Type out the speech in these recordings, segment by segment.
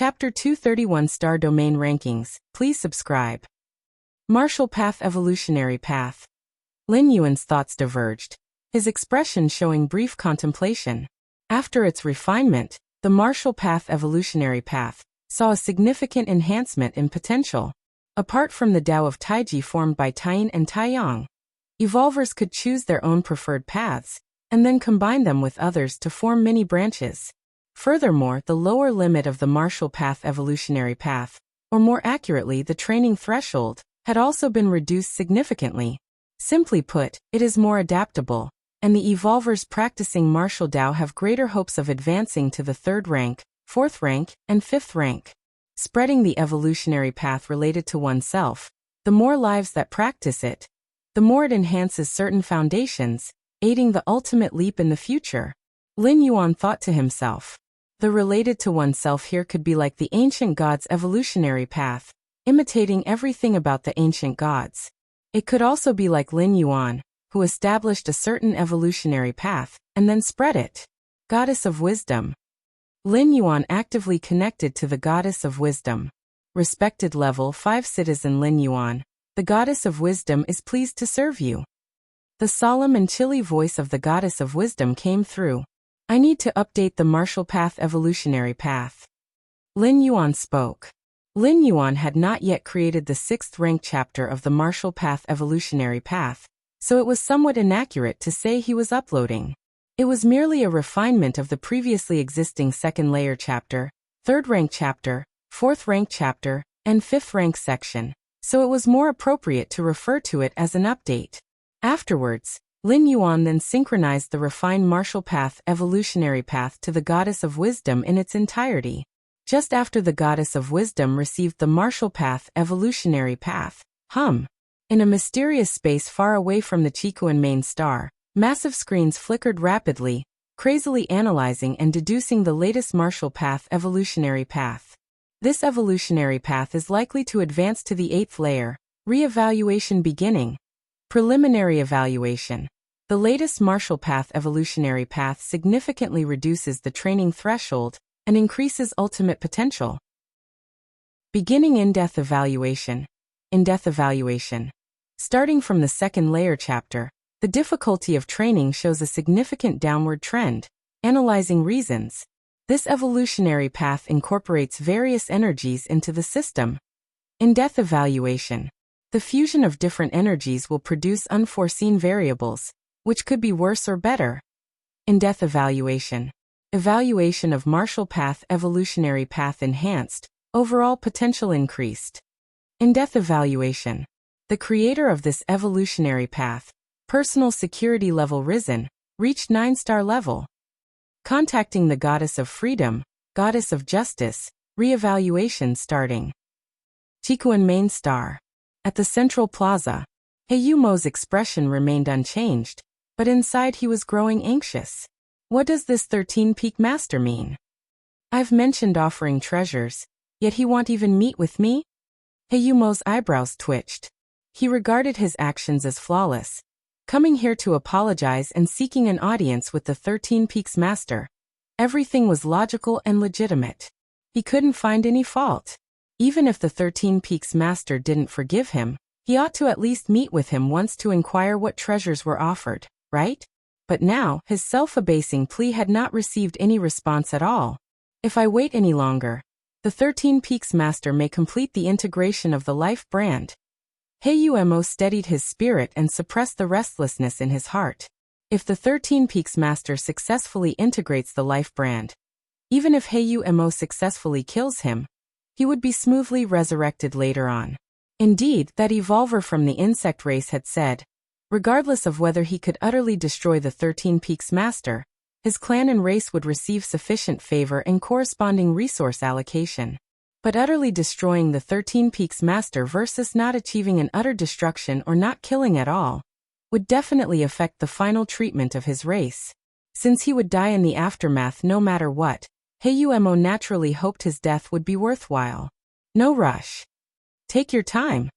Chapter 231 Star Domain Rankings. Please subscribe. Martial Path Evolutionary Path. Lin Yuan's thoughts diverged, his expression showing brief contemplation. After its refinement, the Martial Path Evolutionary Path saw a significant enhancement in potential. Apart from the Tao of Taiji formed by Taiyin and Taiyang, evolvers could choose their own preferred paths, and then combine them with others to form many branches. Furthermore, the lower limit of the Martial Path Evolutionary Path, or more accurately the training threshold, had also been reduced significantly. Simply put, it is more adaptable, and the evolvers practicing martial Tao have greater hopes of advancing to the 3rd rank, 4th rank, and 5th rank. Spreading the evolutionary path related to oneself, the more lives that practice it, the more it enhances certain foundations, aiding the ultimate leap in the future. Lin Yuan thought to himself. The related to oneself here could be like the ancient gods' evolutionary path, imitating everything about the ancient gods. It could also be like Lin Yuan, who established a certain evolutionary path, and then spread it. Goddess of Wisdom. Lin Yuan actively connected to the Goddess of Wisdom. Respected Level 5 Citizen Lin Yuan, the Goddess of Wisdom is pleased to serve you. The solemn and chilly voice of the Goddess of Wisdom came through. I need to update the Martial Path Evolutionary Path. Lin Yuan spoke. Lin Yuan had not yet created the 6th rank chapter of the Martial Path Evolutionary Path, so it was somewhat inaccurate to say he was uploading. It was merely a refinement of the previously existing 2nd layer chapter, 3rd rank chapter, 4th rank chapter, and 5th rank section, so it was more appropriate to refer to it as an update. Afterwards, Lin Yuan then synchronized the refined Martial Path Evolutionary Path to the Goddess of Wisdom in its entirety. Just after the Goddess of Wisdom received the Martial Path Evolutionary Path, in a mysterious space far away from the Qikuan main star, massive screens flickered rapidly, crazily analyzing and deducing the latest Martial Path Evolutionary Path. This evolutionary path is likely to advance to the 8th layer. Re-evaluation beginning. Preliminary evaluation. The latest Martial Path Evolutionary Path significantly reduces the training threshold and increases ultimate potential. Beginning in-depth evaluation. In-depth evaluation. Starting from the 2nd layer chapter, the difficulty of training shows a significant downward trend. Analyzing reasons. This evolutionary path incorporates various energies into the system. In-depth evaluation. The fusion of different energies will produce unforeseen variables, which could be worse or better. In-depth evaluation. Evaluation of Martial Path Evolutionary Path enhanced, overall potential increased. In-depth evaluation. The creator of this evolutionary path, personal security level risen, reached 9-star level. Contacting the Goddess of Freedom, Goddess of Justice, re-evaluation starting. Qikuan main star. At the central plaza, Heiyumo's expression remained unchanged, but inside he was growing anxious. What does this 13-peak master mean? I've mentioned offering treasures, yet he won't even meet with me? Heiyumo's eyebrows twitched. He regarded his actions as flawless. Coming here to apologize and seeking an audience with the 13 Peaks Master. Everything was logical and legitimate. He couldn't find any fault. Even if the 13 Peaks Master didn't forgive him, he ought to at least meet with him once to inquire what treasures were offered, right? But now, his self-abasing plea had not received any response at all. If I wait any longer, the 13 Peaks Master may complete the integration of the life brand. Heiyumo steadied his spirit and suppressed the restlessness in his heart. If the 13 Peaks Master successfully integrates the life brand, even if Heiyumo successfully kills him, he would be smoothly resurrected later on. Indeed, that evolver from the insect race had said, regardless of whether he could utterly destroy the 13 Peaks Master, his clan and race would receive sufficient favor and corresponding resource allocation. But utterly destroying the 13 Peaks Master versus not achieving an utter destruction or not killing at all would definitely affect the final treatment of his race. Since he would die in the aftermath no matter what, Heiyumo naturally hoped his death would be worthwhile. No rush. Take your time.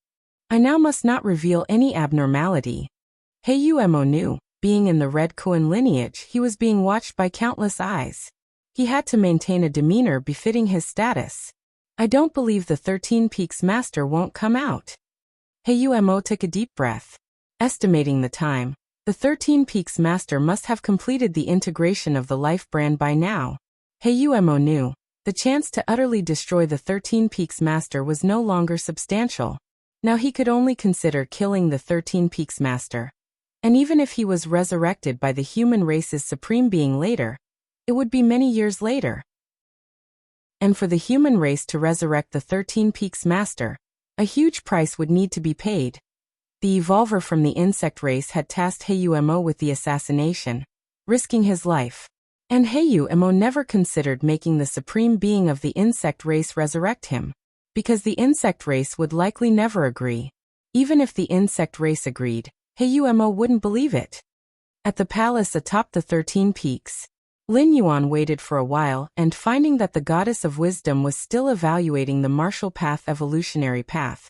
I now must not reveal any abnormality. Heiyumo knew, being in the Red Kuan lineage, he was being watched by countless eyes. He had to maintain a demeanor befitting his status. I don't believe the 13 Peaks Master won't come out. Heiumo took a deep breath. Estimating the time, the 13 Peaks Master must have completed the integration of the life brand by now. Heiumo knew the chance to utterly destroy the 13 Peaks Master was no longer substantial. Now he could only consider killing the 13 Peaks Master. And even if he was resurrected by the human race's supreme being later, it would be many years later. And for the human race to resurrect the 13 Peaks Master, a huge price would need to be paid. The evolver from the insect race had tasked Heiumo with the assassination, risking his life. And Heiumo never considered making the supreme being of the insect race resurrect him, because the insect race would likely never agree. Even if the insect race agreed, Heiumo wouldn't believe it. At the palace atop the 13 Peaks, Lin Yuan waited for a while and finding that the goddess of wisdom was still evaluating the martial path evolutionary path,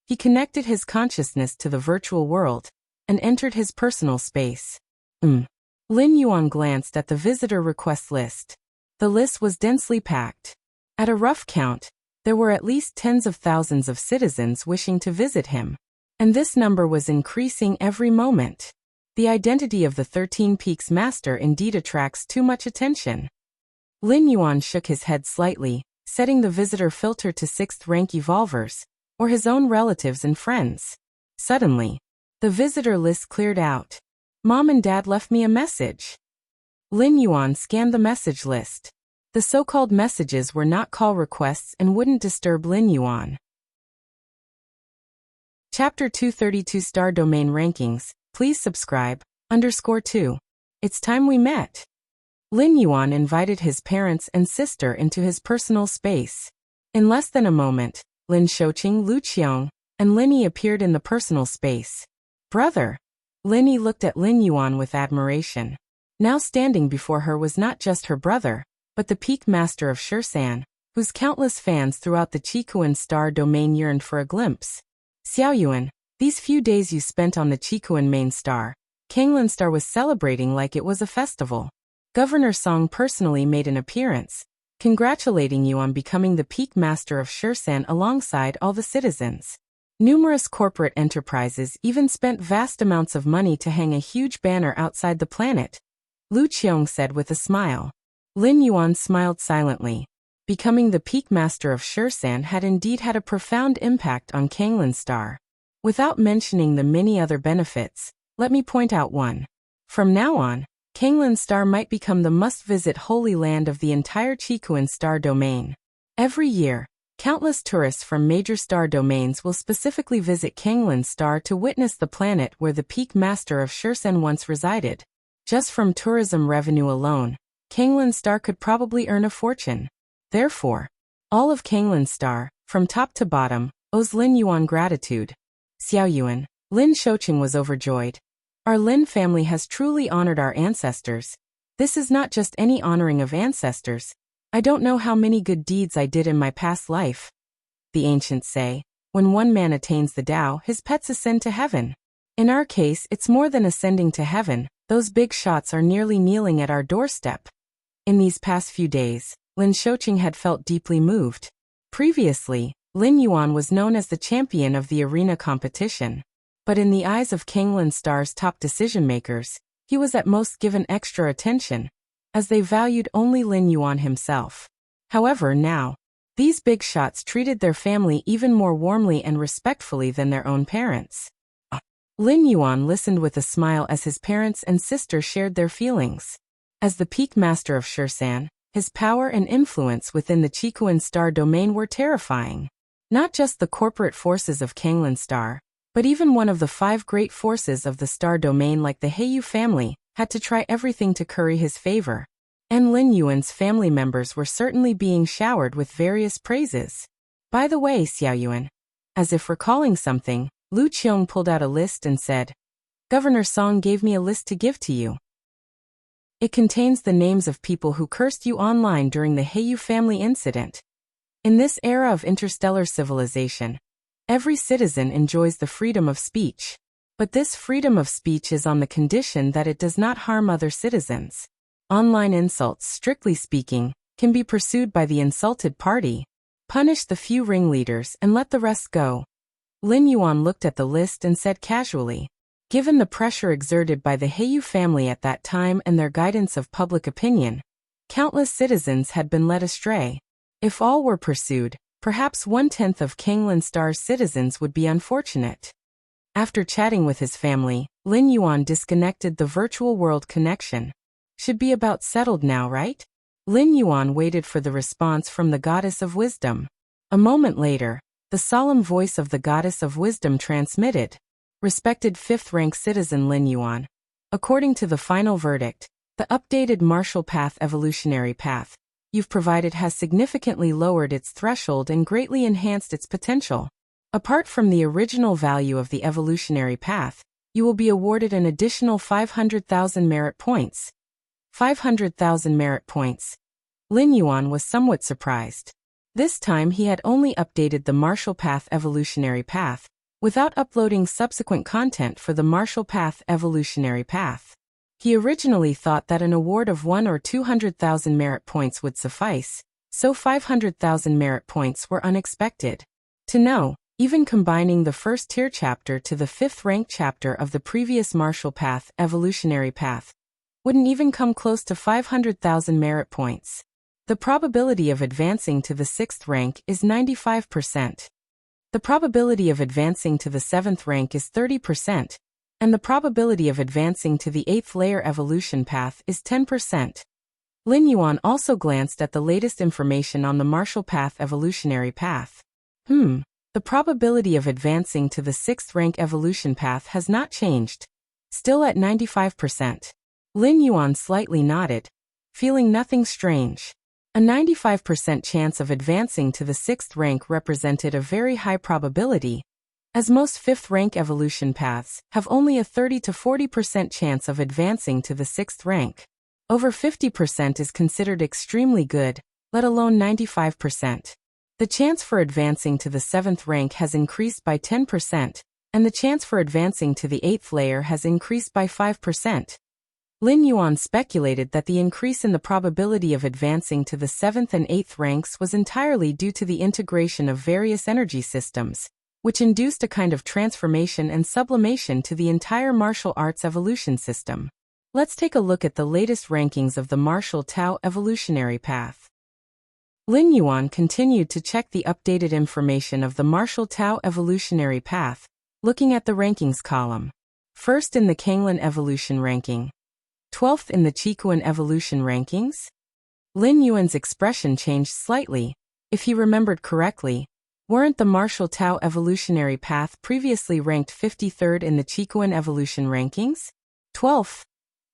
he connected his consciousness to the virtual world and entered his personal space. Lin Yuan glanced at the visitor request list. The list was densely packed. At a rough count, there were at least tens of thousands of citizens wishing to visit him. And this number was increasing every moment. The identity of the 13 Peaks Master indeed attracts too much attention. Lin Yuan shook his head slightly, setting the visitor filter to 6th rank evolvers, or his own relatives and friends. Suddenly, the visitor list cleared out. Mom and Dad left me a message. Lin Yuan scanned the message list. The so-called messages were not call requests and wouldn't disturb Lin Yuan. Chapter 232 Star Domain Rankings. Please subscribe. _2. It's time we met. Lin Yuan invited his parents and sister into his personal space. In less than a moment, Lin Shouqing, Lu Qiong, and Linny appeared in the personal space. Brother. Linny looked at Lin Yuan with admiration. Now standing before her was not just her brother, but the Peak Master of Shursan, whose countless fans throughout the Qikuan star domain yearned for a glimpse. Xiaoyuan, these few days you spent on the Qikuan main star, Kanglin Star was celebrating like it was a festival. Governor Song personally made an appearance, congratulating you on becoming the Peak Master of Shursan alongside all the citizens. Numerous corporate enterprises even spent vast amounts of money to hang a huge banner outside the planet. Lu Qiong said with a smile. Lin Yuan smiled silently. Becoming the Peak Master of Shursan had indeed had a profound impact on Kanglin Star. Without mentioning the many other benefits, let me point out one. From now on, Kanglin Star might become the must-visit holy land of the entire Qikuan star domain. Every year, countless tourists from major star domains will specifically visit Kanglin Star to witness the planet where the Peak Master of Shursan once resided. Just from tourism revenue alone, Kanglin Star could probably earn a fortune. Therefore, all of Kanglin Star, from top to bottom, owes Lin Yuan gratitude. Xiaoyuan, Lin Shouqing was overjoyed. Our Lin family has truly honored our ancestors. This is not just any honoring of ancestors. I don't know how many good deeds I did in my past life. The ancients say, when one man attains the Tao, his pets ascend to heaven. In our case, it's more than ascending to heaven. Those big shots are nearly kneeling at our doorstep. In these past few days, Lin Shouqing had felt deeply moved. Previously, Lin Yuan was known as the champion of the arena competition. But in the eyes of Kanglin Star's top decision-makers, he was at most given extra attention, as they valued only Lin Yuan himself. However, now, these big shots treated their family even more warmly and respectfully than their own parents. Lin Yuan listened with a smile as his parents and sister shared their feelings. As the Peak Master of Shursan, his power and influence within the Qikuan star domain were terrifying. Not just the corporate forces of Kanglin Star, but even one of the 5 great forces of the star domain like the Heiyu family, had to try everything to curry his favor. And Lin Yuan's family members were certainly being showered with various praises. By the way, Xiaoyuan, as if recalling something, Lu Qiong pulled out a list and said, Governor Song gave me a list to give to you. It contains the names of people who cursed you online during the Heiyu family incident. In this era of interstellar civilization, every citizen enjoys the freedom of speech. But this freedom of speech is on the condition that it does not harm other citizens. Online insults, strictly speaking, can be pursued by the insulted party. Punish the few ringleaders and let the rest go. Lin Yuan looked at the list and said casually. Given the pressure exerted by the Heiyu family at that time and their guidance of public opinion, countless citizens had been led astray. If all were pursued, perhaps 1/10 of Kanglan Star's citizens would be unfortunate. After chatting with his family, Lin Yuan disconnected the virtual world connection. Should be about settled now, right? Lin Yuan waited for the response from the Goddess of Wisdom. A moment later, the solemn voice of the Goddess of Wisdom transmitted. Respected 5th-rank citizen Lin Yuan. According to the final verdict, the updated martial path evolutionary path you've provided has significantly lowered its threshold and greatly enhanced its potential. Apart from the original value of the evolutionary path, you will be awarded an additional 500,000 merit points. 500,000 merit points. Lin Yuan was somewhat surprised. This time he had only updated the martial path evolutionary path, without uploading subsequent content for the martial path evolutionary path. He originally thought that an award of 1 or 200,000 merit points would suffice, so 500,000 merit points were unexpected. To know, even combining the first-tier chapter to the 5th-rank chapter of the previous martial path evolutionary path, wouldn't even come close to 500,000 merit points. The probability of advancing to the 6th rank is 95%. The probability of advancing to the 7th rank is 30%, and the probability of advancing to the 8th layer evolution path is 10%. Lin Yuan also glanced at the latest information on the martial path evolutionary path. The probability of advancing to the 6th rank evolution path has not changed. Still at 95%. Lin Yuan slightly nodded, feeling nothing strange. A 95% chance of advancing to the 6th rank represented a very high probability, as most 5th rank evolution paths have only a 30 to 40% chance of advancing to the 6th rank. Over 50% is considered extremely good, let alone 95%. The chance for advancing to the 7th rank has increased by 10%, and the chance for advancing to the 8th layer has increased by 5%. Lin Yuan speculated that the increase in the probability of advancing to the 7th and 8th ranks was entirely due to the integration of various energy systems, which induced a kind of transformation and sublimation to the entire martial arts evolution system. Let's take a look at the latest rankings of the martial Tao evolutionary path. Lin Yuan continued to check the updated information of the martial Tao evolutionary path, looking at the rankings column. First in the Kanglan evolution ranking. 12th in the Qikuan evolution rankings? Lin Yuan's expression changed slightly. If he remembered correctly, weren't the martial Tao evolutionary path previously ranked 53rd in the Qikuan evolution rankings? 12th.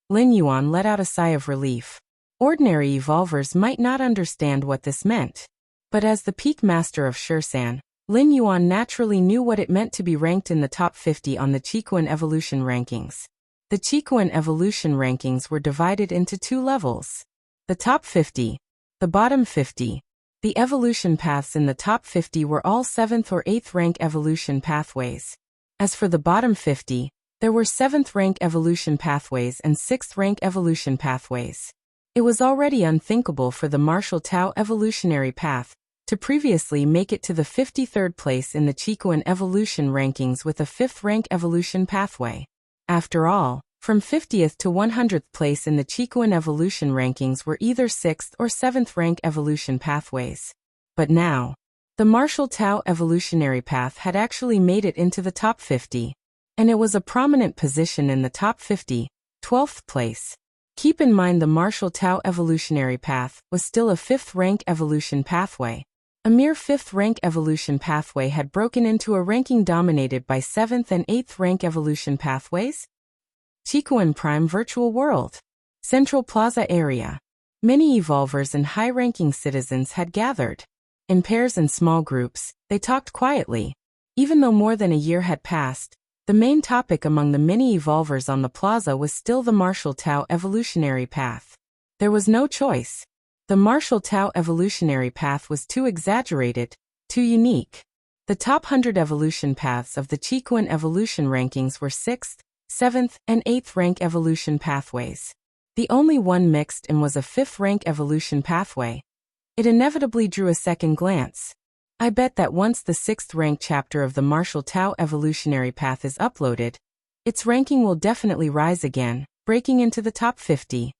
Lin Yuan let out a sigh of relief. Ordinary evolvers might not understand what this meant. But as the peak master of Shursan, Lin Yuan naturally knew what it meant to be ranked in the top 50 on the Qikuan evolution rankings. The Qikuan evolution rankings were divided into 2 levels. The top 50, the bottom 50. The evolution paths in the top 50 were all 7th or 8th rank evolution pathways. As for the bottom 50, there were 7th rank evolution pathways and 6th rank evolution pathways. It was already unthinkable for the martial Tao evolutionary path to previously make it to the 53rd place in the Qikuan evolution rankings with a 5th rank evolution pathway. After all, from 50th to 100th place in the Qikuan evolution rankings were either 6th or 7th rank evolution pathways. But now, the martial Tao evolutionary path had actually made it into the top 50, and it was a prominent position in the top 50, 12th place. Keep in mind the martial Tao evolutionary path was still a 5th rank evolution pathway. A mere 5th rank evolution pathway had broken into a ranking dominated by 7th and 8th rank evolution pathways. Qikuan Prime Virtual World. Central Plaza area. Many evolvers and high-ranking citizens had gathered. In pairs and small groups, they talked quietly. Even though more than a year had passed, the main topic among the many evolvers on the plaza was still the martial Tao evolutionary path. There was no choice. The martial Tao evolutionary path was too exaggerated, too unique. The top 100 evolution paths of the Qikuan evolution rankings were 6th, 7th, and 8th rank evolution pathways. The only one mixed and was a 5th rank evolution pathway. It inevitably drew a second glance. I bet that once the 6th rank chapter of the Martial Tao evolutionary path is uploaded, its ranking will definitely rise again, breaking into the top 50.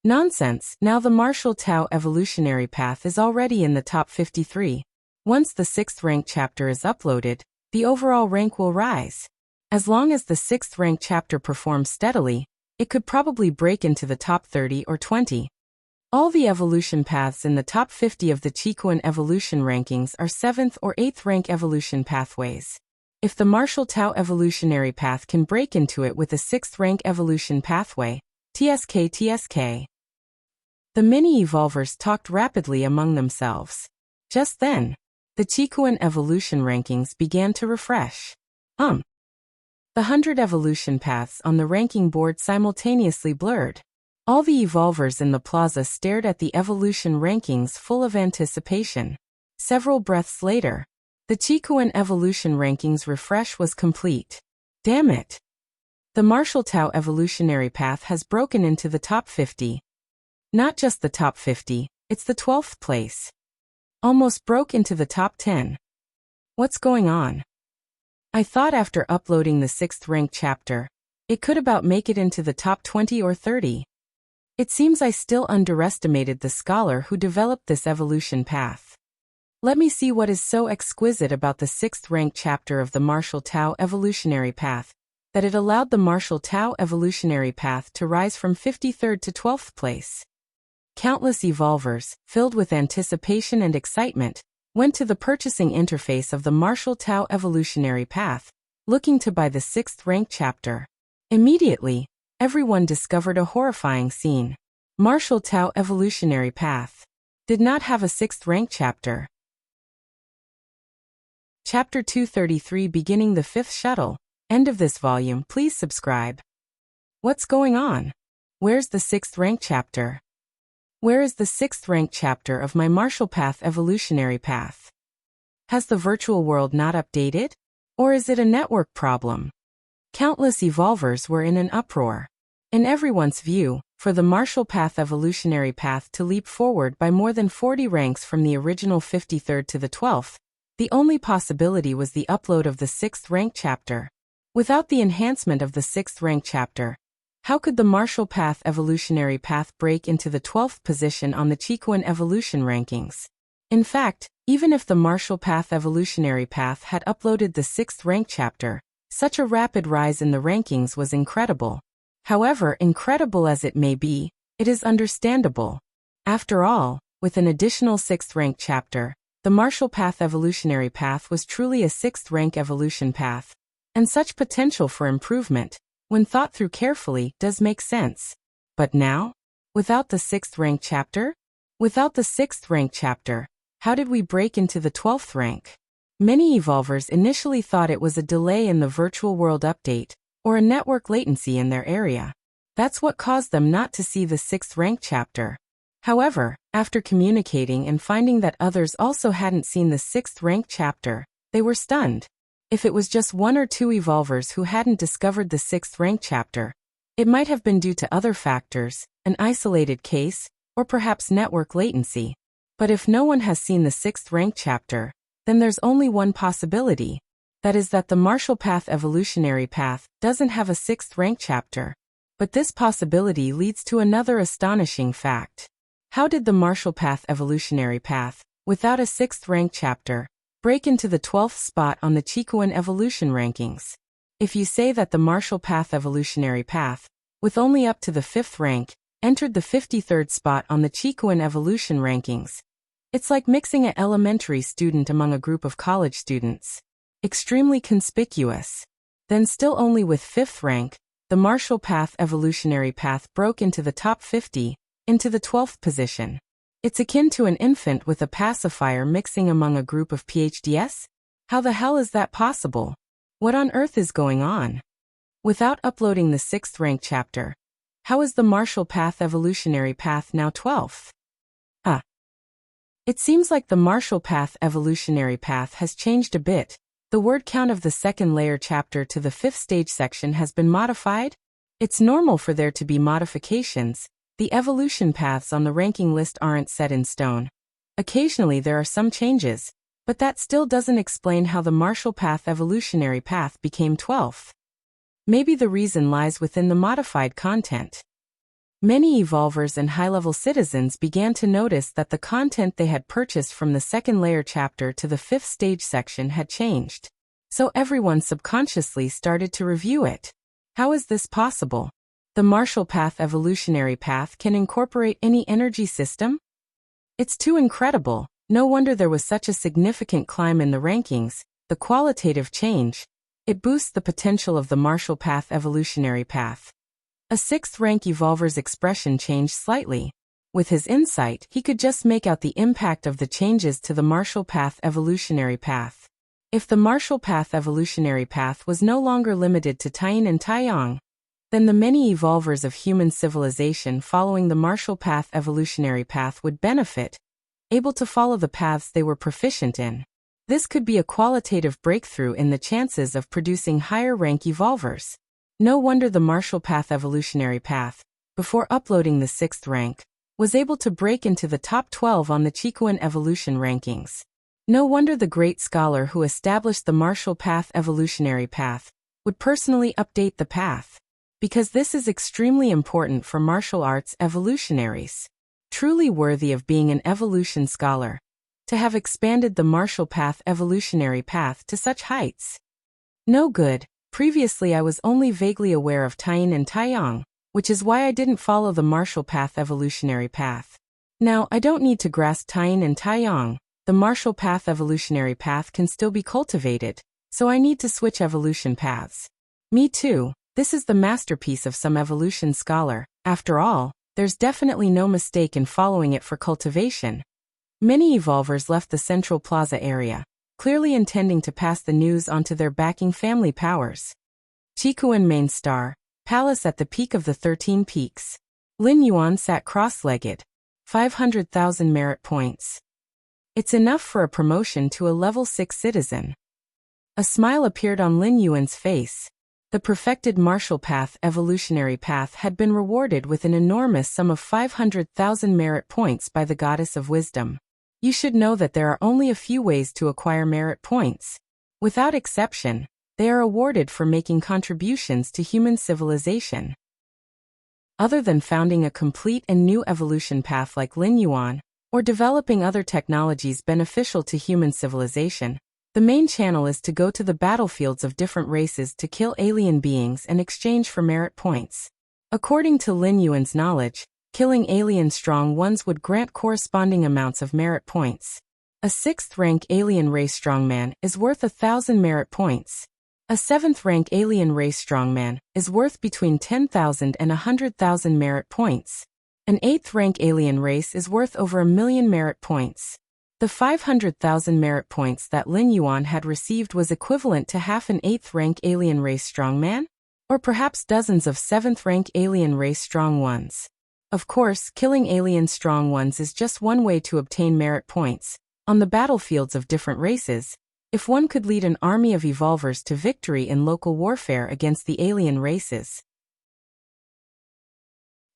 Nonsense, now the Martial Tao evolutionary path is already in the top 53. Once the 6th rank chapter is uploaded, the overall rank will rise. As long as the 6th rank chapter performs steadily, it could probably break into the top 30 or 20. All the evolution paths in the top 50 of the Qikuan evolution rankings are 7th or 8th rank evolution pathways. If the Martial Tao evolutionary path can break into it with a 6th rank evolution pathway, TSK. The mini-evolvers talked rapidly among themselves. Just then, the Qikuan evolution rankings began to refresh. The 100 evolution paths on the ranking board simultaneously blurred. All the evolvers in the plaza stared at the evolution rankings full of anticipation. Several breaths later, the Qikuan evolution rankings refresh was complete. Damn it! The Martial Tao evolutionary path has broken into the top 50. Not just the top 50, it's the 12th place. Almost broke into the top 10. What's going on? I thought after uploading the 6th rank chapter, it could about make it into the top 20 or 30. It seems I still underestimated the scholar who developed this evolution path. Let me see what is so exquisite about the 6th rank chapter of the Martial Tao evolutionary path, that it allowed the Martial Tao evolutionary path to rise from 53rd to 12th place. Countless evolvers, filled with anticipation and excitement, went to the purchasing interface of the Martial Tao evolutionary path, looking to buy the 6th rank chapter. Immediately, everyone discovered a horrifying scene. Martial Tao evolutionary path did not have a 6th rank chapter. Chapter 233 beginning the 5th shuttle. End of this volume. Please subscribe. What's going on? Where's the 6th rank chapter? Where is the 6th rank chapter of my Martial Path evolutionary path? Has the virtual world not updated? Or is it a network problem? Countless evolvers were in an uproar. In everyone's view, for the Martial Path evolutionary path to leap forward by more than 40 ranks from the original 53rd to the 12th, the only possibility was the upload of the 6th rank chapter. Without the enhancement of the 6th rank chapter, how could the Martial Path evolutionary path break into the 12th position on the Qikuan evolution rankings? In fact, even if the Martial Path evolutionary path had uploaded the 6th rank chapter, such a rapid rise in the rankings was incredible. However incredible as it may be, it is understandable. After all, with an additional 6th rank chapter, the Martial Path evolutionary path was truly a 6th rank evolution path, and such potential for improvement, when thought through carefully, does make sense. But now? Without the 6th rank chapter? Without the 6th rank chapter, how did we break into the 12th rank? Many evolvers initially thought it was a delay in the virtual world update, or a network latency in their area. That's what caused them not to see the 6th rank chapter. However, after communicating and finding that others also hadn't seen the 6th rank chapter, they were stunned. If it was just one or two evolvers who hadn't discovered the 6th rank chapter, it might have been due to other factors, an isolated case, or perhaps network latency. But if no one has seen the 6th rank chapter, then there's only one possibility. That is that the Martial Path evolutionary path doesn't have a 6th rank chapter. But this possibility leads to another astonishing fact. How did the Martial Path evolutionary path, without a 6th rank chapter, break into the 12th spot on the Qikuan evolution rankings? If you say that the Martial Path evolutionary path, with only up to the 5th rank, entered the 53rd spot on the Qikuan evolution rankings, it's like mixing an elementary student among a group of college students. Extremely conspicuous. Then still only with 5th rank, the Martial Path evolutionary path broke into the top 50, into the 12th position. It's akin to an infant with a pacifier mixing among a group of PhDs? How the hell is that possible? What on earth is going on? Without uploading the 6th rank chapter, how is the Martial Path evolutionary path now 12th? It seems like the Martial Path evolutionary path has changed a bit. The word count of the 2nd layer chapter to the 5th stage section has been modified. It's normal for there to be modifications. The evolution paths on the ranking list aren't set in stone. Occasionally there are some changes, but that still doesn't explain how the martial path evolutionary path became 12th. Maybe the reason lies within the modified content. Many evolvers and high-level citizens began to notice that the content they had purchased from the second layer chapter to the 5th stage section had changed. So everyone subconsciously started to review it. How is this possible? The martial path evolutionary path can incorporate any energy system? It's too incredible. No wonder there was such a significant climb in the rankings. The qualitative change. It boosts the potential of the martial path evolutionary path. A 6th rank evolver's expression changed slightly. With his insight, he could just make out the impact of the changes to the martial path evolutionary path. If the martial path evolutionary path was no longer limited to Taiyin and Taiyang, then the many evolvers of human civilization following the martial path evolutionary path would benefit, able to follow the paths they were proficient in. This could be a qualitative breakthrough in the chances of producing higher rank evolvers. No wonder the martial path evolutionary path, before uploading the 6th rank, was able to break into the top 12 on the Qikuan evolution rankings. No wonder the great scholar who established the martial path evolutionary path would personally update the path, because this is extremely important for martial arts evolutionaries. Truly worthy of being an evolution scholar, to have expanded the martial path evolutionary path to such heights. No good. Previously I was only vaguely aware of Taiyin and Taiyang, which is why I didn't follow the martial path evolutionary path. Now I don't need to grasp Taiyin and Taiyang. The martial path evolutionary path can still be cultivated, so I need to switch evolution paths. Me too. This is the masterpiece of some evolution scholar. After all, there's definitely no mistake in following it for cultivation. Many evolvers left the central plaza area, clearly intending to pass the news on to their backing family powers. Qikuan main star, palace at the peak of the 13 peaks. Lin Yuan sat cross-legged. 500,000 merit points. It's enough for a promotion to a level 6 citizen. A smile appeared on Lin Yuan's face. The perfected martial path evolutionary path had been rewarded with an enormous sum of 500,000 merit points by the goddess of wisdom. You should know that there are only a few ways to acquire merit points. Without exception, they are awarded for making contributions to human civilization. Other than founding a complete and new evolution path like Lin Yuan, or developing other technologies beneficial to human civilization, the main channel is to go to the battlefields of different races to kill alien beings and exchange for merit points. According to Lin Yuan's knowledge, killing alien strong ones would grant corresponding amounts of merit points. A 6th rank alien race strongman is worth 1,000 merit points. A 7th rank alien race strongman is worth between 10,000 and 100,000 merit points. An 8th rank alien race is worth over 1,000,000 merit points. The 500,000 merit points that Lin Yuan had received was equivalent to half an 8th rank alien race strongman, or perhaps dozens of 7th rank alien race strong ones. Of course, killing alien strong ones is just one way to obtain merit points. On the battlefields of different races, if one could lead an army of evolvers to victory in local warfare against the alien races.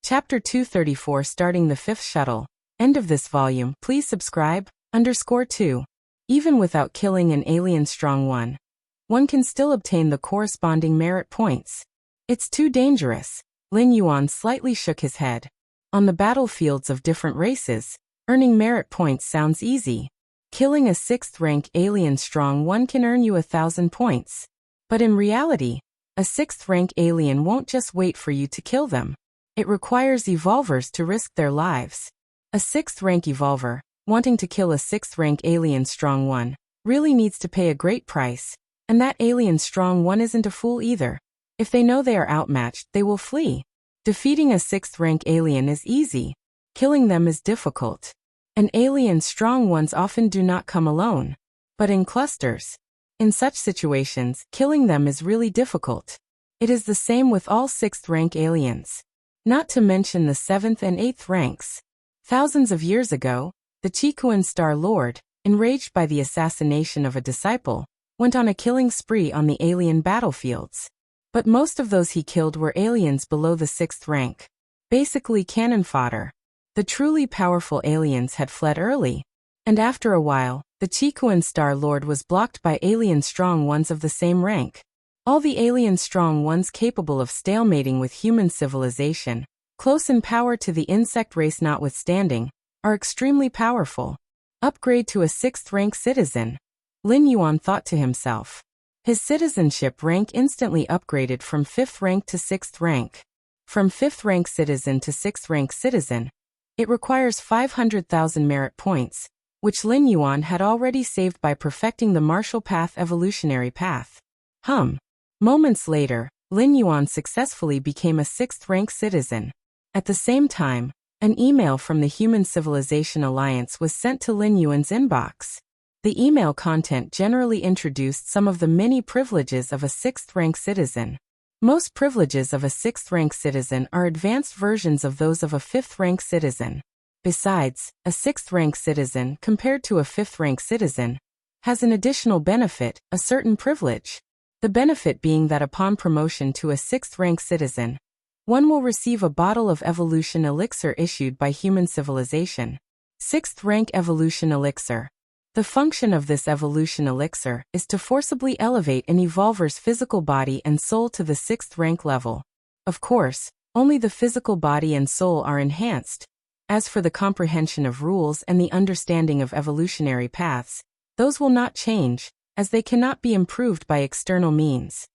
Chapter 234 Starting the 5th Shuttle. End of this volume. Please subscribe. _2. Even without killing an alien strong one can still obtain the corresponding merit points. It's too dangerous. Lin Yuan slightly shook his head. On the battlefields of different races, earning merit points sounds easy. Killing a 6th rank alien strong one can earn you 1,000 points. But in reality, a 6th rank alien won't just wait for you to kill them. It requires evolvers to risk their lives. A 6th rank evolver, wanting to kill a 6th rank alien strong one, really needs to pay a great price. And that alien strong one isn't a fool either. If they know they are outmatched, they will flee. Defeating a 6th rank alien is easy. Killing them is difficult. And alien strong ones often do not come alone, but in clusters. In such situations, killing them is really difficult. It is the same with all 6th rank aliens. Not to mention the 7th and 8th ranks. Thousands of years ago, the Qikuan Star Lord, enraged by the assassination of a disciple, went on a killing spree on the alien battlefields. But most of those he killed were aliens below the 6th rank. Basically cannon fodder. The truly powerful aliens had fled early. And after a while, the Chikuan Star Lord was blocked by alien strong ones of the same rank. All the alien strong ones capable of stalemating with human civilization, close in power to the insect race notwithstanding, are extremely powerful. Upgrade to a 6th rank citizen. Lin Yuan thought to himself. His citizenship rank instantly upgraded from 5th rank to 6th rank. From 5th rank citizen to 6th rank citizen, it requires 500,000 merit points, which Lin Yuan had already saved by perfecting the martial path evolutionary path. Moments later, Lin Yuan successfully became a 6th rank citizen. At the same time, an email from the Human Civilization Alliance was sent to Lin Yuan's inbox. The email content generally introduced some of the many privileges of a 6th rank citizen. Most privileges of a 6th rank citizen are advanced versions of those of a 5th rank citizen. Besides, a 6th rank citizen, compared to a 5th rank citizen, has an additional benefit, a certain privilege. The benefit being that upon promotion to a 6th rank citizen, one will receive a bottle of evolution elixir issued by Human Civilization. 6th rank evolution elixir. The function of this evolution elixir is to forcibly elevate an evolver's physical body and soul to the 6th rank level. Of course, only the physical body and soul are enhanced. As for the comprehension of rules and the understanding of evolutionary paths, those will not change, as they cannot be improved by external means.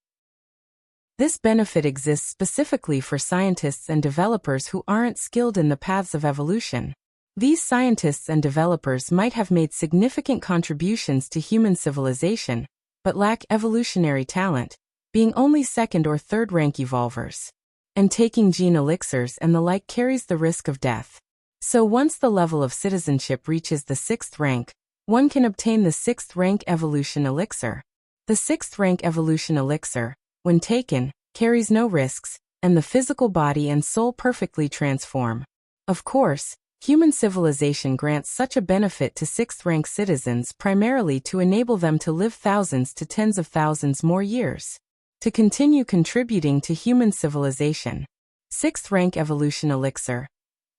This benefit exists specifically for scientists and developers who aren't skilled in the paths of evolution. These scientists and developers might have made significant contributions to human civilization, but lack evolutionary talent, being only 2nd or 3rd rank evolvers. And taking gene elixirs and the like carries the risk of death. So once the level of citizenship reaches the 6th rank, one can obtain the 6th rank evolution elixir. The 6th rank evolution elixir, when taken, carries no risks, and the physical body and soul perfectly transform. Of course, human civilization grants such a benefit to 6th rank citizens primarily to enable them to live thousands to tens of thousands more years. To continue contributing to human civilization. 6th rank evolution elixir.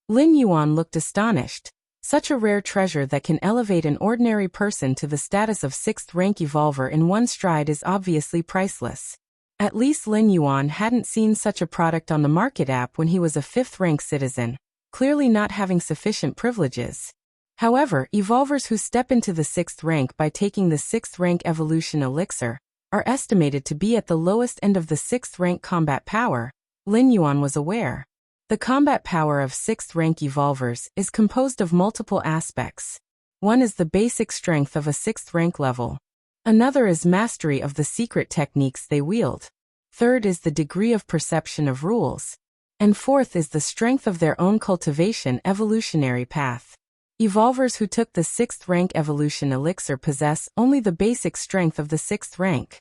Lin Yuan looked astonished. Such a rare treasure that can elevate an ordinary person to the status of 6th rank evolver in one stride is obviously priceless. At least Lin Yuan hadn't seen such a product on the market app when he was a 5th rank citizen, clearly not having sufficient privileges. However, evolvers who step into the 6th rank by taking the 6th rank evolution elixir are estimated to be at the lowest end of the 6th rank combat power. Lin Yuan was aware. The combat power of 6th rank evolvers is composed of multiple aspects. One is the basic strength of a 6th rank level. Another is mastery of the secret techniques they wield. Third is the degree of perception of rules. And fourth is the strength of their own cultivation evolutionary path. Evolvers who took the 6th rank evolution elixir possess only the basic strength of the 6th rank.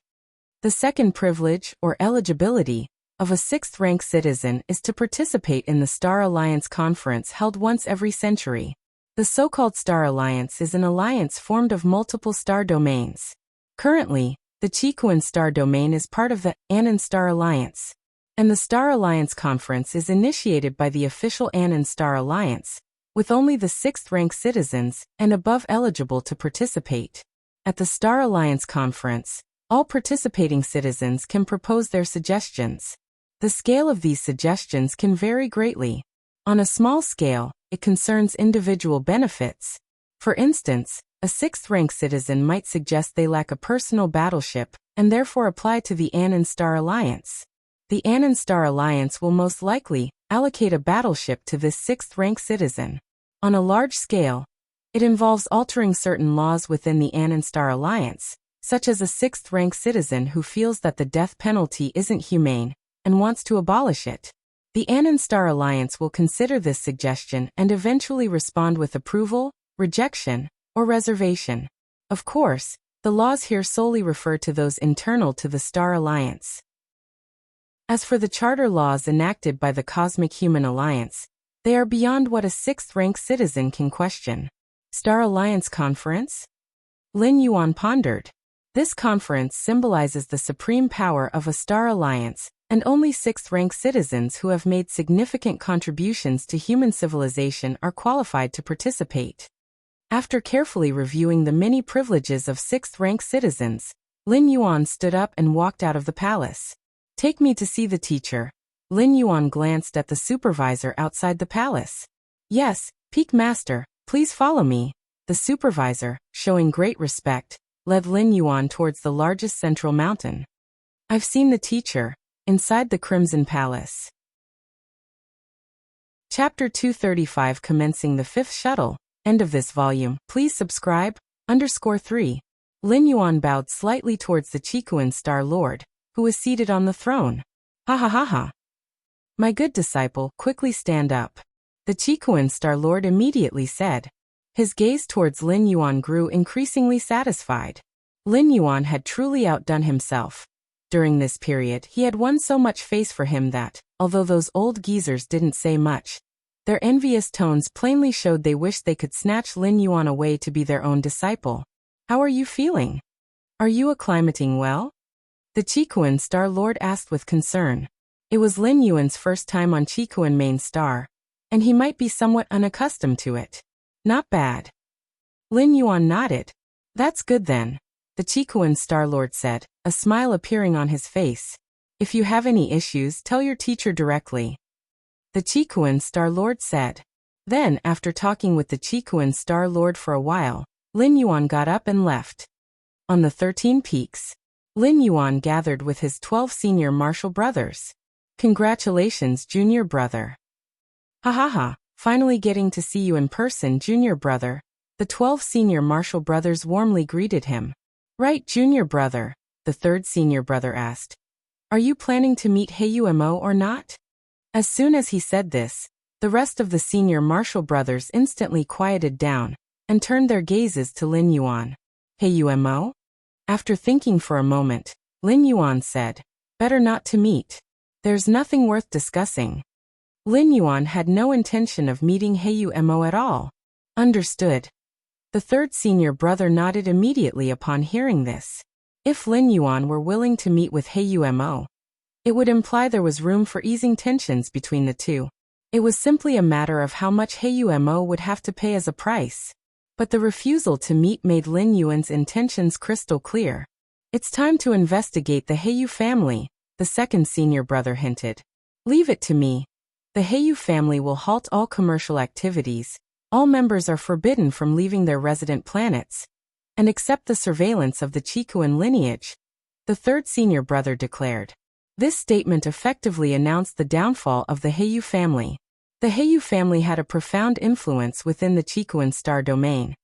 The second privilege, or eligibility, of a 6th rank citizen is to participate in the Star Alliance conference held once every century. The so-called Star Alliance is an alliance formed of multiple star domains. Currently, the Chikuan Star Domain is part of the Anan Star Alliance, and the Star Alliance conference is initiated by the official Anan Star Alliance, with only the 6th rank citizens and above eligible to participate. At the Star Alliance conference, all participating citizens can propose their suggestions. The scale of these suggestions can vary greatly. On a small scale, it concerns individual benefits. For instance, a 6th rank citizen might suggest they lack a personal battleship, and therefore apply to the Anan Star Alliance. The Anan Star Alliance will most likely allocate a battleship to this 6th rank citizen. On a large scale, it involves altering certain laws within the Anan Star Alliance, such as a 6th rank citizen who feels that the death penalty isn't humane and wants to abolish it. The Anan Star Alliance will consider this suggestion and eventually respond with approval, rejection, or reservation. Of course, the laws here solely refer to those internal to the Star Alliance. As for the charter laws enacted by the Cosmic Human Alliance, they are beyond what a 6th rank citizen can question. Star Alliance Conference? Lin Yuan pondered. This conference symbolizes the supreme power of a star alliance, and only 6th-rank citizens who have made significant contributions to human civilization are qualified to participate. After carefully reviewing the many privileges of 6th-rank citizens, Lin Yuan stood up and walked out of the palace. "Take me to see the teacher." Lin Yuan glanced at the supervisor outside the palace. "Yes, Peak Master, please follow me." The supervisor, showing great respect, led Lin Yuan towards the largest central mountain. "I've seen the teacher." Inside the Crimson Palace. Chapter 235 Commencing the 5th Shuttle. End of this volume. Please subscribe. _3. Lin Yuan bowed slightly towards the Qikuan Star Lord, who was seated on the throne. "Ha ha ha ha. My good disciple, quickly stand up." The Qikuan Star Lord immediately said. His gaze towards Lin Yuan grew increasingly satisfied. Lin Yuan had truly outdone himself. During this period, he had won so much face for him that, although those old geezers didn't say much, their envious tones plainly showed they wished they could snatch Lin Yuan away to be their own disciple. "How are you feeling? Are you acclimating well?" The Qikuan Star Lord asked with concern. It was Lin Yuan's first time on Qikuan Main Star, and he might be somewhat unaccustomed to it. "Not bad." Lin Yuan nodded. "That's good then," the Qikuan Star Lord said, a smile appearing on his face. "If you have any issues, tell your teacher directly." The Qikuan Star Lord said. Then, after talking with the Qikuan Star Lord for a while, Lin Yuan got up and left. On the 13 peaks, Lin Yuan gathered with his 12 senior martial brothers. "Congratulations, junior brother." "Ha ha ha, finally getting to see you in person, junior brother." The 12 senior martial brothers warmly greeted him. "Right, junior brother," the 3rd senior brother asked. "Are you planning to meet Heiyumo or not?" As soon as he said this, the rest of the senior martial brothers instantly quieted down and turned their gazes to Lin Yuan. "Heiyumo?" After thinking for a moment, Lin Yuan said, "Better not to meet. There's nothing worth discussing." Lin Yuan had no intention of meeting Heiyumo at all. "Understood." The 3rd senior brother nodded immediately upon hearing this. If Lin Yuan were willing to meet with Heiyumo, it would imply there was room for easing tensions between the two. It was simply a matter of how much Heiyumo would have to pay as a price. But the refusal to meet made Lin Yuan's intentions crystal clear. "It's time to investigate the Heiyu family," the 2nd senior brother hinted. "Leave it to me. The Heiyu family will halt all commercial activities. All members are forbidden from leaving their resident planets, and accept the surveillance of the Qikuan lineage," the 3rd senior brother declared. This statement effectively announced the downfall of the Heiyu family. The Heiyu family had a profound influence within the Qikuan star domain.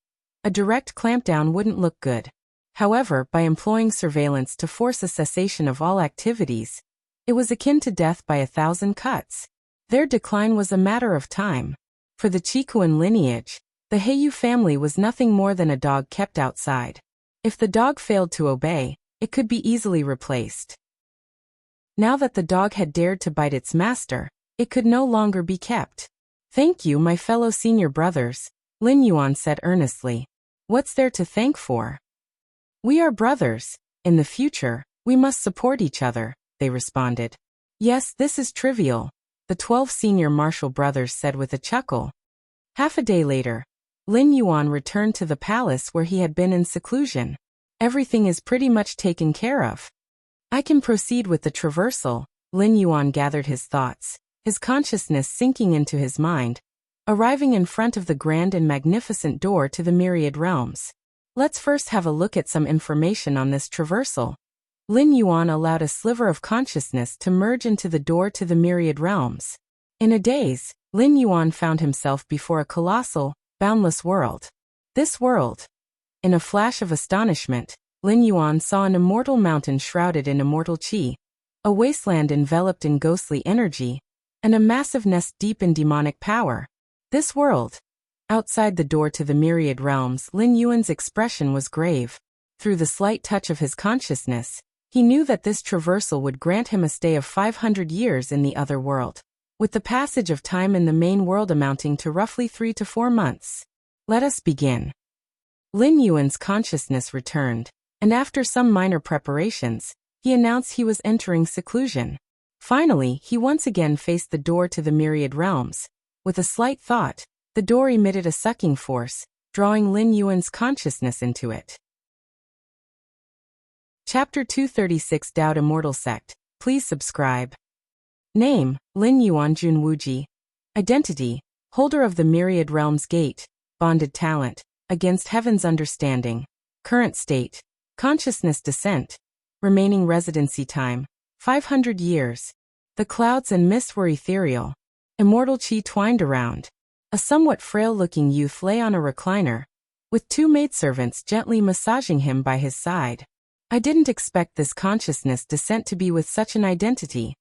A direct clampdown wouldn't look good. However, by employing surveillance to force a cessation of all activities, it was akin to death by 1,000 cuts. Their decline was a matter of time. For the Qikuan lineage, the Heiyu family was nothing more than a dog kept outside. If the dog failed to obey, it could be easily replaced. Now that the dog had dared to bite its master, it could no longer be kept. "Thank you, my fellow senior brothers," Lin Yuan said earnestly. "What's there to thank for? We are brothers. In the future, we must support each other," they responded. "Yes, this is trivial," the 12 senior martial brothers said with a chuckle. Half a day later, Lin Yuan returned to the palace where he had been in seclusion. "Everything is pretty much taken care of. I can proceed with the traversal." Lin Yuan gathered his thoughts, his consciousness sinking into his mind, arriving in front of the grand and magnificent door to the myriad realms. "Let's first have a look at some information on this traversal." Lin Yuan allowed a sliver of consciousness to merge into the door to the myriad realms. In a daze, Lin Yuan found himself before a colossal, boundless world. This world. In a flash of astonishment, Lin Yuan saw an immortal mountain shrouded in immortal qi, a wasteland enveloped in ghostly energy, and a massive nest deep in demonic power. This world. Outside the door to the myriad realms, Lin Yuan's expression was grave. Through the slight touch of his consciousness, he knew that this traversal would grant him a stay of 500 years in the other world, with the passage of time in the main world amounting to roughly 3 to 4 months. "Let us begin." Lin Yuan's consciousness returned. and after some minor preparations, he announced he was entering seclusion. Finally, he once again faced the door to the myriad realms. With a slight thought, the door emitted a sucking force, drawing Lin Yuan's consciousness into it. Chapter 236 Doubt Immortal Sect. Please subscribe. Name, Lin Yuan Jun Wuji. Identity, holder of the Myriad Realms Gate. Bonded talent, against heaven's understanding. Current state, consciousness descent. Remaining residency time, 500 years. The clouds and mist were ethereal. Immortal chi twined around. A somewhat frail-looking youth lay on a recliner, with two maidservants gently massaging him by his side. I didn't expect this consciousness descent to be with such an identity.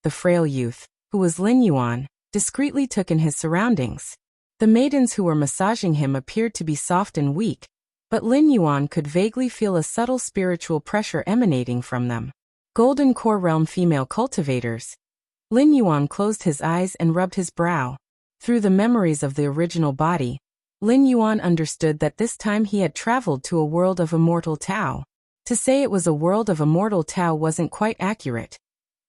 The frail youth, who was Lin Yuan, discreetly took in his surroundings. The maidens who were massaging him appeared to be soft and weak, but Lin Yuan could vaguely feel a subtle spiritual pressure emanating from them. Golden Core Realm female cultivators. Lin Yuan closed his eyes and rubbed his brow. Through the memories of the original body, Lin Yuan understood that this time he had traveled to a world of immortal Tao. To say it was a world of immortal Tao wasn't quite accurate.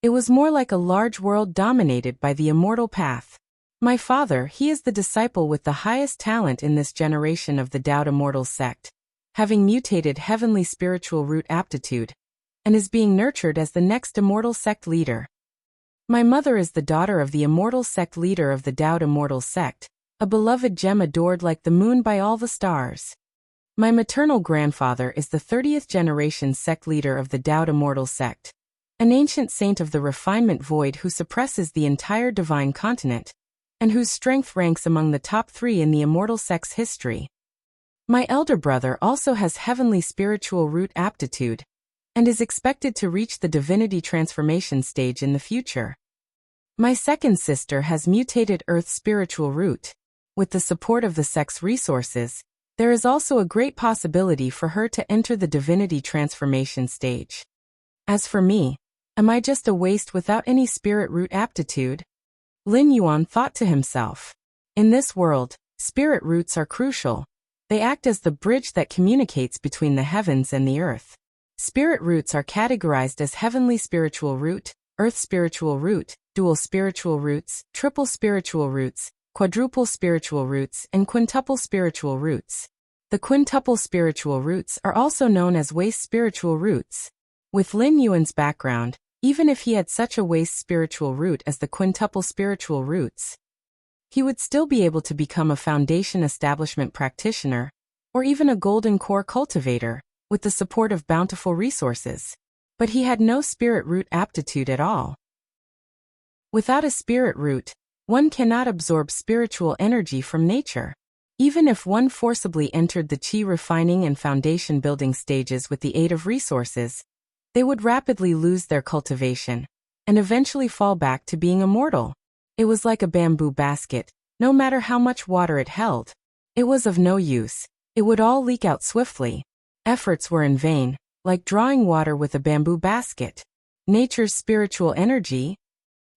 It was more like a large world dominated by the immortal path. My father, he is the disciple with the highest talent in this generation of the Doubt Immortal sect, having mutated heavenly spiritual root aptitude, and is being nurtured as the next immortal sect leader. My mother is the daughter of the immortal sect leader of the Doubt Immortal sect, a beloved gem adored like the moon by all the stars. My maternal grandfather is the 30th generation sect leader of the Doubt Immortal sect, an ancient saint of the refinement void who suppresses the entire divine continent, and whose strength ranks among the top 3 in the immortal sect's history. My elder brother also has heavenly spiritual root aptitude, and is expected to reach the divinity transformation stage in the future. My second sister has mutated Earth's spiritual root. With the support of the sect's resources, there is also a great possibility for her to enter the divinity transformation stage. As for me, am I just a waste without any spirit root aptitude? Lin Yuan thought to himself. In this world, spirit roots are crucial. They act as the bridge that communicates between the heavens and the earth. Spirit roots are categorized as heavenly spiritual root, earth spiritual root, dual spiritual roots, triple spiritual roots, quadruple spiritual roots, and quintuple spiritual roots. The quintuple spiritual roots are also known as waste spiritual roots. With Lin Yuan's background, even if he had such a waste spiritual root as the quintuple spiritual roots, he would still be able to become a foundation establishment practitioner, or even a golden core cultivator, with the support of bountiful resources. But he had no spirit root aptitude at all. Without a spirit root, one cannot absorb spiritual energy from nature. Even if one forcibly entered the chi refining and foundation building stages with the aid of resources, they would rapidly lose their cultivation, and eventually fall back to being immortal. It was like a bamboo basket. No matter how much water it held, it was of no use. It would all leak out swiftly. Efforts were in vain, like drawing water with a bamboo basket. Nature's spiritual energy?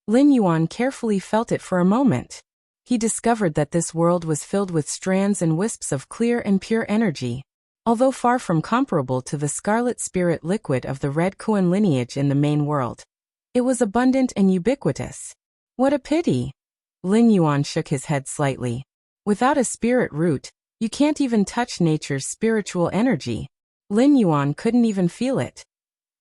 Lin Yuan carefully felt it for a moment. He discovered that this world was filled with strands and wisps of clear and pure energy. Although far from comparable to the scarlet spirit liquid of the red Kuan lineage in the main world, it was abundant and ubiquitous. What a pity! Lin Yuan shook his head slightly. Without a spirit root, you can't even touch nature's spiritual energy. Lin Yuan couldn't even feel it.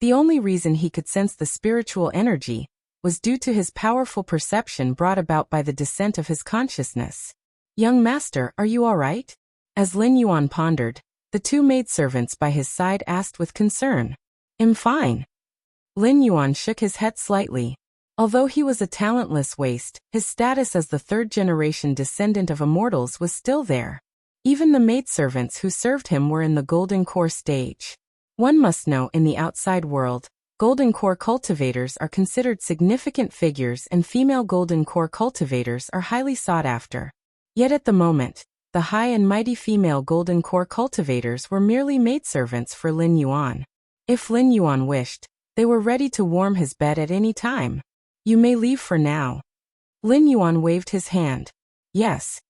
The only reason he could sense the spiritual energy was due to his powerful perception brought about by the descent of his consciousness. Young master, are you all right? As Lin Yuan pondered, the two maidservants by his side asked with concern. I'm fine. Lin Yuan shook his head slightly. Although he was a talentless waste, his status as the third-generation descendant of immortals was still there. Even the maidservants who served him were in the Golden Core stage. One must know, in the outside world, Golden Core cultivators are considered significant figures and female Golden Core cultivators are highly sought after. Yet at the moment, the high and mighty female Golden Core cultivators were merely maidservants for Lin Yuan. If Lin Yuan wished, they were ready to warm his bed at any time. You may leave for now. Lin Yuan waved his hand. Yes.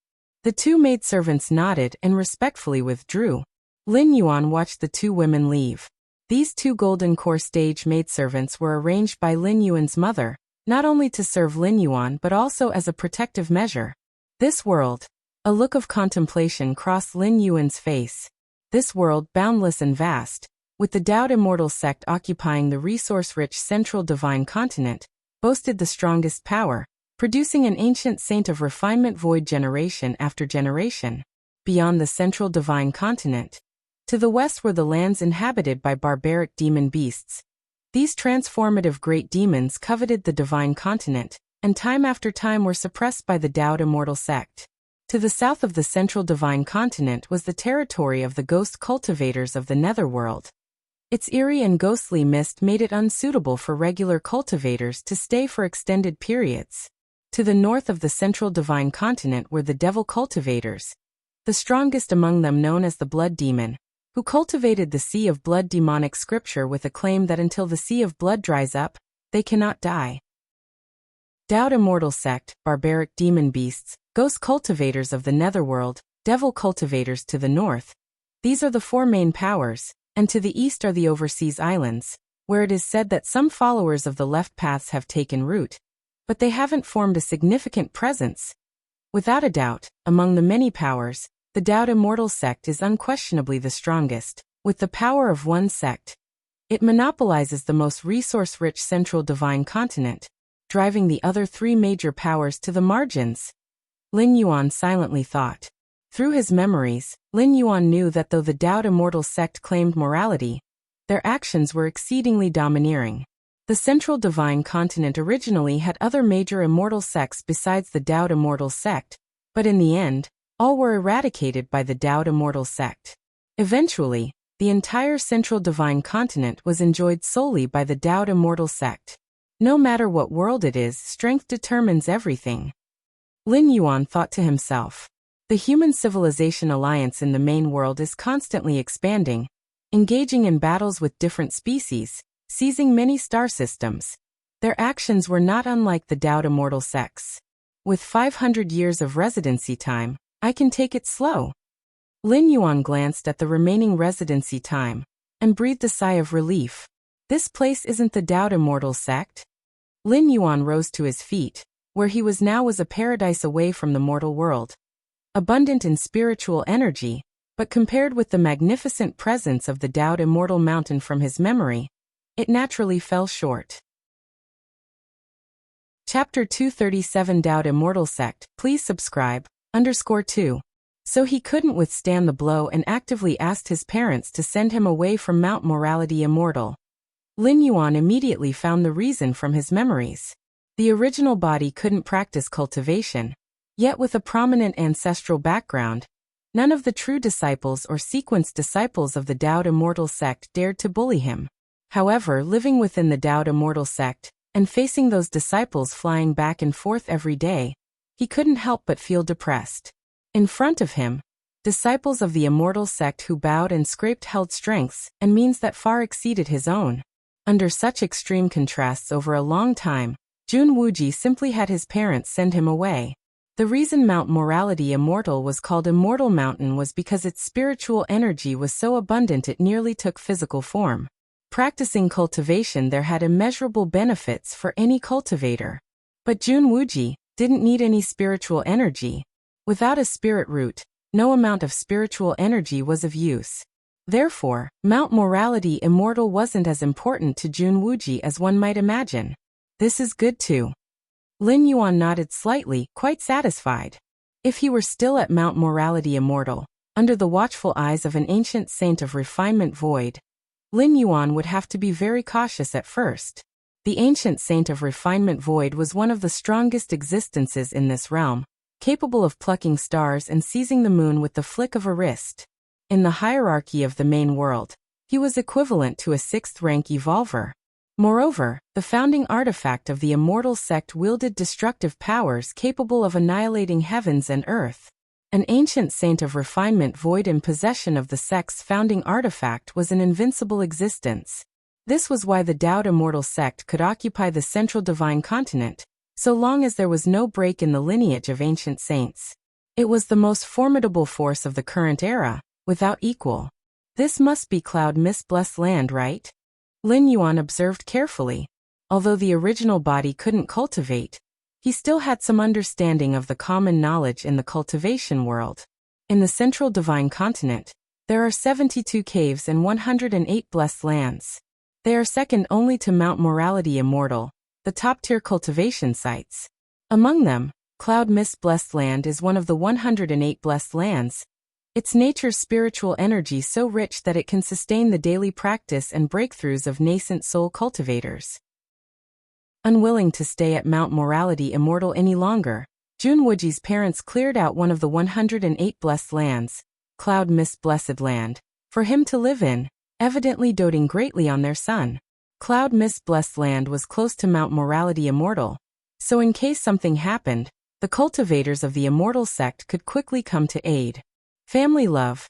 The two maidservants nodded and respectfully withdrew. Lin Yuan watched the two women leave. These two golden core stage maidservants were arranged by Lin Yuan's mother, not only to serve Lin Yuan but also as a protective measure. This world. A look of contemplation crossed Lin Yuan's face. This world, boundless and vast, with the Taoed immortal sect occupying the resource-rich central divine continent, boasted the strongest power, producing an ancient saint of refinement void generation after generation. Beyond the central divine continent, to the west were the lands inhabited by barbaric demon beasts. These transformative great demons coveted the divine continent, and time after time were suppressed by the Taoed immortal sect. To the south of the central divine continent was the territory of the ghost cultivators of the netherworld. Its eerie and ghostly mist made it unsuitable for regular cultivators to stay for extended periods. To the north of the central divine continent were the devil cultivators, the strongest among them known as the blood demon, who cultivated the sea of blood demonic scripture with a claim that until the sea of blood dries up, they cannot die. Taoed immortal sect, barbaric demon beasts, ghost cultivators of the netherworld, devil cultivators to the north. These are the four main powers, and to the east are the overseas islands, where it is said that some followers of the left paths have taken root, but they haven't formed a significant presence. Without a doubt, among the many powers, the Taoed immortal sect is unquestionably the strongest. With the power of one sect, it monopolizes the most resource-rich central divine continent, driving the other three major powers to the margins. Lin Yuan silently thought. Through his memories, Lin Yuan knew that though the Taoed immortal sect claimed morality, their actions were exceedingly domineering. The central divine continent originally had other major immortal sects besides the Taoed immortal sect, but in the end, all were eradicated by the Taoed immortal sect. Eventually, the entire central divine continent was enjoyed solely by the Taoed immortal sect. No matter what world it is, strength determines everything. Lin Yuan thought to himself. The human civilization alliance in the main world is constantly expanding, engaging in battles with different species, seizing many star systems. Their actions were not unlike the Taoed immortal sects. With 500 years of residency time, I can take it slow. Lin Yuan glanced at the remaining residency time and breathed a sigh of relief. This place isn't the Taoed immortal sect. Lin Yuan rose to his feet. Where he was now was a paradise away from the mortal world. Abundant in spiritual energy, but compared with the magnificent presence of the Taoed immortal mountain from his memory, it naturally fell short. Chapter 237 Taoed immortal sect. Please subscribe. _2. So he couldn't withstand the blow and actively asked his parents to send him away from Mount Morality Immortal. Lin Yuan immediately found the reason from his memories. The original body couldn't practice cultivation, yet with a prominent ancestral background, none of the true disciples or sequenced disciples of the Taoed immortal sect dared to bully him. However, living within the Taoed immortal sect, and facing those disciples flying back and forth every day, he couldn't help but feel depressed. In front of him, disciples of the immortal sect who bowed and scraped held strengths and means that far exceeded his own. Under such extreme contrasts over a long time, Jun Wuji simply had his parents send him away. The reason Mount Morality Immortal was called Immortal Mountain was because its spiritual energy was so abundant it nearly took physical form. Practicing cultivation there had immeasurable benefits for any cultivator. But Jun Wuji didn't need any spiritual energy. Without a spirit root, no amount of spiritual energy was of use. Therefore, Mount Morality Immortal wasn't as important to Jun Wuji as one might imagine. This is good too. Lin Yuan nodded slightly, quite satisfied. If he were still at Mount Morality Immortal, under the watchful eyes of an ancient saint of refinement void, Lin Yuan would have to be very cautious at first. The ancient saint of refinement void was one of the strongest existences in this realm, capable of plucking stars and seizing the moon with the flick of a wrist. In the hierarchy of the main world, he was equivalent to a 6th-rank evolver. Moreover, the founding artifact of the immortal sect wielded destructive powers capable of annihilating heavens and earth. An ancient saint of refinement void in possession of the sect's founding artifact was an invincible existence. This was why the Taoed immortal sect could occupy the central divine continent, so long as there was no break in the lineage of ancient saints. It was the most formidable force of the current era, without equal. This must be Cloud Mist blessed land, right? Lin Yuan observed carefully. Although the original body couldn't cultivate, he still had some understanding of the common knowledge in the cultivation world. In the central divine continent, there are 72 caves and 108 blessed lands. They are second only to Mount Morality Immortal, the top-tier cultivation sites. Among them, Cloud Mist blessed land is one of the 108 blessed lands. Its nature's spiritual energy so rich that it can sustain the daily practice and breakthroughs of nascent soul cultivators. Unwilling to stay at Mount Morality Immortal any longer, Jun Wuji's parents cleared out one of the 108 blessed lands, Cloud Mist blessed land, for him to live in, evidently doting greatly on their son. Cloud Mist blessed land was close to Mount Morality Immortal, so in case something happened, the cultivators of the Immortal sect could quickly come to aid. Family love.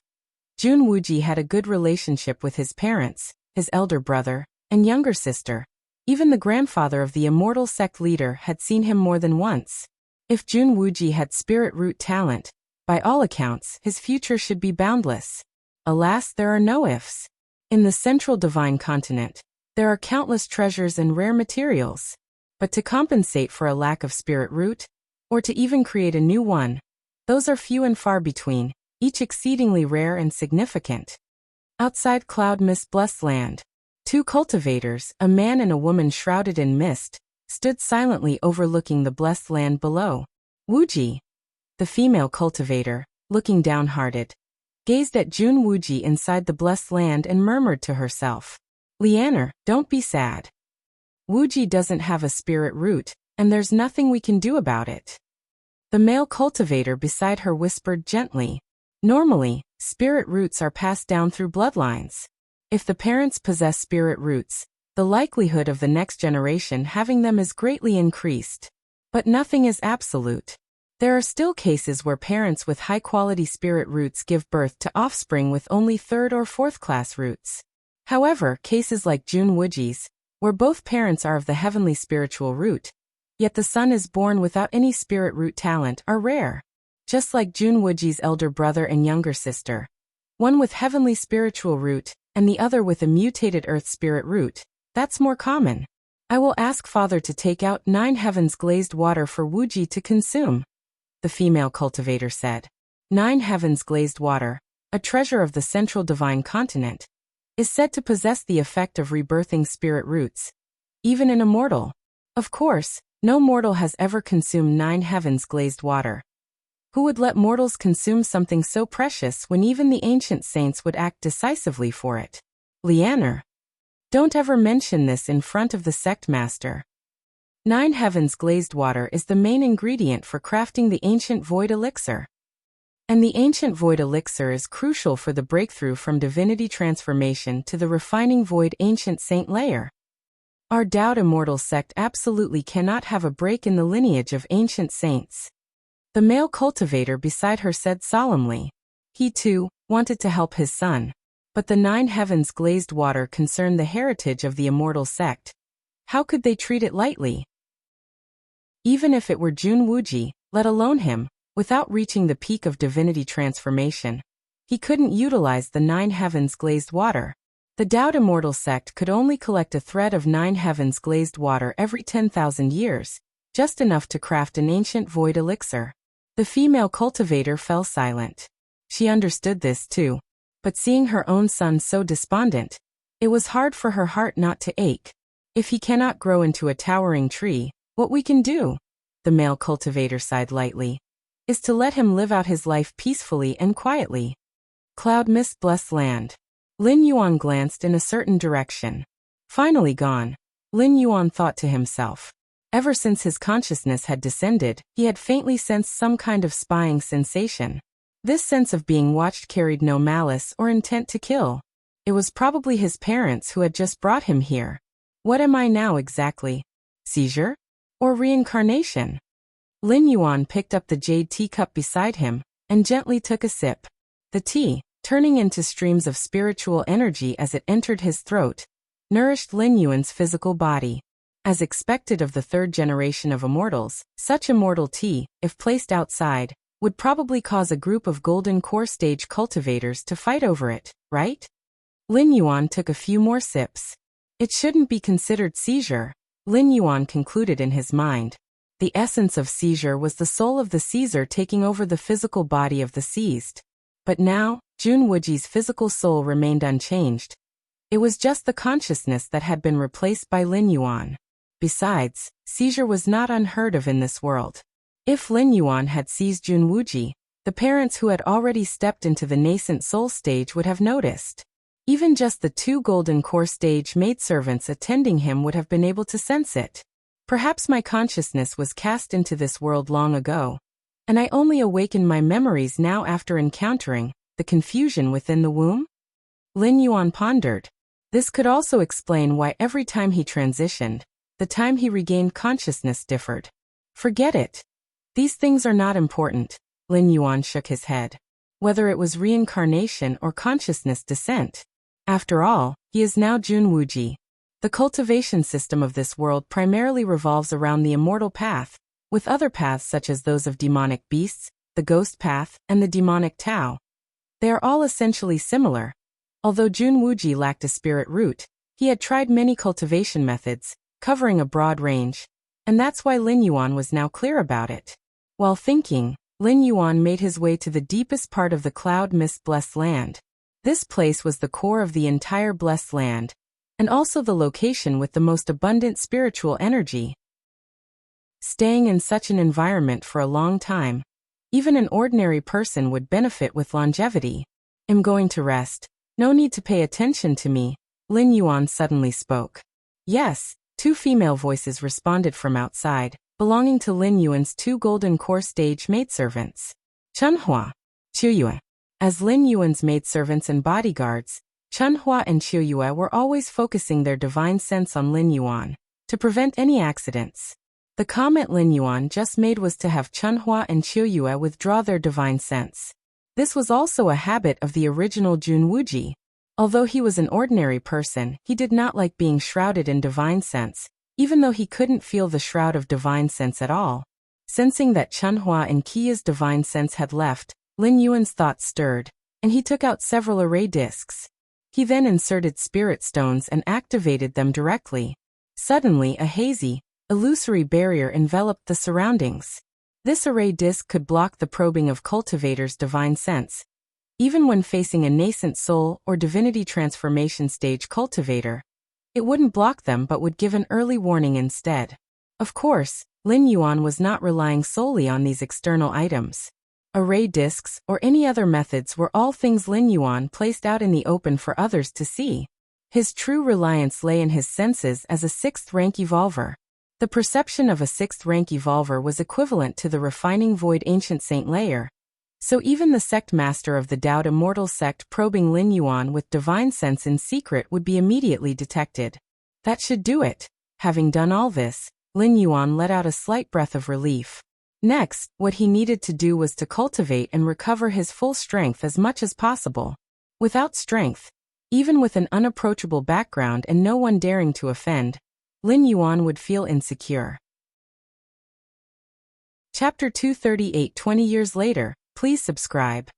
Jun Wuji had a good relationship with his parents, his elder brother, and younger sister. Even the grandfather of the Immortal sect leader had seen him more than once. If Jun Wuji had spirit root talent, by all accounts, his future should be boundless. Alas, there are no ifs. In the central divine continent, there are countless treasures and rare materials. But to compensate for a lack of spirit root, or to even create a new one, those are few and far between, each exceedingly rare and significant. Outside Cloud Mist blessed land, two cultivators, a man and a woman shrouded in mist, stood silently overlooking the blessed land below. Wuji, the female cultivator, looking downhearted, gazed at Jun Wuji inside the blessed land and murmured to herself, "Lianer, don't be sad. Wuji doesn't have a spirit root, and there's nothing we can do about it." The male cultivator beside her whispered gently, "Normally, spirit roots are passed down through bloodlines. If the parents possess spirit roots, the likelihood of the next generation having them is greatly increased. But nothing is absolute. There are still cases where parents with high-quality spirit roots give birth to offspring with only third- or fourth-class roots. However, cases like Jun Wuji's, where both parents are of the heavenly spiritual root, yet the son is born without any spirit root talent, are rare. Just like Jun Wuji's elder brother and younger sister, one with heavenly spiritual root, and the other with a mutated earth spirit root, that's more common. I will ask Father to take out 9 heavens glazed water for Wuji to consume," the female cultivator said. 9 heavens glazed water, a treasure of the central divine continent, is said to possess the effect of rebirthing spirit roots, even in a mortal. Of course, no mortal has ever consumed 9 heavens glazed water. Who would let mortals consume something so precious when even the ancient saints would act decisively for it? Lianer, don't ever mention this in front of the sect master. 9 heavens glazed water is the main ingredient for crafting the ancient void elixir. And the ancient void elixir is crucial for the breakthrough from divinity transformation to the refining void ancient saint layer. Our Dowd Immortal sect absolutely cannot have a break in the lineage of ancient saints. The male cultivator beside her said solemnly. He, too, wanted to help his son. But the 9 heavens glazed water concerned the heritage of the Immortal sect. How could they treat it lightly? Even if it were Jun Wuji, let alone him, without reaching the peak of divinity transformation, he couldn't utilize the 9 heavens glazed water. The Dowd Immortal sect could only collect a thread of 9 heavens glazed water every 10,000 years, just enough to craft an ancient void elixir. The female cultivator fell silent. She understood this too, but seeing her own son so despondent, it was hard for her heart not to ache. If he cannot grow into a towering tree, what we can do, the male cultivator sighed lightly, is to let him live out his life peacefully and quietly. Cloud Mist blessed land. Lin Yuan glanced in a certain direction. Finally gone, Lin Yuan thought to himself. Ever since his consciousness had descended, he had faintly sensed some kind of spying sensation. This sense of being watched carried no malice or intent to kill. It was probably his parents who had just brought him here. What am I now exactly? Seizure? Or reincarnation? Lin Yuan picked up the jade teacup beside him, and gently took a sip. The tea, turning into streams of spiritual energy as it entered his throat, nourished Lin Yuan's physical body. As expected of the third generation of immortals, such immortal tea, if placed outside, would probably cause a group of golden core stage cultivators to fight over it, right? Lin Yuan took a few more sips. It shouldn't be considered seizure, Lin Yuan concluded in his mind. The essence of seizure was the soul of the seizer taking over the physical body of the seized. But now, Jun Wuji's physical soul remained unchanged. It was just the consciousness that had been replaced by Lin Yuan. Besides, seizure was not unheard of in this world. If Lin Yuan had seized Jun Wuji, the parents who had already stepped into the nascent soul stage would have noticed. Even just the 2 golden core stage maidservants attending him would have been able to sense it. Perhaps my consciousness was cast into this world long ago, and I only awaken my memories now after encountering the confusion within the womb? Lin Yuan pondered. This could also explain why every time he transitioned, the time he regained consciousness differed. Forget it. These things are not important, Lin Yuan shook his head. Whether it was reincarnation or consciousness descent. After all, he is now Jun Wuji. The cultivation system of this world primarily revolves around the immortal path, with other paths such as those of demonic beasts, the ghost path, and the demonic Tao. They are all essentially similar. Although Jun Wuji lacked a spirit root, he had tried many cultivation methods, covering a broad range, and that's why Lin Yuan was now clear about it. While thinking, Lin Yuan made his way to the deepest part of the cloud mist blessed land. This place was the core of the entire blessed land, and also the location with the most abundant spiritual energy. Staying in such an environment for a long time, even an ordinary person would benefit with longevity. I'm going to rest. No need to pay attention to me, Lin Yuan suddenly spoke. Yes, 2 female voices responded from outside, belonging to Lin Yuan's 2 golden core stage maidservants. Chunhua, Qiuyue. As Lin Yuan's maidservants and bodyguards, Chunhua and Qiuyue were always focusing their divine sense on Lin Yuan, to prevent any accidents. The comment Lin Yuan just made was to have Chunhua and Qiuyue withdraw their divine sense. This was also a habit of the original Jun Wuji. Although he was an ordinary person, he did not like being shrouded in divine sense, even though he couldn't feel the shroud of divine sense at all. Sensing that Chunhua and Qi's divine sense had left, Lin Yuan's thoughts stirred, and he took out several array discs. He then inserted spirit stones and activated them directly. Suddenly a hazy, illusory barrier enveloped the surroundings. This array disc could block the probing of cultivators' divine sense. Even when facing a nascent soul or divinity transformation stage cultivator, it wouldn't block them but would give an early warning instead. Of course, Lin Yuan was not relying solely on these external items. Array discs or any other methods were all things Lin Yuan placed out in the open for others to see. His true reliance lay in his senses as a 6th-rank evolver. The perception of a 6th-rank evolver was equivalent to the refining void ancient saint layer. So even the sect master of the Daoed Immortal sect probing Lin Yuan with divine sense in secret would be immediately detected. That should do it. Having done all this, Lin Yuan let out a slight breath of relief. Next, what he needed to do was to cultivate and recover his full strength as much as possible. Without strength, even with an unapproachable background and no one daring to offend, Lin Yuan would feel insecure. Chapter 238 20 years later, please subscribe.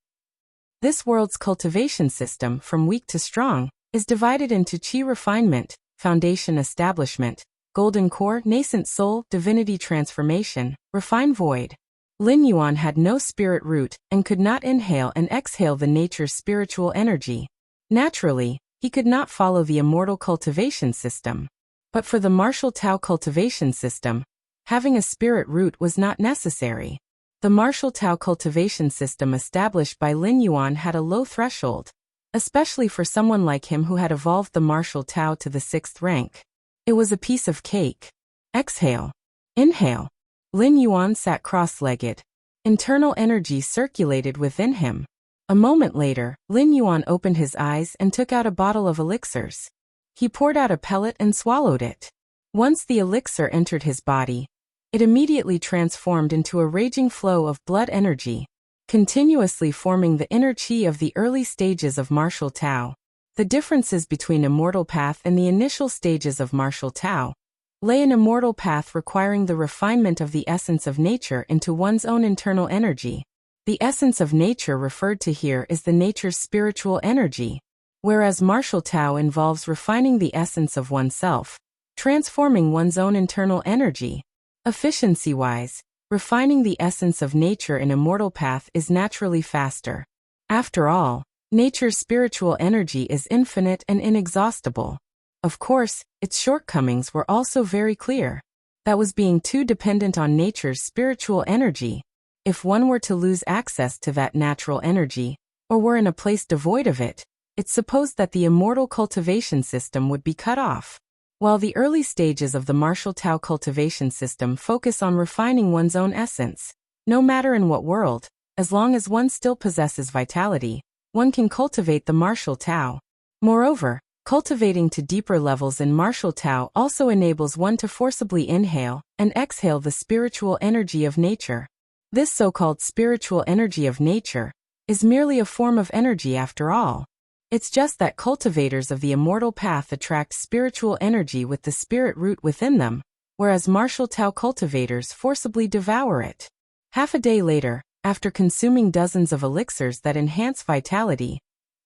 This world's cultivation system, from weak to strong, is divided into Qi refinement, foundation establishment, golden core, nascent soul, divinity transformation, refine void. Lin Yuan had no spirit root and could not inhale and exhale the nature's spiritual energy. Naturally, he could not follow the immortal cultivation system. But for the martial Tao cultivation system, having a spirit root was not necessary. The martial Tao cultivation system established by Lin Yuan had a low threshold, especially for someone like him who had evolved the martial Tao to the 6th rank. It was a piece of cake. Exhale. Inhale. Lin Yuan sat cross-legged. Internal energy circulated within him. A moment later, Lin Yuan opened his eyes and took out a bottle of elixirs. He poured out a pellet and swallowed it. Once the elixir entered his body, it immediately transformed into a raging flow of blood energy, continuously forming the inner qi of the early stages of martial Tao. The differences between immortal path and the initial stages of martial Tao lay in immortal path requiring the refinement of the essence of nature into one's own internal energy. The essence of nature referred to here is the nature's spiritual energy, whereas martial Tao involves refining the essence of oneself, transforming one's own internal energy. Efficiency-wise, refining the essence of nature in immortal path is naturally faster. After all, nature's spiritual energy is infinite and inexhaustible. Of course, its shortcomings were also very clear. That was being too dependent on nature's spiritual energy. If one were to lose access to that natural energy, or were in a place devoid of it, it's supposed that the immortal cultivation system would be cut off. While the early stages of the martial Tao cultivation system focus on refining one's own essence, no matter in what world, as long as one still possesses vitality, one can cultivate the martial Tao. Moreover, cultivating to deeper levels in martial Tao also enables one to forcibly inhale and exhale the spiritual energy of nature. This so-called spiritual energy of nature is merely a form of energy after all. It's just that cultivators of the immortal path attract spiritual energy with the spirit root within them, whereas martial Tao cultivators forcibly devour it. Half a day later, after consuming dozens of elixirs that enhance vitality,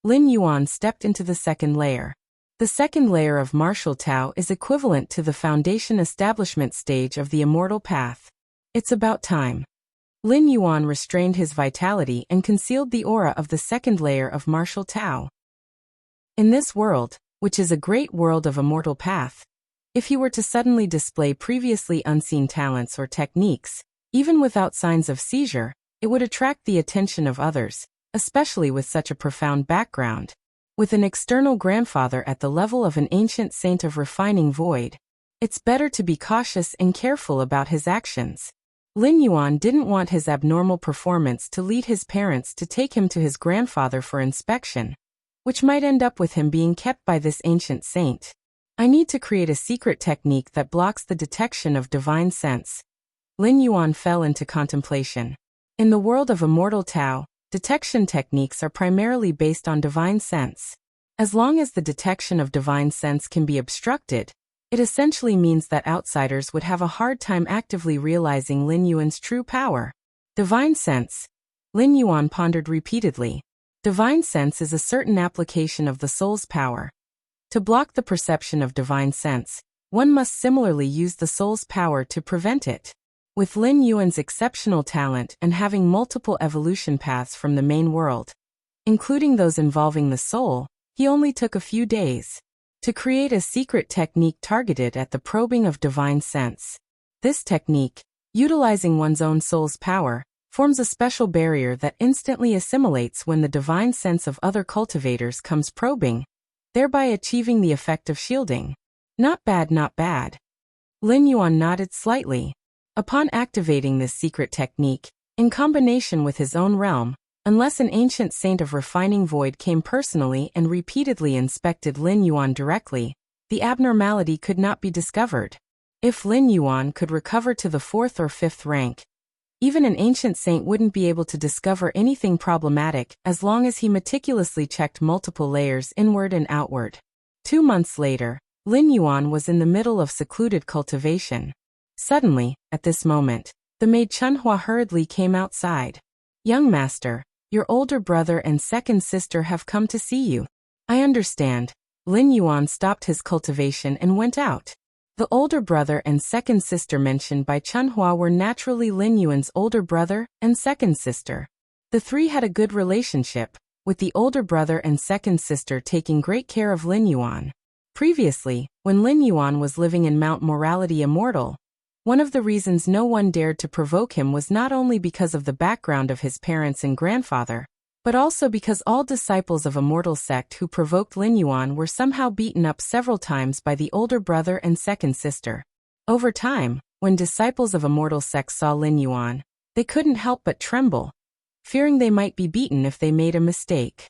Lin Yuan stepped into the second layer. The second layer of martial Tao is equivalent to the foundation establishment stage of the immortal path. It's about time. Lin Yuan restrained his vitality and concealed the aura of the second layer of martial Tao. In this world, which is a great world of immortal path, if he were to suddenly display previously unseen talents or techniques, even without signs of seizure, it would attract the attention of others, especially with such a profound background. With an external grandfather at the level of an ancient saint of refining void, it's better to be cautious and careful about his actions. Lin Yuan didn't want his abnormal performance to lead his parents to take him to his grandfather for inspection, which might end up with him being kept by this ancient saint. I need to create a secret technique that blocks the detection of divine sense. Lin Yuan fell into contemplation. In the world of immortal Tao, detection techniques are primarily based on divine sense. As long as the detection of divine sense can be obstructed, it essentially means that outsiders would have a hard time actively realizing Lin Yuan's true power. Divine sense. Lin Yuan pondered repeatedly. Divine sense is a certain application of the soul's power. To block the perception of divine sense, one must similarly use the soul's power to prevent it. With Lin Yuan's exceptional talent and having multiple evolution paths from the main world, including those involving the soul, he only took a few days to create a secret technique targeted at the probing of divine sense. This technique, utilizing one's own soul's power, forms a special barrier that instantly assimilates when the divine sense of other cultivators comes probing, thereby achieving the effect of shielding. Not bad, not bad. Lin Yuan nodded slightly. Upon activating this secret technique, in combination with his own realm, unless an ancient saint of refining void came personally and repeatedly inspected Lin Yuan directly, the abnormality could not be discovered. If Lin Yuan could recover to the 4th or 5th rank, even an ancient saint wouldn't be able to discover anything problematic as long as he meticulously checked multiple layers inward and outward. 2 months later, Lin Yuan was in the middle of secluded cultivation. Suddenly, at this moment, the maid Chunhua hurriedly came outside. "Young master, your older brother and second sister have come to see you." "I understand." Lin Yuan stopped his cultivation and went out. The older brother and second sister mentioned by Chunhua were naturally Lin Yuan's older brother and second sister. The three had a good relationship, with the older brother and second sister taking great care of Lin Yuan. Previously, when Lin Yuan was living in Mount Morality Immortal, one of the reasons no one dared to provoke him was not only because of the background of his parents and grandfather, but also because all disciples of Immortal Sect who provoked Lin Yuan were somehow beaten up several times by the older brother and second sister. Over time, when disciples of Immortal Sect saw Lin Yuan, they couldn't help but tremble, fearing they might be beaten if they made a mistake.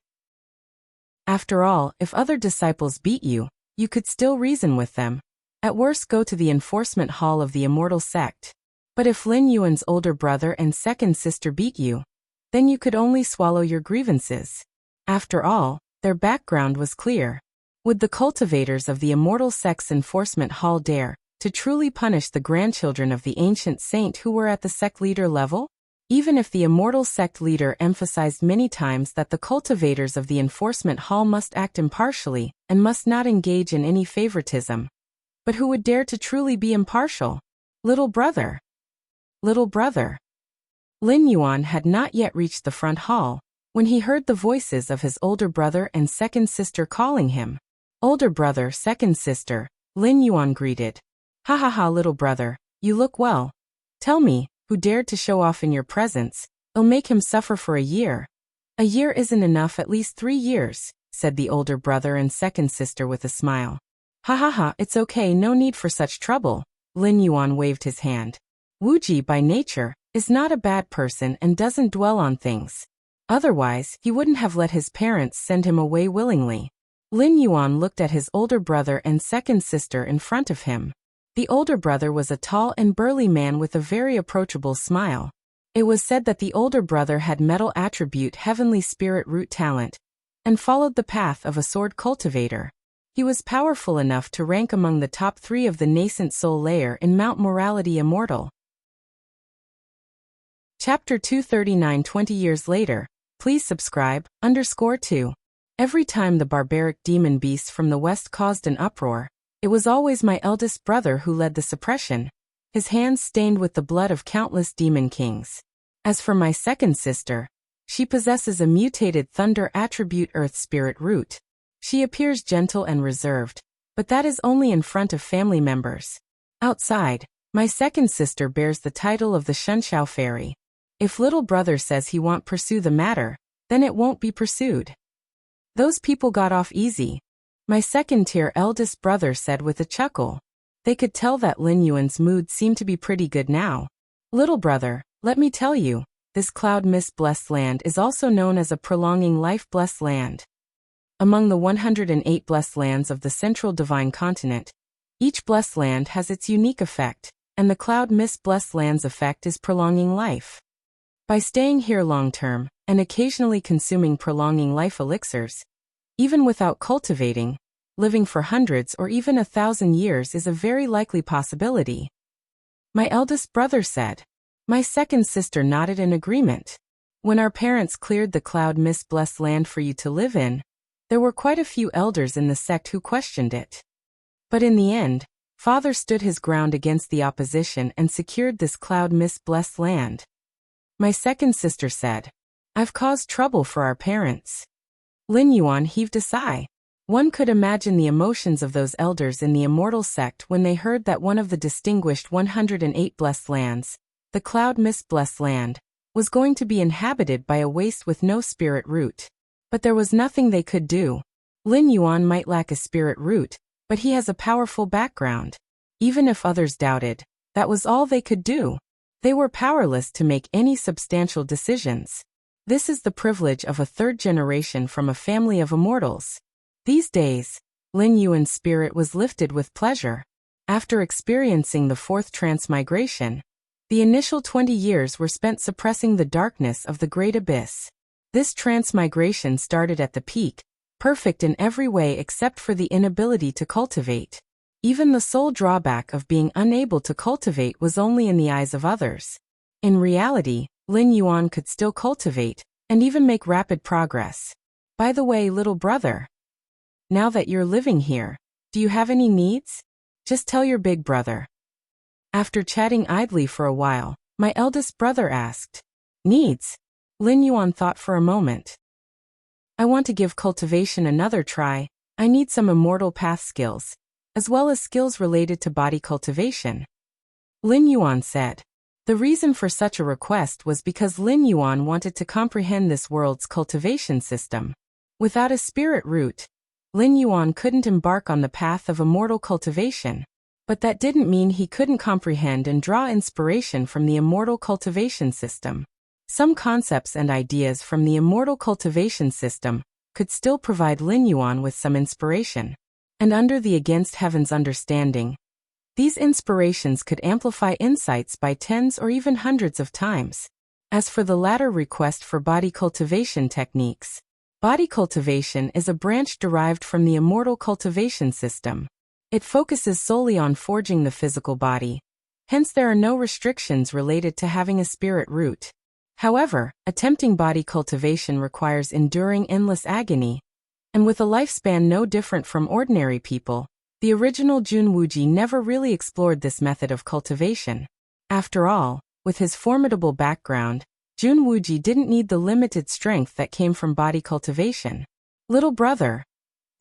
After all, if other disciples beat you, you could still reason with them. At worst, go to the enforcement hall of the Immortal Sect. But if Lin Yuan's older brother and second sister beat you, then you could only swallow your grievances. After all, their background was clear. Would the cultivators of the Immortal Sect's enforcement hall dare to truly punish the grandchildren of the ancient saint who were at the sect leader level? even if the immortal sect leader emphasized many times that the cultivators of the enforcement hall must act impartially and must not engage in any favoritism. But who would dare to truly be impartial? Little brother. Little brother. Lin Yuan had not yet reached the front hall when he heard the voices of his older brother and second sister calling him. Older brother, second sister, Lin Yuan greeted. Ha ha ha, little brother, you look well. Tell me, who dared to show off in your presence? I'll make him suffer for a year. A year isn't enough, at least 3 years, said the older brother and second sister with a smile. Ha ha ha, it's okay, no need for such trouble. Lin Yuan waved his hand. Wuji, by nature, is not a bad person and doesn't dwell on things. Otherwise, he wouldn't have let his parents send him away willingly. Lin Yuan looked at his older brother and second sister in front of him. The older brother was a tall and burly man with a very approachable smile. It was said that the older brother had metal attribute heavenly spirit root talent and followed the path of a sword cultivator. He was powerful enough to rank among the top 3 of the nascent soul layer in Mount Morality Immortal. Chapter 239. 20 years later. Please subscribe, _2. Every time the barbaric demon beasts from the west caused an uproar, it was always my eldest brother who led the suppression, his hands stained with the blood of countless demon kings. As for my second sister, she possesses a mutated thunder attribute earth spirit root. She appears gentle and reserved, but that is only in front of family members. Outside, my second sister bears the title of the Shunshao Fairy. If little brother says he won't pursue the matter, then it won't be pursued. Those people got off easy, my second-tier eldest brother said with a chuckle. They could tell that Lin Yuan's mood seemed to be pretty good now. Little brother, let me tell you, this cloud mist blessed land is also known as a prolonging life blessed land. Among the 108 blessed lands of the central divine continent, each blessed land has its unique effect, and the cloud mist blessed land's effect is prolonging life. By staying here long-term, and occasionally consuming prolonging life elixirs, even without cultivating, living for hundreds or even 1,000 years is a very likely possibility. My eldest brother said. My second sister nodded in agreement. When our parents cleared the cloud mist blessed land for you to live in, there were quite a few elders in the sect who questioned it. But in the end, father stood his ground against the opposition and secured this cloud mist blessed land. My second sister said. I've caused trouble for our parents. Lin Yuan heaved a sigh. One could imagine the emotions of those elders in the immortal sect when they heard that one of the distinguished 108 blessed lands, the cloud mist blessed land, was going to be inhabited by a waste with no spirit root. But there was nothing they could do. Lin Yuan might lack a spirit root, but he has a powerful background. Even if others doubted, that was all they could do. They were powerless to make any substantial decisions. This is the privilege of a third generation from a family of immortals. These days, Lin Yuan's spirit was lifted with pleasure. After experiencing the 4th transmigration, the initial 20 years were spent suppressing the darkness of the great abyss. This transmigration started at the peak, perfect in every way except for the inability to cultivate. Even the sole drawback of being unable to cultivate was only in the eyes of others. In reality, Lin Yuan could still cultivate, and even make rapid progress. By the way, little brother, now that you're living here, do you have any needs? Just tell your big brother. After chatting idly for a while, my eldest brother asked. Needs? Lin Yuan thought for a moment. I want to give cultivation another try. I need some immortal path skills, as well as skills related to body cultivation. Lin Yuan said. The reason for such a request was because Lin Yuan wanted to comprehend this world's cultivation system. Without a spirit root, Lin Yuan couldn't embark on the path of immortal cultivation. But that didn't mean he couldn't comprehend and draw inspiration from the immortal cultivation system. Some concepts and ideas from the immortal cultivation system could still provide Lin Yuan with some inspiration. And under the against heaven's understanding, these inspirations could amplify insights by tens or even hundreds of times. As for the latter request for body cultivation techniques, body cultivation is a branch derived from the immortal cultivation system. It focuses solely on forging the physical body. Hence there are no restrictions related to having a spirit root. However, attempting body cultivation requires enduring endless agony, and with a lifespan no different from ordinary people, the original Jun Wuji never really explored this method of cultivation. After all, with his formidable background, Jun Wuji didn't need the limited strength that came from body cultivation. Little brother.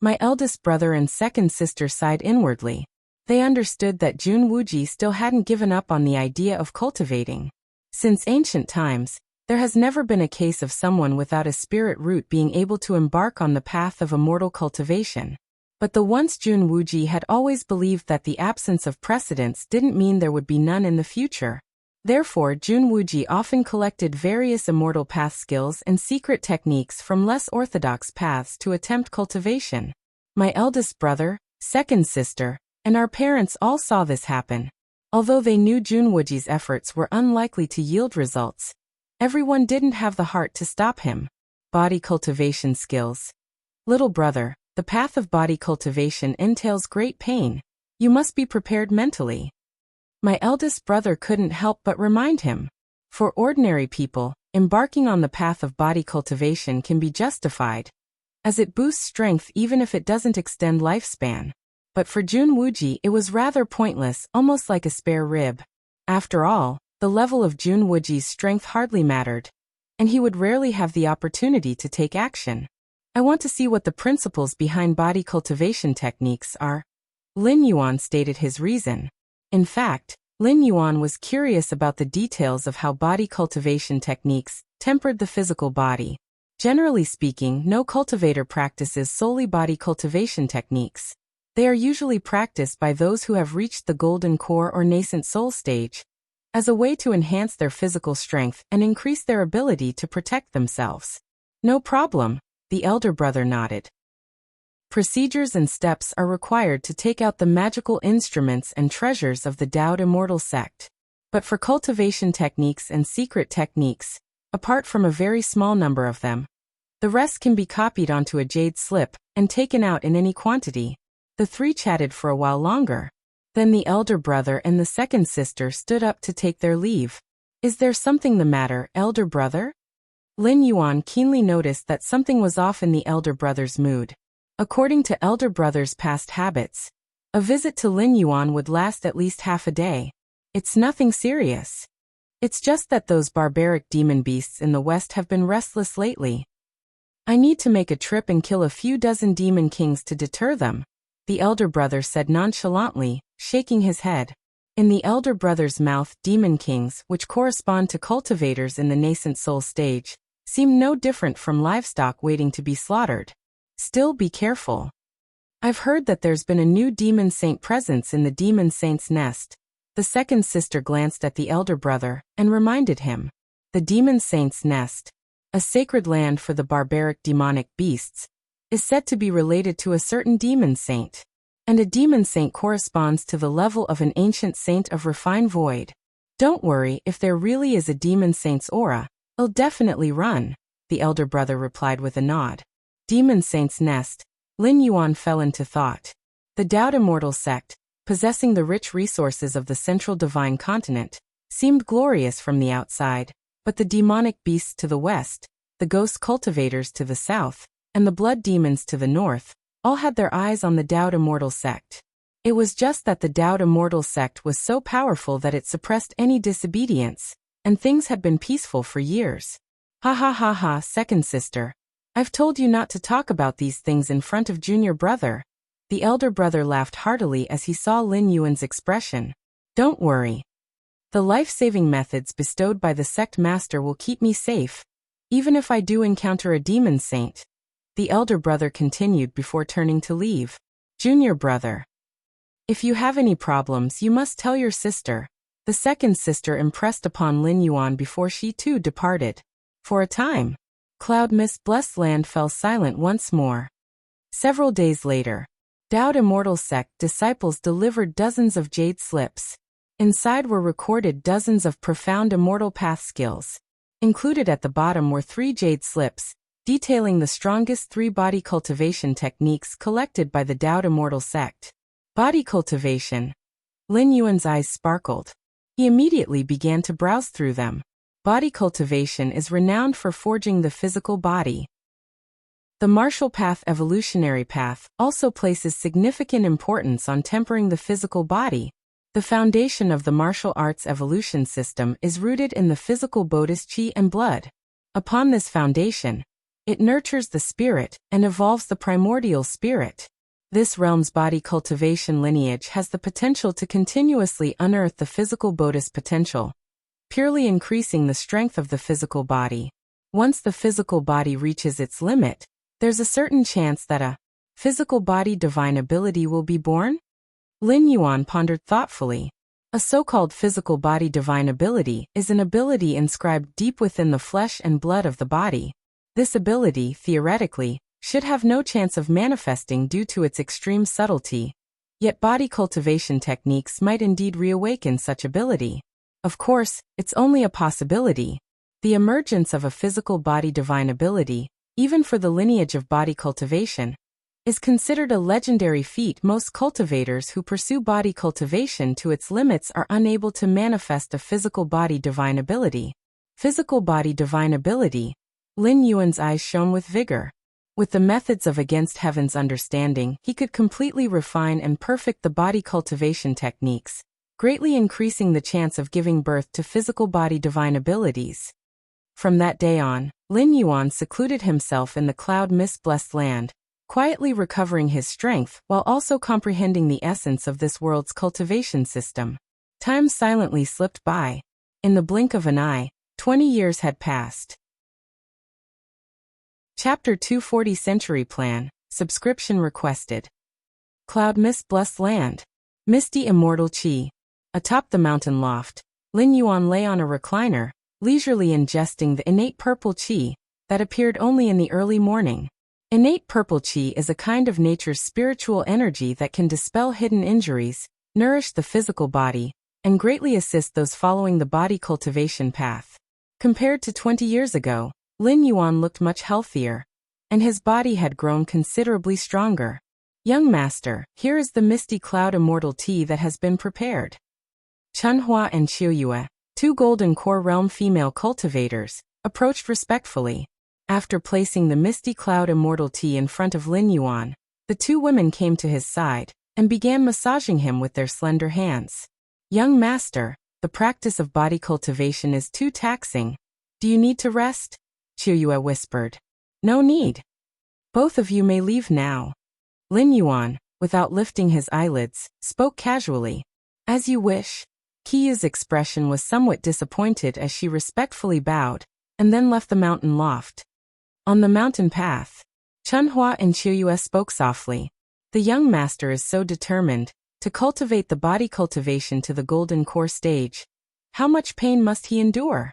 My eldest brother and second sister sighed inwardly. They understood that Jun Wuji still hadn't given up on the idea of cultivating. Since ancient times, there has never been a case of someone without a spirit root being able to embark on the path of immortal cultivation. But the once Jun Wuji had always believed that the absence of precedents didn't mean there would be none in the future. Therefore, Jun Wuji often collected various immortal path skills and secret techniques from less orthodox paths to attempt cultivation. My eldest brother, second sister, and our parents all saw this happen. Although they knew Jun Wuji's efforts were unlikely to yield results, everyone didn't have the heart to stop him. Body cultivation skills. Little brother, the path of body cultivation entails great pain. You must be prepared mentally. My eldest brother couldn't help but remind him. For ordinary people, embarking on the path of body cultivation can be justified, as it boosts strength even if it doesn't extend lifespan. But for Jun Wuji it was rather pointless, almost like a spare rib. After all, the level of Jun Wuji's strength hardly mattered, and he would rarely have the opportunity to take action. I want to see what the principles behind body cultivation techniques are. Lin Yuan stated his reason. In fact, Lin Yuan was curious about the details of how body cultivation techniques tempered the physical body. Generally speaking, no cultivator practices solely body cultivation techniques. They are usually practiced by those who have reached the golden core or nascent soul stage, as a way to enhance their physical strength and increase their ability to protect themselves. No problem, the elder brother nodded. Procedures and steps are required to take out the magical instruments and treasures of the Daoed Immortal sect. But for cultivation techniques and secret techniques, apart from a very small number of them, the rest can be copied onto a jade slip and taken out in any quantity. The three chatted for a while longer. Then the elder brother and the second sister stood up to take their leave. Is there something the matter, elder brother? Lin Yuan keenly noticed that something was off in the elder brother's mood. According to elder brother's past habits, a visit to Lin Yuan would last at least half a day. It's nothing serious. It's just that those barbaric demon beasts in the west have been restless lately. I need to make a trip and kill a few dozen demon kings to deter them, the elder brother said nonchalantly, shaking his head. In the elder brother's mouth, demon kings, which correspond to cultivators in the nascent soul stage, seem no different from livestock waiting to be slaughtered. Still, be careful. I've heard that there's been a new demon saint presence in the demon saint's nest. The second sister glanced at the elder brother and reminded him. The demon saint's nest, a sacred land for the barbaric demonic beasts, is said to be related to a certain demon saint. And a demon saint corresponds to the level of an ancient saint of refined void. Don't worry, if there really is a demon saint's aura, it'll definitely run, the elder brother replied with a nod. Demon Saint's Nest. Lin Yuan fell into thought. The Daoed Immortal sect, possessing the rich resources of the central divine continent, seemed glorious from the outside, but the demonic beasts to the west, the ghost cultivators to the south, and the blood demons to the north, all had their eyes on the Daoed Immortal sect. It was just that the Daoed Immortal sect was so powerful that it suppressed any disobedience, and things had been peaceful for years. Ha ha ha ha, second sister. I've told you not to talk about these things in front of junior brother. The elder brother laughed heartily as he saw Lin Yuan's expression. Don't worry. The life-saving methods bestowed by the sect master will keep me safe, even if I do encounter a demon saint. The elder brother continued before turning to leave. Junior brother. If you have any problems you must tell your sister. The second sister impressed upon Lin Yuan before she too departed. For a time, Cloud Mist Blessed Land fell silent once more. Several days later, Daoed Immortal sect disciples delivered dozens of jade slips. Inside were recorded dozens of profound immortal path skills. Included at the bottom were 3 jade slips, detailing the strongest 3 body cultivation techniques collected by the Daoed Immortal sect. Body cultivation. Lin Yuan's eyes sparkled. He immediately began to browse through them. Body cultivation is renowned for forging the physical body. The martial path evolutionary path also places significant importance on tempering the physical body. The foundation of the martial arts evolution system is rooted in the physical Buddhist chi and blood. Upon this foundation, it nurtures the spirit and evolves the primordial spirit. This realm's body cultivation lineage has the potential to continuously unearth the physical Buddhist potential, purely increasing the strength of the physical body. Once the physical body reaches its limit, there's a certain chance that a physical body divine ability will be born? Lin Yuan pondered thoughtfully. A so-called physical body divine ability is an ability inscribed deep within the flesh and blood of the body. This ability, theoretically, should have no chance of manifesting due to its extreme subtlety. Yet body cultivation techniques might indeed reawaken such ability. Of course, it's only a possibility. The emergence of a physical body divine ability, even for the lineage of body cultivation, is considered a legendary feat. Most cultivators who pursue body cultivation to its limits are unable to manifest a physical body divine ability. Physical body divine ability. Lin Yuan's eyes shone with vigor. With the methods of Against Heaven's understanding, he could completely refine and perfect the body cultivation techniques, greatly increasing the chance of giving birth to physical body divine abilities. From that day on, Lin Yuan secluded himself in the cloud mist-blessed land, quietly recovering his strength while also comprehending the essence of this world's cultivation system. Time silently slipped by. In the blink of an eye, 20 years had passed. Chapter 240 Century Plan, Subscription Requested. Cloud Mist-blessed land. Misty immortal chi. Atop the mountain loft, Lin Yuan lay on a recliner, leisurely ingesting the innate purple chi that appeared only in the early morning. Innate purple chi is a kind of nature's spiritual energy that can dispel hidden injuries, nourish the physical body, and greatly assist those following the body cultivation path. Compared to 20 years ago, Lin Yuan looked much healthier, and his body had grown considerably stronger. Young master, here is the misty cloud immortal tea that has been prepared. Chunhua and Qiuyue, two golden core realm female cultivators, approached respectfully. After placing the misty cloud immortal tea in front of Lin Yuan, the two women came to his side and began massaging him with their slender hands. Young master, the practice of body cultivation is too taxing. Do you need to rest? Qiuyue whispered. No need. Both of you may leave now. Lin Yuan, without lifting his eyelids, spoke casually. As you wish. Qiyue's expression was somewhat disappointed as she respectfully bowed, and then left the mountain loft. On the mountain path, Chunhua and Qiuyue spoke softly. The young master is so determined to cultivate the body cultivation to the golden core stage. How much pain must he endure?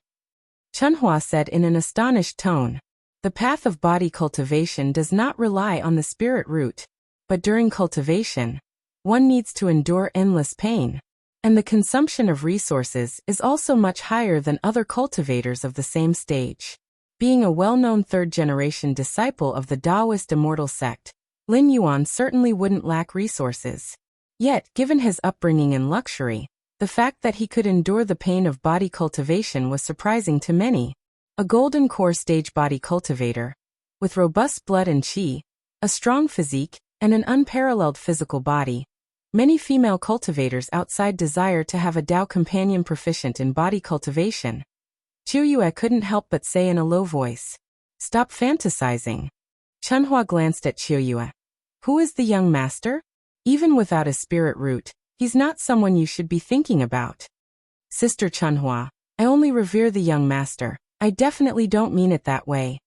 Chunhua said in an astonished tone. The path of body cultivation does not rely on the spirit root, but during cultivation, one needs to endure endless pain. And the consumption of resources is also much higher than other cultivators of the same stage. Being a well-known third-generation disciple of the Taoist immortal sect, Lin Yuan certainly wouldn't lack resources. Yet, given his upbringing in luxury, the fact that he could endure the pain of body cultivation was surprising to many. A golden core stage body cultivator, with robust blood and qi, a strong physique, and an unparalleled physical body. Many female cultivators outside desire to have a Tao companion proficient in body cultivation. Qiuyue couldn't help but say in a low voice, "Stop fantasizing." Chunhua glanced at Qiuyue. Who is the young master? Even without a spirit root, he's not someone you should be thinking about. Sister Chunhua, I only revere the young master. I definitely don't mean it that way.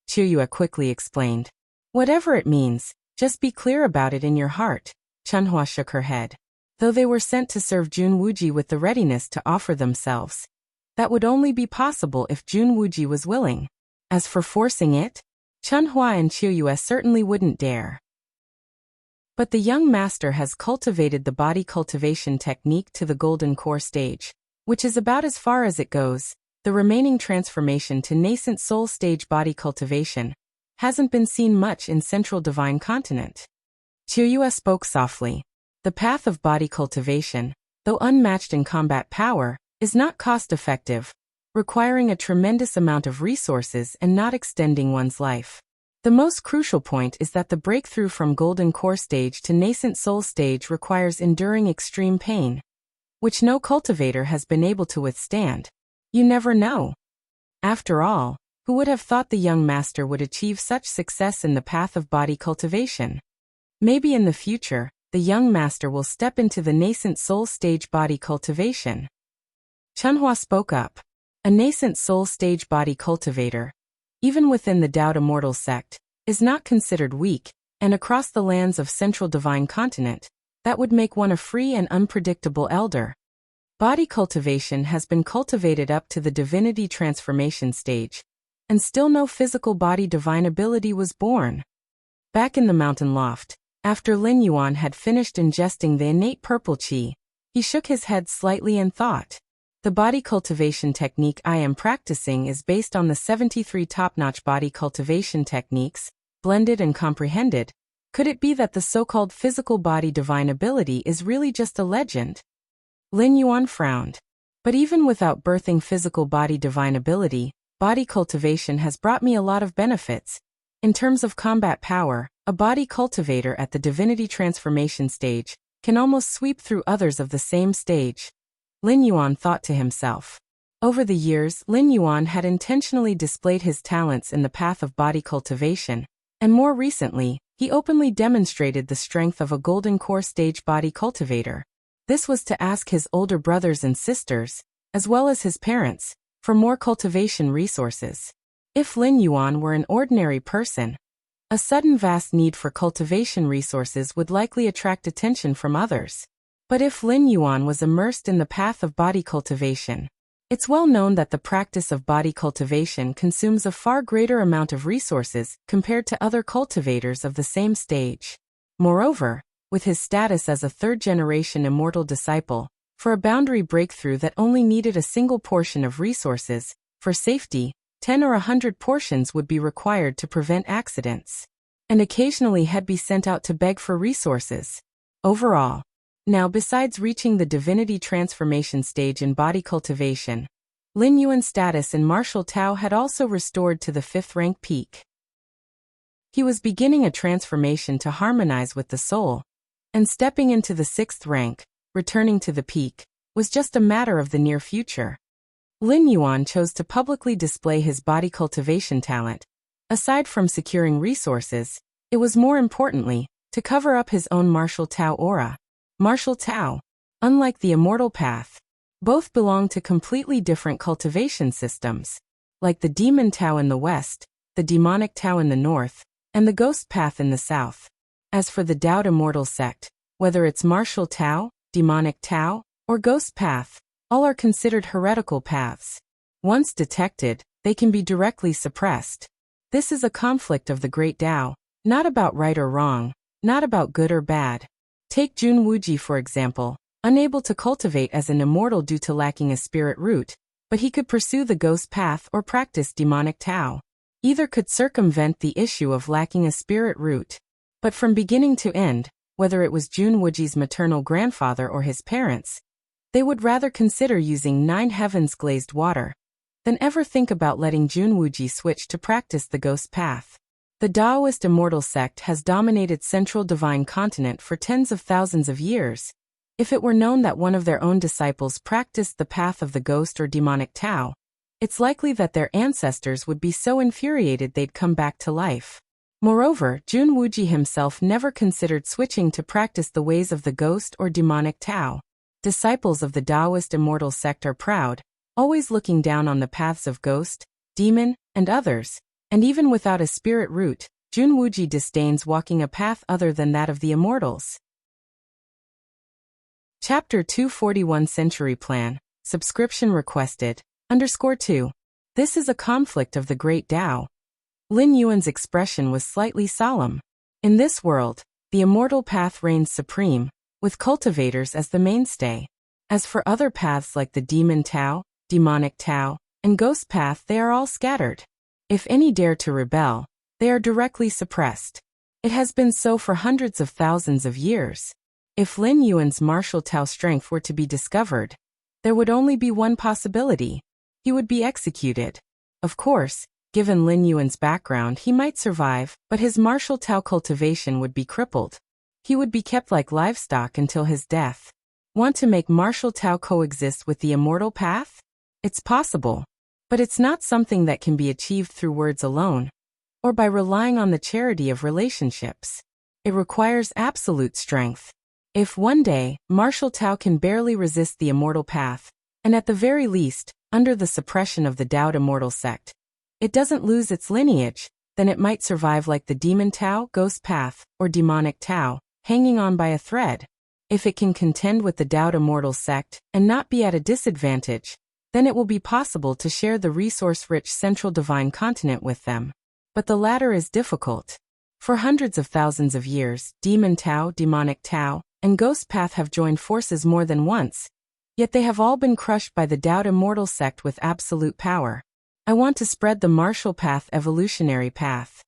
Qiuyue quickly explained. Whatever it means, just be clear about it in your heart. Chunhua shook her head. Though they were sent to serve Jun Wuji with the readiness to offer themselves, that would only be possible if Jun Wuji was willing. As for forcing it, Chunhua and Qiuyue certainly wouldn't dare. But the young master has cultivated the body cultivation technique to the golden core stage, which is about as far as it goes. The remaining transformation to nascent soul stage body cultivation hasn't been seen much in Central Divine Continent. Qiuyue spoke softly. The path of body cultivation, though unmatched in combat power, is not cost-effective, requiring a tremendous amount of resources and not extending one's life. The most crucial point is that the breakthrough from golden core stage to nascent soul stage requires enduring extreme pain, which no cultivator has been able to withstand. You never know. After all, who would have thought the young master would achieve such success in the path of body cultivation? Maybe in the future, the young master will step into the nascent soul stage body cultivation. Chunhua spoke up. A nascent soul stage body cultivator, even within the Tao Immortal sect, is not considered weak, and across the lands of Central Divine Continent, that would make one a free and unpredictable elder. Body cultivation has been cultivated up to the divinity transformation stage, and still no physical body divine ability was born. Back in the mountain loft, after Lin Yuan had finished ingesting the innate purple qi, he shook his head slightly and thought. The body cultivation technique I am practicing is based on the 73 top-notch body cultivation techniques, blended and comprehended. Could it be that the so-called physical body divine ability is really just a legend? Lin Yuan frowned. But even without birthing physical body divine ability, body cultivation has brought me a lot of benefits. In terms of combat power, a body cultivator at the divinity transformation stage can almost sweep through others of the same stage. Lin Yuan thought to himself. Over the years, Lin Yuan had intentionally displayed his talents in the path of body cultivation, and more recently, he openly demonstrated the strength of a golden core stage body cultivator. This was to ask his older brothers and sisters, as well as his parents, for more cultivation resources. If Lin Yuan were an ordinary person, a sudden vast need for cultivation resources would likely attract attention from others. But if Lin Yuan was immersed in the path of body cultivation, it's well known that the practice of body cultivation consumes a far greater amount of resources compared to other cultivators of the same stage. Moreover, with his status as a third-generation immortal disciple, for a boundary breakthrough that only needed a single portion of resources, for safety, 10 or 100 portions would be required to prevent accidents. And occasionally he'd be sent out to beg for resources. Overall, now, besides reaching the divinity transformation stage in body cultivation, Lin Yuan's status in martial Tao had also restored to the 5th rank peak. He was beginning a transformation to harmonize with the soul, and stepping into the 6th rank, returning to the peak, was just a matter of the near future. Lin Yuan chose to publicly display his body cultivation talent. Aside from securing resources, it was more importantly, to cover up his own martial Tao aura. Martial Tao, unlike the immortal path, both belong to completely different cultivation systems, like the demon Tao in the west, the demonic Tao in the north, and the ghost path in the south. As for the Tao Immortal sect, whether it's martial Tao, demonic Tao, or ghost path, all are considered heretical paths. Once detected, they can be directly suppressed. This is a conflict of the great Tao, not about right or wrong, not about good or bad. Take Jun Wuji for example, unable to cultivate as an immortal due to lacking a spirit root, but he could pursue the ghost path or practice demonic Tao. Either could circumvent the issue of lacking a spirit root. But from beginning to end, whether it was Jun Wuji's maternal grandfather or his parents, they would rather consider using 9 heavens glazed water than ever think about letting Jun Wuji switch to practice the ghost path. The Taoist immortal sect has dominated Central Divine Continent for tens of thousands of years. If it were known that one of their own disciples practiced the path of the ghost or demonic Tao, it's likely that their ancestors would be so infuriated they'd come back to life. Moreover, Jun Wuji himself never considered switching to practice the ways of the ghost or demonic Tao. Disciples of the Taoist immortal sect are proud, always looking down on the paths of ghost, demon, and others. And even without a spirit root, Jun Wuji disdains walking a path other than that of the immortals. Chapter 241 Century Plan, Subscription Requested, _2. This is a conflict of the great Tao. Lin Yuan's expression was slightly solemn. In this world, the immortal path reigns supreme, with cultivators as the mainstay. As for other paths like the demon Tao, demonic Tao, and ghost path, they are all scattered. If any dare to rebel, they are directly suppressed. It has been so for hundreds of thousands of years. If Lin Yuan's martial Tao strength were to be discovered, there would only be one possibility. he would be executed. Of course, given Lin Yuan's background, he might survive, but his martial Tao cultivation would be crippled. He would be kept like livestock until his death. Want to make martial Tao coexist with the immortal path? It's possible, but it's not something that can be achieved through words alone, or by relying on the charity of relationships. It requires absolute strength. If one day, martial Tao can barely resist the immortal path, and at the very least, under the suppression of the Taoed immortal sect, it doesn't lose its lineage, then it might survive like the demon Tao, ghost path, or demonic Tao, hanging on by a thread. If it can contend with the Taoed immortal sect and not be at a disadvantage, then it will be possible to share the resource-rich central divine continent with them. But the latter is difficult. For hundreds of thousands of years, demon Tao, demonic Tao, and ghost path have joined forces more than once, yet they have all been crushed by the Taoed immortal sect with absolute power. I want to spread the martial path evolutionary path.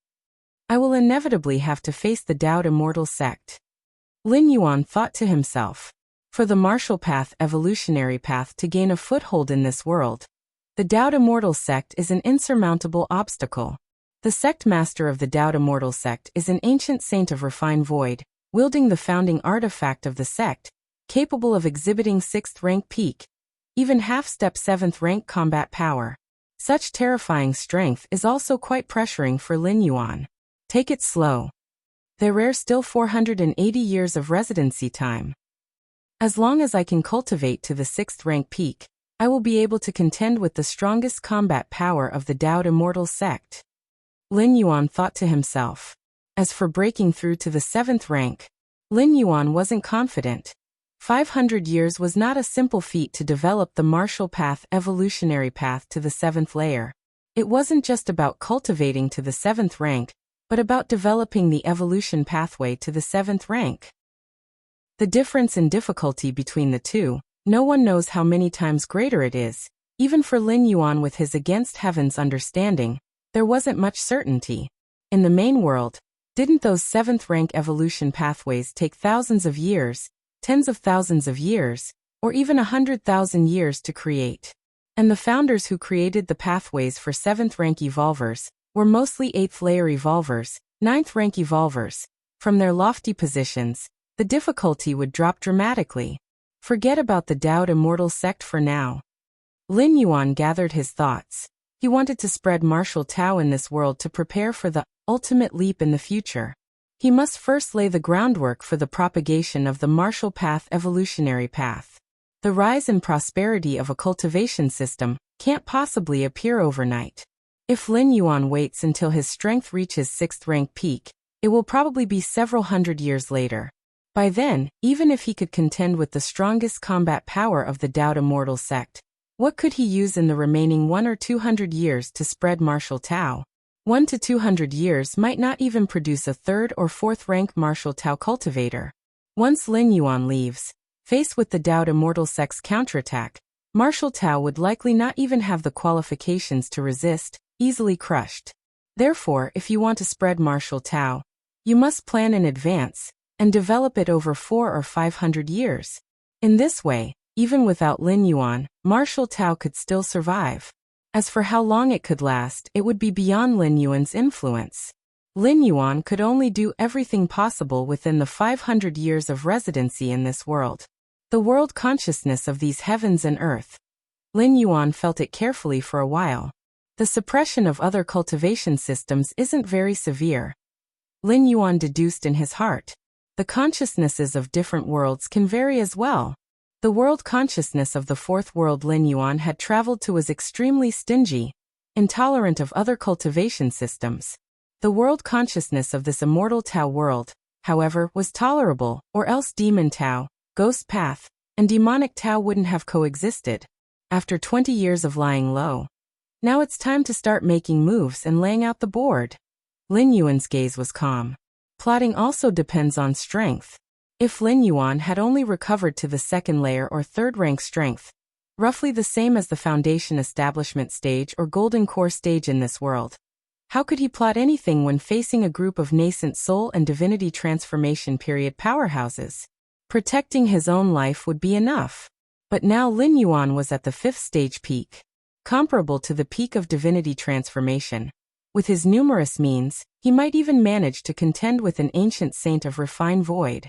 I will inevitably have to face the Taoed immortal sect. Lin Yuan thought to himself. For the martial path evolutionary path to gain a foothold in this world, the Taoed immortal sect is an insurmountable obstacle. The sect master of the Taoed immortal sect is an ancient saint of refined void, wielding the founding artifact of the sect, capable of exhibiting 6th rank peak, even half-step 7th rank combat power. Such terrifying strength is also quite pressuring for Lin Yuan. Take it slow. There are still 480 years of residency time. As long as I can cultivate to the 6th rank peak, I will be able to contend with the strongest combat power of the Taoed immortal sect. Lin Yuan thought to himself. As for breaking through to the 7th rank, Lin Yuan wasn't confident. 500 years was not a simple feat to develop the martial path evolutionary path to the 7th layer. It wasn't just about cultivating to the 7th rank, but about developing the evolution pathway to the 7th rank. The difference in difficulty between the two, no one knows how many times greater it is. Even for Lin Yuan with his against heaven's understanding, there wasn't much certainty. In the main world, didn't those 7th rank evolution pathways take thousands of years, tens of thousands of years, or even 100,000 years to create? And the founders who created the pathways for 7th rank evolvers were mostly 8th layer evolvers, 9th rank evolvers. From their lofty positions, the difficulty would drop dramatically. Forget about the Taoed immortal sect for now. Lin Yuan gathered his thoughts. He wanted to spread martial Tao in this world to prepare for the ultimate leap in the future. He must first lay the groundwork for the propagation of the martial path evolutionary path. The rise and prosperity of a cultivation system can't possibly appear overnight. If Lin Yuan waits until his strength reaches 6th rank peak, it will probably be several hundred years later. By then, even if he could contend with the strongest combat power of the Taoed immortal sect, what could he use in the remaining 1 or 200 years to spread martial Tao? 1 to 200 years might not even produce a 3rd or 4th rank martial Tao cultivator. Once Lin Yuan leaves, faced with the Taoed immortal sect's counterattack, martial Tao would likely not even have the qualifications to resist, easily crushed. Therefore, if you want to spread martial Tao, you must plan in advance and develop it over 400 or 500 years. In this way, even without Lin Yuan, martial Tao could still survive. As for how long it could last, it would be beyond Lin Yuan's influence. Lin Yuan could only do everything possible within the 500 years of residency in this world. The world consciousness of these heavens and earth. Lin Yuan felt it carefully for a while. The suppression of other cultivation systems isn't very severe. Lin Yuan deduced in his heart. The consciousnesses of different worlds can vary as well. The world consciousness of the 4th world Lin Yuan had traveled to was extremely stingy, intolerant of other cultivation systems. The world consciousness of this immortal Tao world, however, was tolerable, or else demon Tao, ghost path, and demonic Tao wouldn't have coexisted. After 20 years of lying low, now it's time to start making moves and laying out the board. Lin Yuan's gaze was calm. Plotting also depends on strength. If Lin Yuan had only recovered to the 2nd layer or 3rd rank strength, roughly the same as the foundation establishment stage or golden core stage in this world, how could he plot anything when facing a group of nascent soul and divinity transformation period powerhouses? Protecting his own life would be enough. But now Lin Yuan was at the 5th stage peak. comparable to the peak of divinity transformation. With his numerous means, he might even manage to contend with an ancient saint of refined void.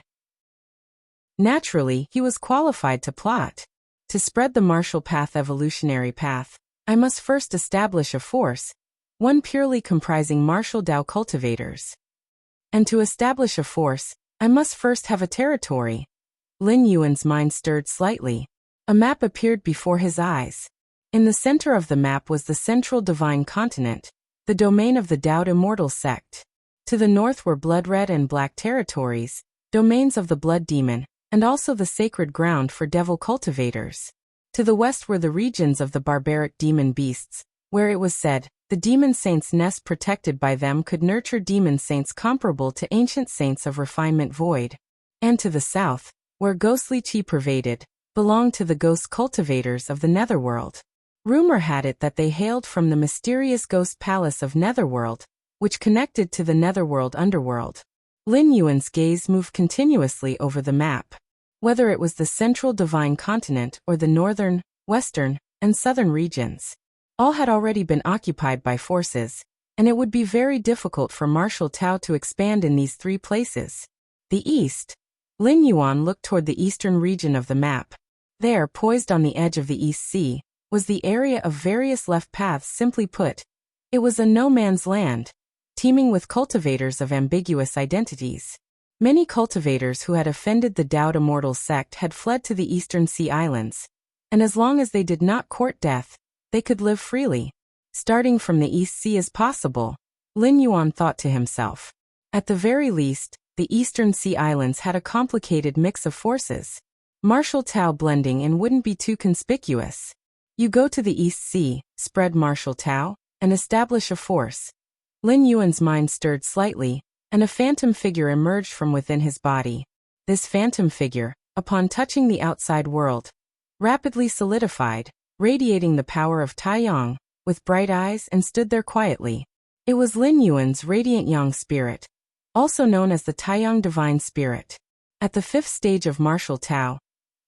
Naturally, he was qualified to plot. To spread the martial path evolutionary path, I must first establish a force, one purely comprising martial Tao cultivators. And to establish a force, I must first have a territory. Lin Yuan's mind stirred slightly. A map appeared before his eyes. In the center of the map was the central divine continent, the domain of the Tao immortal sect. To the north were blood red and black territories, domains of the blood demon, and also the sacred ground for devil cultivators. To the west were the regions of the barbaric demon beasts, where it was said, the demon saints' nest protected by them could nurture demon saints comparable to ancient saints of refinement void. And to the south, where ghostly chi pervaded, belonged to the ghost cultivators of the netherworld. Rumor had it that they hailed from the mysterious ghost palace of Netherworld, which connected to the netherworld underworld. Lin Yuan's gaze moved continuously over the map. Whether it was the central divine continent or the northern, western, and southern regions, all had already been occupied by forces, and it would be very difficult for martial Tao to expand in these three places. The east. Lin Yuan looked toward the eastern region of the map. There, poised on the edge of the East Sea, was the area of various left paths. Simply put, it was a no-man's land, teeming with cultivators of ambiguous identities. Many cultivators who had offended the Tao immortal sect had fled to the eastern sea islands, and as long as they did not court death, they could live freely. Starting from the East Sea is possible, Lin Yuan thought to himself. At the very least, the eastern sea islands had a complicated mix of forces. Martial Tao blending in wouldn't be too conspicuous. You go to the East Sea, spread martial Tao, and establish a force. Lin Yuan's mind stirred slightly, and a phantom figure emerged from within his body. This phantom figure, upon touching the outside world, rapidly solidified, radiating the power of Taiyang, with bright eyes, and stood there quietly. It was Lin Yuan's radiant yang spirit, also known as the Taiyang divine spirit. At the fifth stage of martial Tao,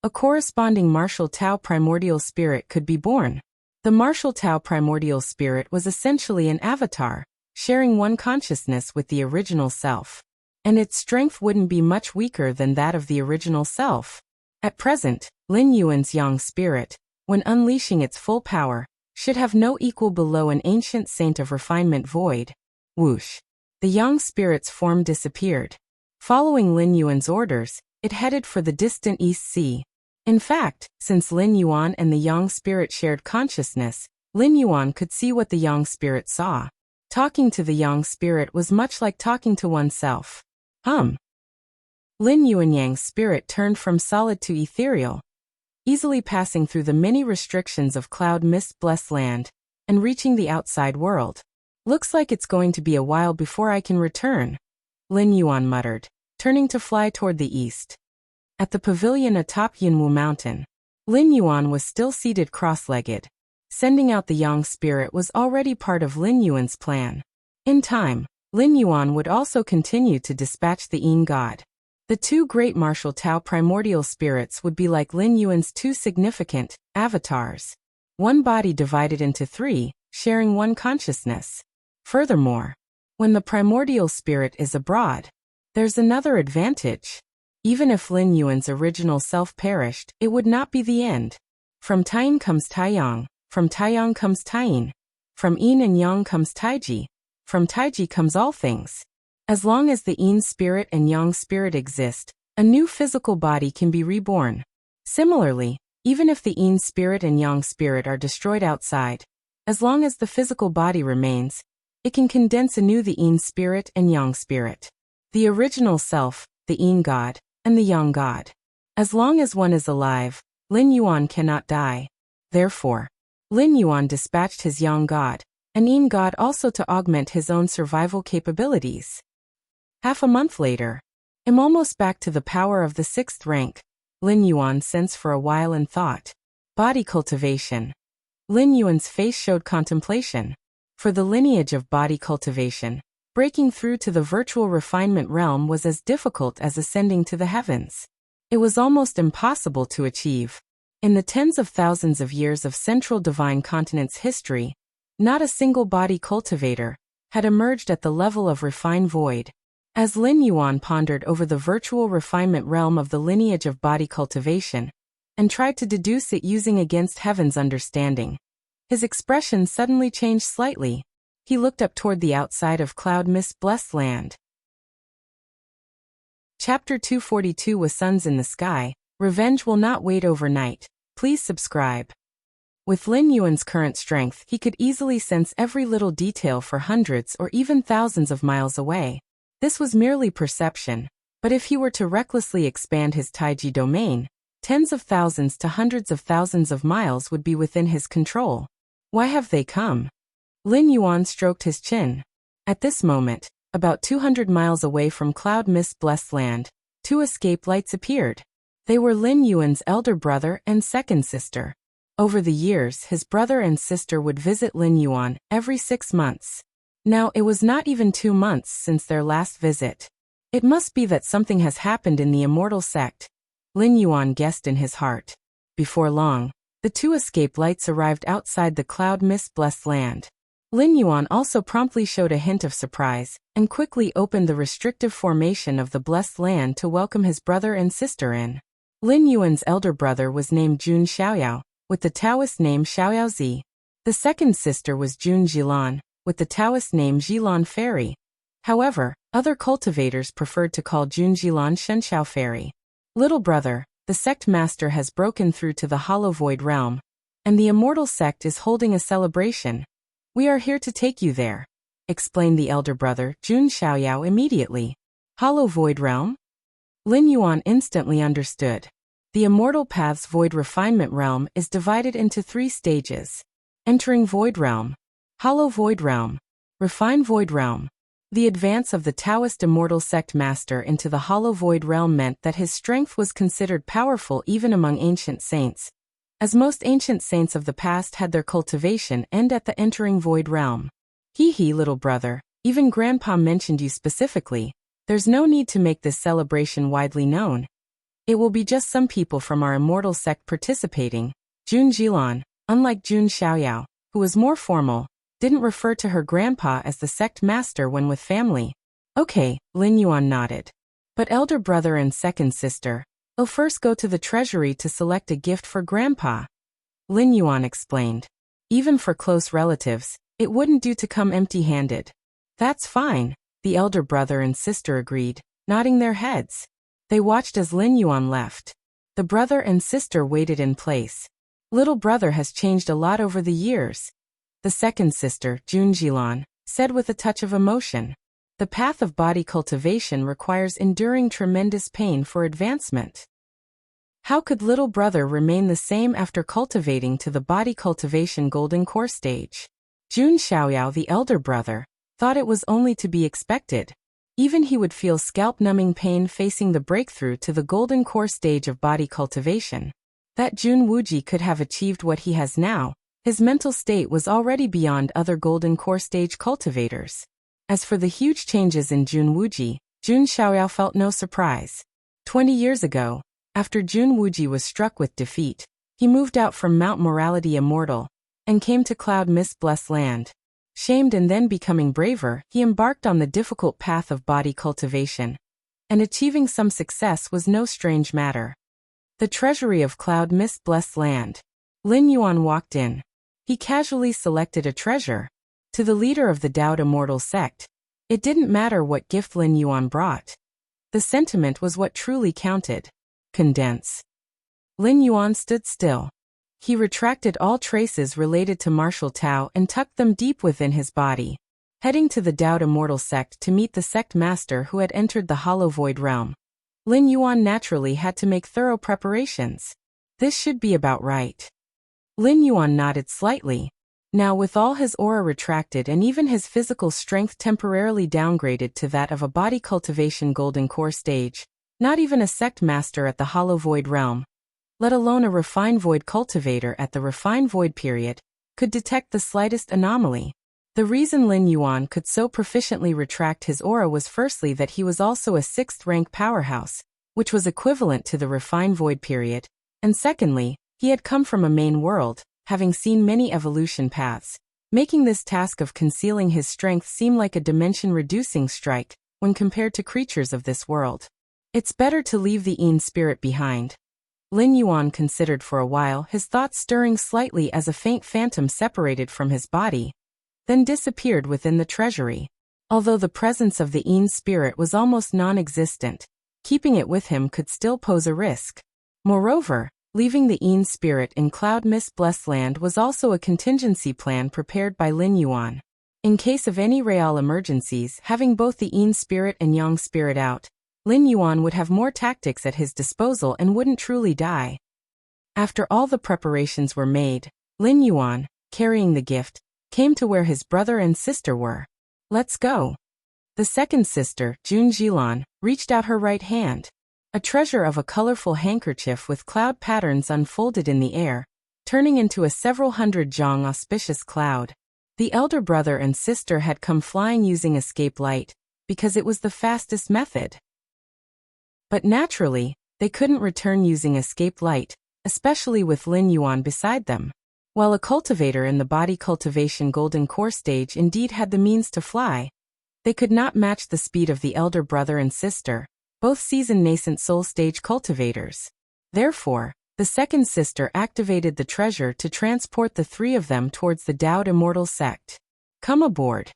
a corresponding martial Tao primordial spirit could be born. The martial Tao primordial spirit was essentially an avatar, sharing one consciousness with the original self. And its strength wouldn't be much weaker than that of the original self. At present, Lin Yuan's yang spirit, when unleashing its full power, should have no equal below an ancient saint of refinement void. Whoosh! The yang spirit's form disappeared. Following Lin Yuan's orders, it headed for the distant East Sea. In fact, since Lin Yuan and the yang spirit shared consciousness, Lin Yuan could see what the yang spirit saw. Talking to the yang spirit was much like talking to oneself. Lin Yuan Yang's spirit turned from solid to ethereal, easily passing through the many restrictions of cloud mist blessed land, and reaching the outside world. Looks like it's going to be a while before I can return, Lin Yuan muttered, turning to fly toward the east. At the pavilion atop Yunwu Mountain, Lin Yuan was still seated cross-legged. Sending out the yang spirit was already part of Lin Yuan's plan. In time, Lin Yuan would also continue to dispatch the Yin God. The two great martial Tao primordial spirits would be like Lin Yuan's two significant avatars. One body divided into three, sharing one consciousness. Furthermore, when the primordial spirit is abroad, there's another advantage. Even if Lin Yuan's original self perished, it would not be the end. From Taiyin comes Taiyang. From Taiyang comes Taiyin. From Yin and Yang comes Taiji. From Taiji comes all things. As long as the Yin spirit and Yang spirit exist, a new physical body can be reborn. Similarly, even if the Yin spirit and Yang spirit are destroyed outside, as long as the physical body remains, it can condense anew the Yin spirit and Yang spirit. The original self, the Yin God, and the Yang God. As long as one is alive, Lin Yuan cannot die. Therefore, Lin Yuan dispatched his Yang God, and Yin God also to augment his own survival capabilities. Half a month later, I'm almost back to the power of the 6th rank, Lin Yuan sensed for a while in thought. Body cultivation. Lin Yuan's face showed contemplation. For the lineage of body cultivation, breaking through to the virtual refinement realm was as difficult as ascending to the heavens. It was almost impossible to achieve. In the tens of thousands of years of Central Divine Continent's history, not a single body cultivator had emerged at the level of refined void. As Lin Yuan pondered over the virtual refinement realm of the lineage of body cultivation, and tried to deduce it using against heaven's understanding, his expression suddenly changed slightly. He looked up toward the outside of Cloud Mist Blessed Land. Chapter 242 With Suns in the Sky, Revenge Will Not Wait Overnight. Please subscribe. With Lin Yuan's current strength, he could easily sense every little detail for hundreds or even thousands of miles away. This was merely perception, but if he were to recklessly expand his Taiji domain, tens of thousands to hundreds of thousands of miles would be within his control. Why have they come? Lin Yuan stroked his chin. At this moment, about 200 miles away from Cloud Mist Blessed Land, two escape lights appeared. They were Lin Yuan's elder brother and second sister. Over the years, his brother and sister would visit Lin Yuan every 6 months. Now it was not even 2 months since their last visit. It must be that something has happened in the immortal sect, Lin Yuan guessed in his heart. Before long, the two escape lights arrived outside the Cloud Mist Blessed Land. Lin Yuan also promptly showed a hint of surprise, and quickly opened the restrictive formation of the Blessed Land to welcome his brother and sister in. Lin Yuan's elder brother was named Jun Xiaoyao, with the Taoist name Xiaoyaozi. The second sister was Jun Jilan, with the Taoist name Jilan Fairy. However, other cultivators preferred to call Jun Jilan Shenxiao Fairy. Little brother, the sect master has broken through to the Hollow Void realm, and the immortal sect is holding a celebration. We are here to take you there, explained the elder brother, Jun Xiaoyao, immediately. Hollow Void realm? Lin Yuan instantly understood. The Immortal Path's Void Refinement Realm is divided into 3 stages. Entering Void Realm, Hollow Void Realm, Refined Void Realm. The advance of the Taoist Immortal Sect Master into the Hollow Void Realm meant that his strength was considered powerful even among ancient saints, as most ancient saints of the past had their cultivation end at the Entering Void Realm. Hee, little brother, even Grandpa mentioned you specifically. There's no need to make this celebration widely known. It will be just some people from our immortal sect participating. Jun Jilan, unlike Jun Xiaoyao, who was more formal, didn't refer to her grandpa as the sect master when with family. Okay, Lin Yuan nodded. But elder brother and second sister, will first go to the treasury to select a gift for grandpa. Lin Yuan explained. Even for close relatives, it wouldn't do to come empty-handed. That's fine, the elder brother and sister agreed, nodding their heads. They watched as Lin Yuan left. The brother and sister waited in place. Little brother has changed a lot over the years, the second sister, Jun Jilan, said with a touch of emotion. The path of body cultivation requires enduring tremendous pain for advancement. How could little brother remain the same after cultivating to the body cultivation golden core stage? Jun Xiaoyao, the elder brother, thought it was only to be expected. Even he would feel scalp-numbing pain facing the breakthrough to the golden core stage of body cultivation. That Jun Wuji could have achieved what he has now, his mental state was already beyond other golden core stage cultivators. As for the huge changes in Jun Wuji, Jun Xiaoyao felt no surprise. 20 years ago, after Jun Wuji was struck with defeat, he moved out from Mount Morality Immortal, and came to Cloud Mist Blessed Land. Shamed and then becoming braver, he embarked on the difficult path of body cultivation. And achieving some success was no strange matter. The treasury of Cloud Mist Blessed Land. Lin Yuan walked in. He casually selected a treasure. To the leader of the Dao Immortal Sect, it didn't matter what gift Lin Yuan brought. The sentiment was what truly counted. Condense. Lin Yuan stood still. He retracted all traces related to martial Tao and tucked them deep within his body, heading to the Dao Immortal Sect to meet the sect master who had entered the Hollow Void realm. Lin Yuan naturally had to make thorough preparations. This should be about right. Lin Yuan nodded slightly. Now with all his aura retracted and even his physical strength temporarily downgraded to that of a body cultivation golden core stage, not even a sect master at the Hollow Void realm, let alone a refined void cultivator at the refined void period, could detect the slightest anomaly. The reason Lin Yuan could so proficiently retract his aura was firstly that he was also a 6th rank powerhouse, which was equivalent to the refined void period, and secondly, He had come from a main world, having seen many evolution paths, making this task of concealing his strength seem like a dimension-reducing strike when compared to creatures of this world. It's better to leave the Yin spirit behind. Lin Yuan considered for a while, his thoughts stirring slightly as a faint phantom separated from his body, then disappeared within the treasury. Although the presence of the Yin spirit was almost non-existent, keeping it with him could still pose a risk. Moreover, leaving the Yin spirit in Cloud Mist Blessed Land was also a contingency plan prepared by Lin Yuan. In case of any real emergencies, having both the Yin spirit and Yang spirit out, Lin Yuan would have more tactics at his disposal and wouldn't truly die. After all the preparations were made, Lin Yuan, carrying the gift, came to where his brother and sister were. "Let's go." The second sister, Jun Jilan, reached out her right hand. A treasure of a colorful handkerchief with cloud patterns unfolded in the air, turning into a several hundred zhang auspicious cloud. The elder brother and sister had come flying using escape light, because it was the fastest method. But naturally, they couldn't return using escape light, especially with Lin Yuan beside them. While a cultivator in the body cultivation golden core stage indeed had the means to fly, they could not match the speed of the elder brother and sister, both seasoned nascent soul stage cultivators. Therefore, the second sister activated the treasure to transport the three of them towards the Dao Immortal sect. "Come aboard."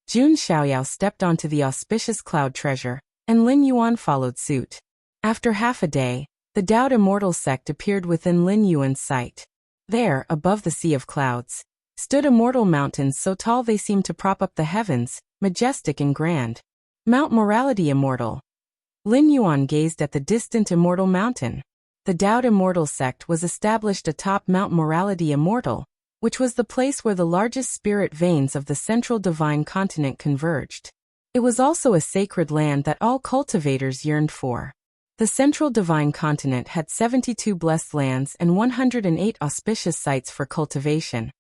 Jun Xiaoyao stepped onto the auspicious cloud treasure, and Lin Yuan followed suit. After half a day, the Dao Immortal sect appeared within Lin Yuan's sight. There, above the sea of clouds, stood immortal mountains so tall they seemed to prop up the heavens, majestic and grand. Mount Morality Immortal. Lin Yuan gazed at the distant immortal mountain. The Dao Immortal sect was established atop Mount Morality Immortal, which was the place where the largest spirit veins of the central divine continent converged. It was also a sacred land that all cultivators yearned for. The central divine continent had 72 blessed lands and 108 auspicious sites for cultivation,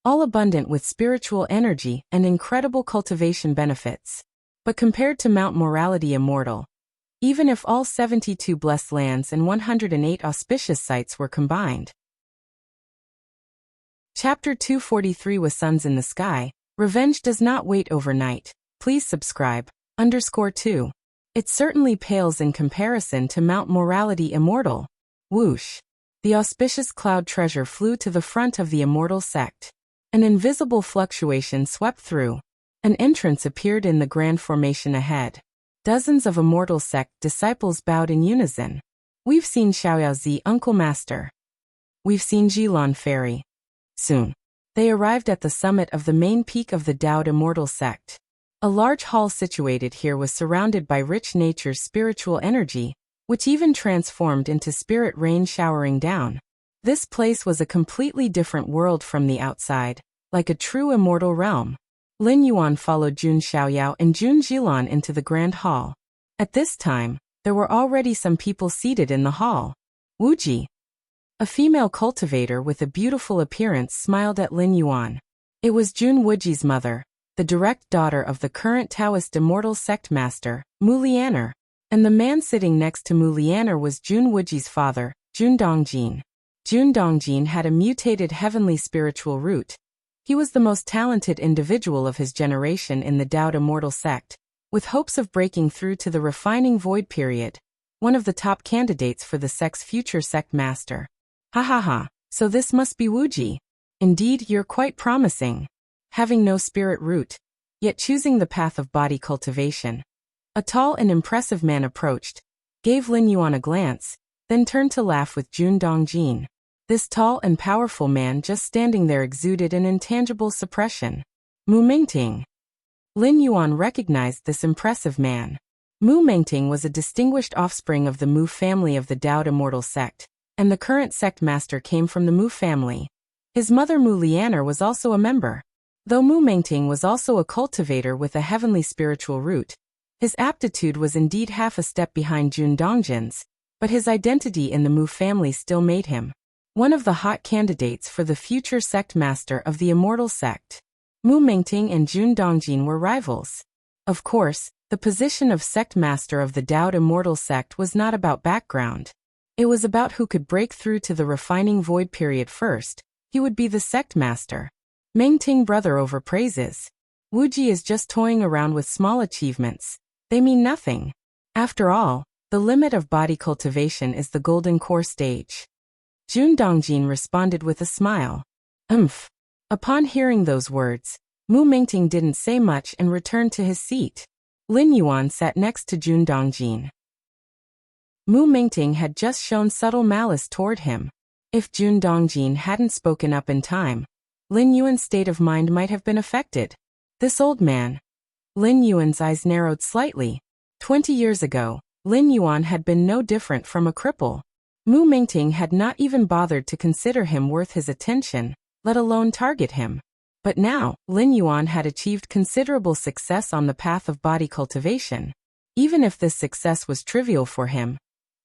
all abundant with spiritual energy and incredible cultivation benefits. But compared to Mount Morality Immortal, even if all 72 blessed lands and 108 auspicious sites were combined. Chapter 243 with Suns in the Sky, Revenge Does Not Wait Overnight. Please subscribe. _2. It certainly pales in comparison to Mount Morality Immortal. Whoosh. The auspicious cloud treasure flew to the front of the immortal sect. An invisible fluctuation swept through. An entrance appeared in the grand formation ahead. Dozens of immortal sect disciples bowed in unison. "We've seen Xiaoyaozi, Uncle Master. We've seen Jilan Fairy." Soon, they arrived at the summit of the main peak of the Dao Immortal sect. A large hall situated here was surrounded by rich nature's spiritual energy, which even transformed into spirit rain showering down. This place was a completely different world from the outside, like a true immortal realm. Lin Yuan followed Jun Xiaoyao and Jun Jilan into the grand hall. At this time, there were already some people seated in the hall. Wuji, a female cultivator with a beautiful appearance, smiled at Lin Yuan. It was Jun Wuji's mother, the direct daughter of the current Taoist immortal sect master, Mu Lianer. And the man sitting next to Mu Lianer was Jun Wuji's father, Jun Dongjin. Jun Dongjin had a mutated heavenly spiritual root. He was the most talented individual of his generation in the Dao Immortal sect, with hopes of breaking through to the refining void period, one of the top candidates for the sect's future sect master. "Ha ha ha, so this must be Wuji. Indeed, you're quite promising. Having no spirit root, yet choosing the path of body cultivation." A tall and impressive man approached, gave Lin Yuan a glance, then turned to laugh with Jun Dongjin. This tall and powerful man just standing there exuded an intangible suppression. Mu Mingting. Lin Yuan recognized this impressive man. Mu Mingting was a distinguished offspring of the Mu family of the Dao Immortal sect, and the current sect master came from the Mu family. His mother Mu Lianer was also a member. Though Mu Mingting was also a cultivator with a heavenly spiritual root, his aptitude was indeed half a step behind Jun Dongjin's, but his identity in the Mu family still made him one of the hot candidates for the future sect master of the immortal sect. Mu Mingting and Jun Dongjin were rivals. Of course, the position of sect master of the Dao Immortal sect was not about background. It was about who could break through to the refining void period first. He would be the sect master. Mengting brother over praises. Wuji is just toying around with small achievements. They mean nothing. After all, the limit of body cultivation is the golden core stage. Jun Dongjin responded with a smile. Upon hearing those words, Mu Mingting didn't say much and returned to his seat. Lin Yuan sat next to Jun Dongjin. Mu Mingting had just shown subtle malice toward him. If Jun Dongjin hadn't spoken up in time, Lin Yuan's state of mind might have been affected. This old man. Lin Yuan's eyes narrowed slightly. 20 years ago, Lin Yuan had been no different from a cripple. Mu Mingting had not even bothered to consider him worth his attention, let alone target him. But now, Lin Yuan had achieved considerable success on the path of body cultivation. Even if this success was trivial for him,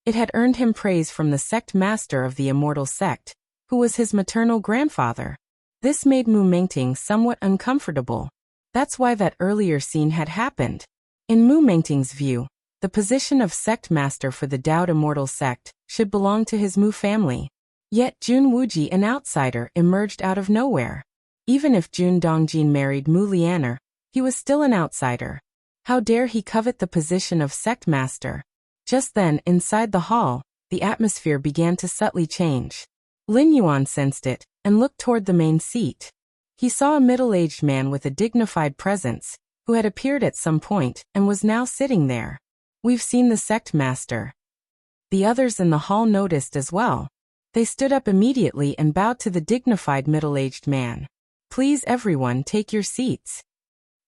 it had earned him praise from the sect master of the immortal sect, who was his maternal grandfather. This made Mu Mingting somewhat uncomfortable. That's why that earlier scene had happened. In Mu Mingting's view, the position of sect master for the Dao immortal sect should belong to his Mu family. Yet Jun Wuji, an outsider, emerged out of nowhere. Even if Jun Dongjin married Mu Lianer, he was still an outsider. How dare he covet the position of sect master? Just then, inside the hall, the atmosphere began to subtly change. Lin Yuan sensed it, and looked toward the main seat. He saw a middle-aged man with a dignified presence, who had appeared at some point, and was now sitting there. We've seen the sect master. The others in the hall noticed as well. They stood up immediately and bowed to the dignified middle-aged man. Please everyone take your seats.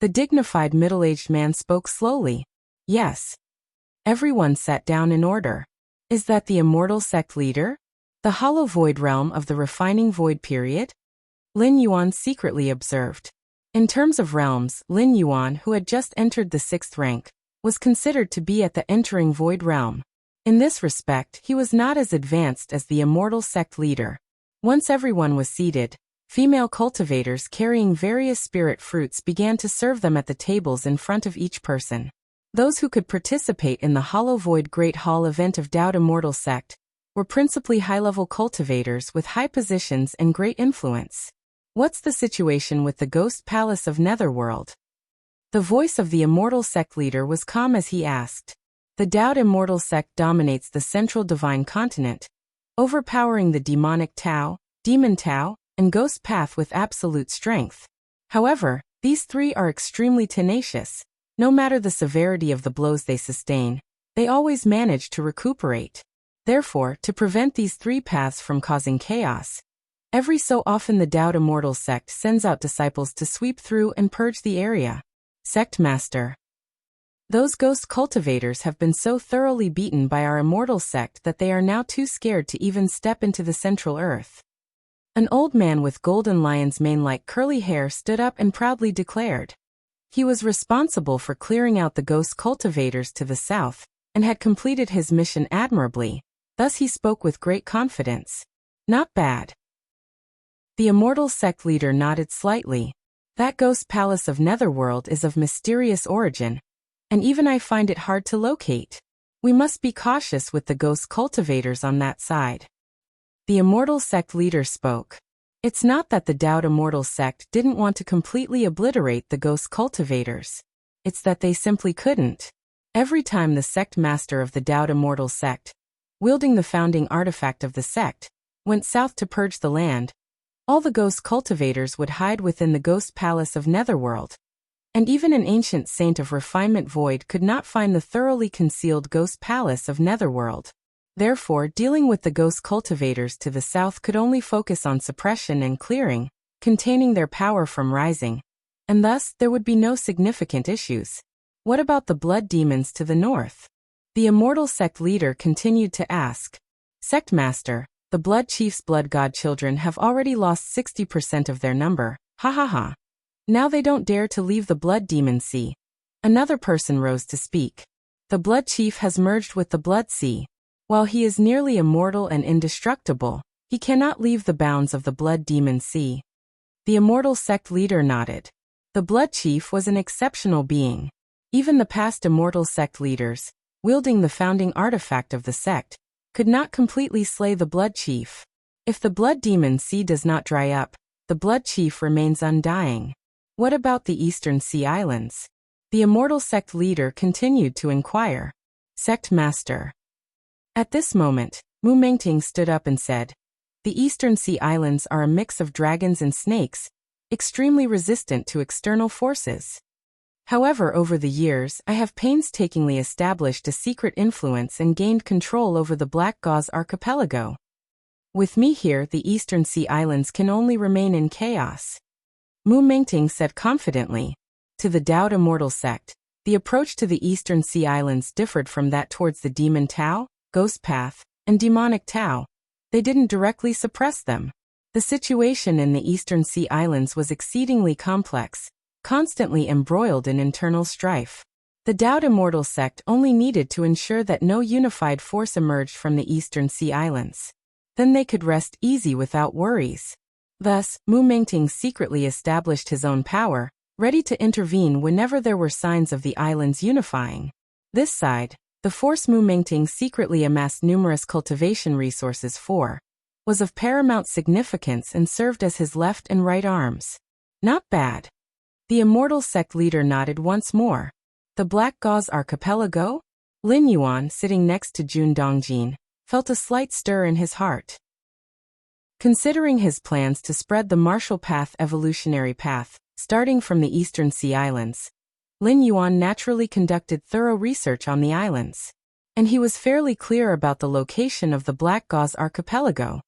The dignified middle-aged man spoke slowly. Yes. Everyone sat down in order. Is that the immortal sect leader? The hollow void realm of the refining void period? Lin Yuan secretly observed. In terms of realms, Lin Yuan, who had just entered the 6th rank, was considered to be at the entering void realm. In this respect, he was not as advanced as the immortal sect leader. Once everyone was seated, female cultivators carrying various spirit fruits began to serve them at the tables in front of each person. Those who could participate in the Hollow Void Great Hall event of Dao Immortal Sect were principally high-level cultivators with high positions and great influence. What's the situation with the Ghost Palace of Netherworld? The voice of the Immortal Sect leader was calm as he asked. The Dao Immortal Sect dominates the central divine continent, overpowering the demonic Tao, demon Tao, and ghost path with absolute strength. However, these three are extremely tenacious. No matter the severity of the blows they sustain, they always manage to recuperate. Therefore, to prevent these three paths from causing chaos, every so often the Dao Immortal Sect sends out disciples to sweep through and purge the area. Sect Master. Those ghost cultivators have been so thoroughly beaten by our immortal sect that they are now too scared to even step into the central earth. An old man with golden lion's mane-like curly hair stood up and proudly declared. He was responsible for clearing out the ghost cultivators to the south, and had completed his mission admirably. Thus he spoke with great confidence. Not bad. The immortal sect leader nodded slightly. That ghost palace of Netherworld is of mysterious origin, and even I find it hard to locate. We must be cautious with the ghost cultivators on that side. The immortal sect leader spoke. It's not that the Dao Immortal Sect didn't want to completely obliterate the ghost cultivators. It's that they simply couldn't. Every time the sect master of the Dao Immortal Sect, wielding the founding artifact of the sect, went south to purge the land, all the ghost cultivators would hide within the ghost palace of Netherworld. And even an ancient saint of refinement void could not find the thoroughly concealed ghost palace of Netherworld. Therefore, dealing with the ghost cultivators to the south could only focus on suppression and clearing, containing their power from rising, and thus there would be no significant issues. What about the blood demons to the north? The immortal sect leader continued to ask. Sect Master, the blood chief's blood god children have already lost 60% of their number. Ha ha ha. Now they don't dare to leave the blood demon sea. Another person rose to speak. The blood chief has merged with the blood sea. While he is nearly immortal and indestructible, he cannot leave the bounds of the blood demon sea. The immortal sect leader nodded. The blood chief was an exceptional being. Even the past immortal sect leaders, wielding the founding artifact of the sect, could not completely slay the Blood Chief. If the Blood Demon Sea does not dry up, the Blood Chief remains undying. What about the Eastern Sea Islands? The immortal sect leader continued to inquire. Sect Master. At this moment, Mu Mengting stood up and said, "The Eastern Sea Islands are a mix of dragons and snakes, extremely resistant to external forces. However, over the years, I have painstakingly established a secret influence and gained control over the Black Gauze Archipelago. With me here, the Eastern Sea Islands can only remain in chaos." Mu Mengting said confidently. To the Dao Immortal sect, the approach to the Eastern Sea Islands differed from that towards the Demon Tao, Ghost Path, and Demonic Tao. They didn't directly suppress them. The situation in the Eastern Sea Islands was exceedingly complex, constantly embroiled in internal strife. The Dao Immortal sect only needed to ensure that no unified force emerged from the Eastern Sea Islands. Then they could rest easy without worries. Thus, Mu Mengting secretly established his own power, ready to intervene whenever there were signs of the islands unifying. This side, the force Mu Mengting secretly amassed numerous cultivation resources for, was of paramount significance and served as his left and right arms. Not bad. The immortal sect leader nodded once more. The Black Gauze Archipelago? Lin Yuan, sitting next to Jun Dongjin, felt a slight stir in his heart. Considering his plans to spread the martial path evolutionary path, starting from the Eastern Sea Islands, Lin Yuan naturally conducted thorough research on the islands. And he was fairly clear about the location of the Black Gauze Archipelago.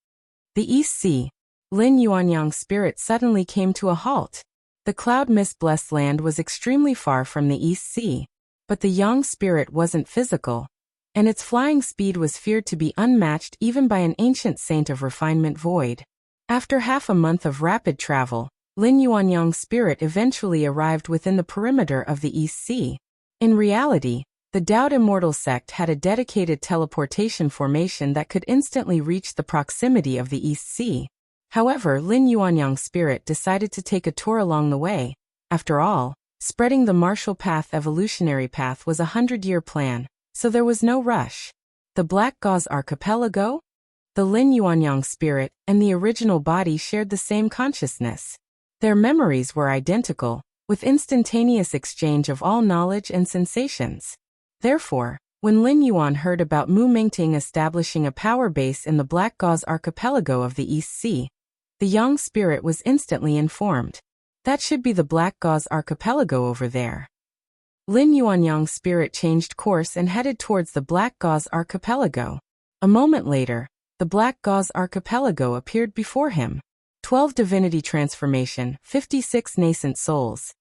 The East Sea. Lin Yuanyang's spirit suddenly came to a halt. The cloud mist-blessed land was extremely far from the East Sea, but the Yang spirit wasn't physical, and its flying speed was feared to be unmatched even by an ancient saint of refinement void. After half a month of rapid travel, Lin Yuanyang's spirit eventually arrived within the perimeter of the East Sea. In reality, the Dao Immortal sect had a dedicated teleportation formation that could instantly reach the proximity of the East Sea. However, Lin Yuanyang's spirit decided to take a tour along the way. After all, spreading the martial path evolutionary path was a 100-year plan, so there was no rush. The Black Gauze Archipelago? The Lin Yuanyang spirit and the original body shared the same consciousness. Their memories were identical, with instantaneous exchange of all knowledge and sensations. Therefore, when Lin Yuan heard about Mu Mengting establishing a power base in the Black Gauze Archipelago of the East Sea, the Yang spirit was instantly informed. That should be the Black Gauze Archipelago over there. Lin Yuanyang's spirit changed course and headed towards the Black Gauze Archipelago. A moment later, the Black Gauze Archipelago appeared before him. 12 divinity transformation, 56 nascent souls.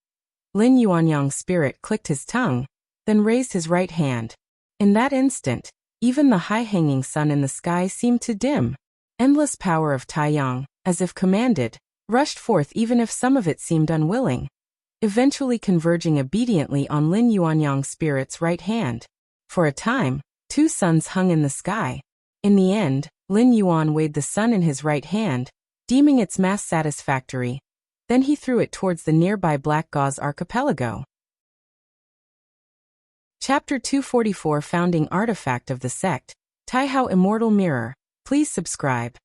Lin Yuanyang's spirit clicked his tongue, then raised his right hand. In that instant, even the high-hanging sun in the sky seemed to dim. Endless power of Taiyang, as if commanded, rushed forth even if some of it seemed unwilling, eventually converging obediently on Lin Yuanyang's spirit's right hand. For a time, two suns hung in the sky. In the end, Lin Yuan weighed the sun in his right hand, deeming its mass satisfactory. Then he threw it towards the nearby Black Gauze Archipelago. Chapter 244 Founding Artifact of the Sect, Taihao Immortal Mirror. Please subscribe.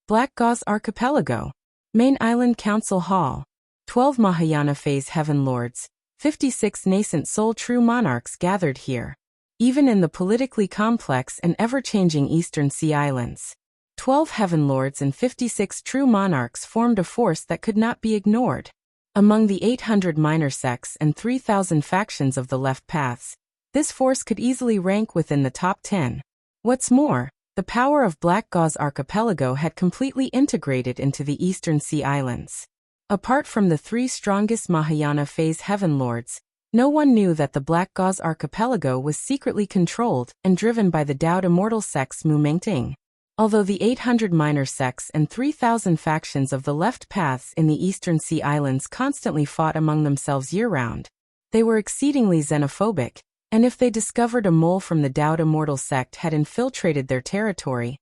Black Gauze Archipelago. Main Island Council Hall. 12 Mahayana Phase Heaven Lords, 56 nascent soul true monarchs gathered here. Even in the politically complex and ever-changing Eastern Sea Islands, 12 Heaven Lords and 56 true monarchs formed a force that could not be ignored. Among the 800 minor sects and 3,000 factions of the left paths, this force could easily rank within the top 10. What's more, the power of Black Gauze Archipelago had completely integrated into the Eastern Sea Islands. Apart from the three strongest Mahayana Phase Heaven Lords, no one knew that the Black Gauze Archipelago was secretly controlled and driven by the Dao Immortal sects Mu Mengting. Although the 800 minor sects and 3,000 factions of the left paths in the Eastern Sea Islands constantly fought among themselves year-round, they were exceedingly xenophobic, and if they discovered a mole from the Dao Immortal sect had infiltrated their territory,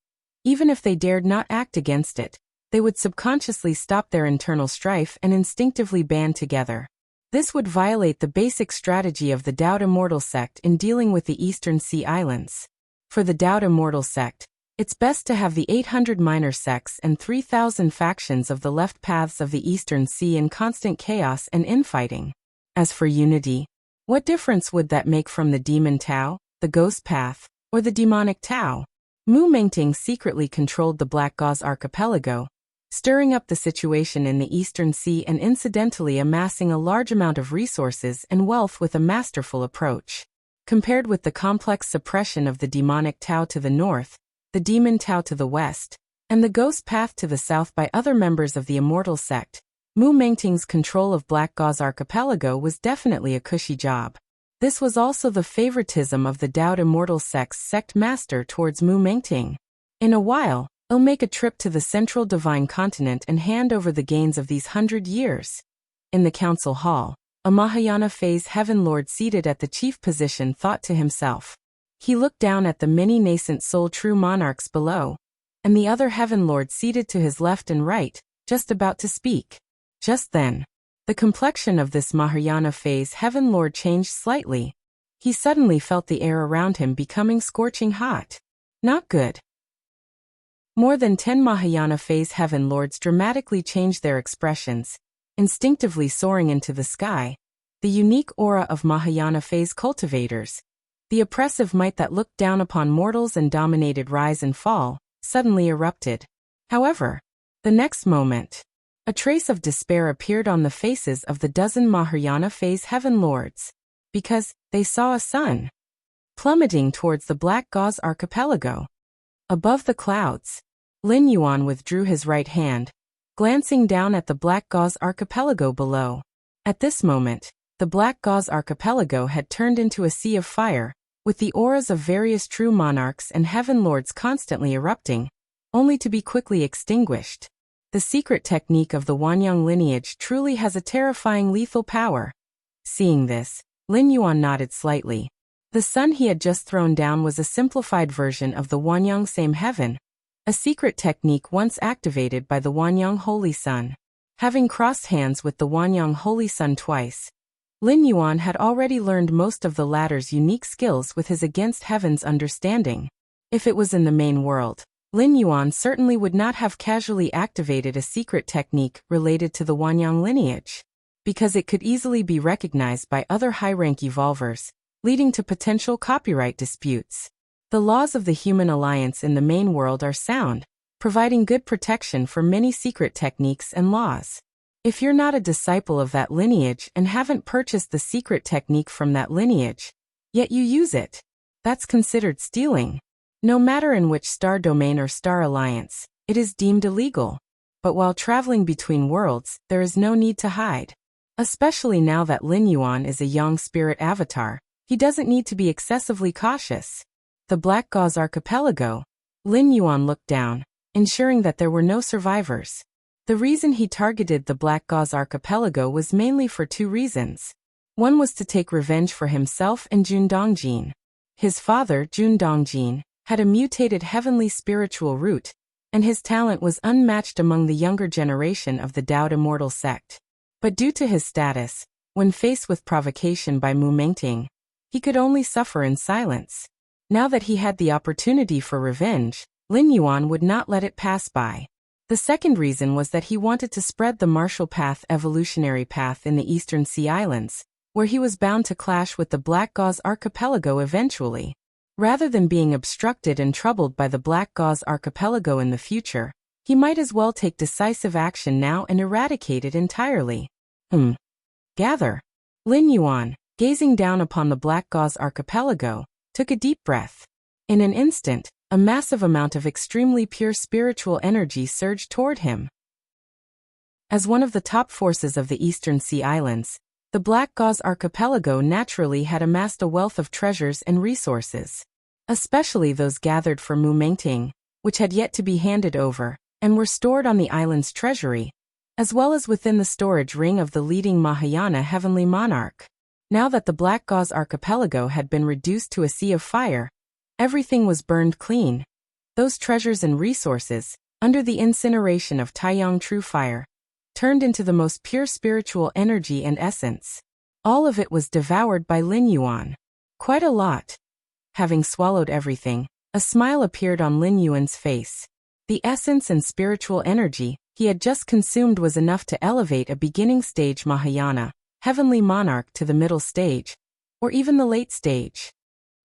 even if they dared not act against it, they would subconsciously stop their internal strife and instinctively band together. This would violate the basic strategy of the Dao Immortal sect in dealing with the Eastern Sea Islands. For the Taoist immortal sect, it's best to have the 800 minor sects and 3,000 factions of the left paths of the Eastern Sea in constant chaos and infighting. As for unity, what difference would that make from the demon Tao, the ghost path, or the demonic Tao? Mu Mengting secretly controlled the Black Gauze Archipelago, stirring up the situation in the Eastern Sea and incidentally amassing a large amount of resources and wealth with a masterful approach. Compared with the complex suppression of the demonic Tao to the north, the demon Tao to the west, and the ghost path to the south by other members of the immortal sect, Mu Mengting's control of Black Gauze Archipelago was definitely a cushy job. This was also the favoritism of the Taoist immortal sect's sect master towards Mu Mengting. In a while, he'll make a trip to the central divine continent and hand over the gains of these 100 years. In the council hall, a Mahayana phase heaven lord seated at the chief position thought to himself. He looked down at the many nascent soul true monarchs below, and the other heaven lord seated to his left and right, just about to speak. Just then, the complexion of this Mahayana phase heaven lord changed slightly. He suddenly felt the air around him becoming scorching hot. Not good. More than 10 Mahayana phase heaven lords dramatically changed their expressions, instinctively soaring into the sky. The unique aura of Mahayana phase cultivators, the oppressive might that looked down upon mortals and dominated rise and fall, suddenly erupted. However, the next moment, a trace of despair appeared on the faces of the dozen Mahayana phase heaven lords, because they saw a sun plummeting towards the Black Gauze Archipelago. Above the clouds, Lin Yuan withdrew his right hand, glancing down at the Black Gauze Archipelago below. At this moment, the Black Gauze Archipelago had turned into a sea of fire, with the auras of various true monarchs and heaven lords constantly erupting, only to be quickly extinguished. The secret technique of the Wanyang lineage truly has a terrifying lethal power. Seeing this, Lin Yuan nodded slightly. The sun he had just thrown down was a simplified version of the Wanyang Same Heaven, a secret technique once activated by the Wanyang Holy Sun. Having crossed hands with the Wanyang Holy Sun twice, Lin Yuan had already learned most of the latter's unique skills with his Against Heaven's understanding. If it was in the main world, Lin Yuan certainly would not have casually activated a secret technique related to the Wanyang lineage, because it could easily be recognized by other high-rank evolvers, leading to potential copyright disputes. The laws of the human alliance in the main world are sound, providing good protection for many secret techniques and laws. If you're not a disciple of that lineage and haven't purchased the secret technique from that lineage, yet you use it, that's considered stealing. No matter in which star domain or star alliance, it is deemed illegal. But while traveling between worlds, there is no need to hide. Especially now that Lin Yuan is a young spirit avatar, he doesn't need to be excessively cautious. The Black Gauze Archipelago. Lin Yuan looked down, ensuring that there were no survivors. The reason he targeted the Black Gauze Archipelago was mainly for two reasons. One was to take revenge for himself and Jun Dongjin. His father, Jun Dongjin, had a mutated heavenly spiritual root, and his talent was unmatched among the younger generation of the Taoist immortal sect. But due to his status, when faced with provocation by Mu Mengting, he could only suffer in silence. Now that he had the opportunity for revenge, Lin Yuan would not let it pass by. The second reason was that he wanted to spread the martial path evolutionary path in the Eastern Sea Islands, where he was bound to clash with the Black Gauze Archipelago eventually. Rather than being obstructed and troubled by the Black Gauze Archipelago in the future, he might as well take decisive action now and eradicate it entirely. Gather. Lin Yuan, gazing down upon the Black Gauze Archipelago, took a deep breath. In an instant, a massive amount of extremely pure spiritual energy surged toward him. As one of the top forces of the Eastern Sea Islands, the Black Gauze Archipelago naturally had amassed a wealth of treasures and resources, especially those gathered for Mu Mengting, which had yet to be handed over, and were stored on the island's treasury, as well as within the storage ring of the leading Mahayana heavenly monarch. Now that the Black Gauze Archipelago had been reduced to a sea of fire, everything was burned clean. Those treasures and resources, under the incineration of Taiyang true fire, turned into the most pure spiritual energy and essence. All of it was devoured by Lin Yuan. Quite a lot. Having swallowed everything, A smile appeared on Lin Yuan's face. The essence and spiritual energy he had just consumed was enough to elevate a beginning stage Mahayana, heavenly monarch to the middle stage, or even the late stage.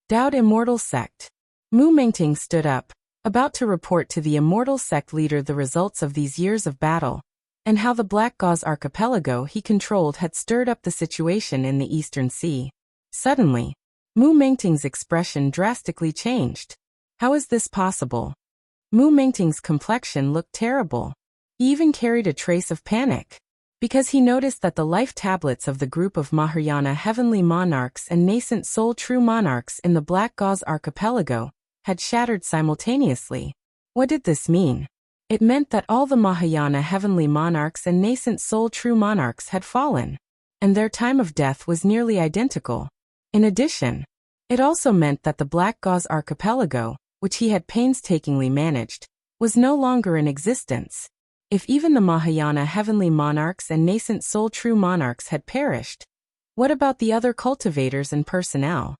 Dowd Immortal Sect. Mu Mengting stood up, about to report to the Immortal Sect leader the results of these years of battle, and how the Black Gauze archipelago he controlled had stirred up the situation in the Eastern Sea. Suddenly, Mu Mengting's expression drastically changed. How is this possible? Mu Mengting's complexion looked terrible. He even carried a trace of panic, because he noticed that the life tablets of the group of Mahayana heavenly monarchs and nascent soul true monarchs in the Black Gauze archipelago had shattered simultaneously. What did this mean? It meant that all the Mahayana heavenly monarchs and nascent soul true monarchs had fallen, and their time of death was nearly identical. In addition, it also meant that the Black Gauze archipelago, which he had painstakingly managed, was no longer in existence. If even the Mahayana heavenly monarchs and nascent soul true monarchs had perished, what about the other cultivators and personnel?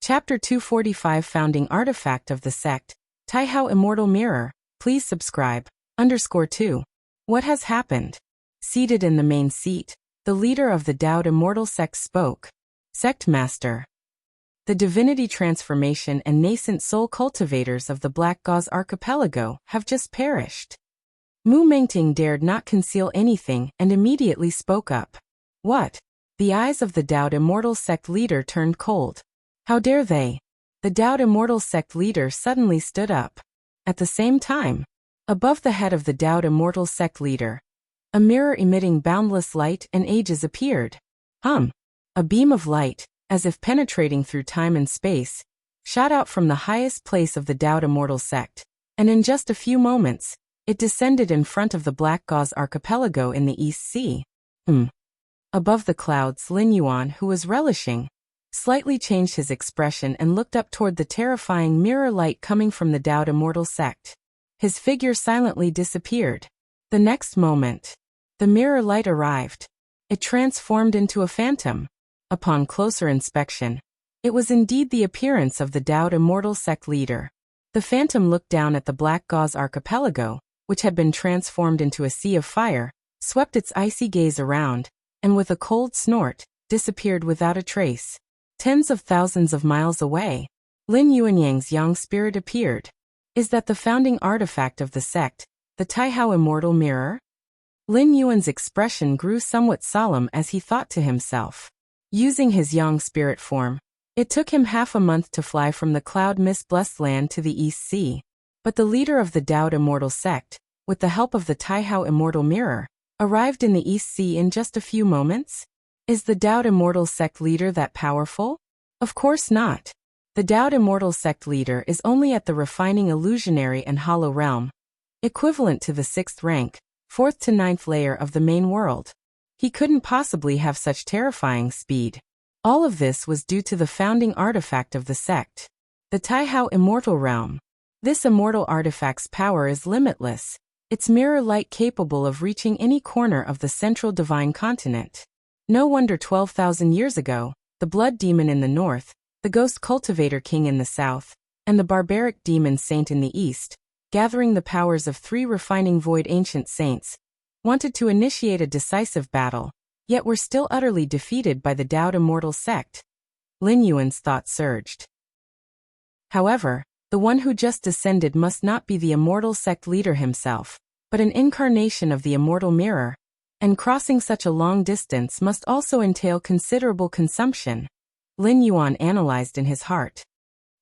Chapter 245 Founding Artifact of the Sect, Taihao Immortal Mirror. Please subscribe. _2. What has happened? Seated in the main seat, the leader of the Dowd Immortal Sect spoke. Sect Master. The divinity transformation and nascent soul cultivators of the Black Gauze archipelago have just perished. Mu Mengting dared not conceal anything and immediately spoke up. What? The eyes of the Dowd Immortal Sect leader turned cold. How dare they? The Dowd Immortal Sect leader suddenly stood up. At the same time, above the head of the Dowd Immortal Sect leader, a mirror emitting boundless light and ages appeared. A beam of light, as if penetrating through time and space, shot out from the highest place of the Dowd Immortal Sect, and in just a few moments, it descended in front of the Black Gauze archipelago in the East Sea. Above the clouds, Lin Yuan, who was relishing, slightly changed his expression and looked up toward the terrifying mirror light coming from the Dowd Immortal Sect. His figure silently disappeared. The next moment, the mirror light arrived. It transformed into a phantom. Upon closer inspection, it was indeed the appearance of the Dowd Immortal Sect leader. The phantom looked down at the Black Gauze archipelago, which had been transformed into a sea of fire, swept its icy gaze around, and with a cold snort, disappeared without a trace. Tens of thousands of miles away, Lin Yuanyang's young spirit appeared. Is that the founding artifact of the sect, the Taihao Immortal Mirror? Lin Yuan's expression grew somewhat solemn as he thought to himself. Using his yang spirit form, it took him half a month to fly from the cloud mist-blessed land to the East Sea. But the leader of the Dowd Immortal Sect, with the help of the Taihao Immortal Mirror, arrived in the East Sea in just a few moments? Is the Dowd Immortal Sect leader that powerful? Of course not. The Dowd Immortal Sect leader is only at the refining illusionary and hollow realm, equivalent to the 6th rank, 4th to 9th layer of the main world. He couldn't possibly have such terrifying speed. All of this was due to the founding artifact of the sect, the Taihao Immortal Realm. This immortal artifact's power is limitless, its mirror light capable of reaching any corner of the central divine continent. No wonder 12,000 years ago, the blood demon in the north, the ghost cultivator king in the south, and the barbaric demon saint in the east, gathering the powers of 3 refining void ancient saints, wanted to initiate a decisive battle, yet were still utterly defeated by the Dowd Immortal Sect. Lin Yuan's thought surged. However, the one who just descended must not be the Immortal Sect leader himself, but an incarnation of the Immortal Mirror, and crossing such a long distance must also entail considerable consumption. Lin Yuan analyzed in his heart.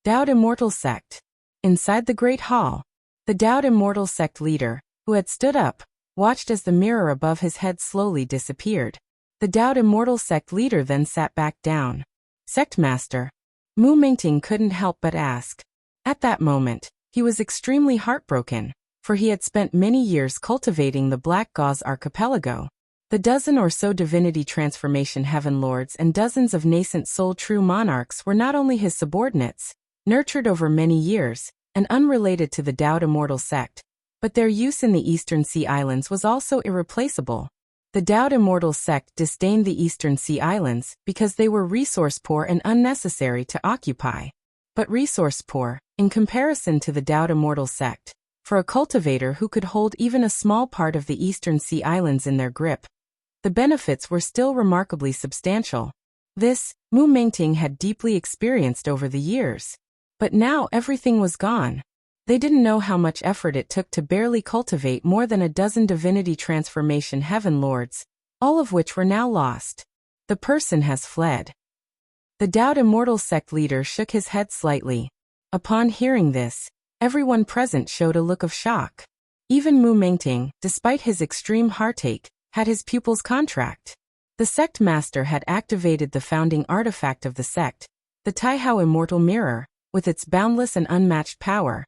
Dowd Immortal Sect. Inside the Great Hall, the Dowd Immortal Sect leader, who had stood up, watched as the mirror above his head slowly disappeared. The Dowd Immortal Sect leader then sat back down. Sect Master. Mu Mengting couldn't help but ask. At that moment, he was extremely heartbroken, for he had spent many years cultivating the Black Gauze archipelago. The dozen or so divinity transformation heaven lords and dozens of nascent soul true monarchs were not only his subordinates, nurtured over many years, and unrelated to the Dowd Immortal Sect, but their use in the Eastern Sea Islands was also irreplaceable. The Dowd Immortal Sect disdained the Eastern Sea Islands because they were resource poor and unnecessary to occupy. but resource-poor, in comparison to the Dao Immortal sect. For a cultivator who could hold even a small part of the Eastern Sea Islands in their grip, the benefits were still remarkably substantial. This, Mu Mengting had deeply experienced over the years. But now everything was gone. They didn't know how much effort it took to barely cultivate more than a dozen divinity transformation heaven lords, all of which were now lost. The person has fled. The Dao Immortal sect leader shook his head slightly. Upon hearing this, everyone present showed a look of shock. Even Mu Mengting, despite his extreme heartache, had his pupils contract. The sect master had activated the founding artifact of the sect, the Taihao Immortal Mirror, with its boundless and unmatched power.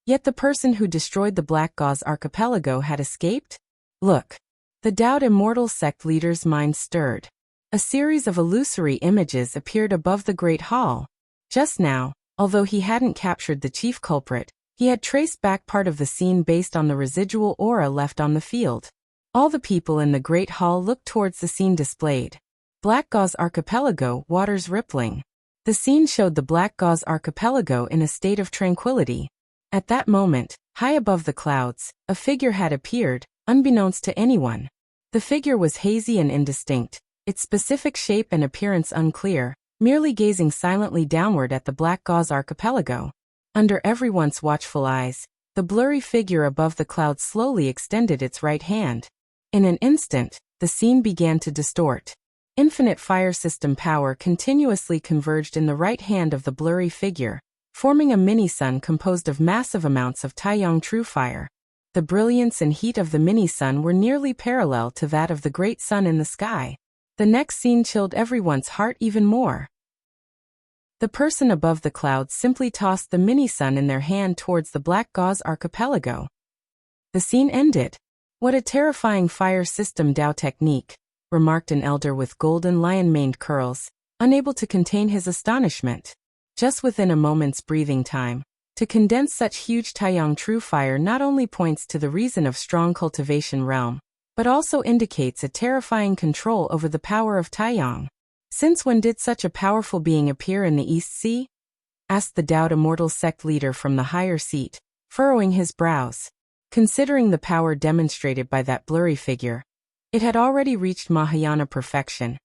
Yet the person who destroyed the Black Gauze Archipelago had escaped? Look. The Dao Immortal sect leader's mind stirred. A series of illusory images appeared above the Great Hall. Just now, although he hadn't captured the chief culprit, he had traced back part of the scene based on the residual aura left on the field. All the people in the Great Hall looked towards the scene displayed. Black Gauze Archipelago, waters rippling. The scene showed the Black Gauze Archipelago in a state of tranquility. At that moment, high above the clouds, a figure had appeared, unbeknownst to anyone. The figure was hazy and indistinct, its specific shape and appearance unclear, merely gazing silently downward at the Black Gauze Archipelago. Under everyone's watchful eyes, the blurry figure above the clouds slowly extended its right hand. In an instant, the scene began to distort. Infinite fire system power continuously converged in the right hand of the blurry figure, forming a mini-sun composed of massive amounts of Taiyang true fire. The brilliance and heat of the mini-sun were nearly parallel to that of the great sun in the sky. The next scene chilled everyone's heart even more. The person above the clouds simply tossed the mini-sun in their hand towards the Black Gauze Archipelago. The scene ended. What a terrifying fire system Dao technique, remarked an elder with golden lion-maned curls, unable to contain his astonishment. Just within a moment's breathing time, to condense such huge Taiyang true fire not only points to the reason of strong cultivation realm, but also indicates a terrifying control over the power of Taiyang. Since when did such a powerful being appear in the East Sea? Asked the Dao Immortal sect leader from the higher seat, furrowing his brows. Considering the power demonstrated by that blurry figure, it had already reached Mahayana perfection,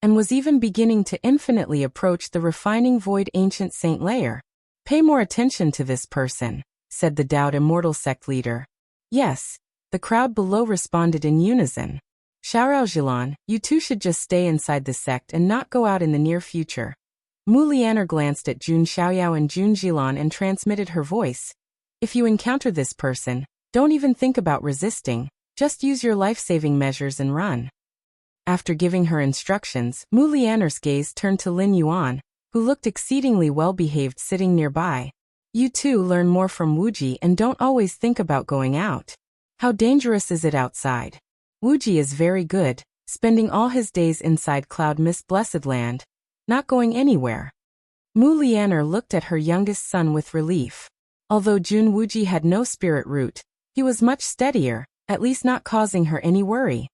and was even beginning to infinitely approach the refining void ancient saint layer. Pay more attention to this person, said the Dao Immortal sect leader. Yes, the crowd below responded in unison. Xiaorao Jilan, you two should just stay inside the sect and not go out in the near future. Mu Lianer glanced at Jun Xiaoyao and Jun Jilan and transmitted her voice. If you encounter this person, don't even think about resisting, just use your life-saving measures and run. After giving her instructions, Mu Lianer's gaze turned to Lin Yuan, who looked exceedingly well-behaved sitting nearby. You two learn more from Wuji and don't always think about going out. How dangerous is it outside? Wuji is very good, spending all his days inside Cloud Mist Blessed Land, not going anywhere. Mu Lianer looked at her youngest son with relief. Although Jun Wuji had no spirit root, he was much steadier, at least not causing her any worry.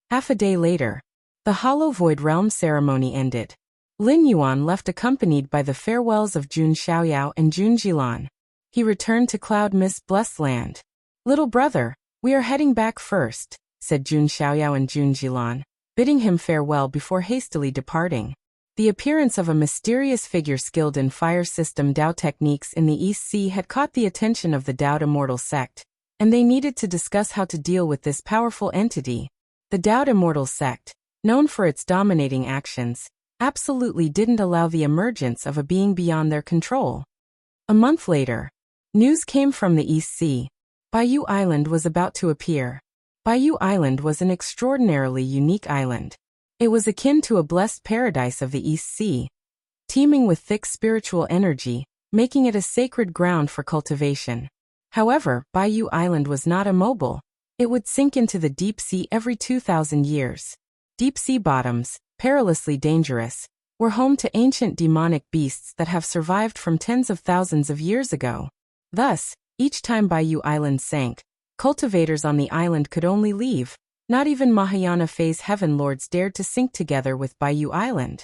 Half a day later, the Hollow Void Realm ceremony ended. Lin Yuan left accompanied by the farewells of Jun Xiaoyao and Jun Jilan. He returned to Cloud Mist Blessed Land. Little brother, we are heading back first, said Jun Xiaoyao and Jun Jilan, bidding him farewell before hastily departing. The appearance of a mysterious figure skilled in fire system Dao techniques in the East Sea had caught the attention of the Dao Immortal sect, and they needed to discuss how to deal with this powerful entity. The Dao Immortal sect, known for its dominating actions, absolutely didn't allow the emergence of a being beyond their control. A month later, news came from the East Sea. Bayou Island was about to appear. Bayou Island was an extraordinarily unique island. It was akin to a blessed paradise of the East Sea, teeming with thick spiritual energy, making it a sacred ground for cultivation. However, Bayou Island was not immobile. It would sink into the deep sea every 2,000 years. Deep sea bottoms, perilously dangerous, were home to ancient demonic beasts that have survived from tens of thousands of years ago. Thus, each time Bayou Island sank, cultivators on the island could only leave. Not even Mahayana phase heaven lords dared to sink together with Bayou Island.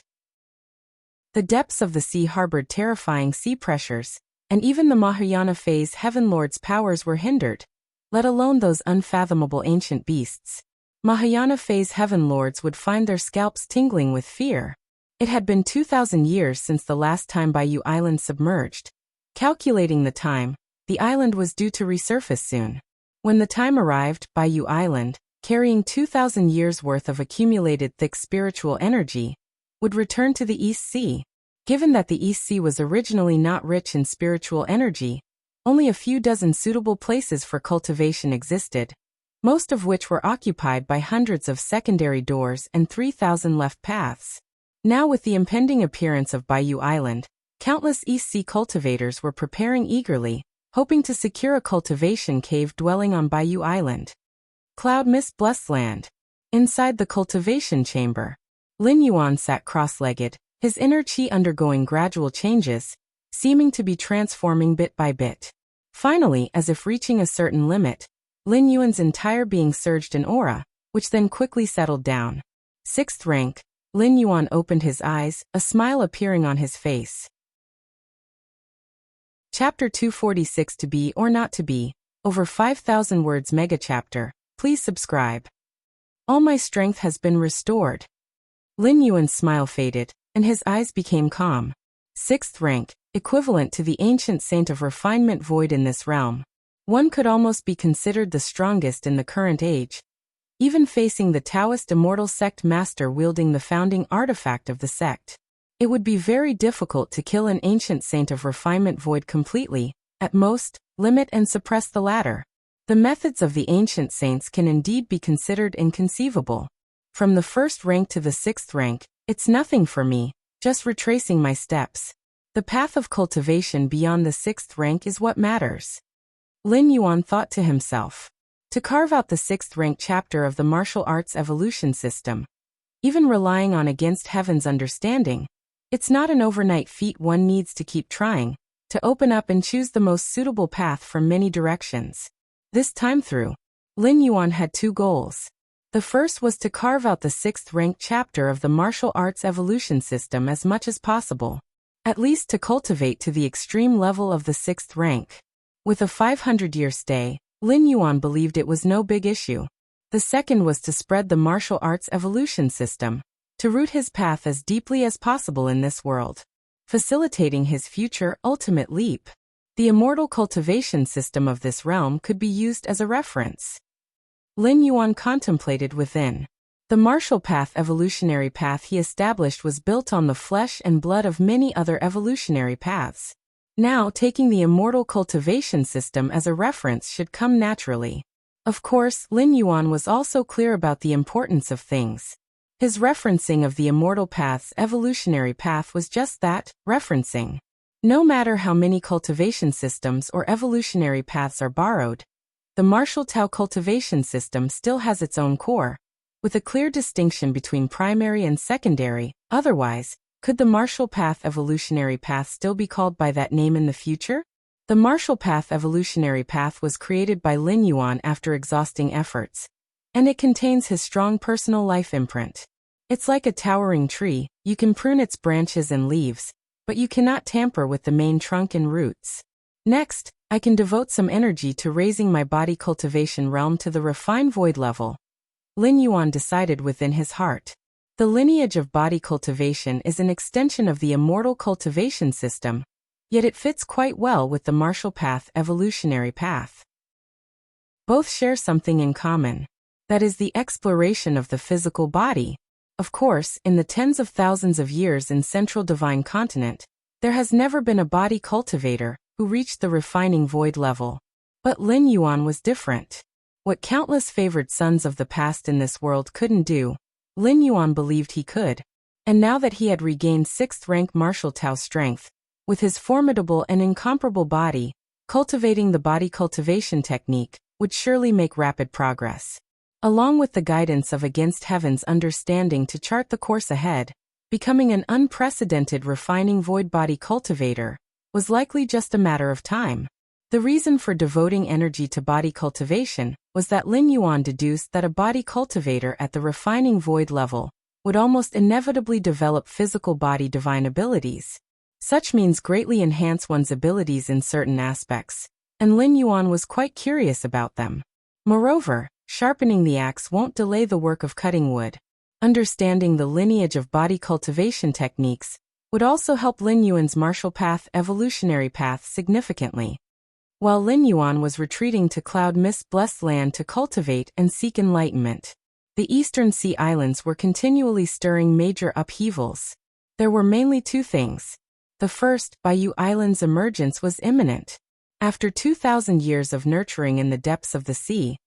The depths of the sea harbored terrifying sea pressures, and even the Mahayana phase Heaven Lord's powers were hindered, let alone those unfathomable ancient beasts. Mahayana phase Heaven Lords would find their scalps tingling with fear. It had been 2,000 years since the last time Bayou Island submerged. Calculating the time, the island was due to resurface soon. When the time arrived, Bayou Island, carrying 2,000 years' worth of accumulated thick spiritual energy, would return to the East Sea. Given that the East Sea was originally not rich in spiritual energy, only a few dozen suitable places for cultivation existed, most of which were occupied by hundreds of secondary doors and 3,000 left paths. Now, with the impending appearance of Bayou Island, countless East Sea cultivators were preparing eagerly, hoping to secure a cultivation cave dwelling on Bayou Island. Cloud Mist Blessed Land. Inside the cultivation chamber, Lin Yuan sat cross-legged, his inner chi undergoing gradual changes, seeming to be transforming bit by bit. Finally, as if reaching a certain limit, Lin Yuan's entire being surged in aura, which then quickly settled down. 6th rank, Lin Yuan opened his eyes, a smile appearing on his face. Chapter 246 To Be or Not to Be, over 5,000 words mega chapter. Please subscribe. All my strength has been restored. Lin Yuan's smile faded, and his eyes became calm. 6th rank, equivalent to the ancient saint of refinement void in this realm. One could almost be considered the strongest in the current age, even facing the Taoist immortal sect master wielding the founding artifact of the sect. It would be very difficult to kill an ancient saint of refinement void completely, at most, limit and suppress the latter. The methods of the ancient saints can indeed be considered inconceivable. From the 1st rank to the 6th rank, it's nothing for me, just retracing my steps. The path of cultivation beyond the 6th rank is what matters. Lin Yuan thought to himself. To carve out the 6th rank chapter of the martial arts evolution system, even relying on against heaven's understanding, it's not an overnight feat. One needs to keep trying, to open up and choose the most suitable path from many directions. This time through, Lin Yuan had 2 goals. The first was to carve out the 6th rank chapter of the martial arts evolution system as much as possible, at least to cultivate to the extreme level of the 6th rank. With a 500-year stay, Lin Yuan believed it was no big issue. The second was to spread the martial arts evolution system, to root his path as deeply as possible in this world, facilitating his future ultimate leap. The immortal cultivation system of this realm could be used as a reference. Lin Yuan contemplated within. The martial path evolutionary path he established was built on the flesh and blood of many other evolutionary paths. Now, taking the immortal cultivation system as a reference should come naturally. Of course, Lin Yuan was also clear about the importance of things. His referencing of the immortal path's evolutionary path was just that, referencing. No matter how many cultivation systems or evolutionary paths are borrowed, the martial Tao cultivation system still has its own core, with a clear distinction between primary and secondary. Otherwise, could the martial path evolutionary path still be called by that name in the future? The martial path evolutionary path was created by Lin Yuan after exhausting efforts, and it contains his strong personal life imprint. It's like a towering tree. You can prune its branches and leaves, but you cannot tamper with the main trunk and roots. Next, I can devote some energy to raising my body cultivation realm to the refined void level. Lin Yuan decided within his heart. The lineage of body cultivation is an extension of the immortal cultivation system, yet it fits quite well with the martial path evolutionary path. Both share something in common. That is the exploration of the physical body. Of course, in the tens of thousands of years in Central Divine Continent, there has never been a body cultivator who reached the refining void level. But Lin Yuan was different. What countless favored sons of the past in this world couldn't do, Lin Yuan believed he could. And now that he had regained 6th rank martial Tao strength, with his formidable and incomparable body, cultivating the body cultivation technique would surely make rapid progress. Along with the guidance of against heaven's understanding to chart the course ahead, becoming an unprecedented refining void body cultivator was likely just a matter of time. The reason for devoting energy to body cultivation was that Lin Yuan deduced that a body cultivator at the refining void level would almost inevitably develop physical body divine abilities. Such means greatly enhance one's abilities in certain aspects, and Lin Yuan was quite curious about them. Moreover, sharpening the axe won't delay the work of cutting wood. Understanding the lineage of body cultivation techniques would also help Lin Yuan's martial path evolutionary path significantly. While Lin Yuan was retreating to Cloud Mist blessed land to cultivate and seek enlightenment, the Eastern Sea Islands were continually stirring major upheavals. There were mainly two things. The first, Baiyu Island's emergence was imminent. After 2,000 years of nurturing in the depths of the sea,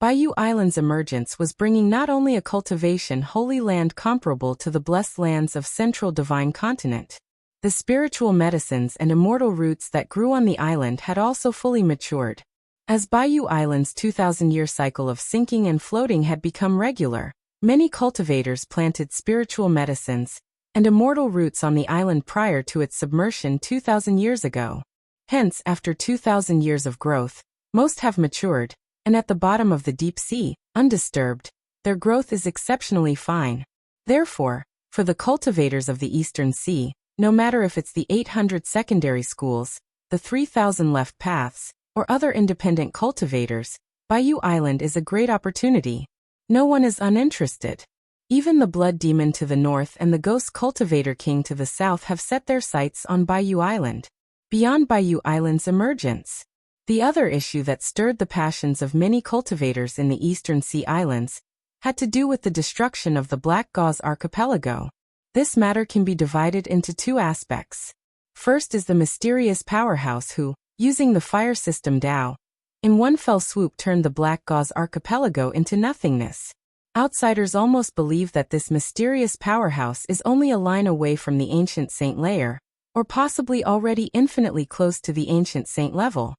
Baiyu Island's emergence was bringing not only a cultivation holy land comparable to the blessed lands of Central Divine Continent. The spiritual medicines and immortal roots that grew on the island had also fully matured. As Baiyu Island's 2,000-year cycle of sinking and floating had become regular, many cultivators planted spiritual medicines and immortal roots on the island prior to its submersion 2,000 years ago. Hence, after 2,000 years of growth, most have matured, and at the bottom of the deep sea, undisturbed, their growth is exceptionally fine. Therefore, for the cultivators of the Eastern Sea, no matter if it's the 800 secondary schools, the 3,000 left paths, or other independent cultivators, Baiyu Island is a great opportunity. No one is uninterested. Even the Blood Demon to the north and the Ghost Cultivator King to the south have set their sights on Baiyu Island. Beyond Baiyu Island's emergence, the other issue that stirred the passions of many cultivators in the Eastern Sea Islands had to do with the destruction of the Black Gauze Archipelago. This matter can be divided into two aspects. First is the mysterious powerhouse who, using the fire system Tao, in one fell swoop turned the Black Gauze Archipelago into nothingness. Outsiders almost believe that this mysterious powerhouse is only a line away from the ancient saint layer, or possibly already infinitely close to the ancient saint level.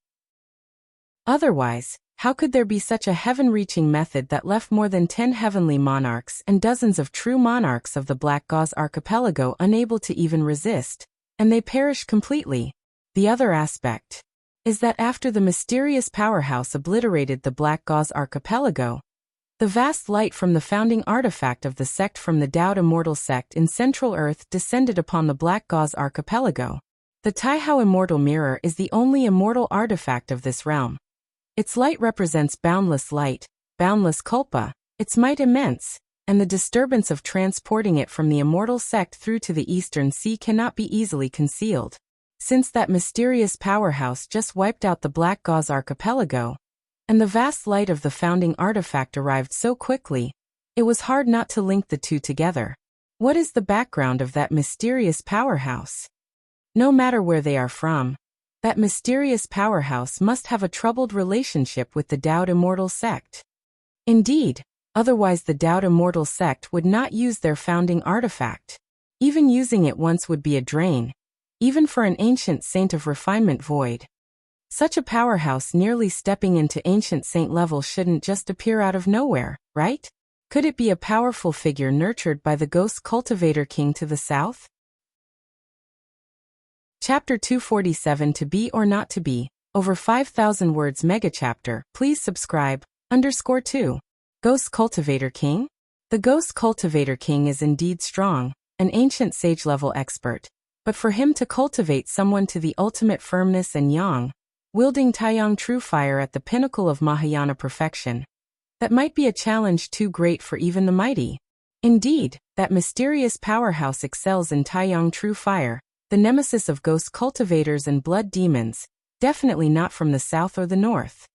Otherwise, how could there be such a heaven-reaching method that left more than 10 heavenly monarchs and dozens of true monarchs of the Black Gauze Archipelago unable to even resist, and they perished completely? The other aspect is that after the mysterious powerhouse obliterated the Black Gauze Archipelago, the vast light from the founding artifact of the sect from the Dao Immortal sect in Central Earth descended upon the Black Gauze Archipelago. The Taihao Immortal Mirror is the only immortal artifact of this realm. Its light represents boundless light, boundless kulpa, its might immense, and the disturbance of transporting it from the immortal sect through to the Eastern Sea cannot be easily concealed. Since that mysterious powerhouse just wiped out the Black Gauze Archipelago, and the vast light of the founding artifact arrived so quickly, it was hard not to link the two together. What is the background of that mysterious powerhouse? No matter where they are from, that mysterious powerhouse must have a troubled relationship with the Dao Immortal sect. Indeed, otherwise the Dao Immortal sect would not use their founding artifact. Even using it once would be a drain, even for an ancient saint of refinement void. Such a powerhouse nearly stepping into ancient saint level shouldn't just appear out of nowhere, right? Could it be a powerful figure nurtured by the Ghost Cultivator King to the south? Chapter 247 To Be or Not to Be, over 5,000 words mega chapter. Please subscribe. _2. Ghost Cultivator King? The Ghost Cultivator King is indeed strong, an ancient sage level expert, but for him to cultivate someone to the ultimate firmness and yang, wielding Taiyang true fire at the pinnacle of Mahayana perfection, that might be a challenge too great for even the mighty. Indeed, that mysterious powerhouse excels in Taiyang true fire, the nemesis of ghost cultivators and blood demons, definitely not from the south or the north.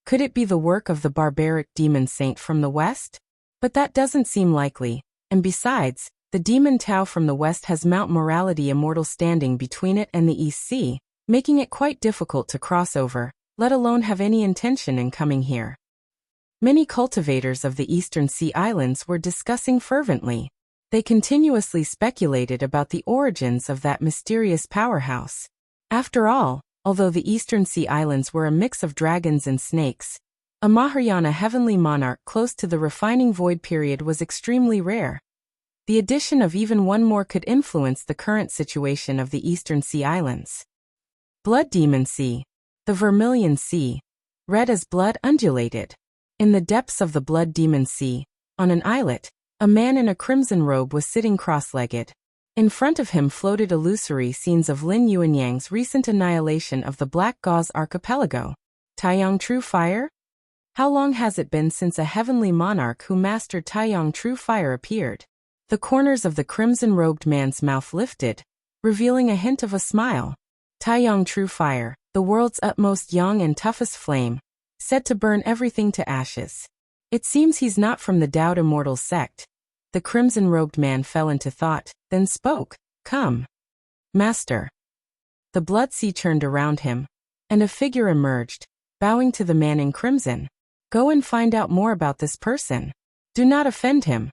Could it be the work of the barbaric demon saint from the west? But that doesn't seem likely, and besides, the demon Tao from the west has Mount Morality Immortal standing between it and the East Sea, making it quite difficult to cross over, let alone have any intention in coming here. Many cultivators of the Eastern Sea Islands were discussing fervently. They continuously speculated about the origins of that mysterious powerhouse. After all, although the Eastern Sea Islands were a mix of dragons and snakes, a Mahayana heavenly monarch close to the refining void period was extremely rare. The addition of even one more could influence the current situation of the Eastern Sea Islands. Blood Demon Sea. The Vermilion Sea, red as blood, undulated. In the depths of the Blood Demon Sea, on an islet, A man in a crimson robe was sitting cross-legged. In front of him floated illusory scenes of Lin Yuanyang's recent annihilation of the Black Gauze Archipelago. Taiyang True Fire? How long has it been since a heavenly monarch who mastered Taiyang True Fire appeared? The corners of the crimson-robed man's mouth lifted, revealing a hint of a smile. Taiyang True Fire, the world's utmost young and toughest flame, said to burn everything to ashes. It seems he's not from the Dao Immortal sect. The crimson-robed man fell into thought, then spoke. Come. Master. The blood sea churned around him, and a figure emerged, bowing to the man in crimson. Go and find out more about this person. Do not offend him.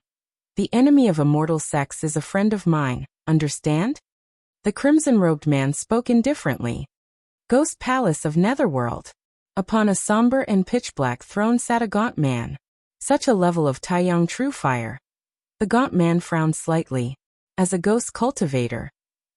The enemy of immortal sects is a friend of mine, understand? The crimson-robed man spoke indifferently. Ghost Palace of Netherworld. Upon a somber and pitch-black throne sat a gaunt man. Such a level of Taiyang True Fire. The gaunt man frowned slightly. As a ghost cultivator,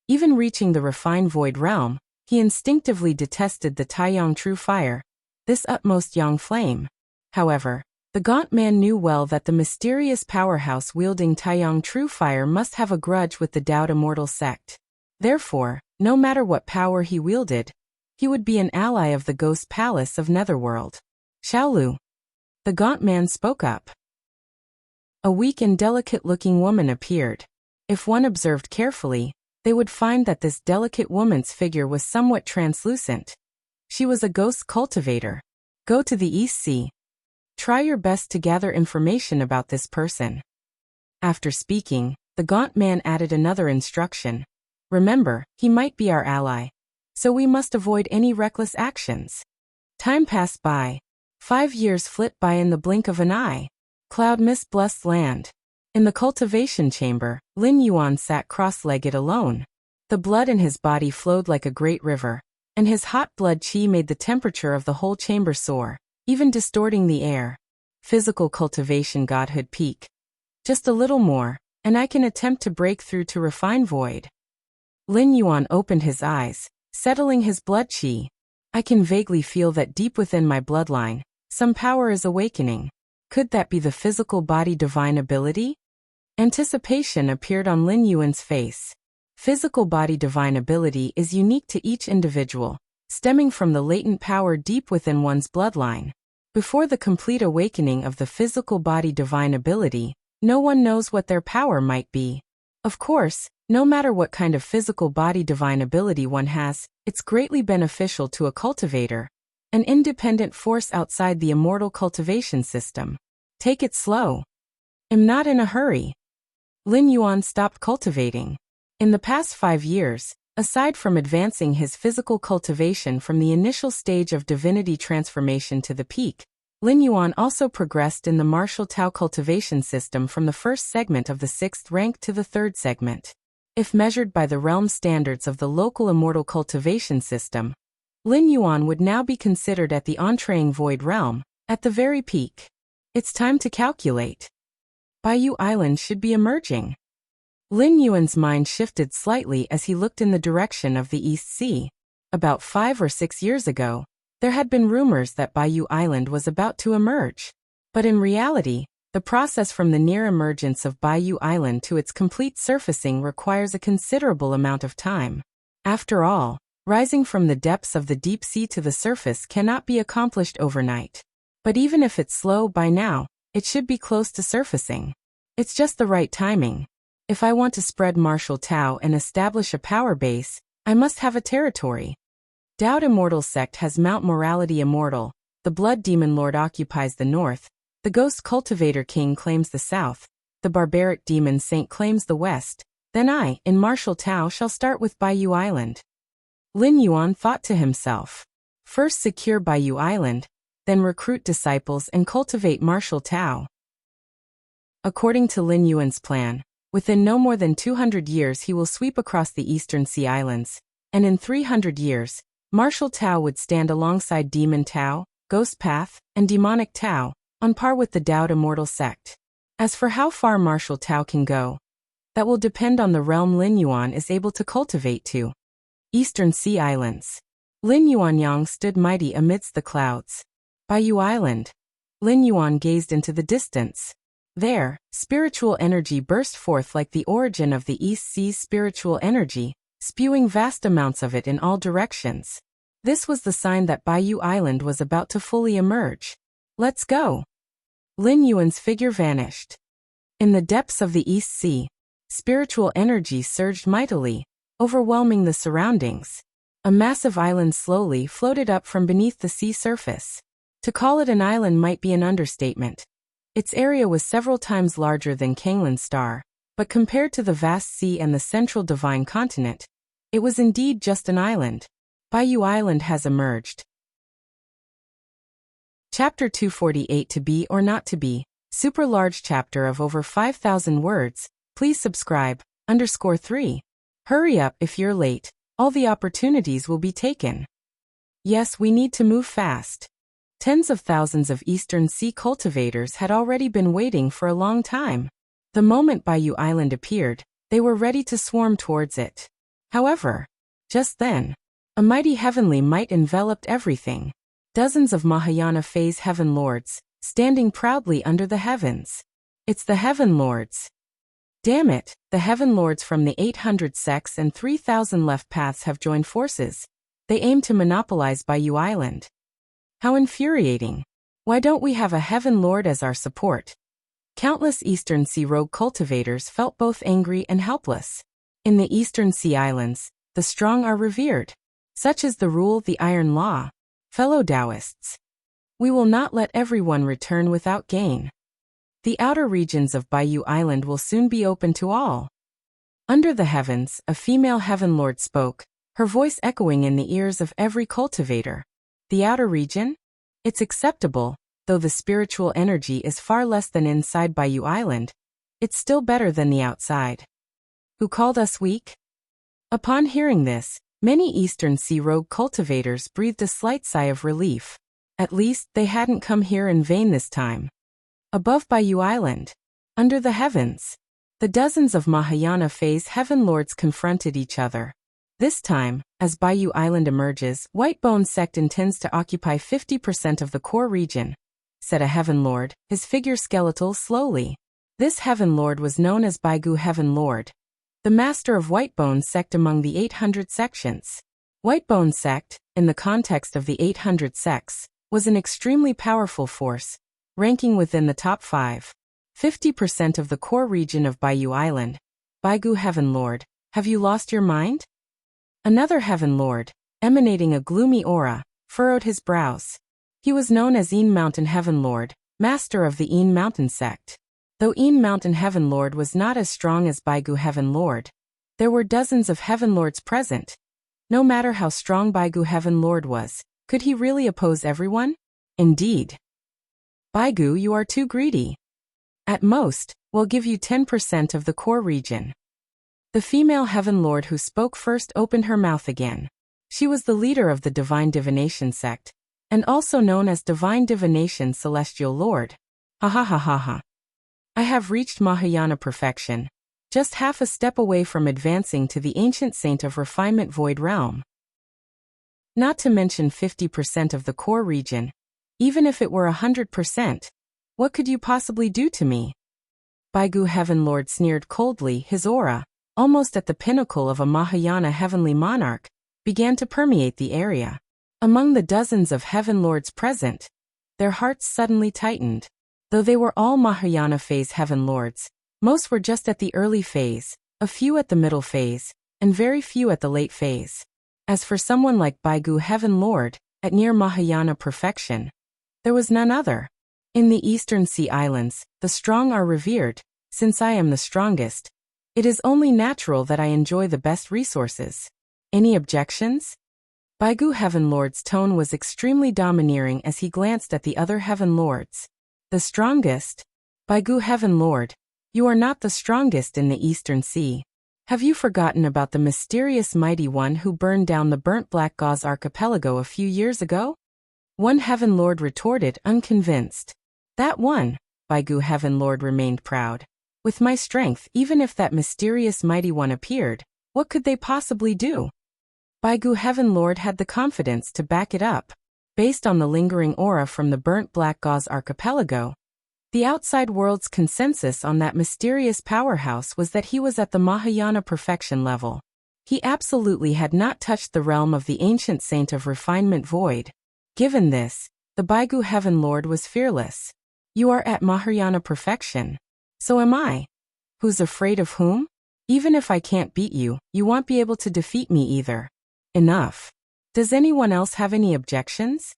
even reaching the refined void realm, he instinctively detested the Taiyang True Fire, this utmost yang flame. However, the gaunt man knew well that the mysterious powerhouse wielding Taiyang True Fire must have a grudge with the Dao Immortal sect. Therefore, no matter what power he wielded, he would be an ally of the Ghost Palace of Netherworld. Xiaolu. The gaunt man spoke up. A weak and delicate-looking woman appeared. If one observed carefully, they would find that this delicate woman's figure was somewhat translucent. She was a ghost cultivator. Go to the East Sea. Try your best to gather information about this person. After speaking, the gaunt man added another instruction. Remember, he might be our ally, so we must avoid any reckless actions. Time passed by. 5 years flit by in the blink of an eye. Cloud mist blessed land. In the cultivation chamber, Lin Yuan sat cross-legged alone. The blood in his body flowed like a great river, and his hot blood qi made the temperature of the whole chamber soar, even distorting the air. Physical cultivation godhood peak. Just a little more, and I can attempt to break through to refine void. Lin Yuan opened his eyes, settling his blood qi. I can vaguely feel that deep within my bloodline, some power is awakening. Could that be the physical body divine ability? Anticipation appeared on Lin Yuan's face. Physical body divine ability is unique to each individual, stemming from the latent power deep within one's bloodline. Before the complete awakening of the physical body divine ability, no one knows what their power might be. Of course, no matter what kind of physical body divine ability one has, it's greatly beneficial to a cultivator, an independent force outside the immortal cultivation system. Take it slow. I'm not in a hurry. Lin Yuan stopped cultivating. In the past 5 years, aside from advancing his physical cultivation from the initial stage of divinity transformation to the peak, Lin Yuan also progressed in the martial Tao cultivation system from the first segment of the 6th rank to the 3rd segment. If measured by the realm standards of the local immortal cultivation system, Lin Yuan would now be considered at the entreing void realm, at the very peak. It's time to calculate. Baiyu Island should be emerging. Lin Yuan's mind shifted slightly as he looked in the direction of the East Sea. About 5 or 6 years ago, there had been rumors that Baiyu Island was about to emerge. But in reality, the process from the near emergence of Baiyu Island to its complete surfacing requires a considerable amount of time. After all, rising from the depths of the deep sea to the surface cannot be accomplished overnight. But even if it's slow by now, it should be close to surfacing. It's just the right timing. If I want to spread martial Tao and establish a power base, I must have a territory. Dao Immortal sect has Mount Morality Immortal, the Blood Demon Lord occupies the north, the Ghost Cultivator King claims the south, the Barbaric Demon Saint claims the west, then I, in martial Tao, shall start with Baiyu Island. Lin Yuan thought to himself. First secure Baiyu Island, then recruit disciples and cultivate martial Tao. According to Lin Yuan's plan, within no more than 200 years he will sweep across the eastern sea islands, and in 300 years, martial Tao would stand alongside Demon Tao, Ghost Path, and Demonic Tao, on par with the Dao Immortal sect. As for how far martial Tao can go, that will depend on the realm Lin Yuan is able to cultivate to. Eastern Sea Islands. Lin Yuanyang stood mighty amidst the clouds. Baiyu Island. Lin Yuan gazed into the distance. There, spiritual energy burst forth like the origin of the East Sea's spiritual energy, spewing vast amounts of it in all directions. This was the sign that Baiyu Island was about to fully emerge. Let's go. Lin Yuan's figure vanished. In the depths of the East Sea, spiritual energy surged mightily, overwhelming the surroundings. A massive island slowly floated up from beneath the sea surface. To call it an island might be an understatement. Its area was several times larger than Kanglin's star, but compared to the vast sea and the central divine continent, it was indeed just an island. Baiyu Island has emerged. Chapter 248 To Be or Not to Be, super large chapter of over 5,000 words, please subscribe, _3. Hurry up if you're late, all the opportunities will be taken. Yes, we need to move fast. Tens of thousands of Eastern Sea cultivators had already been waiting for a long time. The moment Baiyu Island appeared, they were ready to swarm towards it. However, just then, a mighty heavenly might enveloped everything. Dozens of Mahayana phase heaven lords, standing proudly under the heavens. It's the heaven lords. Damn it, the heaven lords from the 800 sects and 3,000 left paths have joined forces. They aim to monopolize Baiyu Island. How infuriating. Why don't we have a heaven lord as our support? Countless Eastern Sea rogue cultivators felt both angry and helpless. In the Eastern Sea Islands, the strong are revered. Such is the rule, the iron law. Fellow Taoists, we will not let everyone return without gain. The outer regions of Baiyu Island will soon be open to all. Under the heavens, a female heaven lord spoke, her voice echoing in the ears of every cultivator. The outer region? It's acceptable, though the spiritual energy is far less than inside Baiyu Island. It's still better than the outside. Who called us weak? Upon hearing this, many Eastern Sea rogue cultivators breathed a slight sigh of relief. At least, they hadn't come here in vain this time. Above Baiyu Island, under the heavens, the dozens of Mahayana phase heaven lords confronted each other. This time, as Baiyu Island emerges, Whitebone sect intends to occupy 50% of the core region, said a heaven lord, his figure skeletal slowly. This heaven lord was known as Baigu Heaven Lord, the master of Whitebone sect among the 800 sections. Whitebone sect, in the context of the 800 sects, was an extremely powerful force, ranking within the top 5. 50% of the core region of Baiyu Island. Baigu Heaven Lord, have you lost your mind? Another heaven lord, emanating a gloomy aura, furrowed his brows. He was known as Een Mountain Heaven Lord, master of the Een Mountain sect. Though Een Mountain Heaven Lord was not as strong as Baigu Heaven Lord, there were dozens of heaven lords present. No matter how strong Baigu Heaven Lord was, could he really oppose everyone? Indeed. Baigu, you are too greedy. At most, we'll give you 10% of the core region. The female heaven lord who spoke first opened her mouth again. She was the leader of the Divine Divination sect, and also known as Divine Divination Celestial Lord. Ha ha ha ha ha. I have reached Mahayana perfection, just half a step away from advancing to the ancient saint of refinement void realm. Not to mention 50% of the core region. Even if it were 100%, what could you possibly do to me? Baigu Heaven Lord sneered coldly, his aura, almost at the pinnacle of a Mahayana heavenly monarch, began to permeate the area. Among the dozens of heaven lords present, their hearts suddenly tightened. Though they were all Mahayana phase heaven lords, most were just at the early phase, a few at the middle phase, and very few at the late phase. As for someone like Baigu Heaven Lord, at near Mahayana perfection, there was none other. In the Eastern Sea Islands, the strong are revered. Since I am the strongest, it is only natural that I enjoy the best resources. Any objections? Baigu Heaven Lord's tone was extremely domineering as he glanced at the other heaven lords. The strongest? Baigu Heaven Lord, you are not the strongest in the Eastern Sea. Have you forgotten about the mysterious mighty one who burned down the burnt black gauze archipelago a few years ago? One heaven lord retorted, unconvinced. That one, Baigu Heaven Lord remained proud. With my strength, even if that mysterious mighty one appeared, what could they possibly do? Baigu Heaven Lord had the confidence to back it up. Based on the lingering aura from the burnt black gauze archipelago, The outside world's consensus on that mysterious powerhouse was that he was at the Mahayana perfection level. He absolutely had not touched the realm of the ancient saint of refinement void. Given this, the Baigu Heaven Lord was fearless. You are at Mahayana perfection. So am I. Who's afraid of whom? Even if I can't beat you, you won't be able to defeat me either. Enough. Does anyone else have any objections?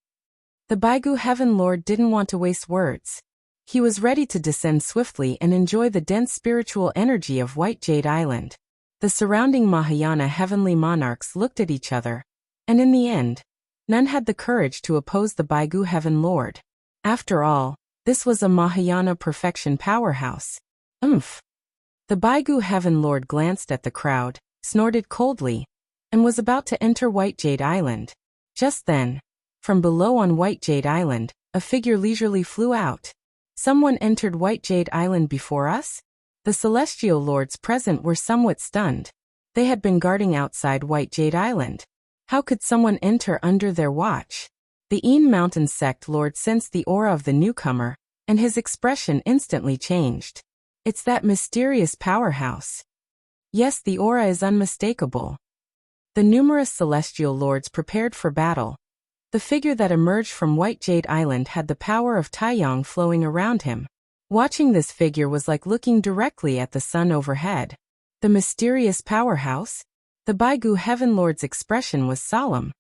The Baigu Heaven Lord didn't want to waste words. He was ready to descend swiftly and enjoy the dense spiritual energy of White Jade Island. The surrounding Mahayana heavenly monarchs looked at each other, and in the end, none had the courage to oppose the Baigu Heaven Lord. After all, this was a Mahayana perfection powerhouse. Umph. The Baigu Heaven Lord glanced at the crowd, snorted coldly, and was about to enter White Jade Island. Just then, from below on White Jade Island, a figure leisurely flew out. Someone entered White Jade Island before us? The celestial lords present were somewhat stunned. They had been guarding outside White Jade Island. How could someone enter under their watch? The Een Mountain sect lord sensed the aura of the newcomer, and his expression instantly changed. It's that mysterious powerhouse. Yes, the aura is unmistakable. The numerous celestial lords prepared for battle. The figure that emerged from White Jade Island had the power of Taiyang flowing around him. Watching this figure was like looking directly at the sun overhead. The mysterious powerhouse? The Baigu Heaven Lord's expression was solemn.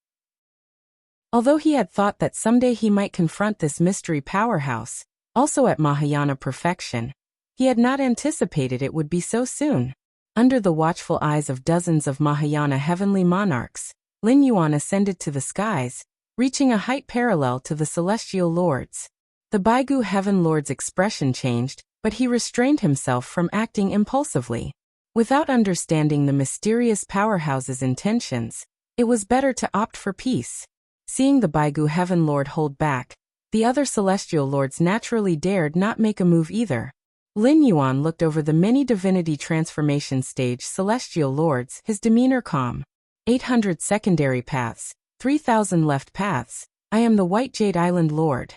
Although he had thought that someday he might confront this mystery powerhouse, also at Mahayana perfection, he had not anticipated it would be so soon. Under the watchful eyes of dozens of Mahayana heavenly monarchs, Lin Yuan ascended to the skies, reaching a height parallel to the celestial lords. The Baigu Heaven Lord's expression changed, but he restrained himself from acting impulsively. Without understanding the mysterious powerhouse's intentions, it was better to opt for peace. Seeing the Baigu Heaven Lord hold back, the other celestial lords naturally dared not make a move either. Lin Yuan looked over the many divinity transformation stage celestial lords, his demeanor calm. 800 secondary paths, 3,000 left paths. I am the White Jade Island Lord.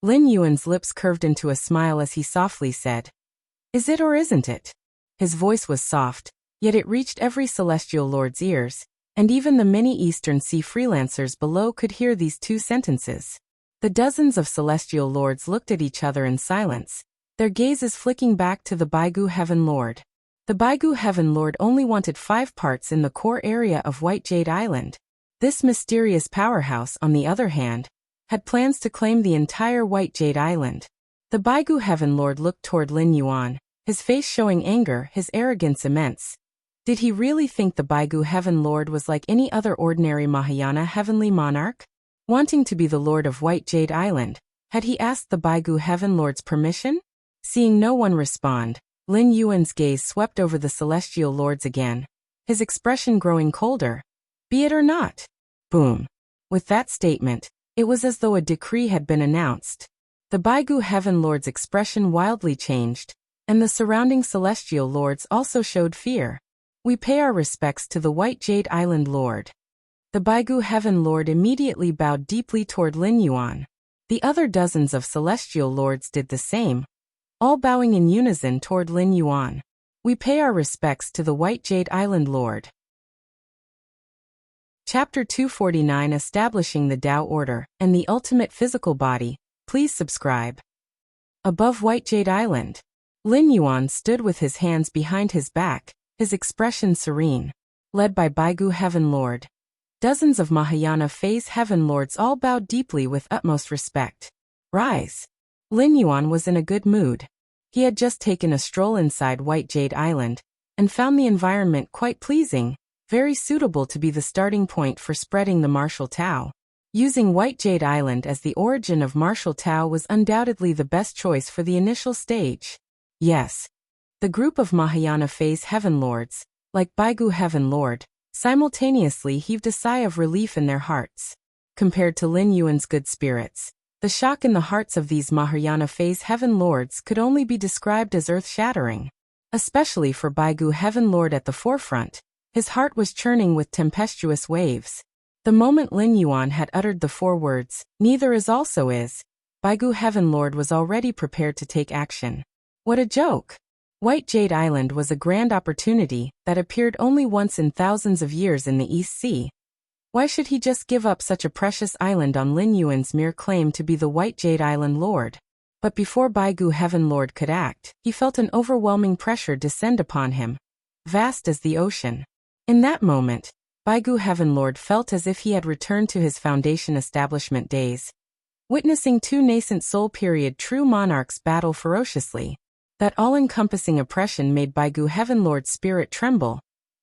Lin Yuan's lips curved into a smile as he softly said, "Is it or isn't it?" His voice was soft, yet it reached every celestial lord's ears, and even the many Eastern Sea freelancers below could hear these two sentences. The dozens of celestial lords looked at each other in silence, their gazes flicking back to the Baigu Heaven Lord. The Baigu Heaven Lord only wanted 5 parts in the core area of White Jade Island. This mysterious powerhouse, on the other hand, had plans to claim the entire White Jade Island. The Baigu Heaven Lord looked toward Lin Yuan, his face showing anger, his arrogance immense. Did he really think the Baigu Heaven Lord was like any other ordinary Mahayana heavenly monarch? Wanting to be the Lord of White Jade Island, had he asked the Baigu Heaven Lord's permission? Seeing no one respond, Lin Yuan's gaze swept over the celestial lords again, his expression growing colder. Be it or not. Boom. With that statement, it was as though a decree had been announced. The Baigu Heaven Lord's expression wildly changed, and the surrounding celestial lords also showed fear. We pay our respects to the White Jade Island Lord. The Baigu Heaven Lord immediately bowed deeply toward Lin Yuan. The other dozens of celestial lords did the same, all bowing in unison toward Lin Yuan. We pay our respects to the White Jade Island Lord. Chapter 249, Establishing the Tao Order and the Ultimate Physical Body. Please subscribe. Above White Jade Island, Lin Yuan stood with his hands behind his back, his expression serene. Led by Baigu Heaven Lord, dozens of Mahayana Phase Heaven Lords all bowed deeply with utmost respect. Rise. Lin Yuan was in a good mood. He had just taken a stroll inside White Jade Island, and found the environment quite pleasing, very suitable to be the starting point for spreading the martial Tao. Using White Jade Island as the origin of martial Tao was undoubtedly the best choice for the initial stage. Yes. The group of Mahayana Phase Heaven Lords, like Baigu Heaven Lord, simultaneously heaved a sigh of relief in their hearts. Compared to Lin Yuan's good spirits, the shock in the hearts of these Mahayana Phase Heaven Lords could only be described as earth-shattering. Especially for Baigu Heaven Lord at the forefront, his heart was churning with tempestuous waves. The moment Lin Yuan had uttered the 4 words, "Neither is also is," Baigu Heaven Lord was already prepared to take action. What a joke! White Jade Island was a grand opportunity that appeared only once in thousands of years in the East Sea. Why should he just give up such a precious island on Lin Yuan's mere claim to be the White Jade Island Lord? But before Baigu Heaven Lord could act, he felt an overwhelming pressure descend upon him, vast as the ocean. In that moment, Baigu Heaven Lord felt as if he had returned to his Foundation establishment days, witnessing two nascent soul period true monarchs battle ferociously. That all-encompassing oppression made Baigu Heaven Lord's spirit tremble,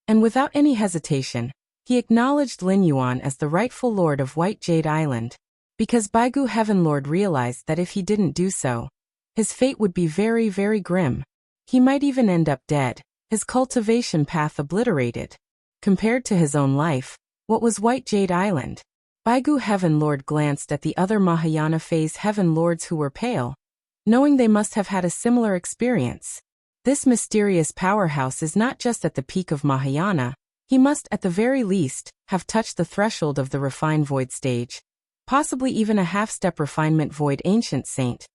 and without any hesitation, he acknowledged Lin Yuan as the rightful lord of White Jade Island, because Baigu Heaven Lord realized that if he didn't do so, his fate would be very, very grim. He might even end up dead, his cultivation path obliterated. Compared to his own life, what was White Jade Island? Baigu Heaven Lord glanced at the other Mahayana phase Heaven Lords who were pale, knowing they must have had a similar experience. This mysterious powerhouse is not just at the peak of Mahayana, he must at the very least have touched the threshold of the refined void stage, possibly even a half-step refinement void ancient saint.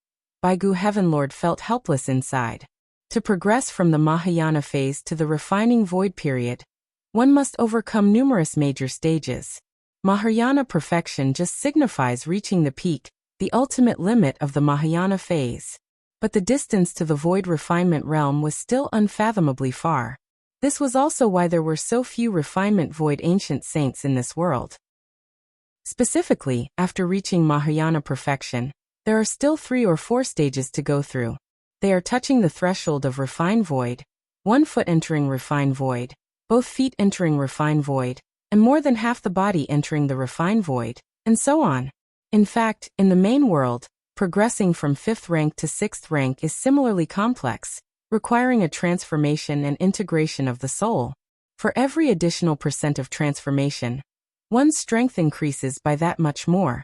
Baigu Heaven Lord felt helpless inside. To progress from the Mahayana phase to the refining void period, one must overcome numerous major stages. Mahayana perfection just signifies reaching the peak, the ultimate limit of the Mahayana phase. But the distance to the void refinement realm was still unfathomably far. This was also why there were so few refinement void ancient saints in this world. Specifically, after reaching Mahayana perfection, there are still 3 or 4 stages to go through. They are touching the threshold of refined void, 1 foot entering refined void, both feet entering refined void, and more than half the body entering the refined void, and so on. In fact, in the main world, progressing from 5th rank to 6th rank is similarly complex, requiring a transformation and integration of the soul. For every additional % of transformation, one's strength increases by that much more.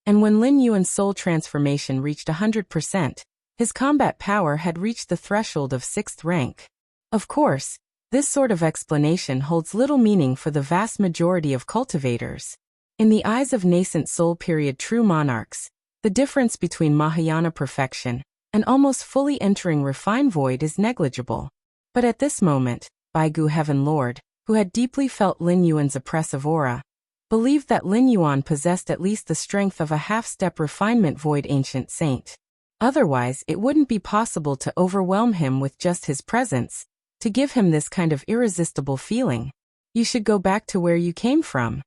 And when Lin Yuan's soul transformation reached 100%, his combat power had reached the threshold of 6th rank. Of course, this sort of explanation holds little meaning for the vast majority of cultivators. In the eyes of nascent soul period true monarchs, the difference between Mahayana perfection and almost fully entering refined void is negligible. But at this moment, Baigu Heaven Lord, who had deeply felt Lin Yuan's oppressive aura, believed that Lin Yuan possessed at least the strength of a half-step refinement void ancient saint. Otherwise, it wouldn't be possible to overwhelm him with just his presence, to give him this kind of irresistible feeling. You should go back to where you came from.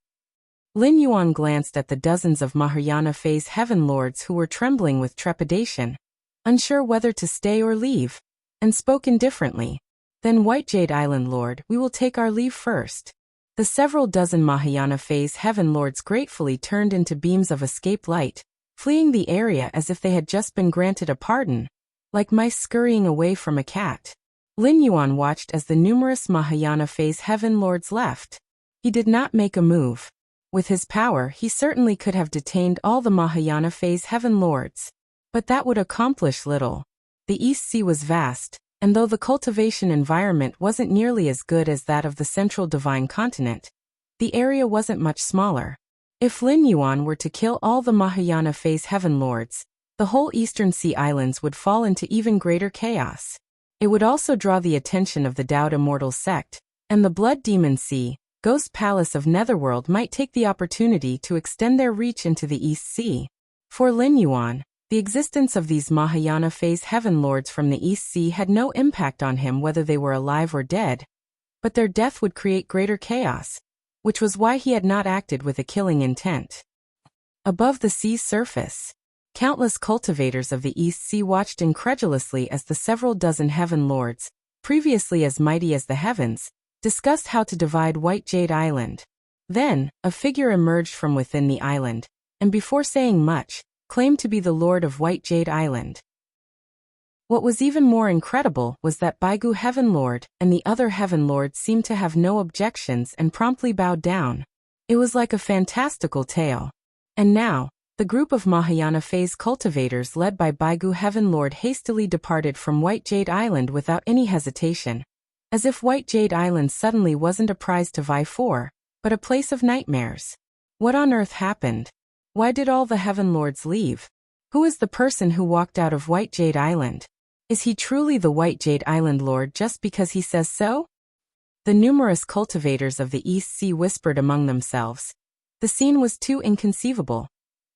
Lin Yuan glanced at the dozens of Mahayana phase Heaven Lords who were trembling with trepidation, unsure whether to stay or leave, and spoke indifferently. Then White Jade Island Lord, we will take our leave first. The several dozen Mahayana phase Heaven Lords gratefully turned into beams of escape light, fleeing the area as if they had just been granted a pardon, like mice scurrying away from a cat. Lin Yuan watched as the numerous Mahayana phase Heaven Lords left. He did not make a move. With his power, he certainly could have detained all the Mahayana phase Heaven Lords. But that would accomplish little. The East Sea was vast, and though the cultivation environment wasn't nearly as good as that of the central divine continent, the area wasn't much smaller. If Lin Yuan were to kill all the Mahayana phase Heaven Lords, the whole Eastern Sea Islands would fall into even greater chaos. It would also draw the attention of the Dowd Immortal sect, and the Blood Demon Sea, Ghost Palace of Netherworld might take the opportunity to extend their reach into the East Sea. For Lin Yuan, the existence of these Mahayana phase Heaven Lords from the East Sea had no impact on him whether they were alive or dead, but their death would create greater chaos, which was why he had not acted with a killing intent. Above the sea's surface, countless cultivators of the East Sea watched incredulously as the several dozen Heaven Lords, previously as mighty as the heavens, discussed how to divide White Jade Island. Then, a figure emerged from within the island, and before saying much, claimed to be the Lord of White Jade Island. What was even more incredible was that Baigu Heaven Lord and the other Heaven Lords seemed to have no objections and promptly bowed down. It was like a fantastical tale. And now, the group of Mahayana phase cultivators led by Baigu Heaven Lord hastily departed from White Jade Island without any hesitation, as if White Jade Island suddenly wasn't a prize to vie for, but a place of nightmares. What on earth happened? Why did all the Heaven Lords leave? Who is the person who walked out of White Jade Island? Is he truly the White Jade Island Lord just because he says so? The numerous cultivators of the East Sea whispered among themselves. The scene was too inconceivable.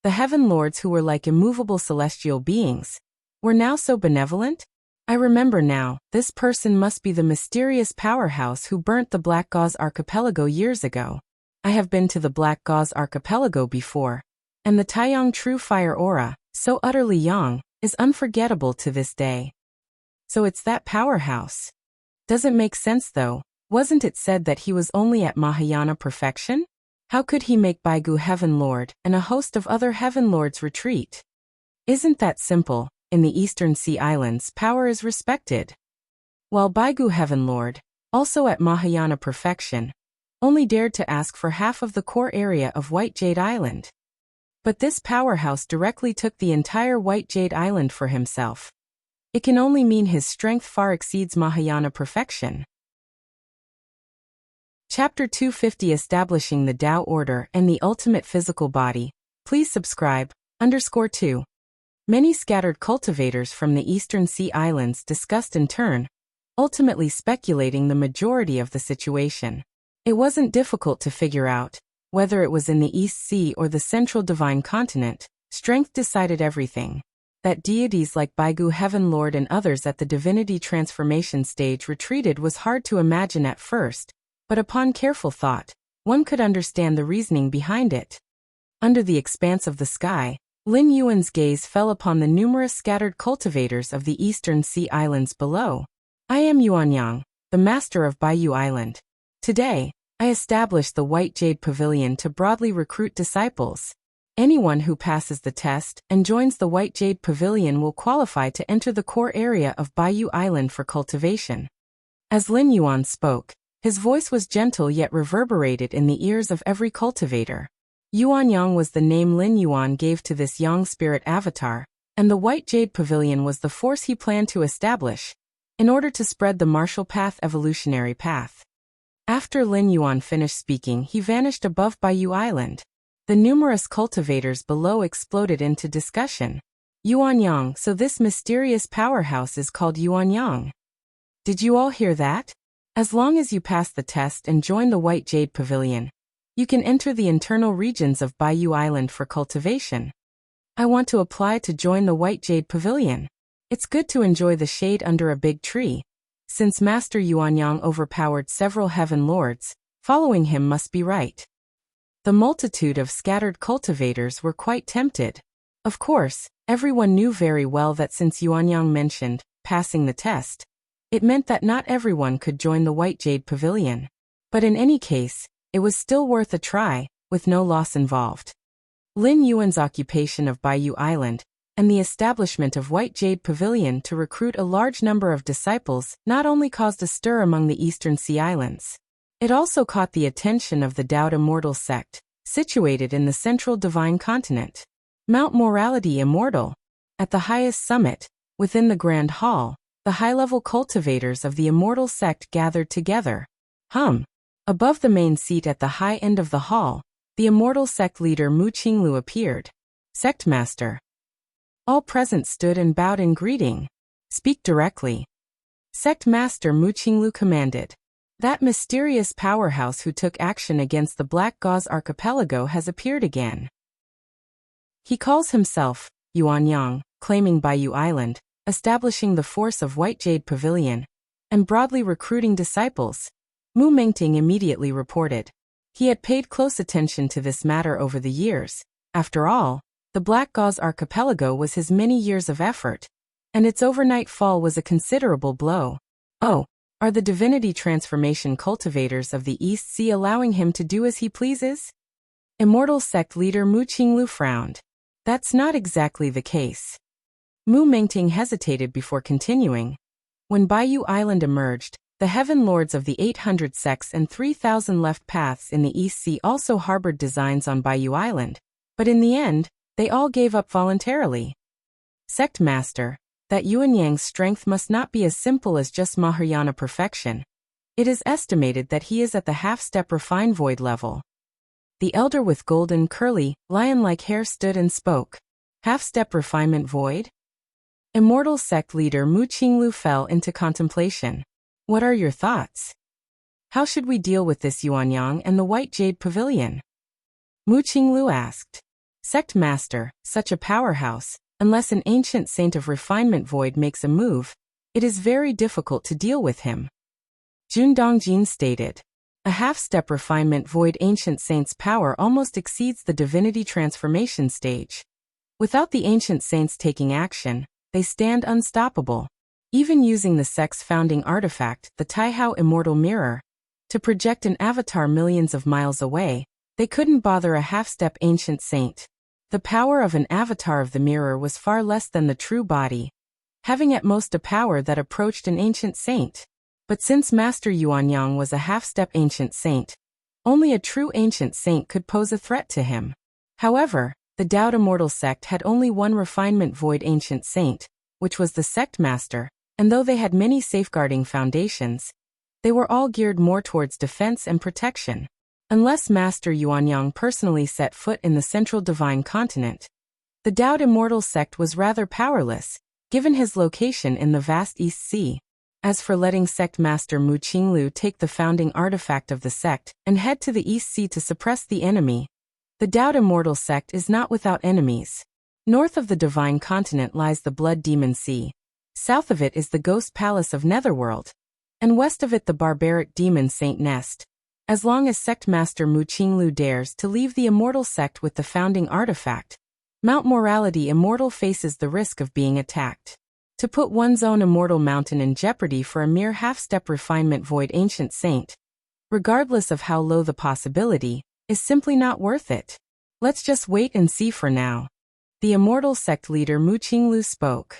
The Heaven Lords, who were like immovable celestial beings, were now so benevolent? I remember now, this person must be the mysterious powerhouse who burnt the Black Gauze Archipelago years ago. I have been to the Black Gauze Archipelago before, and the Taiyang True Fire aura, so utterly young, is unforgettable to this day. So it's that powerhouse. Doesn't make sense though. Wasn't it said that he was only at Mahayana perfection? How could he make Baigu Heaven Lord and a host of other Heaven Lords retreat? Isn't that simple? In the Eastern Sea Islands, power is respected. While Baigu Heaven Lord, also at Mahayana perfection, only dared to ask for half of the core area of White Jade Island. But this powerhouse directly took the entire White Jade Island for himself. It can only mean his strength far exceeds Mahayana perfection. Chapter 250, Establishing the Tao Order and the Ultimate Physical Body. Please subscribe. _2. Many scattered cultivators from the Eastern Sea Islands discussed in turn, ultimately speculating the majority of the situation. It wasn't difficult to figure out, whether it was in the East Sea or the Central Divine Continent, strength decided everything. That deities like Baigu Heaven Lord and others at the divinity transformation stage retreated was hard to imagine at first, but upon careful thought, one could understand the reasoning behind it. Under the expanse of the sky, Lin Yuan's gaze fell upon the numerous scattered cultivators of the Eastern Sea Islands below. I am Yuanyang, the master of Baiyu Island. Today, I established the White Jade Pavilion to broadly recruit disciples. Anyone who passes the test and joins the White Jade Pavilion will qualify to enter the core area of Baiyu Island for cultivation. As Lin Yuan spoke, his voice was gentle yet reverberated in the ears of every cultivator. Yuanyang was the name Lin Yuan gave to this Yang spirit avatar, and the White Jade Pavilion was the force he planned to establish, in order to spread the martial path evolutionary path. After Lin Yuan finished speaking, he vanished above Baiyu Island. The numerous cultivators below exploded into discussion. Yuanyang, so this mysterious powerhouse is called Yuanyang. Did you all hear that? As long as you pass the test and join the White Jade Pavilion, you can enter the internal regions of Baiyu Island for cultivation. I want to apply to join the White Jade Pavilion. It's good to enjoy the shade under a big tree. Since Master Yuanyang overpowered several Heaven Lords, following him must be right. The multitude of scattered cultivators were quite tempted. Of course, everyone knew very well that since Yuanyang mentioned passing the test, it meant that not everyone could join the White Jade Pavilion. But in any case, it was still worth a try, with no loss involved. Lin Yuan's occupation of Baiyu Island and the establishment of White Jade Pavilion to recruit a large number of disciples not only caused a stir among the Eastern Sea Islands, it also caught the attention of the Dao Immortal sect, situated in the Central Divine Continent. Mount Morality Immortal. At the highest summit, within the Grand Hall, the high-level cultivators of the Immortal sect gathered together. Above the main seat at the high end of the hall, the Immortal sect leader Mu Qinglu appeared. Sect Master. All present stood and bowed in greeting. Speak directly. Sect Master Mu Qinglu commanded. That mysterious powerhouse who took action against the Black Gauze Archipelago has appeared again. He calls himself Yuanyang, claiming Baiyu Island, establishing the force of White Jade Pavilion, and broadly recruiting disciples. Mu Mengting immediately reported. He had paid close attention to this matter over the years. After all, the Black Gauze Archipelago was his many years of effort, and its overnight fall was a considerable blow. Oh, are the divinity transformation cultivators of the East Sea allowing him to do as he pleases? Immortal sect leader Mu Qinglu frowned. That's not exactly the case. Mu Mengting hesitated before continuing. When Baiyu Island emerged, the Heaven Lords of the 800 sects and 3,000 left paths in the East Sea also harbored designs on Baiyu Island, but in the end, they all gave up voluntarily. Sect Master, that Yuanyang's strength must not be as simple as just Mahayana perfection. It is estimated that he is at the half-step refined void level. The elder with golden, curly, lion-like hair stood and spoke. Half-step refinement void? Immortal sect leader Mu Qinglu fell into contemplation. What are your thoughts? How should we deal with this Yuanyang and the White Jade Pavilion? Mu Qinglu asked. Sect master, such a powerhouse, unless an ancient saint of refinement void makes a move, it is very difficult to deal with him. Jun Dongjin stated. A half-step refinement void ancient saint's power almost exceeds the divinity transformation stage. Without the ancient saints taking action, they stand unstoppable. Even using the sect's founding artifact, the Taihao Immortal Mirror, to project an avatar millions of miles away, they couldn't bother a half-step ancient saint. The power of an avatar of the mirror was far less than the true body, having at most a power that approached an ancient saint. But since Master Yuanyang was a half-step ancient saint, only a true ancient saint could pose a threat to him. However, the Dao Immortal sect had only one refinement void ancient saint, which was the sect master, and though they had many safeguarding foundations, they were all geared more towards defense and protection. Unless Master Yuanyang personally set foot in the central divine continent, the Dao Immortal sect was rather powerless, given his location in the vast East Sea. As for letting sect master Mu Qinglu take the founding artifact of the sect and head to the East Sea to suppress the enemy, the Dao Immortal sect is not without enemies. North of the divine continent lies the Blood Demon Sea. South of it is the Ghost Palace of Netherworld, and west of it the barbaric demon Saint Nest. As long as sect master Mu Qinglu dares to leave the immortal sect with the founding artifact, Mount Morality Immortal faces the risk of being attacked. To put one's own immortal mountain in jeopardy for a mere half-step refinement void ancient saint, regardless of how low the possibility, is simply not worth it. Let's just wait and see for now. The immortal sect leader Mu Qinglu spoke.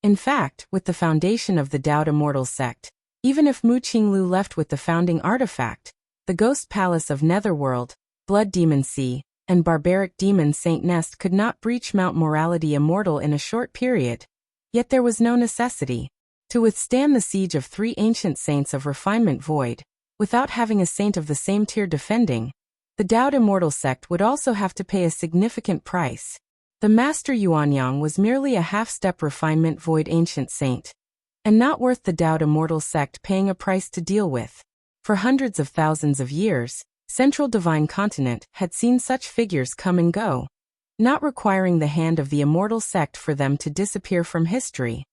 In fact, with the foundation of the Dao Immortal sect, even if Mu Qinglu left with the founding artifact, the Ghost Palace of Netherworld, Blood Demon Sea, and barbaric demon Saint Nest could not breach Mount Morality Immortal in a short period. Yet there was no necessity to withstand the siege of 3 ancient saints of refinement void, without having a saint of the same tier defending. The Dao Immortal sect would also have to pay a significant price. The Master Yuanyang was merely a half-step refinement void ancient saint, and not worth the Dao Immortal sect paying a price to deal with. For hundreds of thousands of years, Central Divine Continent had seen such figures come and go, not requiring the hand of the immortal sect for them to disappear from history.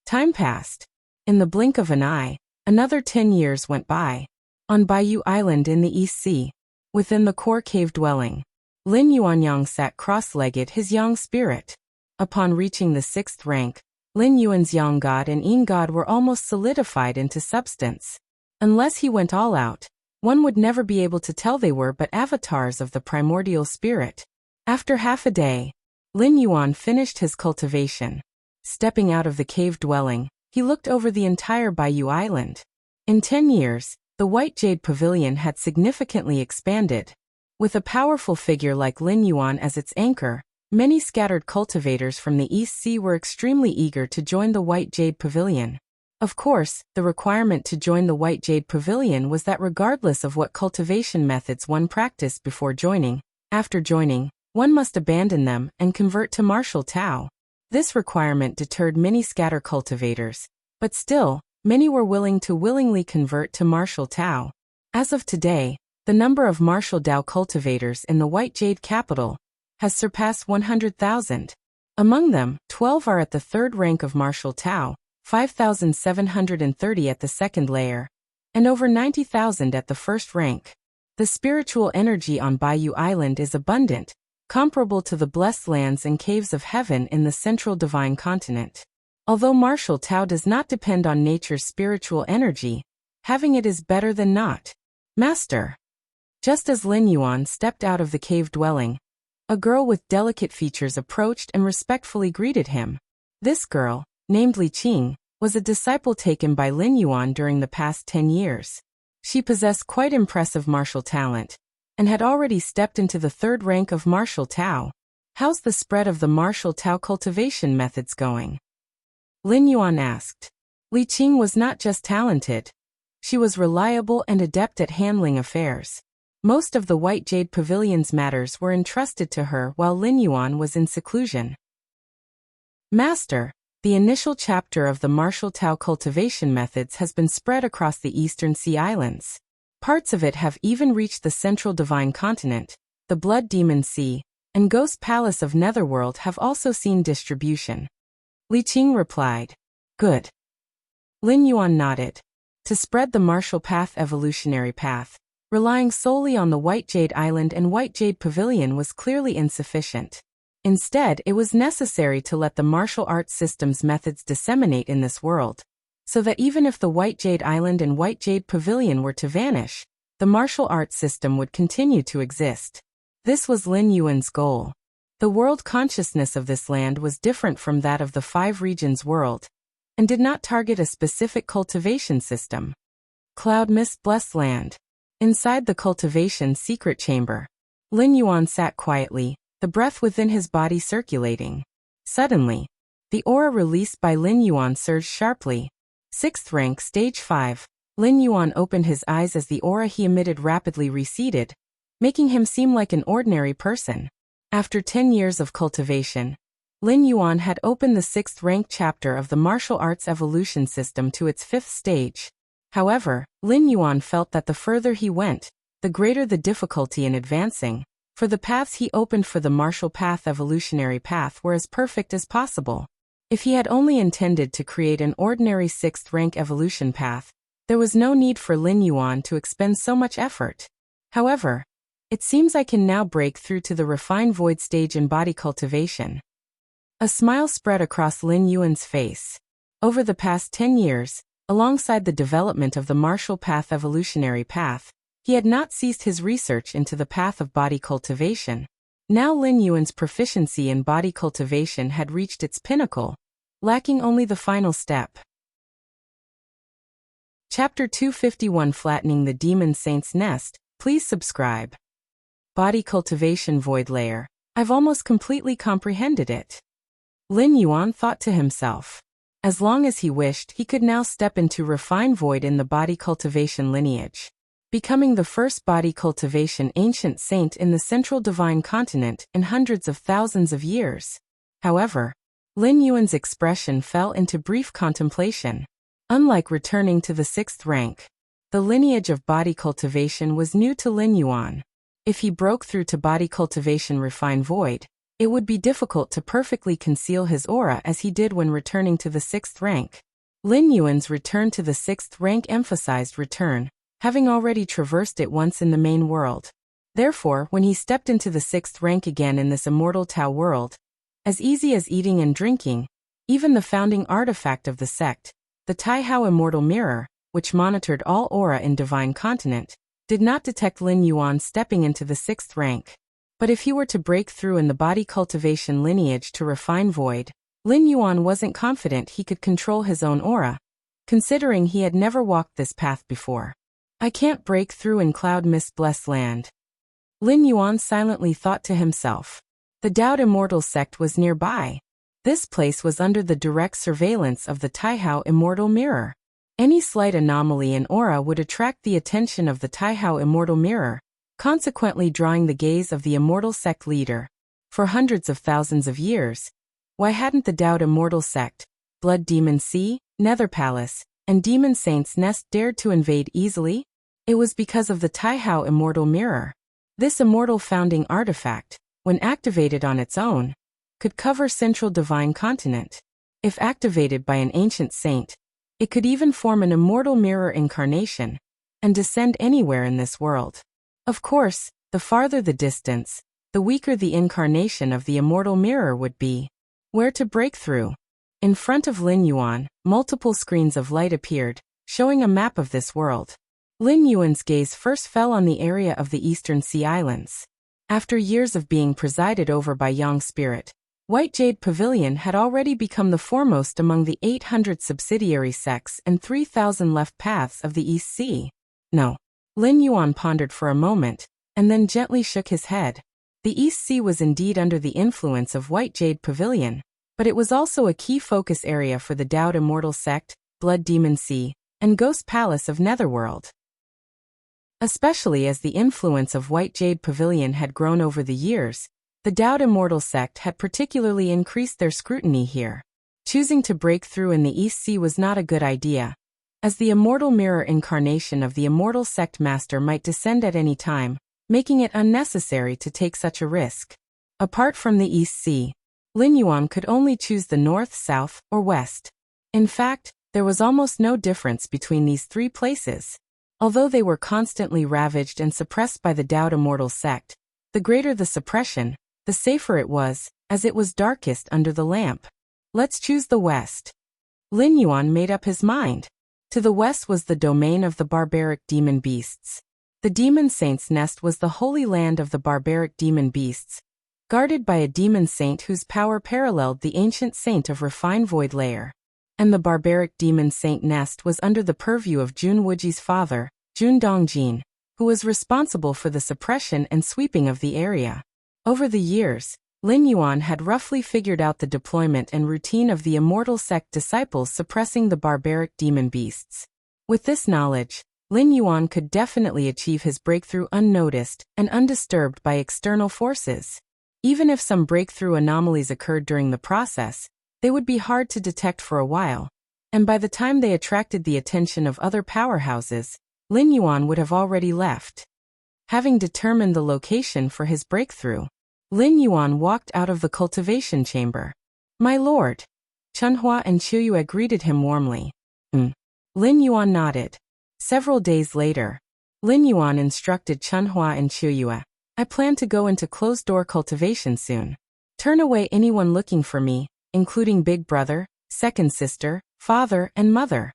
Time passed. In the blink of an eye, another 10 years went by. On Baiyu Island in the East Sea, within the core cave dwelling, Lin Yuanyang sat cross-legged, his yang spirit. Upon reaching the 6th rank, Lin Yuan's yang god and yin god were almost solidified into substance. Unless he went all out, one would never be able to tell they were but avatars of the primordial spirit. After half a day, Lin Yuan finished his cultivation. Stepping out of the cave dwelling, he looked over the entire Baiyu Island. In 10 years, the White Jade Pavilion had significantly expanded. With a powerful figure like Lin Yuan as its anchor, many scattered cultivators from the East Sea were extremely eager to join the White Jade Pavilion. Of course, the requirement to join the White Jade Pavilion was that regardless of what cultivation methods one practiced before joining, after joining, one must abandon them and convert to martial Tao. This requirement deterred many scatter cultivators, but still, many were willing to willingly convert to martial Tao. As of today, the number of martial Tao cultivators in the White Jade capital has surpassed 100,000. Among them, 12 are at the 3rd rank of martial Tao, 5,730 at the 2nd layer, and over 90,000 at the 1st rank. The spiritual energy on Baiyu Island is abundant, comparable to the blessed lands and caves of heaven in the Central Divine Continent. Although martial Tao does not depend on nature's spiritual energy, having it is better than not. Master. Just as Lin Yuan stepped out of the cave dwelling, a girl with delicate features approached and respectfully greeted him. This girl, named Li Qing, was a disciple taken by Lin Yuan during the past 10 years. She possessed quite impressive martial talent, and had already stepped into the 3rd rank of martial Tao. How's the spread of the martial Tao cultivation methods going? Lin Yuan asked. Li Qing was not just talented. She was reliable and adept at handling affairs. Most of the White Jade Pavilion's matters were entrusted to her while Lin Yuan was in seclusion. Master, the initial chapter of the martial Tao cultivation methods has been spread across the Eastern Sea Islands. Parts of it have even reached the Central Divine Continent. The Blood Demon Sea and Ghost Palace of Netherworld have also seen distribution. Li Qing replied. Good. Lin Yuan nodded. To spread the martial path evolutionary path, relying solely on the White Jade Island and White Jade Pavilion was clearly insufficient. Instead, it was necessary to let the martial arts system's methods disseminate in this world, so that even if the White Jade Island and White Jade Pavilion were to vanish, the martial arts system would continue to exist. This was Lin Yuan's goal. The world consciousness of this land was different from that of the Five Regions world, and did not target a specific cultivation system. Cloud Mist Blessed Land. Inside the cultivation secret chamber, Lin Yuan sat quietly, the breath within his body circulating. Suddenly, the aura released by Lin Yuan surged sharply. 6th rank, stage 5. Lin Yuan opened his eyes as the aura he emitted rapidly receded, making him seem like an ordinary person. After 10 years of cultivation, Lin Yuan had opened the 6th rank chapter of the martial arts evolution system to its 5th stage. However, Lin Yuan felt that the further he went, the greater the difficulty in advancing, for the paths he opened for the martial path evolutionary path were as perfect as possible. If he had only intended to create an ordinary 6th rank evolution path, there was no need for Lin Yuan to expend so much effort. However, it seems I can now break through to the refined void stage in body cultivation. A smile spread across Lin Yuan's face. Over the past 10 years, alongside the development of the martial path evolutionary path, he had not ceased his research into the path of body cultivation. Now Lin Yuan's proficiency in body cultivation had reached its pinnacle, lacking only the final step. Chapter 251 Flattening the Demon Saint's Nest. Please subscribe. Body Cultivation Void Layer. I've almost completely comprehended it. Lin Yuan thought to himself. As long as he wished, he could now step into refined void in the body cultivation lineage, becoming the first body cultivation ancient saint in the Central Divine Continent in hundreds of thousands of years. However, Lin Yuan's expression fell into brief contemplation. Unlike returning to the 6th rank, the lineage of body cultivation was new to Lin Yuan. If he broke through to body cultivation refined void, it would be difficult to perfectly conceal his aura as he did when returning to the 6th rank. Lin Yuan's return to the 6th rank emphasized return, having already traversed it once in the main world. Therefore, when he stepped into the 6th rank again in this immortal Tao world, as easy as eating and drinking, even the founding artifact of the sect, the Taihao Immortal Mirror, which monitored all aura in Divine Continent, did not detect Lin Yuan stepping into the 6th rank. But if he were to break through in the body cultivation lineage to refine void, Lin Yuan wasn't confident he could control his own aura, considering he had never walked this path before. I can't break through in Cloud Mist Blessed Land. Lin Yuan silently thought to himself. The Dowd Immortal sect was nearby. This place was under the direct surveillance of the Taihao Immortal Mirror. Any slight anomaly in aura would attract the attention of the Taihao Immortal Mirror, consequently drawing the gaze of the immortal sect leader. For hundreds of thousands of years, why hadn't the Dowd Immortal sect, Blood Demon Sea, Nether Palace, and Demon Saint's Nest dared to invade easily? It was because of the Taihao Immortal Mirror. This immortal founding artifact, when activated on its own, could cover Central Divine Continent. If activated by an ancient saint, it could even form an immortal mirror incarnation, and descend anywhere in this world. Of course, the farther the distance, the weaker the incarnation of the immortal mirror would be. Where to break through? In front of Lin Yuan, multiple screens of light appeared, showing a map of this world. Lin Yuan's gaze first fell on the area of the Eastern Sea Islands. After years of being presided over by Yang Spirit, White Jade Pavilion had already become the foremost among the 800 subsidiary sects and 3,000 left paths of the East Sea. No. Lin Yuan pondered for a moment, and then gently shook his head. The East Sea was indeed under the influence of White Jade Pavilion, but it was also a key focus area for the Dowd Immortal sect, Blood Demon Sea, and Ghost Palace of Netherworld. Especially as the influence of White Jade Pavilion had grown over the years, the Dowd Immortal sect had particularly increased their scrutiny here. Choosing to break through in the East Sea was not a good idea, as the immortal mirror incarnation of the immortal sect master might descend at any time, making it unnecessary to take such a risk. Apart from the East Sea, Lin Yuan could only choose the north, south, or west. In fact, there was almost no difference between these three places. Although they were constantly ravaged and suppressed by the Dowd Immortal sect, the greater the suppression, the safer it was, as it was darkest under the lamp. Let's choose the west. Lin Yuan made up his mind. To the west was the domain of the barbaric demon beasts. The demon saint's nest was the holy land of the barbaric demon beasts, guarded by a demon saint whose power paralleled the ancient saint of refined void layer. And the barbaric demon saint nest was under the purview of Jun Wuji's father, Jun Dongjin, who was responsible for the suppression and sweeping of the area. Over the years, Lin Yuan had roughly figured out the deployment and routine of the immortal sect disciples suppressing the barbaric demon beasts. With this knowledge, Lin Yuan could definitely achieve his breakthrough unnoticed and undisturbed by external forces. Even if some breakthrough anomalies occurred during the process, they would be hard to detect for a while, and by the time they attracted the attention of other powerhouses, Lin Yuan would have already left. Having determined the location for his breakthrough, Lin Yuan walked out of the cultivation chamber. "My lord." Chunhua and Qiuyue greeted him warmly. Lin Yuan nodded. Several days later, Lin Yuan instructed Chunhua and Qiuyue, "I plan to go into closed-door cultivation soon. Turn away anyone looking for me, including big brother, second sister, father, and mother."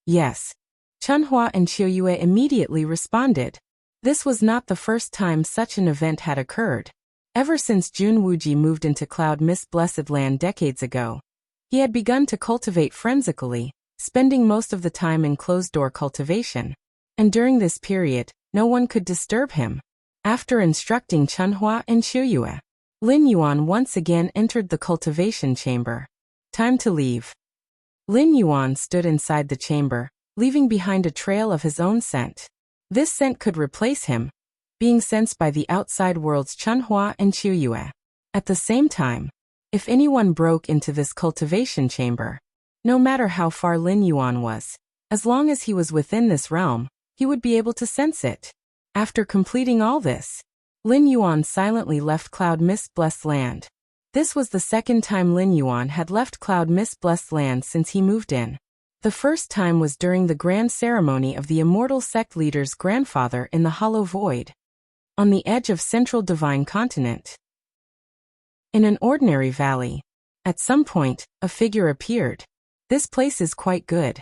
"Yes." Chunhua and Qiuyue immediately responded. This was not the first time such an event had occurred. Ever since Jun Wuji moved into Cloud Mist Blessed Land decades ago, he had begun to cultivate frenziedly, spending most of the time in closed-door cultivation. And during this period, no one could disturb him. After instructing Chunhua and Qiuyue, Lin Yuan once again entered the cultivation chamber. Time to leave. Lin Yuan stood inside the chamber, leaving behind a trail of his own scent. This scent could replace him, being sensed by the outside world's Chunhua and Qiuyue. At the same time, if anyone broke into this cultivation chamber, no matter how far Lin Yuan was, as long as he was within this realm, he would be able to sense it. After completing all this, Lin Yuan silently left Cloud Mist Blessed Land. This was the second time Lin Yuan had left Cloud Mist Blessed Land since he moved in. The first time was during the grand ceremony of the immortal sect leader's grandfather in the Hollow Void, on the edge of Central Divine Continent. In an ordinary valley, at some point, a figure appeared. "This place is quite good."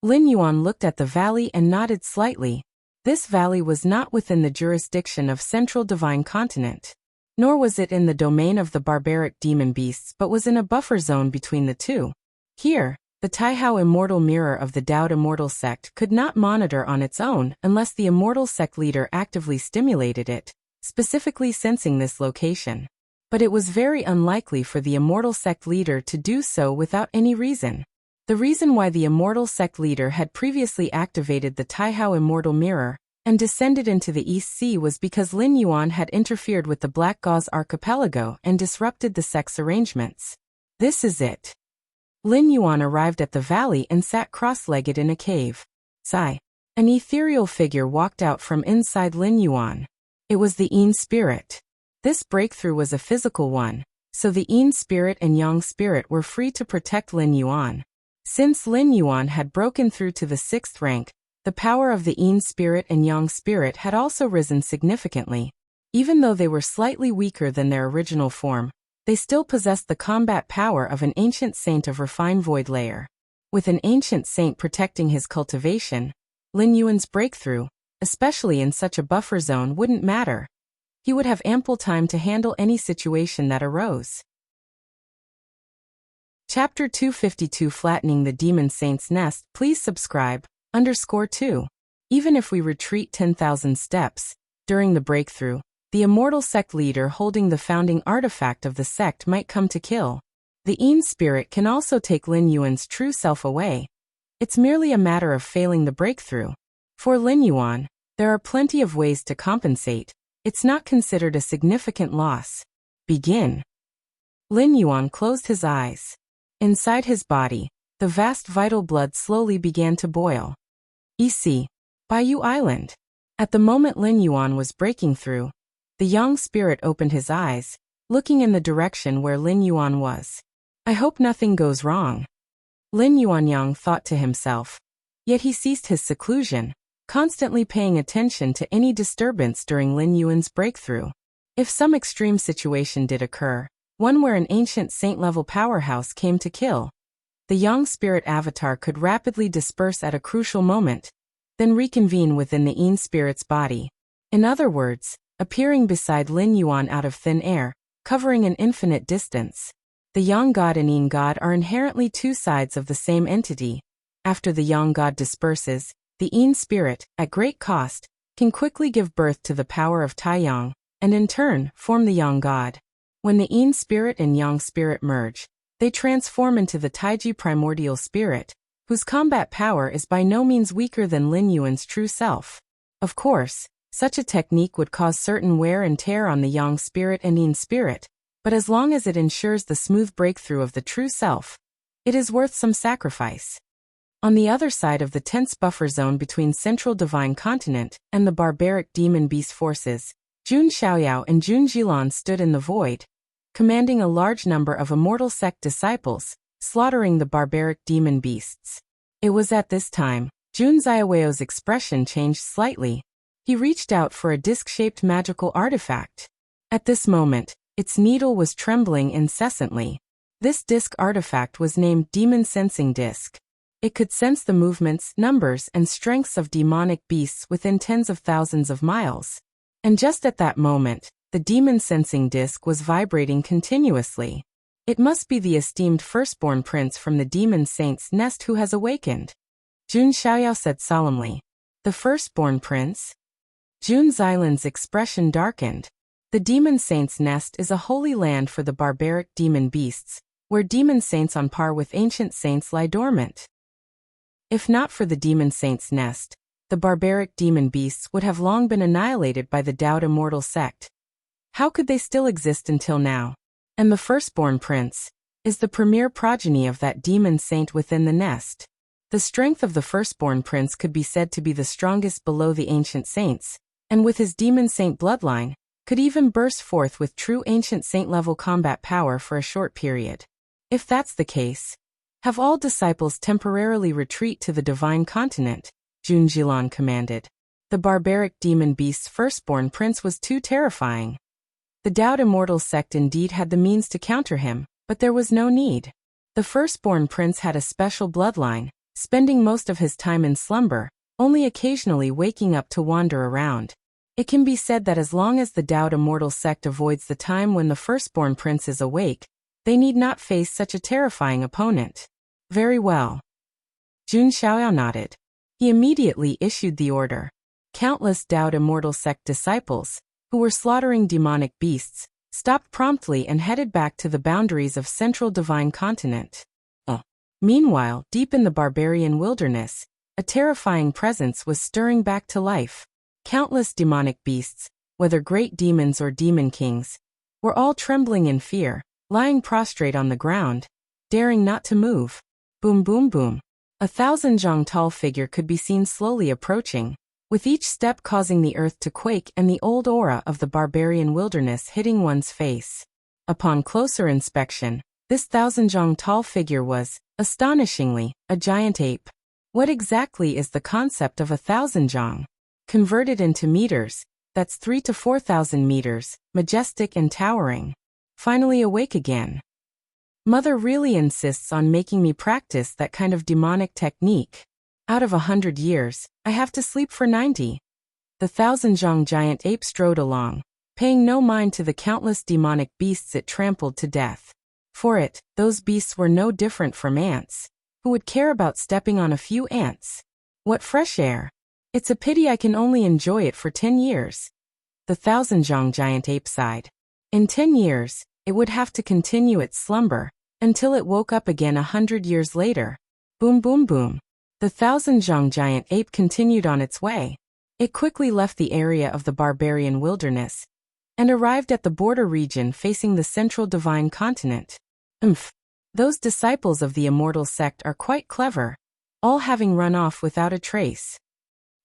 Lin Yuan looked at the valley and nodded slightly. This valley was not within the jurisdiction of Central Divine Continent, nor was it in the domain of the barbaric demon beasts, but was in a buffer zone between the two. Here, the Taihao Immortal Mirror of the Dowd Immortal Sect could not monitor on its own unless the Immortal Sect leader actively stimulated it, specifically sensing this location. But it was very unlikely for the Immortal Sect leader to do so without any reason. The reason why the Immortal Sect leader had previously activated the Taihao Immortal Mirror and descended into the East Sea was because Lin Yuan had interfered with the Black Gauze Archipelago and disrupted the sect's arrangements. This is it. Lin Yuan arrived at the valley and sat cross-legged in a cave. Sigh. An ethereal figure walked out from inside Lin Yuan. It was the Yin spirit. This breakthrough was a physical one, so the Yin spirit and Yang spirit were free to protect Lin Yuan. Since Lin Yuan had broken through to the 6th rank, the power of the Yin spirit and Yang spirit had also risen significantly. Even though they were slightly weaker than their original form, they still possessed the combat power of an ancient saint of refined void layer. With an ancient saint protecting his cultivation, Lin Yuan's breakthrough, especially in such a buffer zone, wouldn't matter. He would have ample time to handle any situation that arose. Chapter 252 Flattening the Demon Saint's Nest. Please subscribe. _2. Even if we retreat 10,000 steps, during the breakthrough, the immortal sect leader holding the founding artifact of the sect might come to kill. The Yin spirit can also take Lin Yuan's true self away. It's merely a matter of failing the breakthrough. For Lin Yuan, There are plenty of ways to compensate. It's not considered a significant loss. Begin. Lin Yuan closed his eyes. Inside his body, the vast vital blood slowly began to boil. E.C. Bayou Island. At the moment Lin Yuan was breaking through, the young spirit opened his eyes, looking in the direction where Lin Yuan was. I hope nothing goes wrong. Lin Yuanyang thought to himself. Yet he ceased his seclusion, constantly paying attention to any disturbance during Lin Yuan's breakthrough. If some extreme situation did occur, one where an ancient saint-level powerhouse came to kill, the young spirit avatar could rapidly disperse at a crucial moment, then reconvene within the Yin spirit's body. In other words, appearing beside Lin Yuan out of thin air, covering an infinite distance. The Yang God and Yin God are inherently two sides of the same entity. After the Yang God disperses, the Yin spirit, at great cost, can quickly give birth to the power of Taiyang, and in turn, form the Yang God. When the Yin spirit and Yang spirit merge, they transform into the Taiji primordial spirit, whose combat power is by no means weaker than Lin Yuan's true self. Of course, such a technique would cause certain wear and tear on the Yang spirit and Yin spirit, but as long as it ensures the smooth breakthrough of the true self, it is worth some sacrifice. On the other side of the tense buffer zone between Central Divine Continent and the barbaric demon beast forces, Jun Xiaoyao and Jun Jilan stood in the void, commanding a large number of immortal sect disciples, slaughtering the barbaric demon beasts. It was at this time, Jun Xiaoyao's expression changed slightly. He reached out for a disc-shaped magical artifact. At this moment, its needle was trembling incessantly. This disc artifact was named Demon Sensing Disc. It could sense the movements, numbers, and strengths of demonic beasts within tens of thousands of miles. And just at that moment, the demon sensing disc was vibrating continuously. It must be the esteemed firstborn prince from the demon saint's nest who has awakened. Jun Xiaoyao said solemnly. The firstborn prince? Jun Xilan's expression darkened. The demon saint's nest is a holy land for the barbaric demon beasts, where demon saints on par with ancient saints lie dormant. If not for the demon saint's nest, the barbaric demon beasts would have long been annihilated by the Dao immortal sect. How could they still exist until now? And the firstborn prince is the premier progeny of that demon saint within the nest. The strength of the firstborn prince could be said to be the strongest below the ancient saints, and with his demon saint bloodline, could even burst forth with true ancient saint-level combat power for a short period. If that's the case, have all disciples temporarily retreat to the divine continent, Jun Jilan commanded. The barbaric demon beast's firstborn prince was too terrifying. The Dao immortal sect indeed had the means to counter him, but there was no need. The firstborn prince had a special bloodline, spending most of his time in slumber, only occasionally waking up to wander around. It can be said that as long as the Dao immortal sect avoids the time when the firstborn prince is awake, they need not face such a terrifying opponent. Very well. Jun Xiaoyao nodded. He immediately issued the order. Countless Dao immortal sect disciples, who were slaughtering demonic beasts, stopped promptly and headed back to the boundaries of Central Divine Continent. Meanwhile, deep in the barbarian wilderness, a terrifying presence was stirring back to life. Countless demonic beasts, whether great demons or demon kings, were all trembling in fear, lying prostrate on the ground, daring not to move. Boom boom boom. 1,000 zhang tall figure could be seen slowly approaching, with each step causing the earth to quake and the old aura of the barbarian wilderness hitting one's face. Upon closer inspection, this 1,000 zhang tall figure was, astonishingly, a giant ape. What exactly is the concept of 1,000 zhang? Converted into meters, that's 3,000 to 4,000 meters, majestic and towering. Finally awake again. Mother really insists on making me practice that kind of demonic technique. Out of 100 years, I have to sleep for 90. The 1,000 zhang giant ape strode along, paying no mind to the countless demonic beasts it trampled to death. For it, those beasts were no different from ants. Who would care about stepping on a few ants? What fresh air! It's a pity I can only enjoy it for 10 years. The 1,000 zhang giant ape sighed. In 10 years, it would have to continue its slumber, until it woke up again 100 years later. Boom boom boom. The 1,000 zhang giant ape continued on its way. It quickly left the area of the barbarian wilderness and arrived at the border region facing the central divine continent. Those disciples of the immortal sect are quite clever, all having run off without a trace.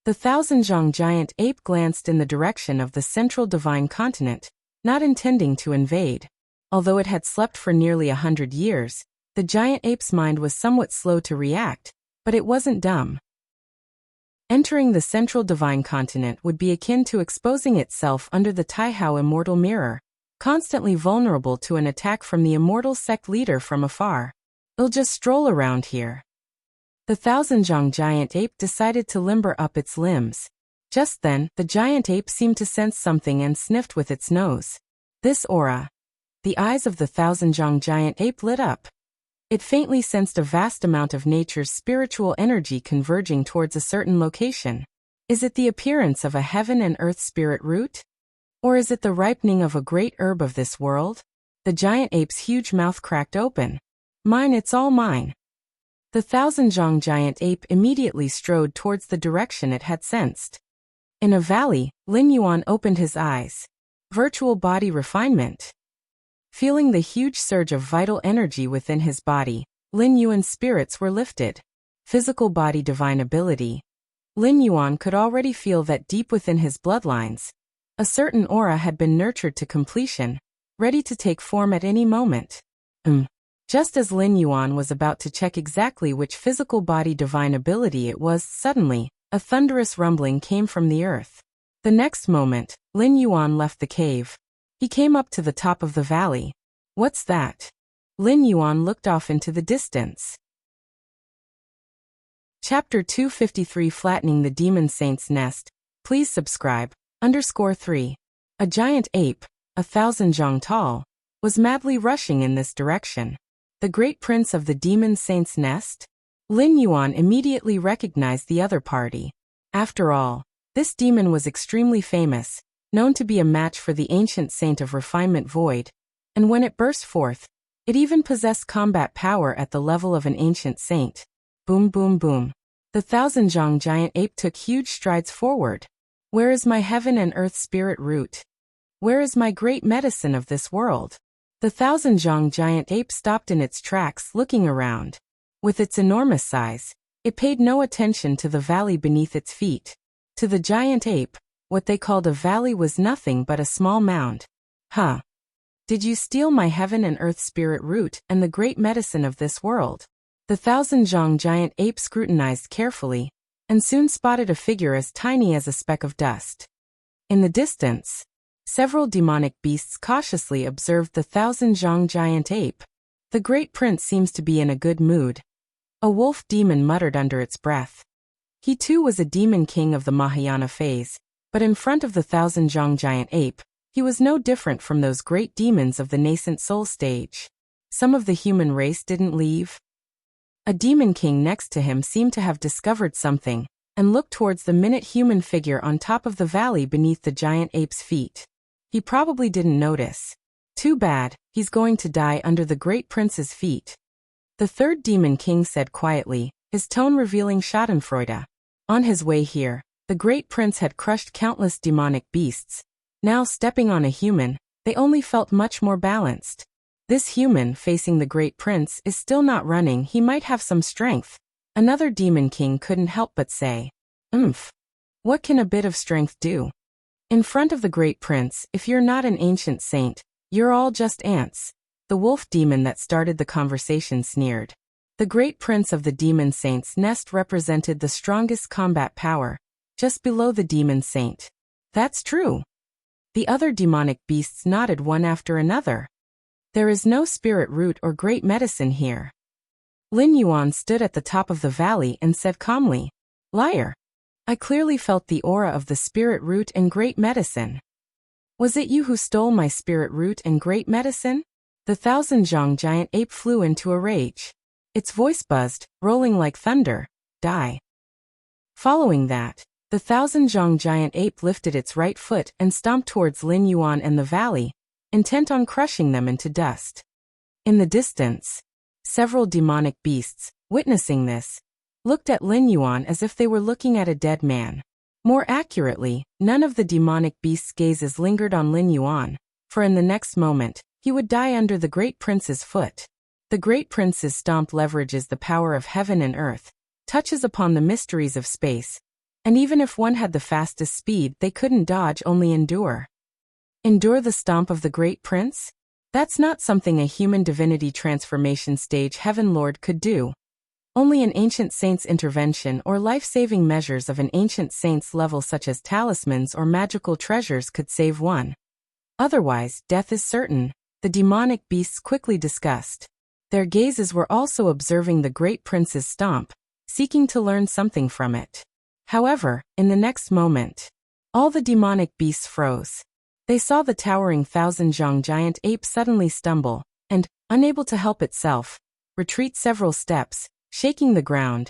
The thousand-zhong giant ape glanced in the direction of the central divine continent, not intending to invade. Although it had slept for nearly 100 years, the giant ape's mind was somewhat slow to react, but it wasn't dumb. Entering the central divine continent would be akin to exposing itself under the Taihao immortal mirror, constantly vulnerable to an attack from the immortal sect leader from afar. It'll just stroll around here. The thousand-zhong giant ape decided to limber up its limbs. Just then, the giant ape seemed to sense something and sniffed with its nose. This aura. The eyes of the thousand-zhong giant ape lit up. It faintly sensed a vast amount of nature's spiritual energy converging towards a certain location. Is it the appearance of a heaven and earth spirit root? Or is it the ripening of a great herb of this world? The giant ape's huge mouth cracked open. Mine, it's all mine. The thousand-zhong giant ape immediately strode towards the direction it had sensed. In a valley, Lin Yuan opened his eyes. Virtual body refinement. Feeling the huge surge of vital energy within his body, Lin Yuan's spirits were lifted. Physical body divine ability. Lin Yuan could already feel that deep within his bloodlines, a certain aura had been nurtured to completion, ready to take form at any moment. Just as Lin Yuan was about to check exactly which physical body divine ability it was, suddenly, a thunderous rumbling came from the earth. The next moment, Lin Yuan left the cave. He came up to the top of the valley. What's that? Lin Yuan looked off into the distance. Chapter 253 Flattening the Demon Saint's Nest. Please subscribe. _3. A giant ape, 1,000 zhong tall, was madly rushing in this direction. The great prince of the demon saint's nest? Lin Yuan immediately recognized the other party. After all, this demon was extremely famous, known to be a match for the ancient saint of refinement Void, and when it burst forth, it even possessed combat power at the level of an ancient saint. Boom boom boom. The thousand-zhong giant ape took huge strides forward. Where is my heaven and earth spirit root? Where is my great medicine of this world? The thousand-zhong giant ape stopped in its tracks, looking around. With its enormous size, it paid no attention to the valley beneath its feet. To the giant ape, what they called a valley was nothing but a small mound. Huh. Did you steal my heaven and earth spirit root and the great medicine of this world? The thousand-zhong giant ape scrutinized carefully, and soon spotted a figure as tiny as a speck of dust. In the distance, several demonic beasts cautiously observed the thousand-zhong giant ape. The great prince seems to be in a good mood. A wolf demon muttered under its breath. He too was a demon king of the Mahayana phase, but in front of the thousand-zhong giant ape, he was no different from those great demons of the nascent soul stage. Some of the human race didn't leave. A demon king next to him seemed to have discovered something, and looked towards the minute human figure on top of the valley beneath the giant ape's feet. He probably didn't notice. Too bad, he's going to die under the great prince's feet. The third demon king said quietly, his tone revealing schadenfreude. On his way here, the great prince had crushed countless demonic beasts. Now stepping on a human, they only felt much more balanced. This human facing the great prince is still not running. He might have some strength. Another demon king couldn't help but say, what can a bit of strength do? In front of the great prince, if you're not an ancient saint, you're all just ants. The wolf demon that started the conversation sneered. The great prince of the demon saint's nest represented the strongest combat power, just below the demon saint. That's true. The other demonic beasts nodded one after another. There is no spirit root or great medicine here. Lin Yuan stood at the top of the valley and said calmly, Liar. I clearly felt the aura of the spirit root and great medicine. Was it you who stole my spirit root and great medicine? The thousand-zhong giant ape flew into a rage. Its voice buzzed, rolling like thunder. Die. Following that, the thousand-zhong giant ape lifted its right foot and stomped towards Lin Yuan and the valley, intent on crushing them into dust. In the distance, several demonic beasts, witnessing this, looked at Lin Yuan as if they were looking at a dead man. More accurately, none of the demonic beast's gazes lingered on Lin Yuan, for in the next moment, he would die under the Great Prince's foot. The Great Prince's stomp leverages the power of heaven and earth, touches upon the mysteries of space, and even if one had the fastest speed, they couldn't dodge, only endure. Endure the stomp of the Great Prince? That's not something a human divinity transformation stage Heaven Lord could do. Only an ancient saint's intervention or life-saving measures of an ancient saint's level such as talismans or magical treasures could save one. Otherwise, death is certain, the demonic beasts quickly discussed. Their gazes were also observing the Great Prince's stomp, seeking to learn something from it. However, in the next moment, all the demonic beasts froze. They saw the towering thousand-zhong giant ape suddenly stumble, and, unable to help itself, retreat several steps, shaking the ground,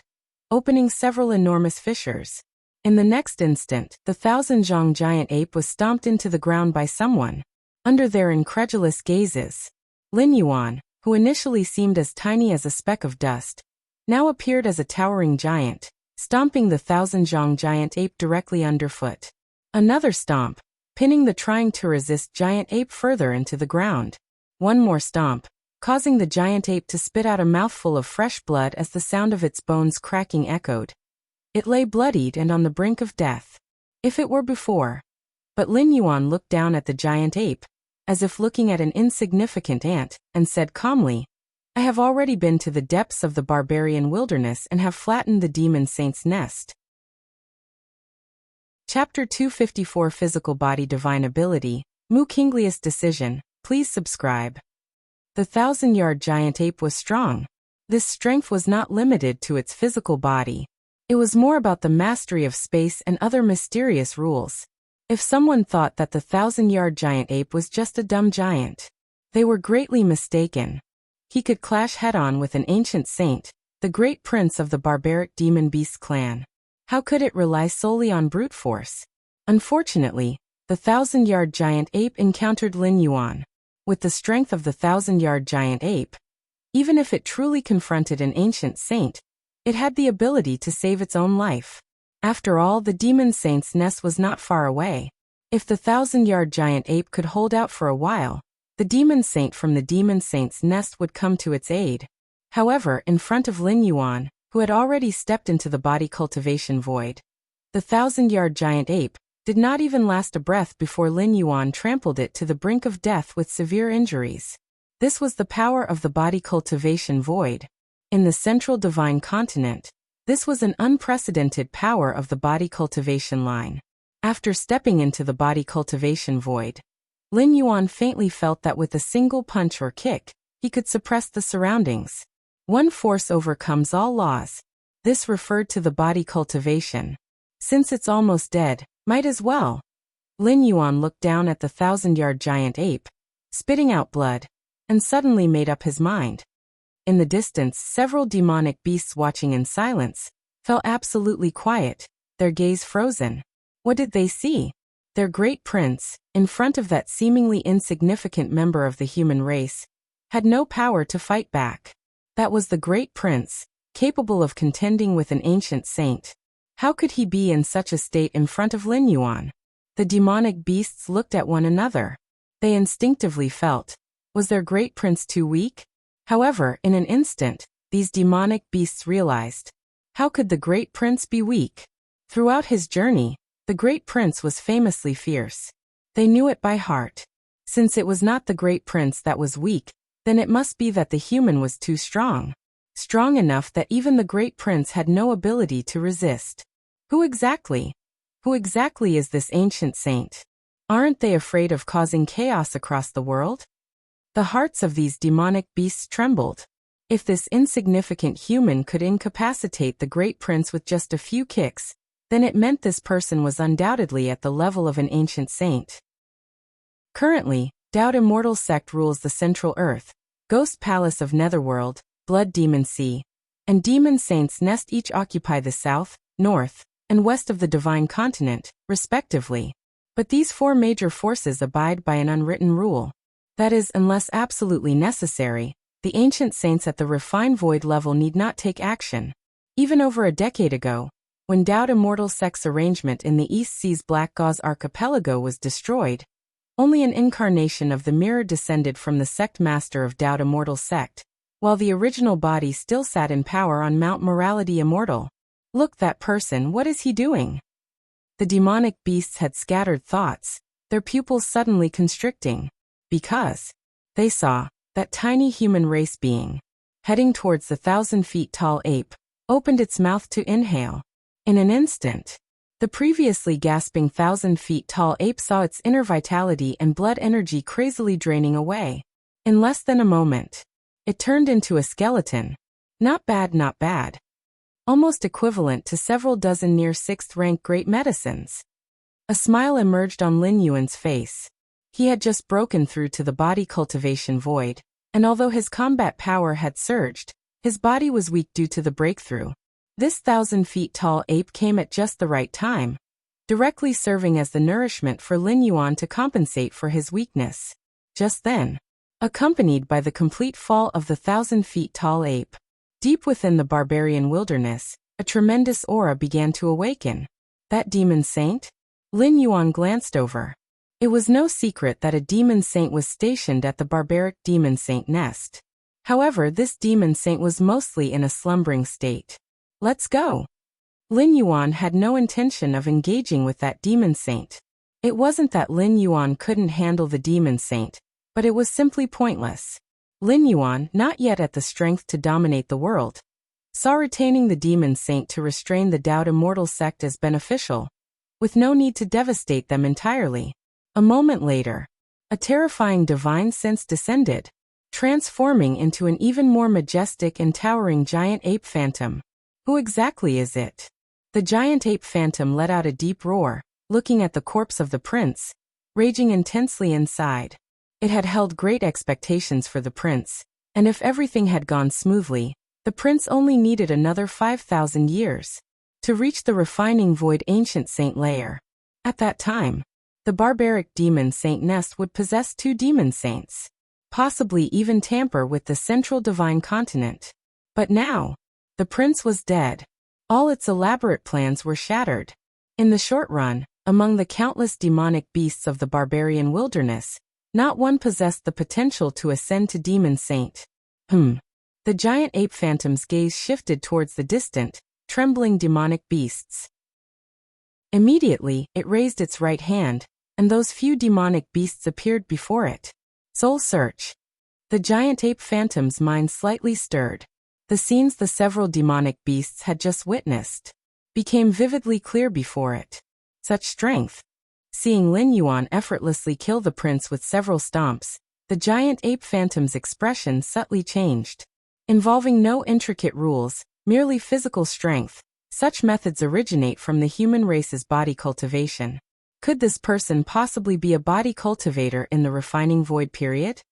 opening several enormous fissures. In the next instant, the thousand-zhong giant ape was stomped into the ground by someone. Under their incredulous gazes, Lin Yuan, who initially seemed as tiny as a speck of dust, now appeared as a towering giant, stomping the thousand-zhong giant ape directly underfoot. Another stomp, pinning the trying to resist giant ape further into the ground. One more stomp, causing the giant ape to spit out a mouthful of fresh blood as the sound of its bones cracking echoed. It lay bloodied and on the brink of death. If it were before. But Lin Yuan looked down at the giant ape, as if looking at an insignificant ant, and said calmly, "I have already been to the depths of the barbarian wilderness and have flattened the demon saint's nest." Chapter 254 Physical Body Divine Ability, Mu Kinglius Decision. Please subscribe. The thousand-yard giant ape was strong. This strength was not limited to its physical body. It was more about the mastery of space and other mysterious rules. If someone thought that the thousand-yard giant ape was just a dumb giant, they were greatly mistaken. He could clash head-on with an ancient saint, the great prince of the barbaric demon beast clan. How could it rely solely on brute force? Unfortunately, the thousand-yard giant ape encountered Lin Yuan. With the strength of the thousand-yard giant ape, even if it truly confronted an ancient saint, it had the ability to save its own life. After all, the demon saint's nest was not far away. If the thousand-yard giant ape could hold out for a while, the demon saint from the demon saint's nest would come to its aid. However, in front of Lin Yuan, who had already stepped into the body cultivation void, the thousand-yard giant ape did not even last a breath before Lin Yuan trampled it to the brink of death with severe injuries. This was the power of the body cultivation void. In the central divine continent, this was an unprecedented power of the body cultivation line. After stepping into the body cultivation void, Lin Yuan faintly felt that with a single punch or kick, he could suppress the surroundings. One force overcomes all laws. This referred to the body cultivation. Since it's almost dead, might as well. Lin Yuan looked down at the thousand-yard giant ape, spitting out blood, and suddenly made up his mind. In the distance, several demonic beasts watching in silence fell absolutely quiet, their gaze frozen. What did they see? Their great prince, in front of that seemingly insignificant member of the human race, had no power to fight back. That was the great prince, capable of contending with an ancient saint. How could he be in such a state in front of Lin Yuan? The demonic beasts looked at one another. They instinctively felt, was their great prince too weak? However, in an instant, these demonic beasts realized, how could the great prince be weak? Throughout his journey, the great prince was famously fierce. They knew it by heart. Since it was not the great prince that was weak, then it must be that the human was too strong. Strong enough that even the great prince had no ability to resist. Who exactly is this ancient saint? Aren't they afraid of causing chaos across the world? The hearts of these demonic beasts trembled. If this insignificant human could incapacitate the great prince with just a few kicks, then it meant this person was undoubtedly at the level of an ancient saint. Currently, Dowd Immortal Sect rules the Central Earth, Ghost Palace of Netherworld, Blood Demon Sea, and Demon Saint's Nest each occupy the south, north, and west of the Divine Continent, respectively. But these four major forces abide by an unwritten rule. That is, unless absolutely necessary, the ancient saints at the refined void level need not take action. Even over a decade ago, When Dao Immortal Sect's arrangement in the East Sea's Black Gauze Archipelago was destroyed, only an incarnation of the mirror descended from the sect master of Dao Immortal Sect, while the original body still sat in power on Mount Morality Immortal. Look, that person, what is he doing? The demonic beasts had scattered thoughts, their pupils suddenly constricting, because they saw that tiny human race being, heading towards the 1,000-feet-tall ape, opened its mouth to inhale. In an instant, the previously gasping 1,000-feet-tall ape saw its inner vitality and blood energy crazily draining away. In less than a moment, it turned into a skeleton. Not bad, not bad. Almost equivalent to several dozen near 6th-rank great medicines. A smile emerged on Lin Yuan's face. He had just broken through to the body cultivation void, and although his combat power had surged, his body was weak due to the breakthrough. This 1,000-feet-tall ape came at just the right time, directly serving as the nourishment for Lin Yuan to compensate for his weakness. Just then, accompanied by the complete fall of the 1,000-feet-tall ape, deep within the barbarian wilderness, a tremendous aura began to awaken. That demon saint? Lin Yuan glanced over. It was no secret that a demon saint was stationed at the barbaric demon saint nest. However, this demon saint was mostly in a slumbering state. Let's go. Lin Yuan had no intention of engaging with that demon saint. It wasn't that Lin Yuan couldn't handle the demon saint, but it was simply pointless. Lin Yuan, not yet at the strength to dominate the world, saw retaining the demon saint to restrain the Dao Immortal Sect as beneficial, with no need to devastate them entirely. A moment later, a terrifying divine sense descended, transforming into an even more majestic and towering giant ape phantom. Who exactly is it? The giant ape phantom let out a deep roar, looking at the corpse of the prince, raging intensely inside. It had held great expectations for the prince, and if everything had gone smoothly, the prince only needed another 5,000 years to reach the refining void ancient saint layer. At that time, the barbaric demon saint nest would possess 2 demon saints, possibly even tamper with the central divine continent. But now, the prince was dead. All its elaborate plans were shattered. In the short run, among the countless demonic beasts of the barbarian wilderness, not one possessed the potential to ascend to demon saint. The giant ape phantom's gaze shifted towards the distant, trembling demonic beasts. Immediately, it raised its right hand, and those few demonic beasts appeared before it. Soul search. The giant ape phantom's mind slightly stirred. The scenes the several demonic beasts had just witnessed became vividly clear before it. Such strength. Seeing Lin Yuan effortlessly kill the prince with several stomps, the giant ape phantom's expression subtly changed. Involving no intricate rules, merely physical strength, such methods originate from the human race's body cultivation. Could this person possibly be a body cultivator in the refining void period?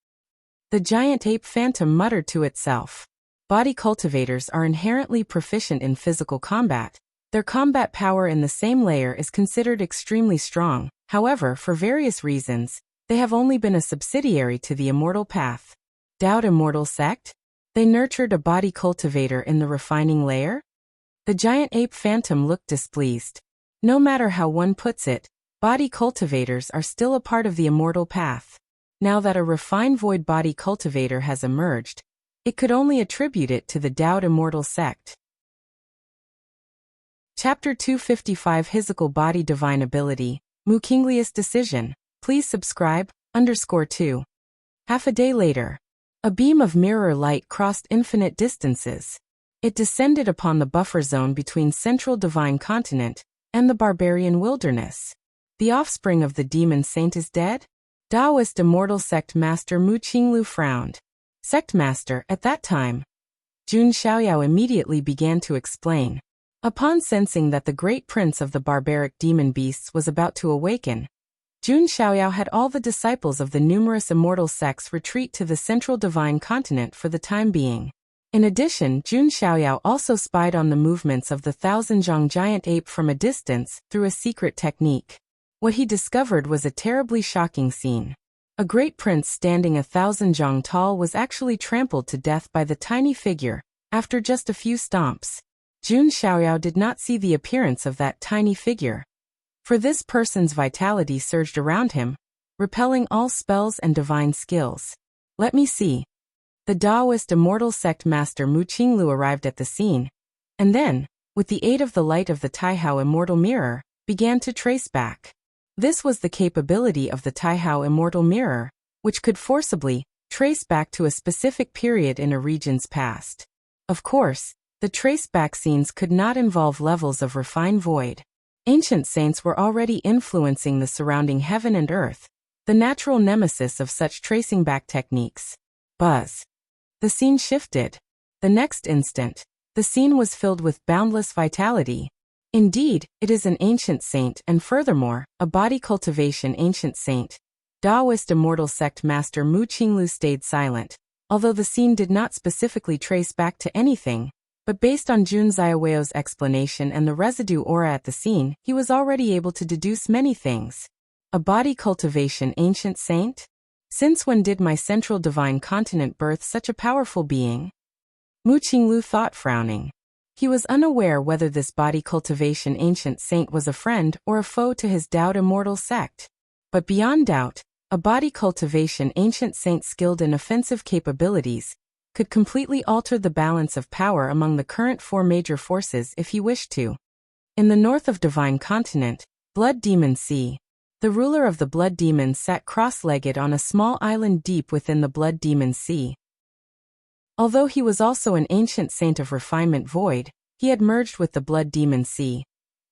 The giant ape phantom muttered to itself. Body cultivators are inherently proficient in physical combat. Their combat power in the same layer is considered extremely strong. However, for various reasons, they have only been a subsidiary to the immortal path. Dao Immortal Sect? They nurtured a body cultivator in the refining layer? The giant ape phantom looked displeased. No matter how one puts it, body cultivators are still a part of the immortal path. Now that a refined void body cultivator has emerged, it could only attribute it to the Dao Immortal Sect. Chapter 255 Physical Body Divine Ability, Mu Kinglius Decision. Please subscribe, _2. Half a day later, a beam of mirror light crossed infinite distances. It descended upon the buffer zone between Central Divine Continent and the barbarian wilderness. The offspring of the demon saint is dead? Taoist Immortal Sect Master Mu Qinglu frowned. Sect Master, at that time, Jun Xiaoyao immediately began to explain. Upon sensing that the great prince of the barbaric demon beasts was about to awaken, Jun Xiaoyao had all the disciples of the numerous immortal sects retreat to the Central Divine Continent for the time being. In addition, Jun Xiaoyao also spied on the movements of the 1,000-zhang giant ape from a distance through a secret technique. What he discovered was a terribly shocking scene. A great prince standing 1,000 tall was actually trampled to death by the tiny figure, after just a few stomps. Jun Xiaoyao did not see the appearance of that tiny figure. For this person's vitality surged around him, repelling all spells and divine skills. Let me see. The Taoist immortal sect master Mu Qinglu arrived at the scene, and then, with the aid of the light of the Taihao immortal mirror, began to trace back. This was the capability of the Taihao immortal mirror, which could forcibly trace back to a specific period in a region's past. Of course, the trace-back scenes could not involve levels of refined void. Ancient saints were already influencing the surrounding heaven and earth, the natural nemesis of such tracing-back techniques. Buzz. The scene shifted. The next instant, the scene was filled with boundless vitality. Indeed, it is an ancient saint and furthermore, a body cultivation ancient saint. Taoist immortal sect master Mu Qinglu stayed silent, although the scene did not specifically trace back to anything. But based on Jun Xiaoyao's explanation and the residue aura at the scene, he was already able to deduce many things. A body cultivation ancient saint? Since when did my central divine continent birth such a powerful being? Mu Qinglu thought, frowning. He was unaware whether this body cultivation ancient saint was a friend or a foe to his Taoist immortal sect. But beyond doubt, a body cultivation ancient saint skilled in offensive capabilities could completely alter the balance of power among the current four major forces if he wished to. In the north of Divine Continent, Blood Demon Sea, the ruler of the Blood Demons sat cross-legged on a small island deep within the Blood Demon Sea. Although he was also an ancient saint of refinement void, he had merged with the Blood Demon Sea,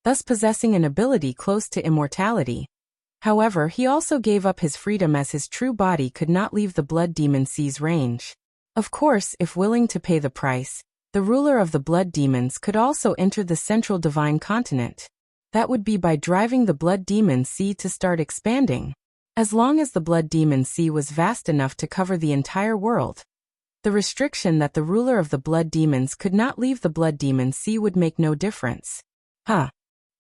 thus possessing an ability close to immortality. However, he also gave up his freedom as his true body could not leave the Blood Demon Sea's range. Of course, if willing to pay the price, the ruler of the Blood Demons could also enter the central Divine Continent. That would be by driving the Blood Demon Sea to start expanding. As long as the Blood Demon Sea was vast enough to cover the entire world, the restriction that the ruler of the Blood Demons could not leave the Blood Demon Sea would make no difference.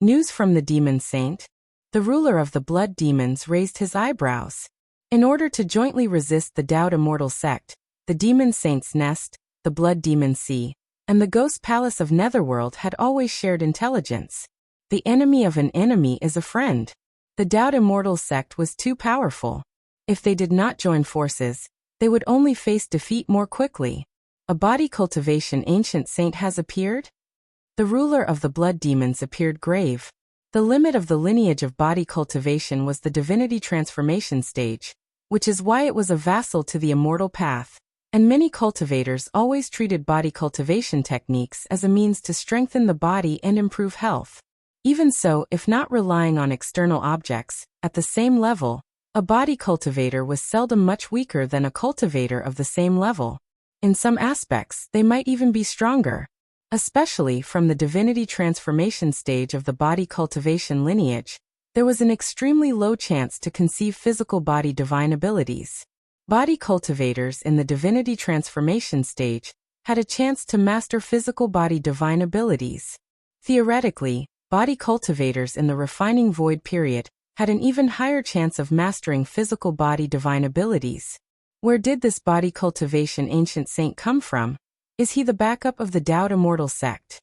News from the Demon Saint? The ruler of the Blood Demons raised his eyebrows. In order to jointly resist the Taoist immortal sect, the Demon Saint's Nest, the Blood Demon Sea, and the Ghost Palace of Netherworld had always shared intelligence. The enemy of an enemy is a friend. The Taoist immortal sect was too powerful. If they did not join forces, they would only face defeat more quickly. A body cultivation ancient saint has appeared? The ruler of the Blood Demons appeared grave. The limit of the lineage of body cultivation was the divinity transformation stage, which is why it was a vassal to the immortal path. And many cultivators always treated body cultivation techniques as a means to strengthen the body and improve health. Even so, if not relying on external objects, at the same level, a body cultivator was seldom much weaker than a cultivator of the same level. In some aspects, they might even be stronger. Especially from the divinity transformation stage of the body cultivation lineage, there was an extremely low chance to conceive physical body divine abilities. Body cultivators in the divinity transformation stage had a chance to master physical body divine abilities. Theoretically, body cultivators in the refining void period had an even higher chance of mastering physical body divine abilities. Where did this body cultivation ancient saint come from? Is he the backup of the Taoist immortal sect?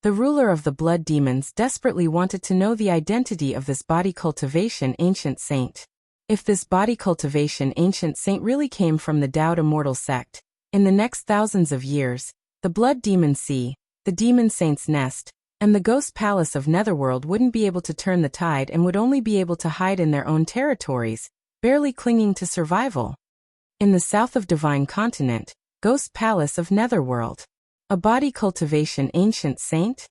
The ruler of the Blood Demons desperately wanted to know the identity of this body cultivation ancient saint. If this body cultivation ancient saint really came from the Taoist immortal sect, in the next thousands of years, the Blood Demon Sea, the Demon Saint's Nest, and the Ghost Palace of Netherworld wouldn't be able to turn the tide and would only be able to hide in their own territories, barely clinging to survival. In the south of Divine Continent, Ghost Palace of Netherworld. A body cultivation ancient saint?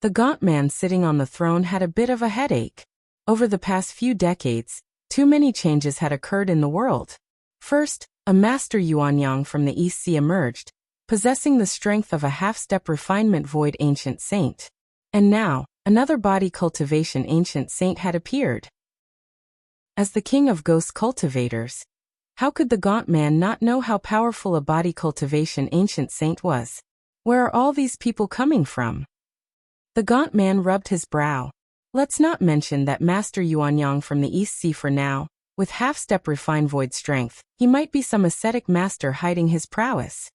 The gaunt man sitting on the throne had a bit of a headache. Over the past few decades, too many changes had occurred in the world. First, a master Yuanyang from the East Sea emerged, possessing the strength of a half-step refinement void ancient saint. And now, another body cultivation ancient saint had appeared. As the king of ghost cultivators, how could the gaunt man not know how powerful a body cultivation ancient saint was? Where are all these people coming from? The gaunt man rubbed his brow. Let's not mention that Master Yuanyang from the East Sea for now, with half-step refined void strength, he might be some ascetic master hiding his prowess.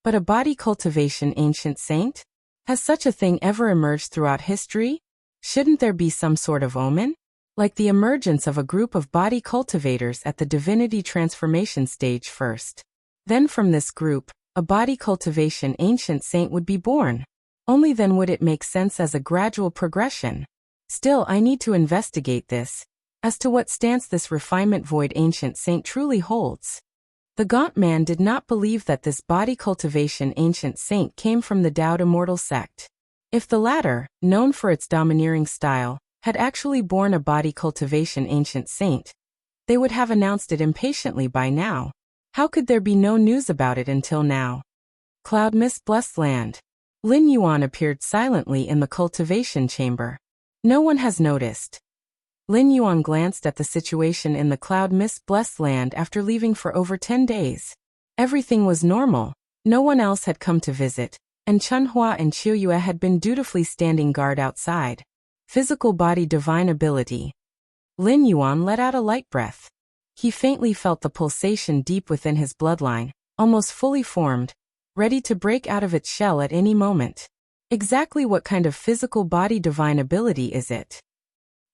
But a body cultivation ancient saint? Has such a thing ever emerged throughout history? Shouldn't there be some sort of omen? Like the emergence of a group of body cultivators at the divinity transformation stage first. Then from this group, a body cultivation ancient saint would be born. Only then would it make sense as a gradual progression. Still, I need to investigate this, as to what stance this refinement void ancient saint truly holds. The gaunt man did not believe that this body cultivation ancient saint came from the Tao Immortal sect. If the latter, known for its domineering style, had actually borne a body cultivation ancient saint, they would have announced it impatiently by now. How could there be no news about it until now? Cloud Mist Blessed Land. Lin Yuan appeared silently in the cultivation chamber. No one has noticed. Lin Yuan glanced at the situation in the Cloud Mist Blessed Land after leaving for over 10 days. Everything was normal. No one else had come to visit, and Chunhua and Qiuyue had been dutifully standing guard outside. Physical body divine ability. Lin Yuan let out a light breath. He faintly felt the pulsation deep within his bloodline, almost fully formed, ready to break out of its shell at any moment. Exactly what kind of physical body divine ability is it?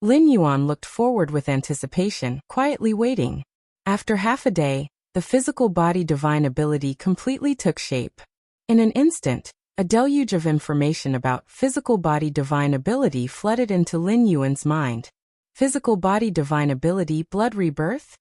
Lin Yuan looked forward with anticipation, quietly waiting. After half a day, the physical body divine ability completely took shape. In an instant, a deluge of information about physical body divine ability flooded into Lin Yuan's mind. Physical body divine ability blood rebirth?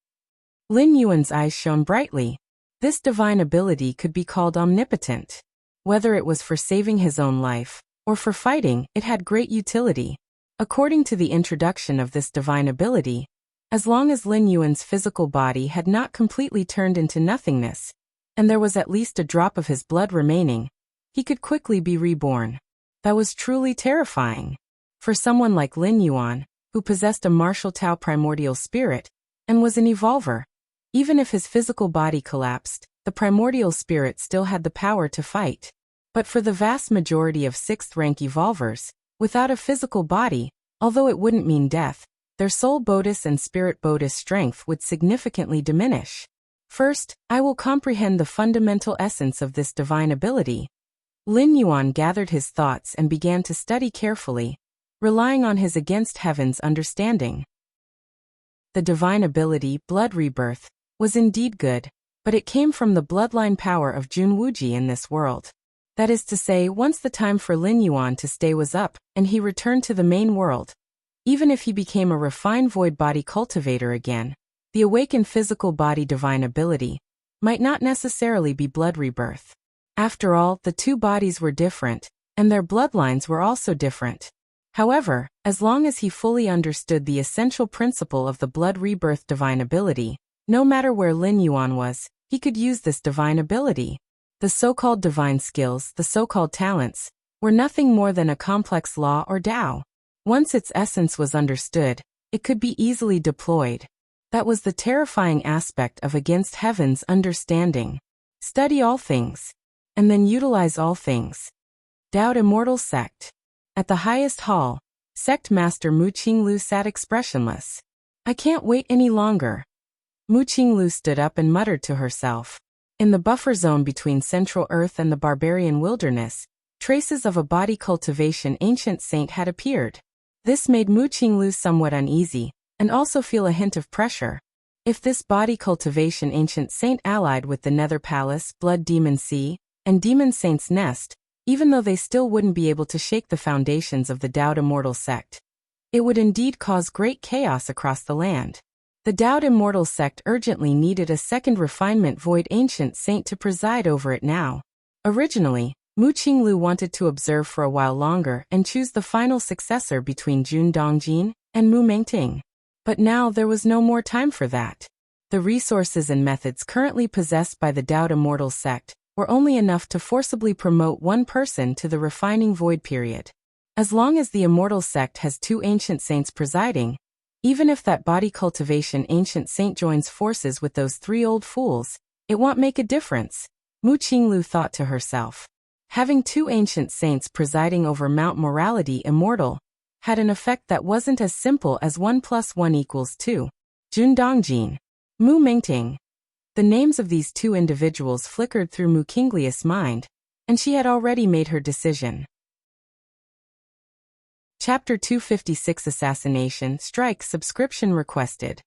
Lin Yuan's eyes shone brightly. This divine ability could be called omnipotent. Whether it was for saving his own life, or for fighting, it had great utility. According to the introduction of this divine ability, as long as Lin Yuan's physical body had not completely turned into nothingness, and there was at least a drop of his blood remaining, he could quickly be reborn. That was truly terrifying. For someone like Lin Yuan, who possessed a martial Tao primordial spirit, and was an evolver, even if his physical body collapsed, the primordial spirit still had the power to fight. But for the vast majority of 6th rank evolvers, without a physical body, although it wouldn't mean death, their soul bodhis and spirit bodhis strength would significantly diminish. First, I will comprehend the fundamental essence of this divine ability. Lin Yuan gathered his thoughts and began to study carefully, relying on his against heaven's understanding. The divine ability, blood rebirth, was indeed good, but it came from the bloodline power of Jun Wuji in this world. That is to say, once the time for Lin Yuan to stay was up, and he returned to the main world, even if he became a refined void body cultivator again, the awakened physical body divine ability might not necessarily be blood rebirth. After all, the two bodies were different, and their bloodlines were also different. However, as long as he fully understood the essential principle of the blood rebirth divine ability, no matter where Lin Yuan was, he could use this divine ability. The so-called divine skills, the so-called talents, were nothing more than a complex law or Tao. Once its essence was understood, it could be easily deployed. That was the terrifying aspect of against heaven's understanding. Study all things, and then utilize all things. Tao Immortal Sect. At the highest hall, Sect Master Mu Qinglu sat expressionless. I can't wait any longer. Mu Qinglu stood up and muttered to herself. In the buffer zone between Central Earth and the barbarian wilderness, traces of a body cultivation ancient saint had appeared. This made Mu Qinglu somewhat uneasy, and also feel a hint of pressure. If this body cultivation ancient saint allied with the Nether Palace, Blood Demon Sea, and Demon Saint's Nest, even though they still wouldn't be able to shake the foundations of the Tao Immortal sect, it would indeed cause great chaos across the land. The Tao Immortal sect urgently needed a second refinement void ancient saint to preside over it now. Originally, Mu Qinglu wanted to observe for a while longer and choose the final successor between Jun Dongjin and Mu Mengting. But now there was no more time for that. The resources and methods currently possessed by the Tao Immortal sect were only enough to forcibly promote one person to the refining void period. As long as the Immortal sect has 2 ancient saints presiding, even if that body cultivation ancient saint joins forces with those 3 old fools, it won't make a difference, Mu Qinglu thought to herself. Having 2 ancient saints presiding over Mount Morality Immortal had an effect that wasn't as simple as 1 + 1 = 2. Jun Dongjin, Mu Mengting. The names of these 2 individuals flickered through Mu Qinglius' mind, and she had already made her decision. Chapter 256 Assassination Strike Subscription Requested.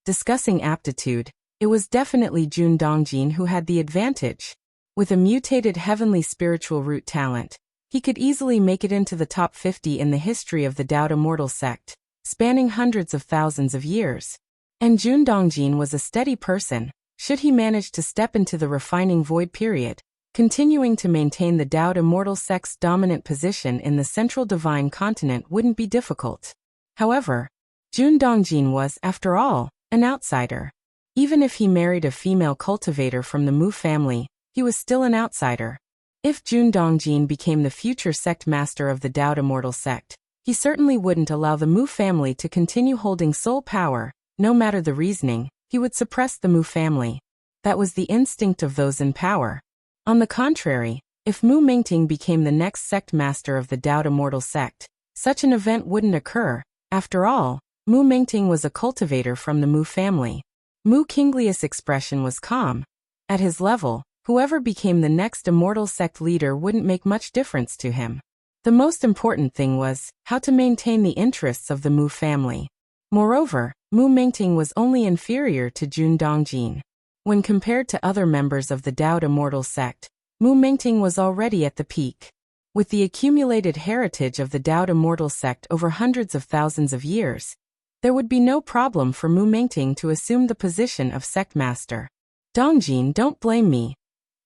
Discussing aptitude, it was definitely Jun Dongjin who had the advantage. With a mutated heavenly spiritual root talent, he could easily make it into the top 50 in the history of the Tao Immortal sect, spanning hundreds of thousands of years. And Jun Dongjin was a steady person, should he manage to step into the refining void period. Continuing to maintain the Tao Immortal sect's dominant position in the central divine continent wouldn't be difficult. However, Jun Dongjin was, after all, an outsider. Even if he married a female cultivator from the Mu family, he was still an outsider. If Jun Dongjin became the future sect master of the Tao Immortal sect, he certainly wouldn't allow the Mu family to continue holding sole power. No matter the reasoning, he would suppress the Mu family. That was the instinct of those in power. On the contrary, if Mu Mingting became the next sect master of the Tao Immortal sect, such an event wouldn't occur. After all, Mu Mingting was a cultivator from the Mu family. Mu Qinglius' expression was calm. At his level, whoever became the next immortal sect leader wouldn't make much difference to him. The most important thing was how to maintain the interests of the Mu family. Moreover, Mu Mingting was only inferior to Jun Dongjin. When compared to other members of the Tao Immortal sect, Mu Mingting was already at the peak. With the accumulated heritage of the Tao Immortal sect over hundreds of thousands of years, there would be no problem for Mu Mingting to assume the position of sect master. Dongjin, don't blame me.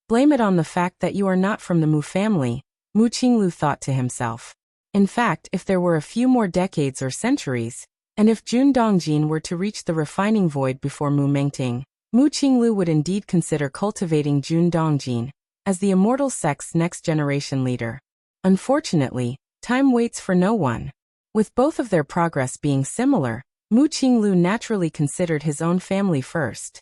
Blame it on the fact that you are not from the Mu family, Mu Qinglu thought to himself. In fact, if there were a few more decades or centuries, and if Jun Dongjin were to reach the refining void before Mu Mingting, Mu Qinglu would indeed consider cultivating Jun Dongjin as the immortal sect's next generation leader. Unfortunately, time waits for no one. With both of their progress being similar, Mu Qinglu naturally considered his own family first.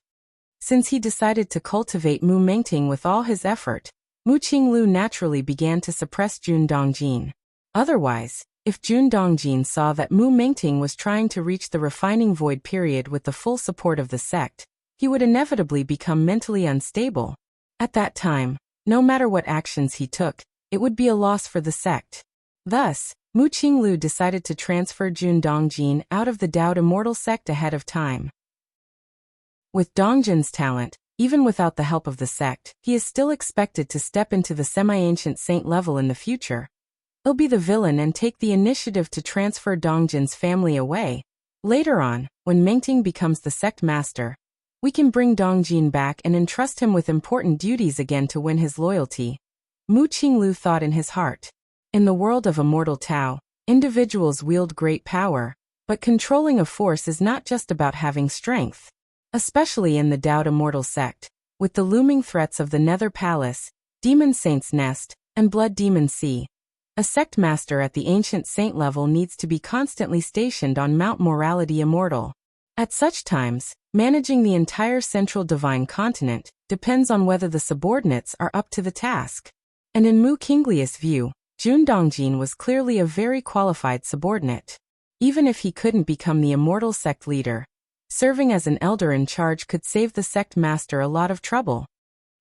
Since he decided to cultivate Mu Mingting with all his effort, Mu Qinglu naturally began to suppress Jun Dongjin. Otherwise, if Jun Dongjin saw that Mu Mingting was trying to reach the refining void period with the full support of the sect, he would inevitably become mentally unstable. At that time, no matter what actions he took, it would be a loss for the sect. Thus, Mu Qinglu decided to transfer Jun Dongjin out of the Tao Immortal sect ahead of time. With Dongjin's talent, even without the help of the sect, he is still expected to step into the semi-ancient saint level in the future. He'll be the villain and take the initiative to transfer Dongjin's family away. Later on, when Mingting becomes the sect master, we can bring Dongjin back and entrust him with important duties again to win his loyalty. Mu Qinglu thought in his heart. In the world of immortal Tao, individuals wield great power, but controlling a force is not just about having strength. Especially in the Tao Immortal sect, with the looming threats of the Nether Palace, Demon Saint's Nest, and Blood Demon Sea. A sect master at the ancient saint level needs to be constantly stationed on Mount Morality Immortal. At such times, managing the entire central divine continent depends on whether the subordinates are up to the task. And in Mu Qinglius' view, Jun Dongjin was clearly a very qualified subordinate. Even if he couldn't become the immortal sect leader, serving as an elder in charge could save the sect master a lot of trouble.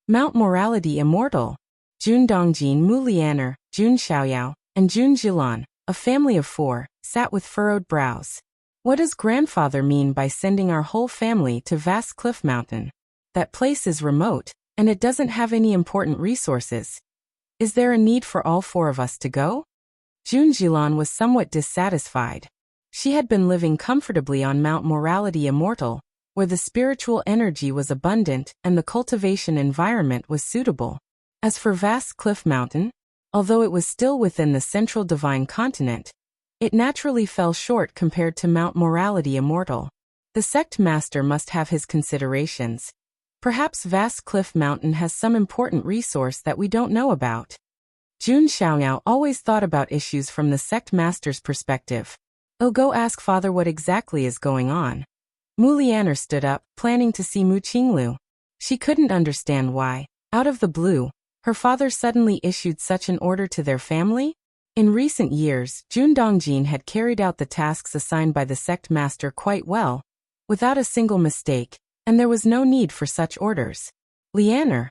Mount Morality Immortal. Jun Dongjin, Mu Lianer, Jun Xiaoyao, and Jun Jilan, a family of 4, sat with furrowed brows. What does grandfather mean by sending our whole family to Vast Cliff Mountain? That place is remote, and it doesn't have any important resources. Is there a need for all 4 of us to go? Jun Jilan was somewhat dissatisfied. She had been living comfortably on Mount Morality Immortal, where the spiritual energy was abundant and the cultivation environment was suitable. As for Vast Cliff Mountain, although it was still within the central divine continent, it naturally fell short compared to Mount Morality Immortal. The sect master must have his considerations. Perhaps Vast Cliff Mountain has some important resource that we don't know about. Jun Xiaoyao always thought about issues from the sect master's perspective. I'll go ask father what exactly is going on. Mu Lianer stood up, planning to see Mu Qinglu. She couldn't understand why, out of the blue, her father suddenly issued such an order to their family. In recent years, Jun Dongjin had carried out the tasks assigned by the sect master quite well, without a single mistake, and there was no need for such orders. Lianer.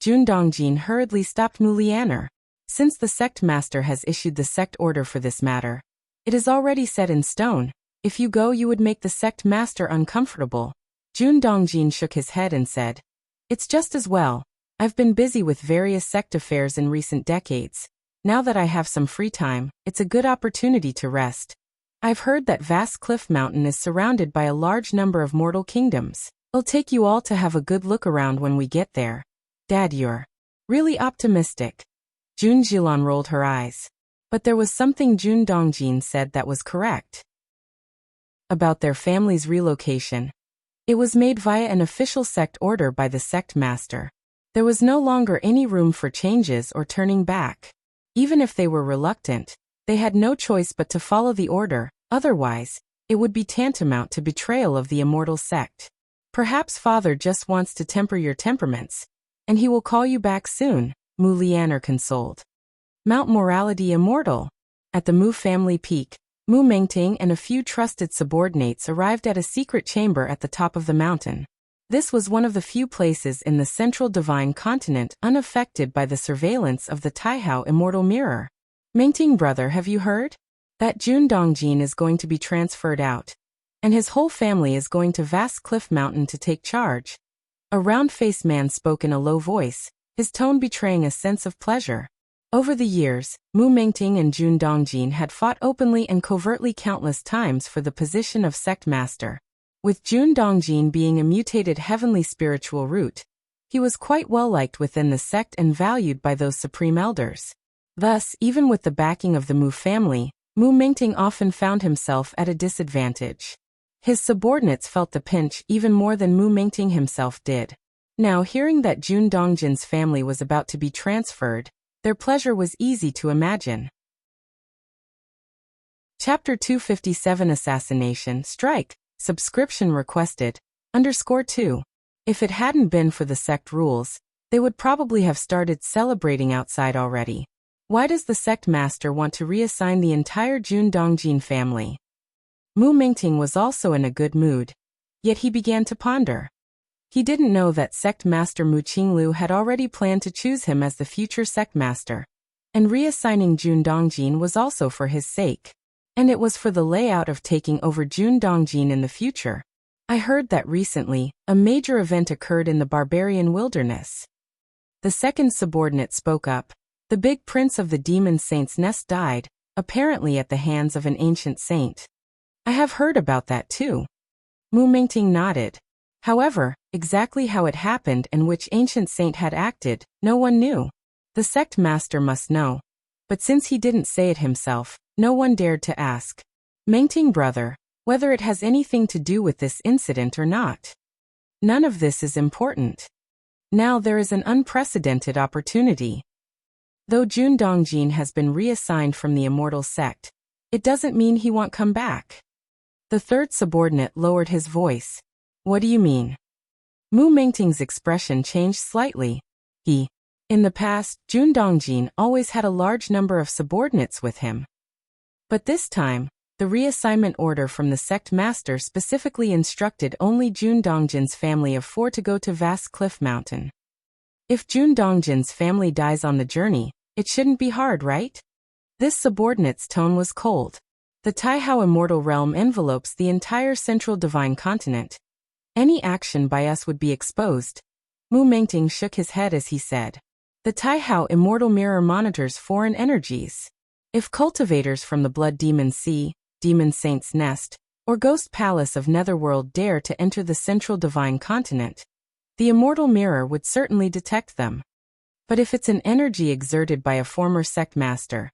Jun Dongjin hurriedly stopped Mu Lianer. Since the sect master has issued the sect order for this matter, It is already set in stone. If you go, you would make the sect master uncomfortable. Jun Dongjin shook his head and said, "It's just as well. I've been busy with various sect affairs in recent decades. Now that I have some free time, it's a good opportunity to rest. I've heard that vast cliff mountain is surrounded by a large number of mortal kingdoms. It'll take you all to have a good look around when we get there." "Dad, you're really optimistic." Jun Jilan rolled her eyes. But there was something Jun Dongjin said that was correct. About their family's relocation. It was made via an official sect order by the sect master. There was no longer any room for changes or turning back. Even if they were reluctant, they had no choice but to follow the order, otherwise, it would be tantamount to betrayal of the immortal sect. "Perhaps father just wants to temper your temperaments, and he will call you back soon," Mu Lianer consoled. Mount Morality Immortal. At the Mu family peak, Mu Mengting and a few trusted subordinates arrived at a secret chamber at the top of the mountain. This was one of the few places in the central divine continent unaffected by the surveillance of the Taihao Immortal Mirror. "Mengting brother, have you heard? That Jun Dongjin is going to be transferred out, and his whole family is going to Vast Cliff Mountain to take charge." A round-faced man spoke in a low voice, his tone betraying a sense of pleasure. Over the years, Mu Mengting and Jun Dongjin had fought openly and covertly countless times for the position of sect master. With Jun Dongjin being a mutated heavenly spiritual root, he was quite well liked within the sect and valued by those supreme elders. Thus, even with the backing of the Mu family, Mu Mengting often found himself at a disadvantage. His subordinates felt the pinch even more than Mu Mengting himself did. Now, hearing that Jun Dongjin's family was about to be transferred, their pleasure was easy to imagine. Chapter 257 Assassination Strike. Subscription requested. _2. If it hadn't been for the sect rules, they would probably have started celebrating outside already. Why does the sect master want to reassign the entire Jun Dongjin family? Mu Mengting was also in a good mood. Yet he began to ponder. He didn't know that sect master Mu Qinglu had already planned to choose him as the future sect master. And reassigning Jun Dongjin was also for his sake. And it was for the layout of taking over Jun Dongjin in the future. "I heard that recently, a major event occurred in the barbarian wilderness." The second subordinate spoke up. "The big prince of the demon saint's nest died, apparently at the hands of an ancient saint." "I have heard about that too." Mu Mengting nodded. However, exactly how it happened and which ancient saint had acted, no one knew. The sect master must know. But since he didn't say it himself, no one dared to ask. "Mengting brother, whether it has anything to do with this incident or not. None of this is important. Now there is an unprecedented opportunity. Though Jun Dongjin has been reassigned from the immortal sect, it doesn't mean he won't come back." The third subordinate lowered his voice. "What do you mean?" Mu Mengting's expression changed slightly. In the past, Jun Dongjin always had a large number of subordinates with him. But this time, the reassignment order from the sect master specifically instructed only Jun Dongjin's family of 4 to go to Vast Cliff Mountain. If Jun Dongjin's family dies on the journey, it shouldn't be hard, right? This subordinate's tone was cold. The Taihao Immortal Realm envelopes the entire central divine continent. Any action by us would be exposed. Mu Mengting shook his head as he said. The Taihao Immortal Mirror monitors foreign energies. If cultivators from the Blood Demon Sea, Demon Saint's Nest, or Ghost Palace of Netherworld dare to enter the central divine continent, the Immortal Mirror would certainly detect them. But if it's an energy exerted by a former sect master,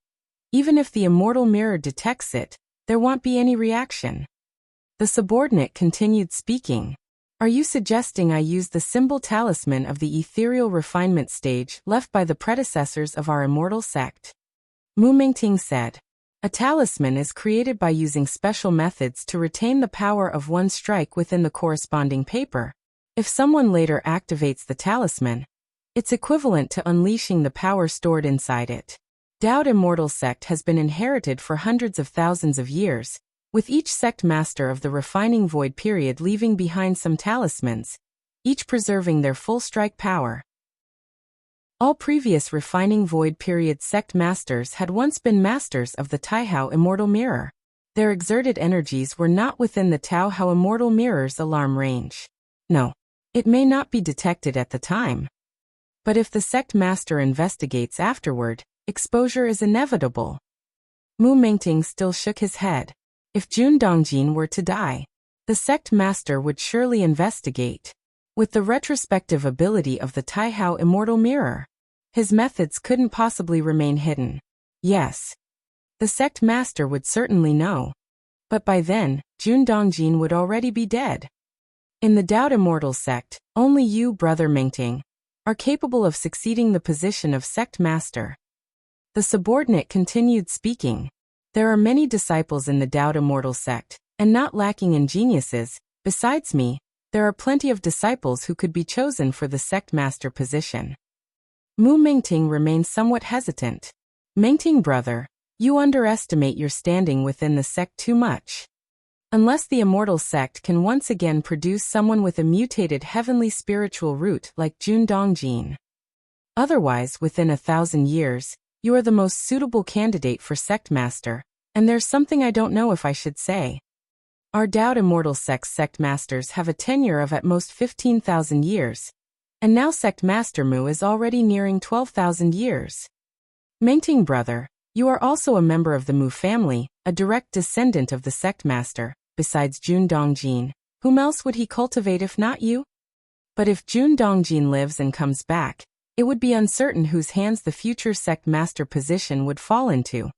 even if the Immortal Mirror detects it, there won't be any reaction. The subordinate continued speaking. "Are you suggesting I use the symbol talisman of the ethereal refinement stage left by the predecessors of our immortal sect?" Mu Mengting said. "A talisman is created by using special methods to retain the power of one strike within the corresponding paper. If someone later activates the talisman, it's equivalent to unleashing the power stored inside it. Dao's immortal sect has been inherited for hundreds of thousands of years, with each sect master of the refining void period leaving behind some talismans, each preserving their full strike power. All previous refining void period sect masters had once been masters of the Taihao Immortal Mirror. Their exerted energies were not within the Tao How Immortal Mirror's alarm range. No, it may not be detected at the time. But if the sect master investigates afterward, exposure is inevitable. Mu Mengting still shook his head. If Jun Dongjin were to die, the sect master would surely investigate. With the retrospective ability of the Taihao Immortal Mirror, his methods couldn't possibly remain hidden. Yes, the sect master would certainly know. But by then, Jun Dongjin would already be dead. In the Doubt Immortal sect, only you, Brother Mengting, are capable of succeeding the position of sect master. The subordinate continued speaking. There are many disciples in the Doubt Immortal sect, and not lacking in geniuses. Besides me, there are plenty of disciples who could be chosen for the sect master position. Mu Mengting remained somewhat hesitant. Mengting brother, you underestimate your standing within the sect too much. Unless the immortal sect can once again produce someone with a mutated heavenly spiritual root like Jun Dongjin. Otherwise, within 1,000 years, you are the most suitable candidate for sect master, and there's something I don't know if I should say. Our Doubt Immortal sect's sect masters have a tenure of at most 15,000 years, and now sect master Mu is already nearing 12,000 years. Mengting brother, you are also a member of the Mu family, a direct descendant of the sect master. Besides Jun Dongjin, whom else would he cultivate if not you? But if Jun Dongjin lives and comes back, it would be uncertain whose hands the future sect master position would fall into.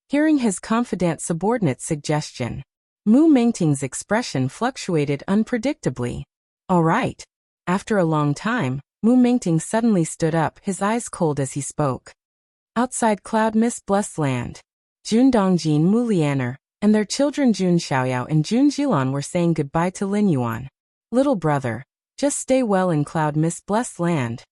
Hearing his confident subordinate's suggestion, Mu Mengting's expression fluctuated unpredictably. All right. After a long time, Mu Mengting suddenly stood up, his eyes cold as he spoke. Outside Cloud Mist Blessed Land, Jun Dongjin Mu Lianer, and their children Jun Xiaoyao and Jun Jilan were saying goodbye to Lin Yuan. Little brother, just stay well in Cloud Mist Blessed Land.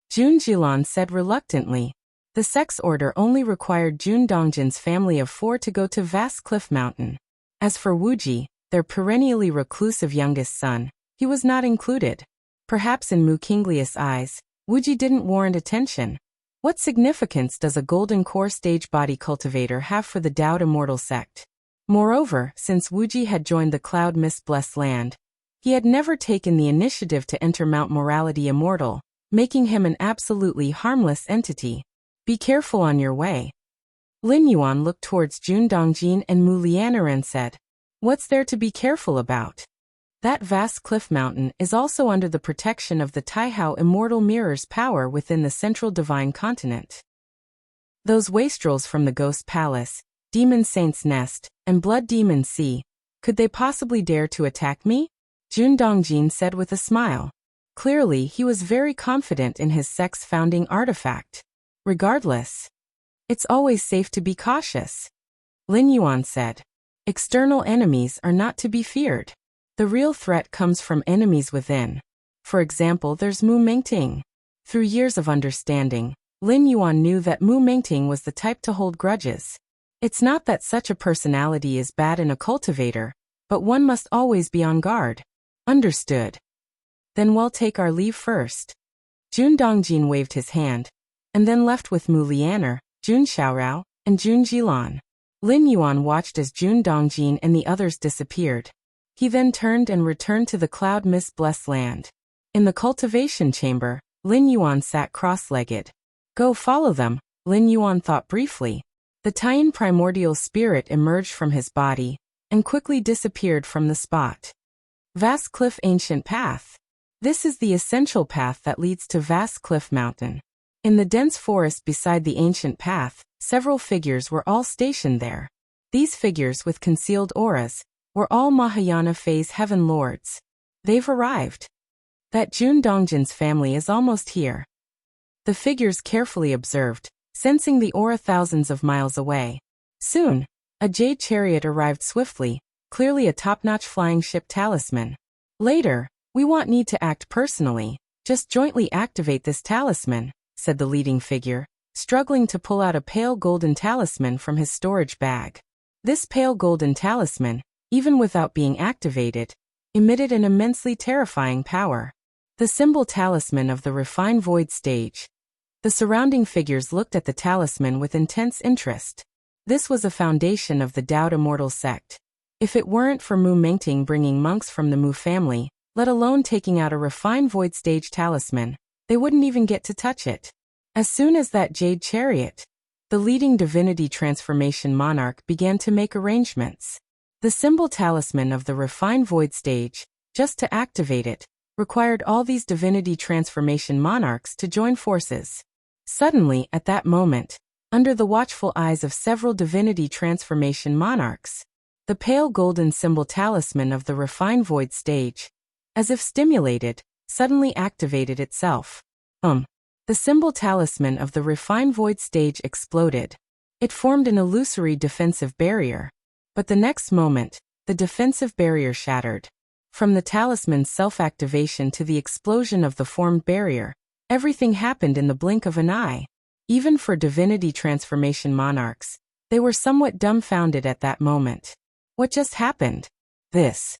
Jun Jilan said reluctantly. The sect's order only required Jun Dongjin's family of 4 to go to Vast Cliff Mountain. As for Wuji, their perennially reclusive youngest son, he was not included. Perhaps in Mu Kinglius' eyes, Wuji didn't warrant attention. What significance does a golden core stage body cultivator have for the Doubt Immortal sect? Moreover, since Wuji had joined the Cloud Mist Blessed Land, he had never taken the initiative to enter Mount Morality Immortal, making him an absolutely harmless entity. Be careful on your way. Lin Yuan looked towards Jun Dongjin and Mu Lianer and said, what's there to be careful about? That vast cliff mountain is also under the protection of the Taihao Immortal Mirror's power within the Central Divine Continent. Those wastrels from the Ghost Palace, Demon Saint's Nest, and Blood Demon Sea, could they possibly dare to attack me? Jun Dongjin said with a smile. Clearly, he was very confident in his sect's founding artifact. Regardless, it's always safe to be cautious. Lin Yuan said. External enemies are not to be feared. The real threat comes from enemies within. For example, there's Mu Mengting. Through years of understanding, Lin Yuan knew that Mu Mengting was the type to hold grudges. It's not that such a personality is bad in a cultivator, but one must always be on guard. Understood. Then we'll take our leave first. Jun Dongjin waved his hand, and then left with Mu Lianer, Jun Xiaorao, and Jun Jilan. Lin Yuan watched as Jun Dongjin and the others disappeared. He then turned and returned to the Cloud Mist Blessed Land. In the cultivation chamber, Lin Yuan sat cross-legged. Go follow them, Lin Yuan thought briefly. The Taiyan primordial spirit emerged from his body, and quickly disappeared from the spot. Vast Cliff Ancient Path. This is the essential path that leads to Vast Cliff Mountain. In the dense forest beside the ancient path, several figures were all stationed there. These figures with concealed auras were all Mahayana phase heaven lords. They've arrived. That Jun Dongjin's family is almost here. The figures carefully observed, sensing the aura thousands of miles away. Soon, a jade chariot arrived swiftly, clearly a top-notch flying ship talisman. Later, we won't need to act personally, just jointly activate this talisman, said the leading figure, struggling to pull out a pale golden talisman from his storage bag. This pale golden talisman, even without being activated, emitted an immensely terrifying power. The symbol talisman of the refined void stage. The surrounding figures looked at the talisman with intense interest. This was a foundation of the Dao Immortal sect. If it weren't for Mu Mengting bringing monks from the Mu family, let alone taking out a refined void stage talisman, they wouldn't even get to touch it. As soon as that jade chariot, the leading divinity transformation monarch began to make arrangements. The symbol talisman of the refined void stage, just to activate it, required all these divinity transformation monarchs to join forces. Suddenly, at that moment, under the watchful eyes of several divinity transformation monarchs, the pale golden symbol talisman of the refined void stage, as if stimulated, suddenly activated itself. The symbol talisman of the refined void stage exploded. It formed an illusory defensive barrier. But the next moment, the defensive barrier shattered. From the talisman's self-activation to the explosion of the formed barrier, everything happened in the blink of an eye. Even for divinity transformation monarchs, they were somewhat dumbfounded at that moment. What just happened? This.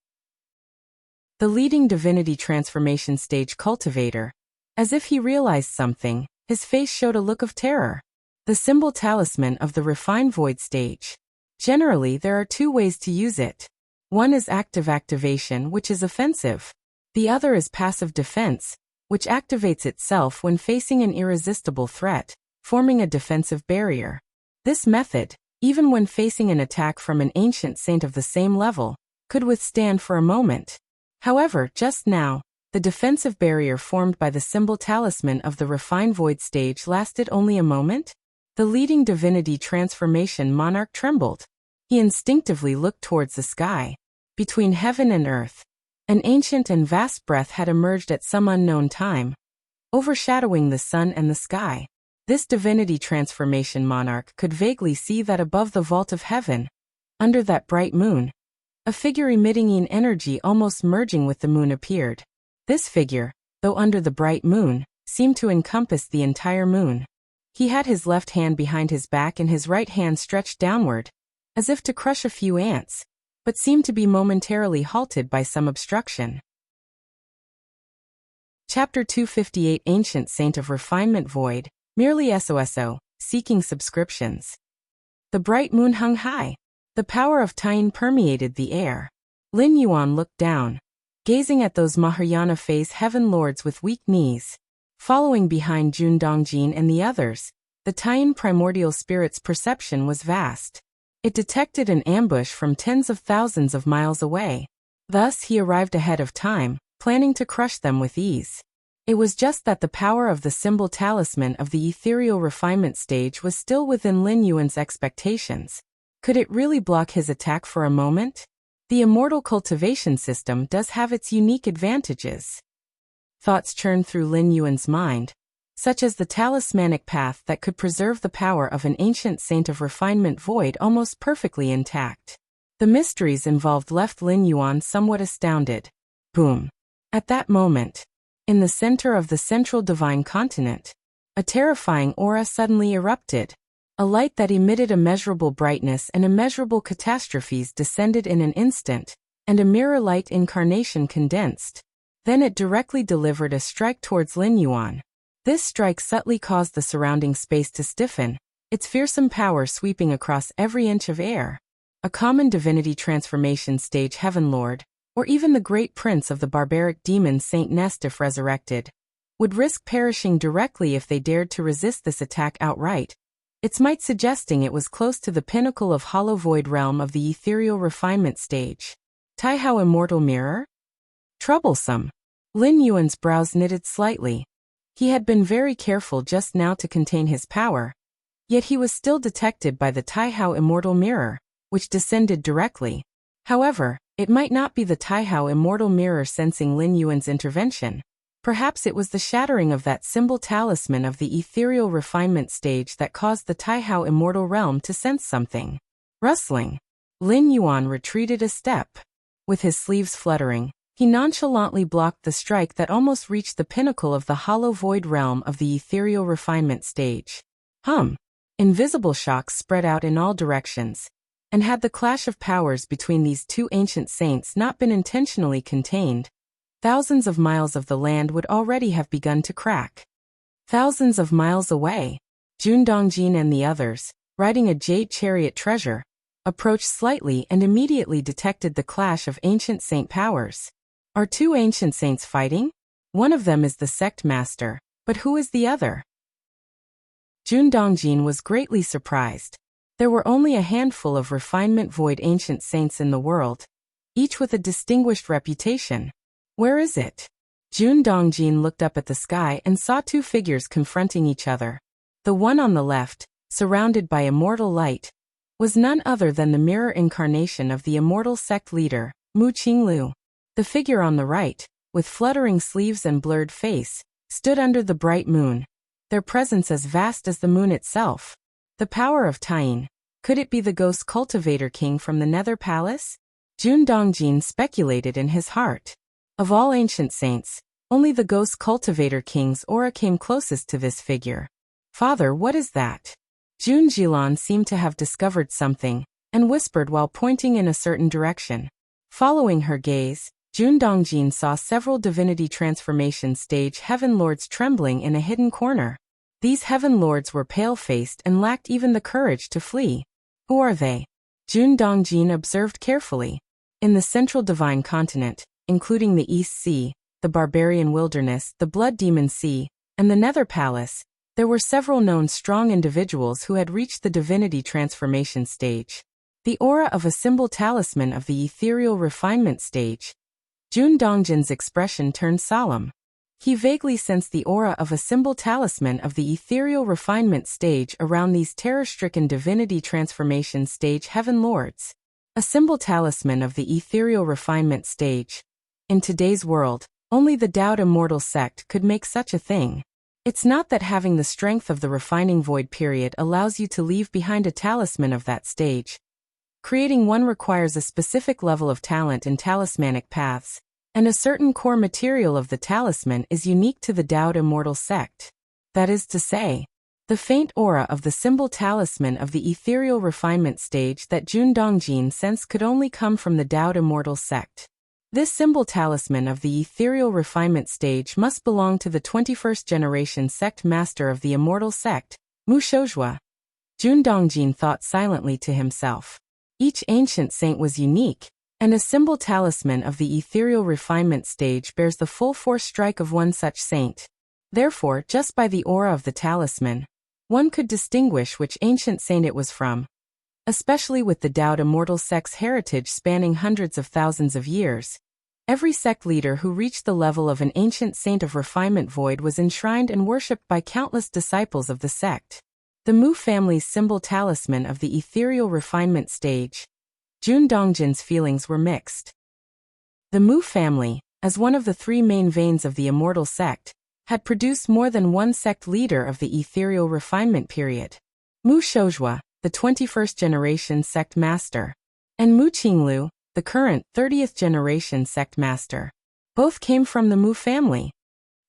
The leading divinity transformation stage cultivator, as if he realized something, his face showed a look of terror. The symbol talisman of the refined void stage. Generally, there are two ways to use it. One is active activation, which is offensive. The other is passive defense, which activates itself when facing an irresistible threat, forming a defensive barrier. This method, even when facing an attack from an ancient saint of the same level, could withstand for a moment. However, just now, the defensive barrier formed by the symbol talisman of the refined void stage lasted only a moment. The leading divinity transformation monarch trembled. He instinctively looked towards the sky. Between heaven and earth, an ancient and vast breath had emerged at some unknown time, overshadowing the sun and the sky. This divinity transformation monarch could vaguely see that above the vault of heaven, under that bright moon, a figure emitting yin energy almost merging with the moon appeared. This figure, though under the bright moon, seemed to encompass the entire moon. He had his left hand behind his back and his right hand stretched downward, as if to crush a few ants, but seemed to be momentarily halted by some obstruction. Chapter 258 Ancient Saint of Refinement Void, merely SOSO, seeking subscriptions. The bright moon hung high. The power of Taiyin permeated the air. Lin Yuan looked down, gazing at those Mahayana phase heaven lords with weak knees. Following behind Jun Dongjin and the others, the Taiyin primordial spirit's perception was vast. It detected an ambush from tens of thousands of miles away. Thus he arrived ahead of time, planning to crush them with ease. It was just that the power of the symbol talisman of the ethereal refinement stage was still within Lin Yuan's expectations. Could it really block his attack for a moment? The immortal cultivation system does have its unique advantages. Thoughts churned through Lin Yuan's mind, such as the talismanic path that could preserve the power of an ancient saint of refinement void almost perfectly intact. The mysteries involved left Lin Yuan somewhat astounded. Boom. At that moment, in the center of the central divine continent, a terrifying aura suddenly erupted. A light that emitted immeasurable brightness and immeasurable catastrophes descended in an instant, and a mirror-light incarnation condensed. Then it directly delivered a strike towards Lin Yuan. This strike subtly caused the surrounding space to stiffen, its fearsome power sweeping across every inch of air. A common divinity transformation stage heaven lord, or even the great prince of the barbaric demon Saint Nest if resurrected, would risk perishing directly if they dared to resist this attack outright. Its might suggesting it was close to the pinnacle of hollow void realm of the ethereal refinement stage. Taihao Immortal Mirror? Troublesome. Lin Yuan's brows knitted slightly. He had been very careful just now to contain his power, yet he was still detected by the Taihao Immortal Mirror, which descended directly. However, it might not be the Taihao Immortal Mirror sensing Lin Yuan's intervention. Perhaps it was the shattering of that symbol talisman of the ethereal refinement stage that caused the Taihao Immortal Realm to sense something. Rustling. Lin Yuan retreated a step. With his sleeves fluttering, he nonchalantly blocked the strike that almost reached the pinnacle of the hollow void realm of the ethereal refinement stage. Invisible shocks spread out in all directions, and had the clash of powers between these two ancient saints not been intentionally contained, thousands of miles of the land would already have begun to crack. Thousands of miles away, Jun Dongjin and the others, riding a jade chariot treasure, approached slightly and immediately detected the clash of ancient saint powers. Are two ancient saints fighting? One of them is the sect master, but who is the other? Jun Dongjin was greatly surprised. There were only a handful of refinement void ancient saints in the world, each with a distinguished reputation. Where is it? Jun Dongjin looked up at the sky and saw two figures confronting each other. The one on the left, surrounded by immortal light, was none other than the mirror incarnation of the immortal sect leader, Mu Qinglu. The figure on the right, with fluttering sleeves and blurred face, stood under the bright moon, their presence as vast as the moon itself. The power of Tying. Could it be the ghost cultivator king from the Nether Palace? Jun Dongjin speculated in his heart. Of all ancient saints, only the ghost cultivator king's aura came closest to this figure. Father, what is that? Jun Jilan seemed to have discovered something, and whispered while pointing in a certain direction. Following her gaze, Jun Dongjin saw several divinity transformation stage heaven lords trembling in a hidden corner. These heaven lords were pale-faced and lacked even the courage to flee. Who are they? Jun Dongjin observed carefully. In the central divine continent, including the East Sea, the barbarian wilderness, the blood demon sea, and the Nether Palace, there were several known strong individuals who had reached the divinity transformation stage. The aura of a symbol talisman of the ethereal refinement stage. Jun Dongjin's expression turned solemn. He vaguely sensed the aura of a symbol talisman of the ethereal refinement stage around these terror-stricken divinity transformation stage heaven lords. A symbol talisman of the ethereal refinement stage. In today's world, only the Daoed Immortal sect could make such a thing. It's not that having the strength of the refining void period allows you to leave behind a talisman of that stage. Creating one requires a specific level of talent in talismanic paths, and a certain core material of the talisman is unique to the Daoed Immortal sect. That is to say, the faint aura of the symbol talisman of the ethereal refinement stage that Jun Dongjin sensed could only come from the Daoed Immortal sect. This symbol talisman of the ethereal refinement stage must belong to the 21st generation sect master of the immortal sect, Mu Shouzhua. Jun Dongjin thought silently to himself. Each ancient saint was unique, and a symbol talisman of the ethereal refinement stage bears the full force strike of one such saint. Therefore, just by the aura of the talisman, one could distinguish which ancient saint it was from. Especially with the Daoed Immortal sect's heritage spanning hundreds of thousands of years, every sect leader who reached the level of an ancient saint of refinement void was enshrined and worshipped by countless disciples of the sect. The Mu family's symbol talisman of the ethereal refinement stage. Jun Dongjin's feelings were mixed. The Mu family, as one of the three main veins of the immortal sect, had produced more than one sect leader of the ethereal refinement period. Mu Shouzhua, the 21st generation sect master, and Mu Qinglu, the current 30th generation sect master. Both came from the Mu family.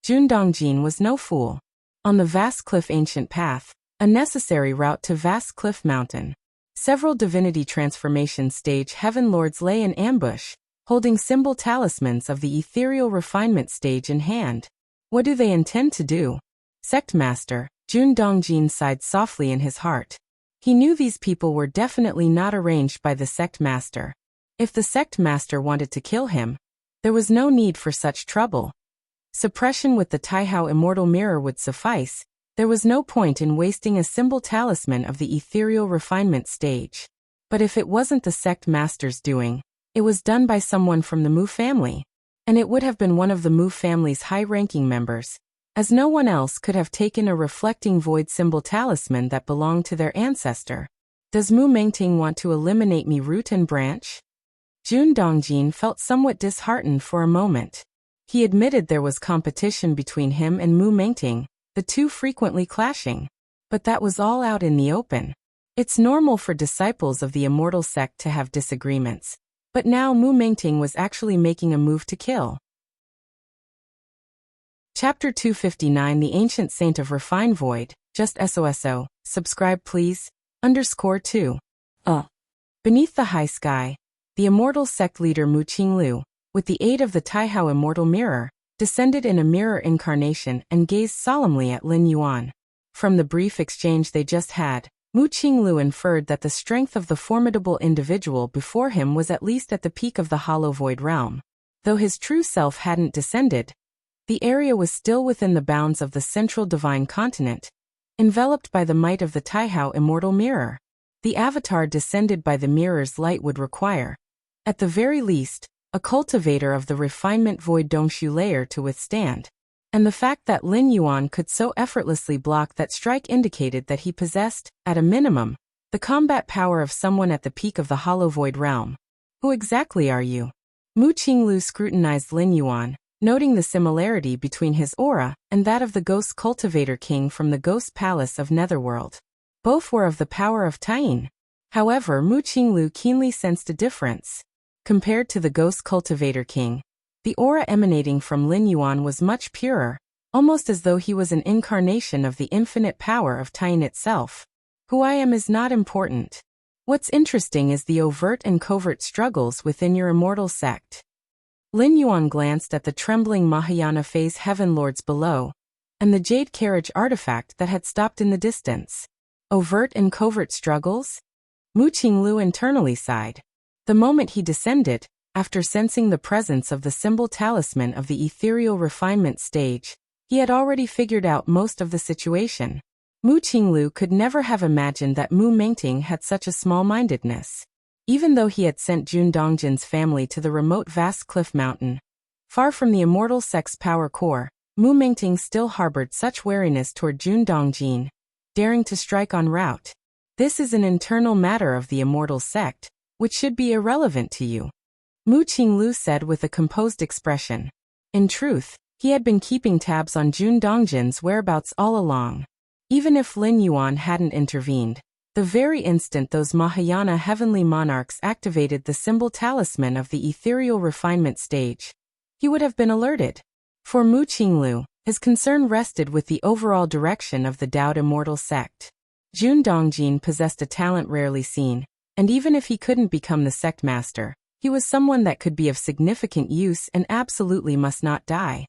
Jun Dongjin was no fool. On the Vast Cliff Ancient Path, a necessary route to Vast Cliff Mountain, several divinity transformation stage heaven lords lay in ambush, holding symbol talismans of the ethereal refinement stage in hand. What do they intend to do? Sect master, Jun Dongjin sighed softly in his heart. He knew these people were definitely not arranged by the sect master. If the sect master wanted to kill him, there was no need for such trouble. Suppression with the Taihao Immortal Mirror would suffice. There was no point in wasting a symbol talisman of the ethereal refinement stage. But if it wasn't the sect master's doing, it was done by someone from the Mu family. And it would have been one of the Mu family's high-ranking members, as no one else could have taken a reflecting void symbol talisman that belonged to their ancestor. Does Mu Mengting want to eliminate me root and branch? Jun Dongjin felt somewhat disheartened for a moment. He admitted there was competition between him and Mu Mengting, the two frequently clashing. But that was all out in the open. It's normal for disciples of the immortal sect to have disagreements. But now Mu Mengting was actually making a move to kill. Chapter 259 The Ancient Saint of Refine Void, just SOSO, subscribe please, _2. Beneath the high sky, the immortal sect leader Mu Qinglu, with the aid of the Taihao Immortal Mirror, descended in a mirror incarnation and gazed solemnly at Lin Yuan. From the brief exchange they just had, Mu Qinglu inferred that the strength of the formidable individual before him was at least at the peak of the hollow void realm. Though his true self hadn't descended, the area was still within the bounds of the central divine continent, enveloped by the might of the Taihao immortal mirror. The avatar descended by the mirror's light would require, at the very least, a cultivator of the refinement void Dongshu layer to withstand. And the fact that Lin Yuan could so effortlessly block that strike indicated that he possessed, at a minimum, the combat power of someone at the peak of the hollow void realm. Who exactly are you? Mu Qinglu scrutinized Lin Yuan, noting the similarity between his aura and that of the Ghost Cultivator King from the Ghost Palace of Netherworld. Both were of the power of Tain. However, Mu Qinglu keenly sensed a difference. Compared to the Ghost Cultivator King, the aura emanating from Lin Yuan was much purer, almost as though he was an incarnation of the infinite power of Tain itself. Who I am is not important. What's interesting is the overt and covert struggles within your immortal sect. Lin Yuan glanced at the trembling Mahayana phase heaven lords below, and the jade carriage artifact that had stopped in the distance. Overt and covert struggles? Mu Qinglu internally sighed. The moment he descended, after sensing the presence of the symbol talisman of the ethereal refinement stage, he had already figured out most of the situation. Mu Qinglu could never have imagined that Mu Mengting had such a small-mindedness. Even though he had sent Jun Dongjin's family to the remote vast cliff mountain, far from the immortal sect's power core, Mu Mengting still harbored such wariness toward Jun Dongjin, daring to strike en route. This is an internal matter of the immortal sect, which should be irrelevant to you, Mu Qinglu said with a composed expression. In truth, he had been keeping tabs on Jun Dongjin's whereabouts all along. Even if Lin Yuan hadn't intervened, the very instant those Mahayana heavenly monarchs activated the symbol talisman of the ethereal refinement stage, he would have been alerted. For Mu Qinglu, his concern rested with the overall direction of the Dao immortal sect. Jun Dongjin possessed a talent rarely seen, and even if he couldn't become the sect master, he was someone that could be of significant use and absolutely must not die.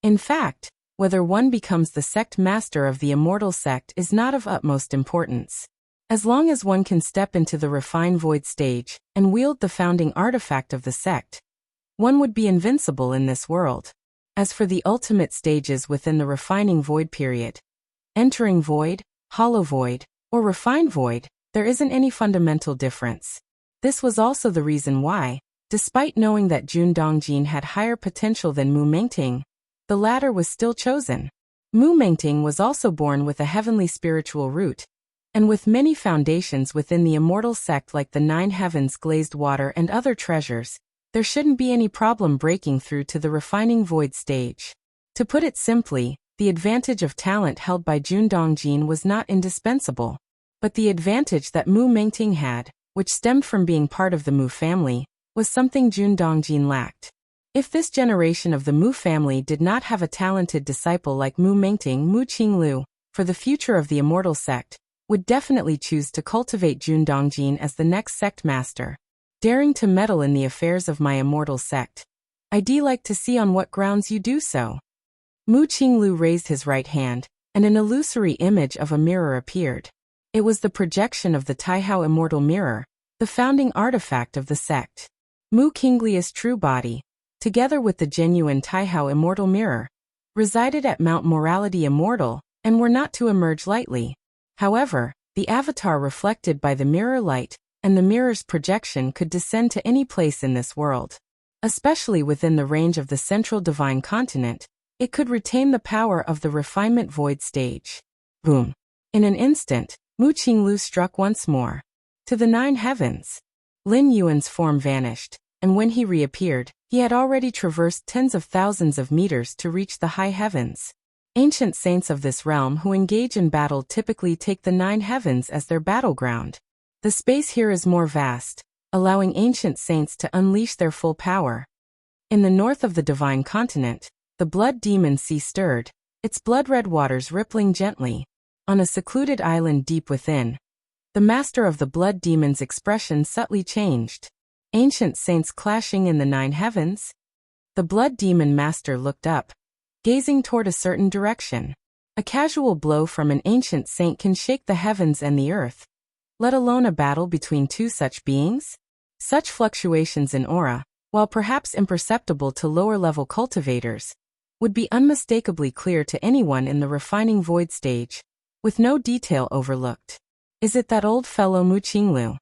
In fact, whether one becomes the sect master of the immortal sect is not of utmost importance. As long as one can step into the refined void stage and wield the founding artifact of the sect, one would be invincible in this world. As for the ultimate stages within the refining void period, entering void, hollow void, or refined void, there isn't any fundamental difference. This was also the reason why, despite knowing that Jun Dongjin had higher potential than Mu Mengting, the latter was still chosen. Mu Mengting was also born with a heavenly spiritual root, and with many foundations within the immortal sect like the 9 heavens, glazed water and other treasures, there shouldn't be any problem breaking through to the refining void stage. To put it simply, the advantage of talent held by Jun Dongjin was not indispensable, but the advantage that Mu Mengting had, which stemmed from being part of the Mu family, was something Jun Dongjin lacked. If this generation of the Mu family did not have a talented disciple like Mu Mengting, Mu Qinglu, for the future of the immortal sect, would definitely choose to cultivate Jun Dongjin as the next sect master. Daring to meddle in the affairs of my immortal sect. I'd like to see on what grounds you do so. Mu Qinglu raised his right hand, and an illusory image of a mirror appeared. It was the projection of the Taihao immortal mirror, the founding artifact of the sect. Mu Qingli's true body, together with the genuine Taihao immortal mirror, resided at Mount Morality Immortal, and were not to emerge lightly. However, the avatar reflected by the mirror light and the mirror's projection could descend to any place in this world. Especially within the range of the central divine continent, it could retain the power of the refinement void stage. Boom! In an instant, Mu Qinglu struck once more. To the 9 heavens. Lin Yuan's form vanished, and when he reappeared, he had already traversed tens of thousands of meters to reach the high heavens. Ancient saints of this realm who engage in battle typically take the 9 heavens as their battleground. The space here is more vast, allowing ancient saints to unleash their full power. In the north of the divine continent, the blood demon sea stirred, its blood-red waters rippling gently. On a secluded island deep within, the master of the blood demon's expression subtly changed. Ancient saints clashing in the 9 heavens? The blood demon master looked up, gazing toward a certain direction. A casual blow from an ancient saint can shake the heavens and the earth, let alone a battle between two such beings? Such fluctuations in aura, while perhaps imperceptible to lower-level cultivators, would be unmistakably clear to anyone in the refining void stage, with no detail overlooked. Is it that old fellow Mu Qinglu?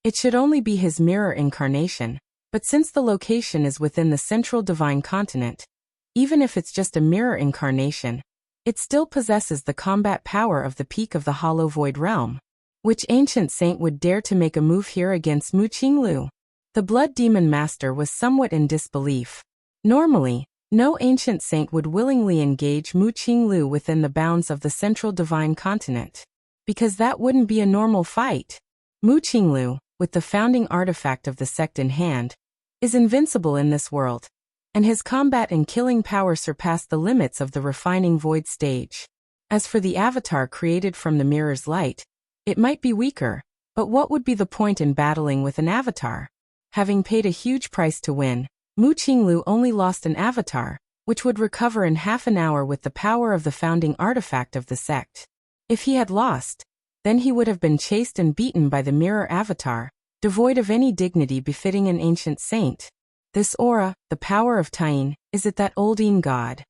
It should only be his mirror incarnation, but since the location is within the central divine continent, even if it's just a mirror incarnation, it still possesses the combat power of the peak of the hollow void realm. Which ancient saint would dare to make a move here against Mu Qinglu? The blood demon master was somewhat in disbelief. Normally, no ancient saint would willingly engage Mu Qinglu within the bounds of the central divine continent, because that wouldn't be a normal fight. Mu Qinglu, with the founding artifact of the sect in hand, is invincible in this world, and his combat and killing power surpass the limits of the refining void stage. As for the avatar created from the mirror's light, it might be weaker, but what would be the point in battling with an avatar? Having paid a huge price to win, Mu Qinglu only lost an avatar, which would recover in half an hour with the power of the founding artifact of the sect. If he had lost, then he would have been chased and beaten by the mirror avatar, devoid of any dignity befitting an ancient saint. This aura, the power of Tain, is it that old Yin god?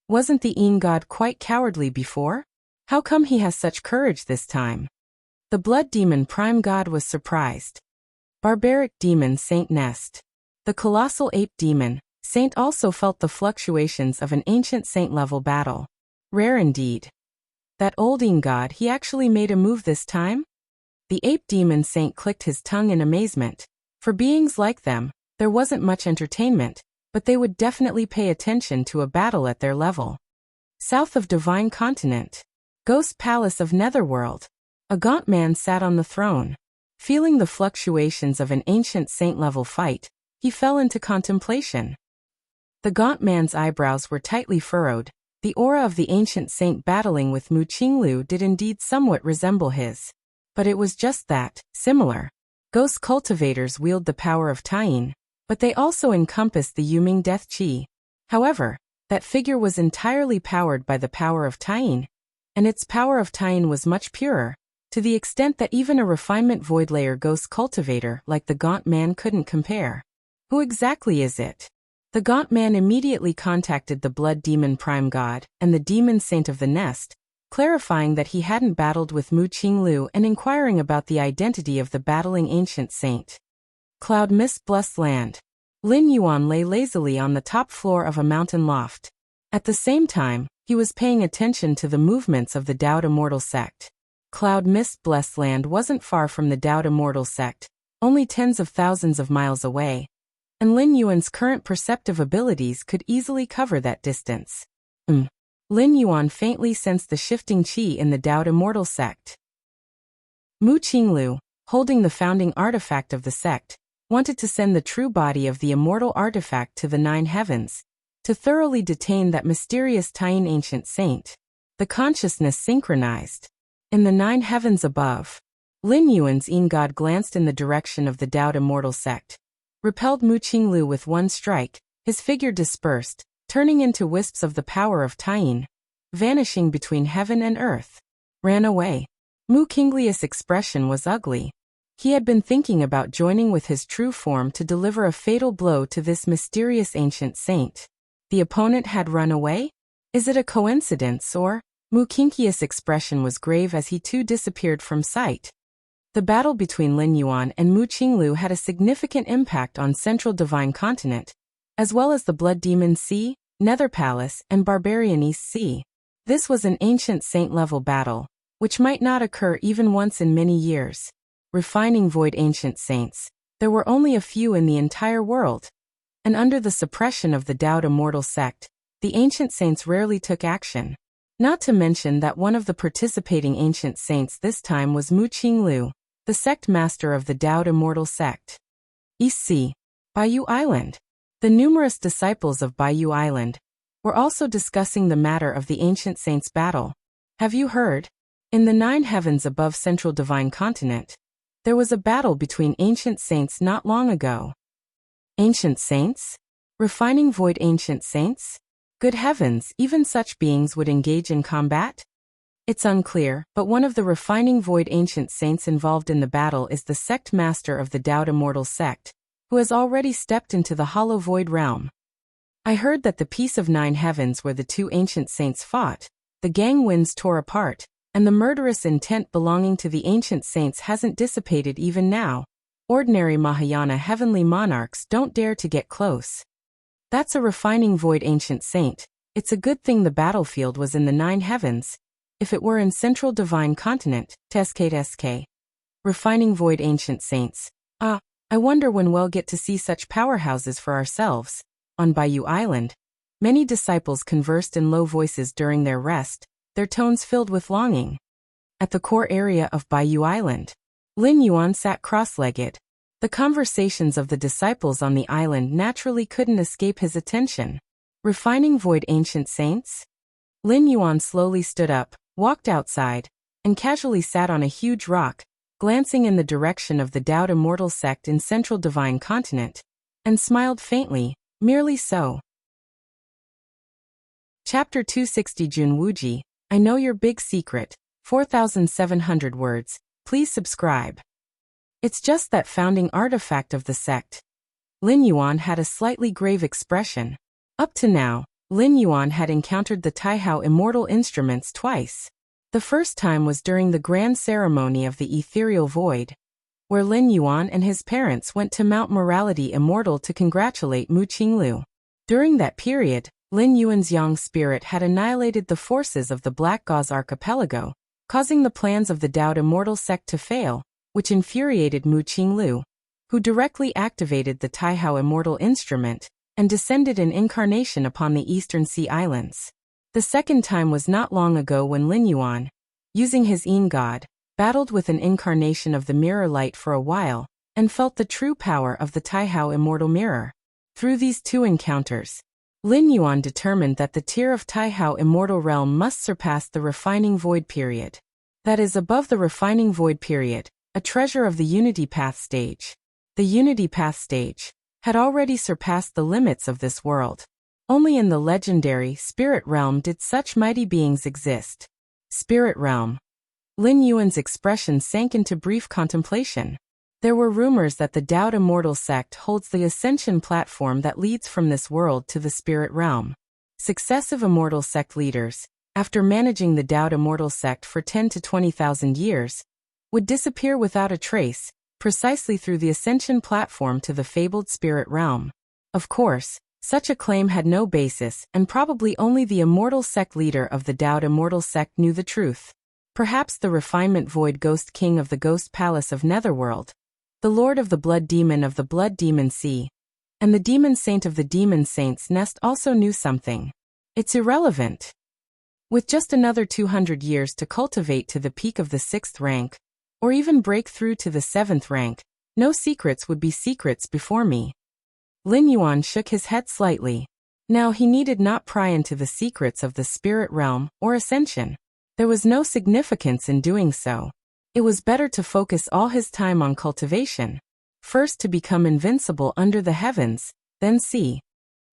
Wasn't the Yin god quite cowardly before? How come he has such courage this time? The blood demon prime god was surprised. Barbaric demon Saint Nest. The colossal ape demon, Saint also felt the fluctuations of an ancient saint-level battle. Rare indeed. That old Yin god, he actually made a move this time? The ape demon Saint clicked his tongue in amazement. For beings like them, there wasn't much entertainment, but they would definitely pay attention to a battle at their level. South of Divine Continent. Ghost Palace of Netherworld. A gaunt man sat on the throne. Feeling the fluctuations of an ancient saint-level fight, he fell into contemplation. The gaunt man's eyebrows were tightly furrowed. The aura of the ancient saint battling with Mu Qinglu did indeed somewhat resemble his. But it was just that, similar. Ghost cultivators wield the power of Tain, but they also encompass the Yuming Death Qi. However, that figure was entirely powered by the power of Tain, and its power of Tain was much purer, to the extent that even a refinement void layer ghost cultivator like the gaunt man couldn't compare. Who exactly is it? The gaunt man immediately contacted the blood demon prime god and the demon saint of the nest, clarifying that he hadn't battled with Mu Qinglu and inquiring about the identity of the battling ancient saint. Cloud mist blessed land. Lin Yuan lay lazily on the top floor of a mountain loft. At the same time, he was paying attention to the movements of the Dao Immortal sect. Cloud mist blessed land wasn't far from the Dao Immortal sect, only tens of thousands of miles away, and Lin Yuan's current perceptive abilities could easily cover that distance. Lin Yuan faintly sensed the shifting qi in the Dao Immortal sect. Mu Qinglu, holding the founding artifact of the sect, wanted to send the true body of the immortal artifact to the nine heavens, to thoroughly detain that mysterious Tain ancient saint. The consciousness synchronized. In the nine heavens above, Lin Yuan's Yin god glanced in the direction of the Dao Immortal sect, repelled Mu Qinglu with one strike, his figure dispersed, turning into wisps of the power of Tain, vanishing between heaven and earth. Ran away. Mu Qinglius' expression was ugly. He had been thinking about joining with his true form to deliver a fatal blow to this mysterious ancient saint. The opponent had run away? Is it a coincidence or? Mu Qinglius' expression was grave as he too disappeared from sight. The battle between Lin Yuan and Mu Qinglu had a significant impact on Central Divine Continent, as well as the Blood Demon Sea, Nether Palace, and Barbarian East Sea. This was an ancient saint-level battle, which might not occur even once in many years. Refining void ancient saints, there were only a few in the entire world, and under the suppression of the Dao Immortal sect, the ancient saints rarely took action. Not to mention that one of the participating ancient saints this time was Mu Qinglu, the sect master of the Dao Immortal sect. East Sea, Baiyu Island. The numerous disciples of Baiyu Island were also discussing the matter of the ancient saints' battle. Have you heard? In the nine heavens above Central Divine Continent, there was a battle between ancient saints not long ago. Ancient saints? Refining void ancient saints? Good heavens, even such beings would engage in combat? It's unclear, but one of the refining void ancient saints involved in the battle is the sect master of the Dowd Immortal sect, who has already stepped into the hollow void realm. I heard that the piece of 9 heavens where the 2 ancient saints fought, the gang winds tore apart, and the murderous intent belonging to the ancient saints hasn't dissipated even now. Ordinary Mahayana heavenly monarchs don't dare to get close. That's a refining void ancient saint. It's a good thing the battlefield was in the 9 heavens. If it were in central divine continent, Tsk. Refining void ancient saints. I wonder when we'll get to see such powerhouses for ourselves. On Bayou Island, many disciples conversed in low voices during their rest, their tones filled with longing. At the core area of Bayou Island, Lin Yuan sat cross-legged. The conversations of the disciples on the island naturally couldn't escape his attention. Refining void ancient saints? Lin Yuan slowly stood up, walked outside, and casually sat on a huge rock, glancing in the direction of the Dowd Immortal sect in central divine continent, and smiled faintly, merely so. Chapter 260 Jun Wuji, I know your big secret, 4,700 words, please subscribe. It's just that founding artifact of the sect. Lin Yuan had a slightly grave expression. Up to now, Lin Yuan had encountered the Taihao immortal instruments twice. The first time was during the grand ceremony of the ethereal void, where Lin Yuan and his parents went to Mount Morality Immortal to congratulate Mu Qinglu. During that period, Lin Yuan's yang spirit had annihilated the forces of the Black Gauze Archipelago, causing the plans of the Dowd Immortal sect to fail, which infuriated Mu Qinglu, who directly activated the Taihao immortal instrument and descended in incarnation upon the Eastern Sea Islands. The second time was not long ago when Lin Yuan, using his Yin God, battled with an incarnation of the mirror light for a while, and felt the true power of the Taihao immortal mirror. Through these 2 encounters, Lin Yuan determined that the tier of Taihao immortal realm must surpass the refining void period. That is above the refining void period, a treasure of the Unity Path stage. The Unity Path stage had already surpassed the limits of this world. Only in the legendary Spirit Realm did such mighty beings exist. Spirit Realm. Lin Yuan's expression sank into brief contemplation. There were rumors that the Dowd Immortal sect holds the ascension platform that leads from this world to the Spirit Realm. Successive Immortal sect leaders, after managing the Dowd Immortal sect for 10 to 20,000 years, would disappear without a trace, precisely through the ascension platform to the fabled Spirit Realm. Of course, such a claim had no basis, and probably only the immortal sect leader of the Dowd Immortal sect knew the truth. Perhaps the refinement void ghost king of the ghost palace of Netherworld, the lord of the blood demon of the blood demon sea, and the demon saint of the demon saint's nest also knew something. It's irrelevant. With just another 200 years to cultivate to the peak of the 6th rank, or even break through to the 7th rank, no secrets would be secrets before me. Lin Yuan shook his head slightly. Now he needed not pry into the secrets of the spirit realm or ascension. There was no significance in doing so. It was better to focus all his time on cultivation. First to become invincible under the heavens, then see.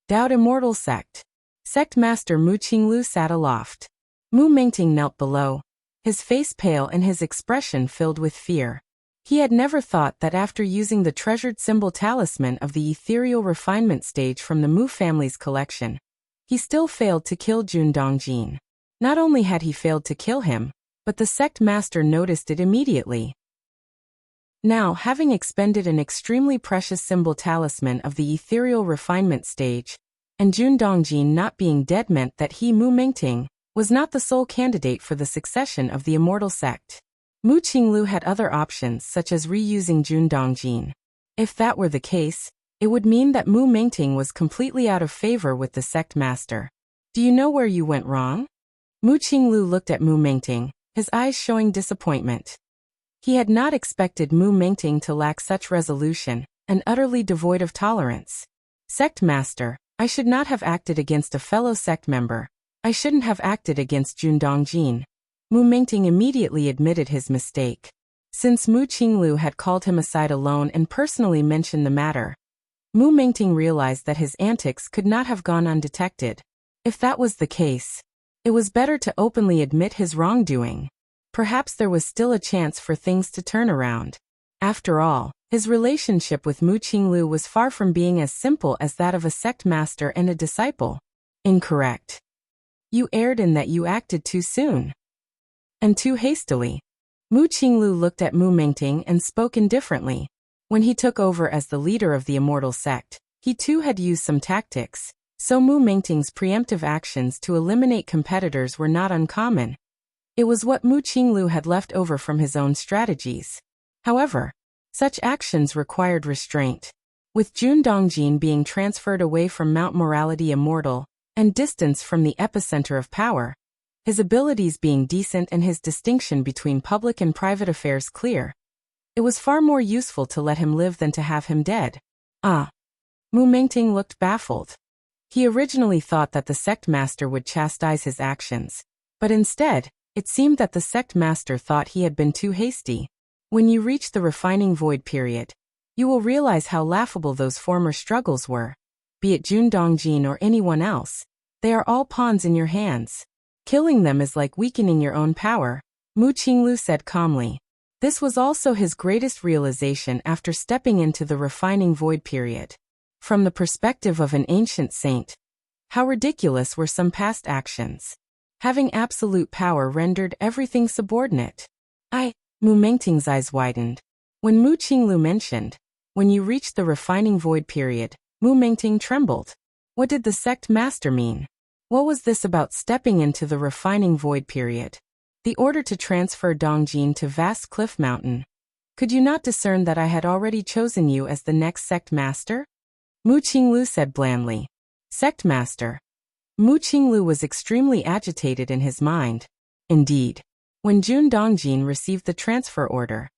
Dowd Immortal Sect. Sect Master Mu Qinglu sat aloft. Mu Mingting knelt below, his face pale and his expression filled with fear. He had never thought that after using the treasured symbol talisman of the ethereal refinement stage from the Mu family's collection, he still failed to kill Jun Dongjin. Not only had he failed to kill him, but the sect master noticed it immediately. Now, having expended an extremely precious symbol talisman of the ethereal refinement stage, and Jun Dongjin not being dead meant that he, Mu Mingting, was not the sole candidate for the succession of the immortal sect. Mu Qinglu had other options such as reusing Jun Dongjin. If that were the case, it would mean that Mu Mingting was completely out of favor with the sect master. Do you know where you went wrong? Mu Qinglu looked at Mu Mingting, his eyes showing disappointment. He had not expected Mu Mingting to lack such resolution, and utterly devoid of tolerance. Sect master, I should not have acted against a fellow sect member. I shouldn't have acted against Jun Dongjin. Mu Mingting immediately admitted his mistake. Since Mu Qinglu had called him aside alone and personally mentioned the matter, Mu Mingting realized that his antics could not have gone undetected. If that was the case, it was better to openly admit his wrongdoing. Perhaps there was still a chance for things to turn around. After all, his relationship with Mu Qinglu was far from being as simple as that of a sect master and a disciple. Incorrect. You erred in that you acted too soon. And too hastily. Mu Qinglu looked at Mu Mengting and spoke indifferently. When he took over as the leader of the immortal sect, he too had used some tactics, so Mu Mengting's preemptive actions to eliminate competitors were not uncommon. It was what Mu Qinglu had left over from his own strategies. However, such actions required restraint. With Jun Dongjin being transferred away from Mount Morality Immortal, and distance from the epicenter of power, his abilities being decent and his distinction between public and private affairs clear, it was far more useful to let him live than to have him dead. Mu Mengting looked baffled. He originally thought that the sect master would chastise his actions, but instead, it seemed that the sect master thought he had been too hasty. When you reach the refining void period, you will realize how laughable those former struggles were. Be it Jun Dongjin or anyone else, they are all pawns in your hands. Killing them is like weakening your own power, Mu Qinglu said calmly. This was also his greatest realization after stepping into the refining void period. From the perspective of an ancient saint, how ridiculous were some past actions. Having absolute power rendered everything subordinate. Mu Mengting's eyes widened. When Mu Qinglu mentioned, when you reach the refining void period, Mu Mengting trembled. What did the sect master mean? What was this about stepping into the refining void period? The order to transfer Dongjin to Vast Cliff Mountain. Could you not discern that I had already chosen you as the next sect master? Mu Qinglu said blandly. Sect master. Mu Qinglu was extremely agitated in his mind. Indeed, when Jun Dongjin received the transfer order,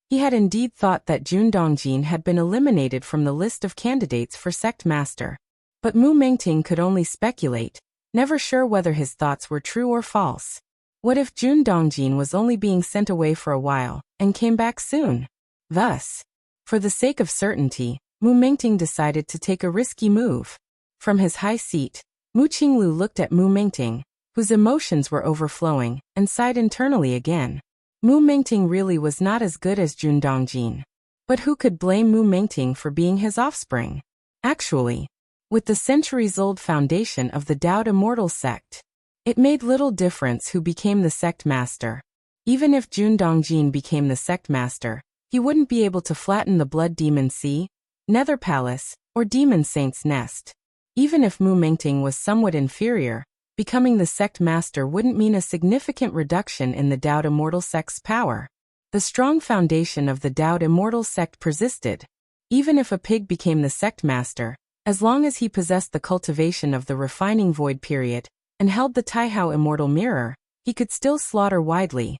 he had indeed thought that Jun Dongjin had been eliminated from the list of candidates for sect master. But Mu Mengting could only speculate, never sure whether his thoughts were true or false. What if Jun Dongjin was only being sent away for a while, and came back soon? Thus, for the sake of certainty, Mu Mengting decided to take a risky move. From his high seat, Mu Qinglu looked at Mu Mengting, whose emotions were overflowing, and sighed internally again. Mu Mengting really was not as good as Jun Dongjin. But who could blame Mu Mengting for being his offspring? Actually, with the centuries-old foundation of the Daoed Immortal sect, it made little difference who became the sect master. Even if Jun Dongjin became the sect master, he wouldn't be able to flatten the Blood Demon Sea, Nether Palace, or Demon Saint's Nest. Even if Mu Mengting was somewhat inferior, becoming the sect master wouldn't mean a significant reduction in the Daoed Immortal sect's power. The strong foundation of the Daoed Immortal sect persisted. Even if a pig became the sect master, as long as he possessed the cultivation of the refining void period, and held the Taihao Immortal Mirror, he could still slaughter widely.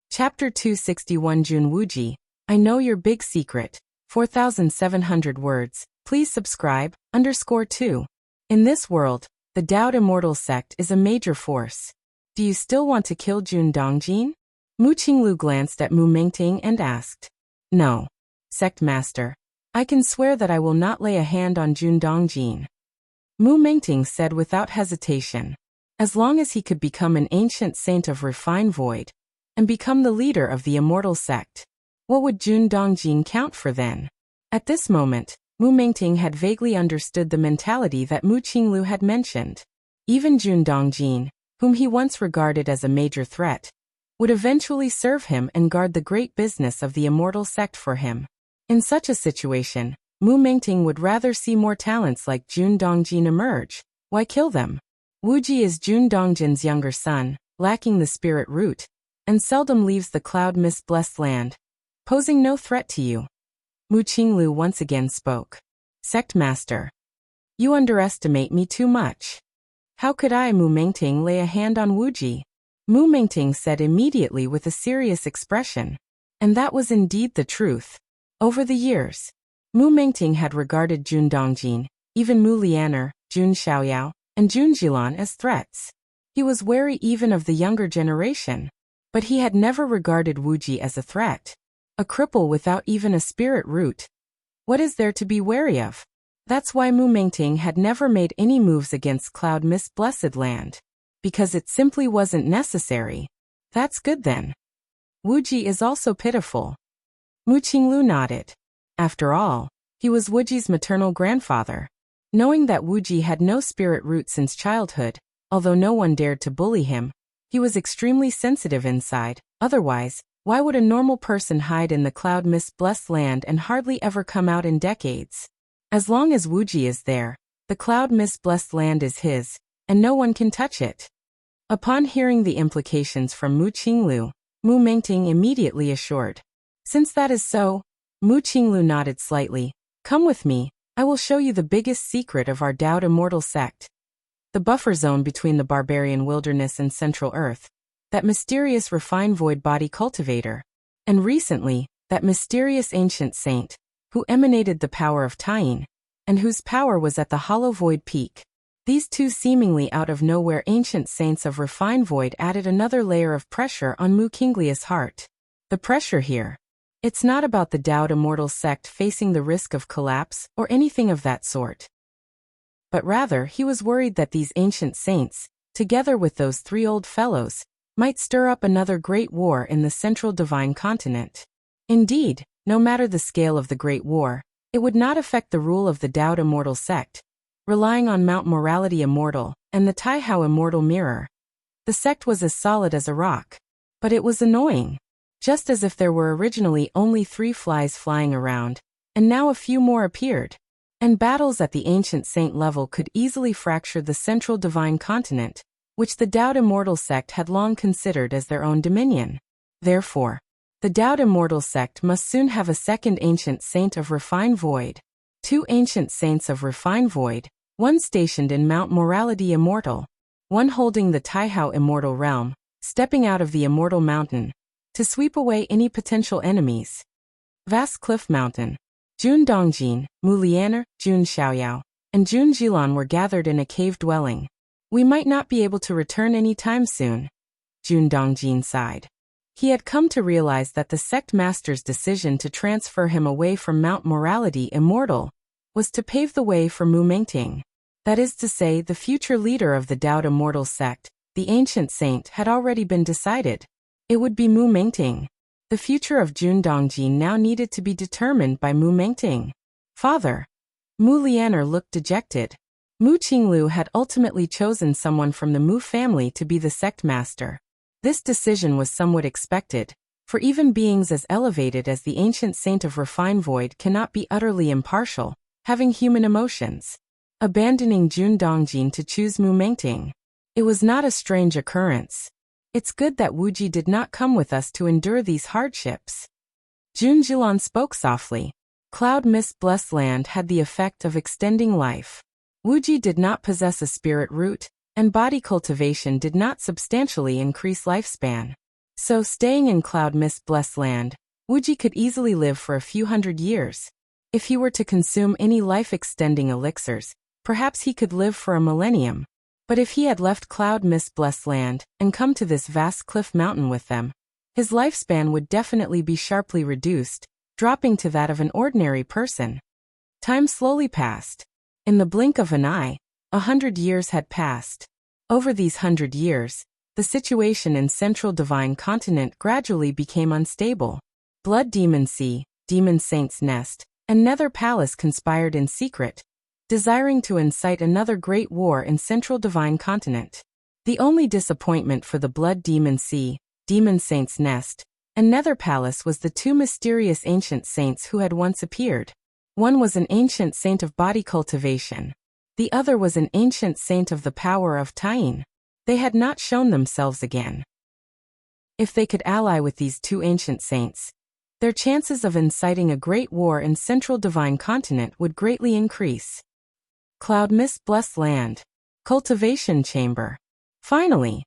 Chapter 261 Jun Wuji, I know your big secret. 4,700 words. Please subscribe, _2. In this world, the Daoed Immortal sect is a major force. Do you still want to kill Jun Dongjin? Mu Qinglu glanced at Mu Mengting and asked. No. Sect master. I can swear that I will not lay a hand on Jun Dongjin. Mu Mengting said without hesitation. As long as he could become an ancient saint of Refine Void, and become the leader of the immortal sect, what would Jun Dongjin count for then? At this moment, Mu Mengting had vaguely understood the mentality that Mu Qinglu had mentioned. Even Jun Dongjin, whom he once regarded as a major threat, would eventually serve him and guard the great business of the immortal sect for him. In such a situation, Mu Mengting would rather see more talents like Jun Dongjin emerge. Why kill them? Wuji is Jun Dongjin's younger son, lacking the spirit root, and seldom leaves the cloud mist-blessed land, posing no threat to you. Mu Qinglu once again spoke. Sect master. You underestimate me too much. How could I, Mu Mengting, lay a hand on Wuji? Mu Mengting said immediately with a serious expression. And that was indeed the truth. Over the years, Mu Mengting had regarded Jun Dongjin, even Mu Lianer, Jun Xiaoyao, and Jun Jilan as threats. He was wary even of the younger generation. But he had never regarded Wuji as a threat. A cripple without even a spirit root. What is there to be wary of? That's why Mu Mengting had never made any moves against Cloud Mist Blessed Land. Because it simply wasn't necessary. That's good then. Wuji is also pitiful. Mu Qinglu nodded. After all, he was Wuji's maternal grandfather. Knowing that Wuji had no spirit root since childhood, although no one dared to bully him, he was extremely sensitive inside. Otherwise, why would a normal person hide in the Cloud Mist Blessed Land and hardly ever come out in decades? As long as Wuji is there, the Cloud Mist Blessed Land is his, and no one can touch it. Upon hearing the implications from Mu Qinglu, Mu Mengting immediately assured. Since that is so, Mu Qinglu nodded slightly. Come with me, I will show you the biggest secret of our Dao Immortal sect. The buffer zone between the barbarian wilderness and Central Earth, that mysterious refined void body cultivator, and recently, that mysterious ancient saint, who emanated the power of Taiying, and whose power was at the hollow void peak. These two seemingly out of nowhere ancient saints of refined void added another layer of pressure on Mu Qinglia's heart. The pressure here. It's not about the Dao Immortal sect facing the risk of collapse or anything of that sort. But rather he was worried that these ancient saints, together with those three old fellows, might stir up another great war in the central divine continent. Indeed, no matter the scale of the Great War, it would not affect the rule of the Dao Immortal sect, relying on Mount Morality Immortal and the Taihao Immortal Mirror. The sect was as solid as a rock. But it was annoying. Just as if there were originally only 3 flies flying around, and now a few more appeared. And battles at the ancient saint level could easily fracture the central divine continent, which the Dao Immortal sect had long considered as their own dominion. Therefore, the Dao Immortal sect must soon have a second ancient saint of refined void. 2 ancient saints of refined void, one stationed in Mount Morality Immortal, one holding the Taihao Immortal Realm, stepping out of the Immortal Mountain, to sweep away any potential enemies. Vast Cliff Mountain. Jun Dongjin, Mu Lianer, Jun Xiaoyao, and Jun Jilan were gathered in a cave dwelling. We might not be able to return any time soon. Jun Dongjin sighed. He had come to realize that the sect master's decision to transfer him away from Mount Morality Immortal was to pave the way for Mu Mengting. That is to say, the future leader of the Dao Immortal sect, the ancient saint, had already been decided. It would be Mu Mengting. The future of Jun Dongjin now needed to be determined by Mu Mengting. Father. Mu Lianer looked dejected. Mu Qinglu had ultimately chosen someone from the Mu family to be the sect master. This decision was somewhat expected, for even beings as elevated as the ancient saint of refined void cannot be utterly impartial, having human emotions. Abandoning Jun Dongjin to choose Mu Mengting. It was not a strange occurrence. It's good that Wuji did not come with us to endure these hardships. Jun Jilan spoke softly. Cloud Mist Blessed Land had the effect of extending life. Wuji did not possess a spirit root, and body cultivation did not substantially increase lifespan. So staying in Cloud Mist Blessed Land, Wuji could easily live for a few hundred years. If he were to consume any life-extending elixirs, perhaps he could live for a millennium. But if he had left Cloud Mist Blessed Land and come to this vast cliff mountain with them, his lifespan would definitely be sharply reduced, dropping to that of an ordinary person. Time slowly passed. In the blink of an eye, 100 years had passed. Over these 100 years, the situation in Central Divine Continent gradually became unstable. Blood Demon Sea, Demon Saint's Nest, and Nether Palace conspired in secret, desiring to incite another great war in Central Divine Continent. The only disappointment for the Blood Demon Sea, Demon Saint's Nest, and Nether Palace was the 2 mysterious ancient saints who had once appeared. One was an ancient saint of body cultivation. The other was an ancient saint of the power of Taiying. They had not shown themselves again. If they could ally with these 2 ancient saints, their chances of inciting a great war in Central Divine Continent would greatly increase. Cloud Mist Blessed Land. Cultivation Chamber. Finally,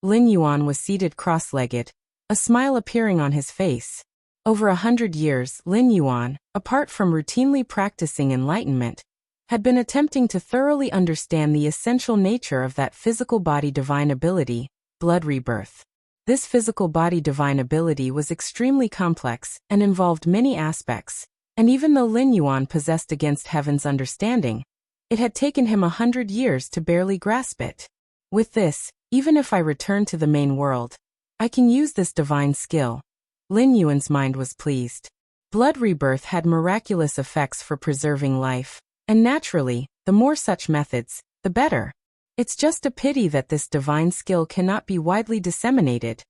Lin Yuan was seated cross-legged, a smile appearing on his face. Over 100 years, Lin Yuan, apart from routinely practicing enlightenment, had been attempting to thoroughly understand the essential nature of that physical body divine ability, blood rebirth. This physical body divine ability was extremely complex and involved many aspects, And even though Lin Yuan possessed against heaven's understanding, it had taken him 100 years to barely grasp it. With this, even if I return to the main world, I can use this divine skill. Lin Yuan's mind was pleased. Blood rebirth had miraculous effects for preserving life, and naturally, the more such methods, the better. It's just a pity that this divine skill cannot be widely disseminated.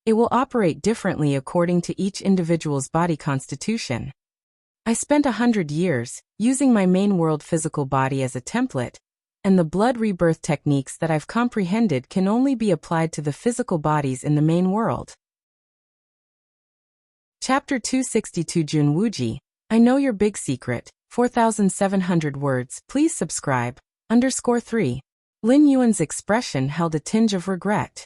It will operate differently according to each individual's body constitution. I spent 100 years using my main world physical body as a template, and the blood rebirth techniques that I've comprehended can only be applied to the physical bodies in the main world. Chapter 262 Jun Wuji, I know your big secret, 4,700 words, please subscribe, _3. Lin Yuan's expression held a tinge of regret.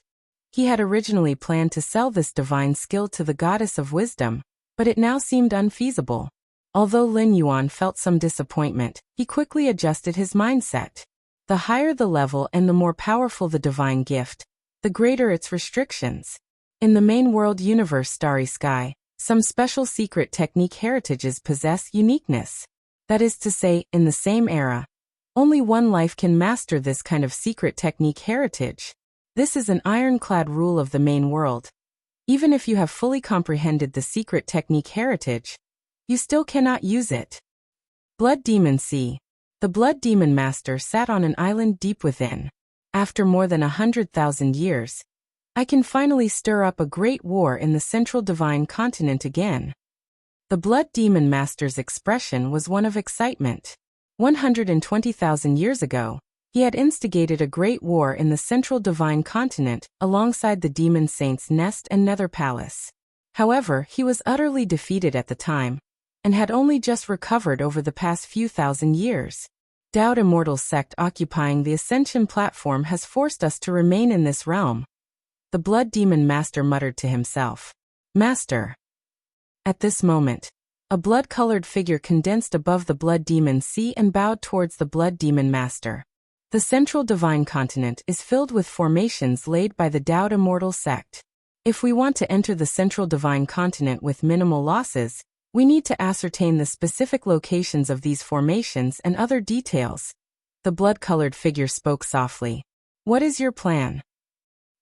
He had originally planned to sell this divine skill to the goddess of wisdom, but it now seemed unfeasible. Although Lin Yuan felt some disappointment, he quickly adjusted his mindset. The higher the level and the more powerful the divine gift, the greater its restrictions. In the main world universe Starry Sky, some special secret technique heritages possess uniqueness. That is to say, in the same era, only one life can master this kind of secret technique heritage. This is an ironclad rule of the main world. Even if you have fully comprehended the secret technique heritage, you still cannot use it. Blood Demon C. The Blood Demon Master sat on an island deep within. After more than 100,000 years, I can finally stir up a great war in the central divine continent again. The Blood Demon Master's expression was one of excitement. 120,000 years ago, he had instigated a great war in the central divine continent alongside the demon saints Nest and Nether Palace. However, he was utterly defeated at the time, and had only just recovered over the past few thousand years. Dowd Immortal's sect occupying the Ascension platform has forced us to remain in this realm. The Blood Demon Master muttered to himself. Master. At this moment, a blood-colored figure condensed above the Blood Demon Sea and bowed towards the Blood Demon Master. The central divine continent is filled with formations laid by the Dowd Immortal sect. If we want to enter the central divine continent with minimal losses, we need to ascertain the specific locations of these formations and other details. The blood-colored figure spoke softly. What is your plan?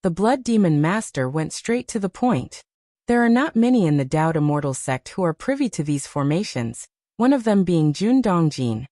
The Blood Demon Master went straight to the point. There are not many in the Dowd Immortal sect who are privy to these formations, one of them being Jun Dongjin.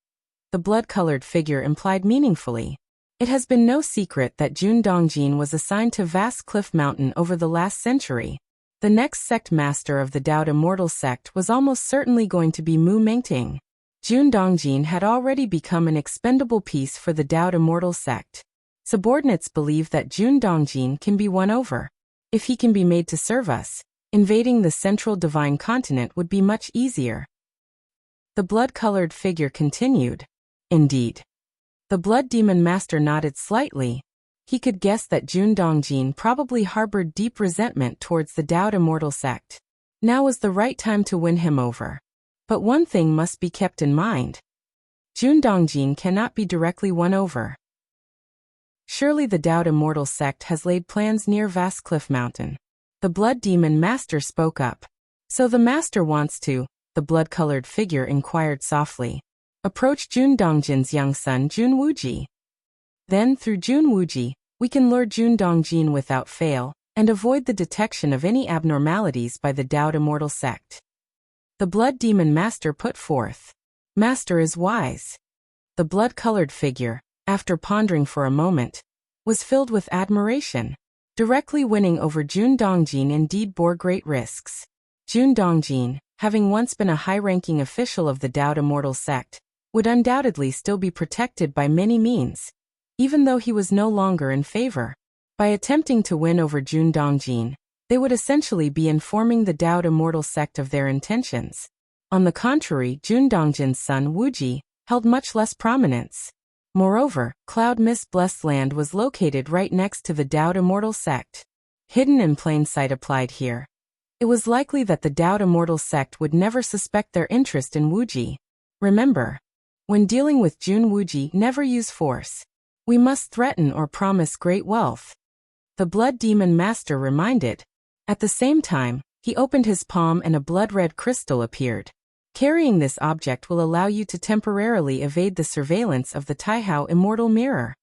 The blood-colored figure implied meaningfully. It has been no secret that Jun Dongjin was assigned to Vast Cliff Mountain over the last century. The next sect master of the Dowd Immortal sect was almost certainly going to be Mu Mengting. Jun Dongjin had already become an expendable piece for the Dowd Immortal sect. Subordinates believe that Jun Dongjin can be won over. If he can be made to serve us, invading the central divine continent would be much easier. The blood-colored figure continued. Indeed. The Blood Demon Master nodded slightly. He could guess that Jun Dongjin probably harbored deep resentment towards the Dowd Immortal sect. Now was the right time to win him over. But one thing must be kept in mind. Jun Dongjin cannot be directly won over. Surely the Dowd Immortal sect has laid plans near Vast Cliff Mountain. The Blood Demon Master spoke up. So the Master wants to, the blood-colored figure inquired softly. Approach Jun Dongjin's young son Jun Wuji. Then, through Jun Wuji, we can lure Jun Dongjin without fail, and avoid the detection of any abnormalities by the Dowd Immortal sect. The Blood Demon Master put forth. Master is wise. The blood-colored figure, after pondering for a moment, was filled with admiration. Directly winning over Jun Dongjin indeed bore great risks. Jun Dongjin, having once been a high-ranking official of the Dowd Immortal sect, would undoubtedly still be protected by many means, even though he was no longer in favor. By attempting to win over Jun Dongjin, they would essentially be informing the Dowd Immortal sect of their intentions. On the contrary, Jun Dongjin's son Wuji held much less prominence. Moreover, Cloud Mist Blessed Land was located right next to the Dowd Immortal sect. Hidden in plain sight applied here. It was likely that the Dowd Immortal sect would never suspect their interest in Wuji. Remember, when dealing with Jun Wuji, never use force. We must threaten or promise great wealth. The Blood Demon Master reminded. At the same time, he opened his palm and a blood-red crystal appeared. Carrying this object will allow you to temporarily evade the surveillance of the Taihao Immortal Mirror,"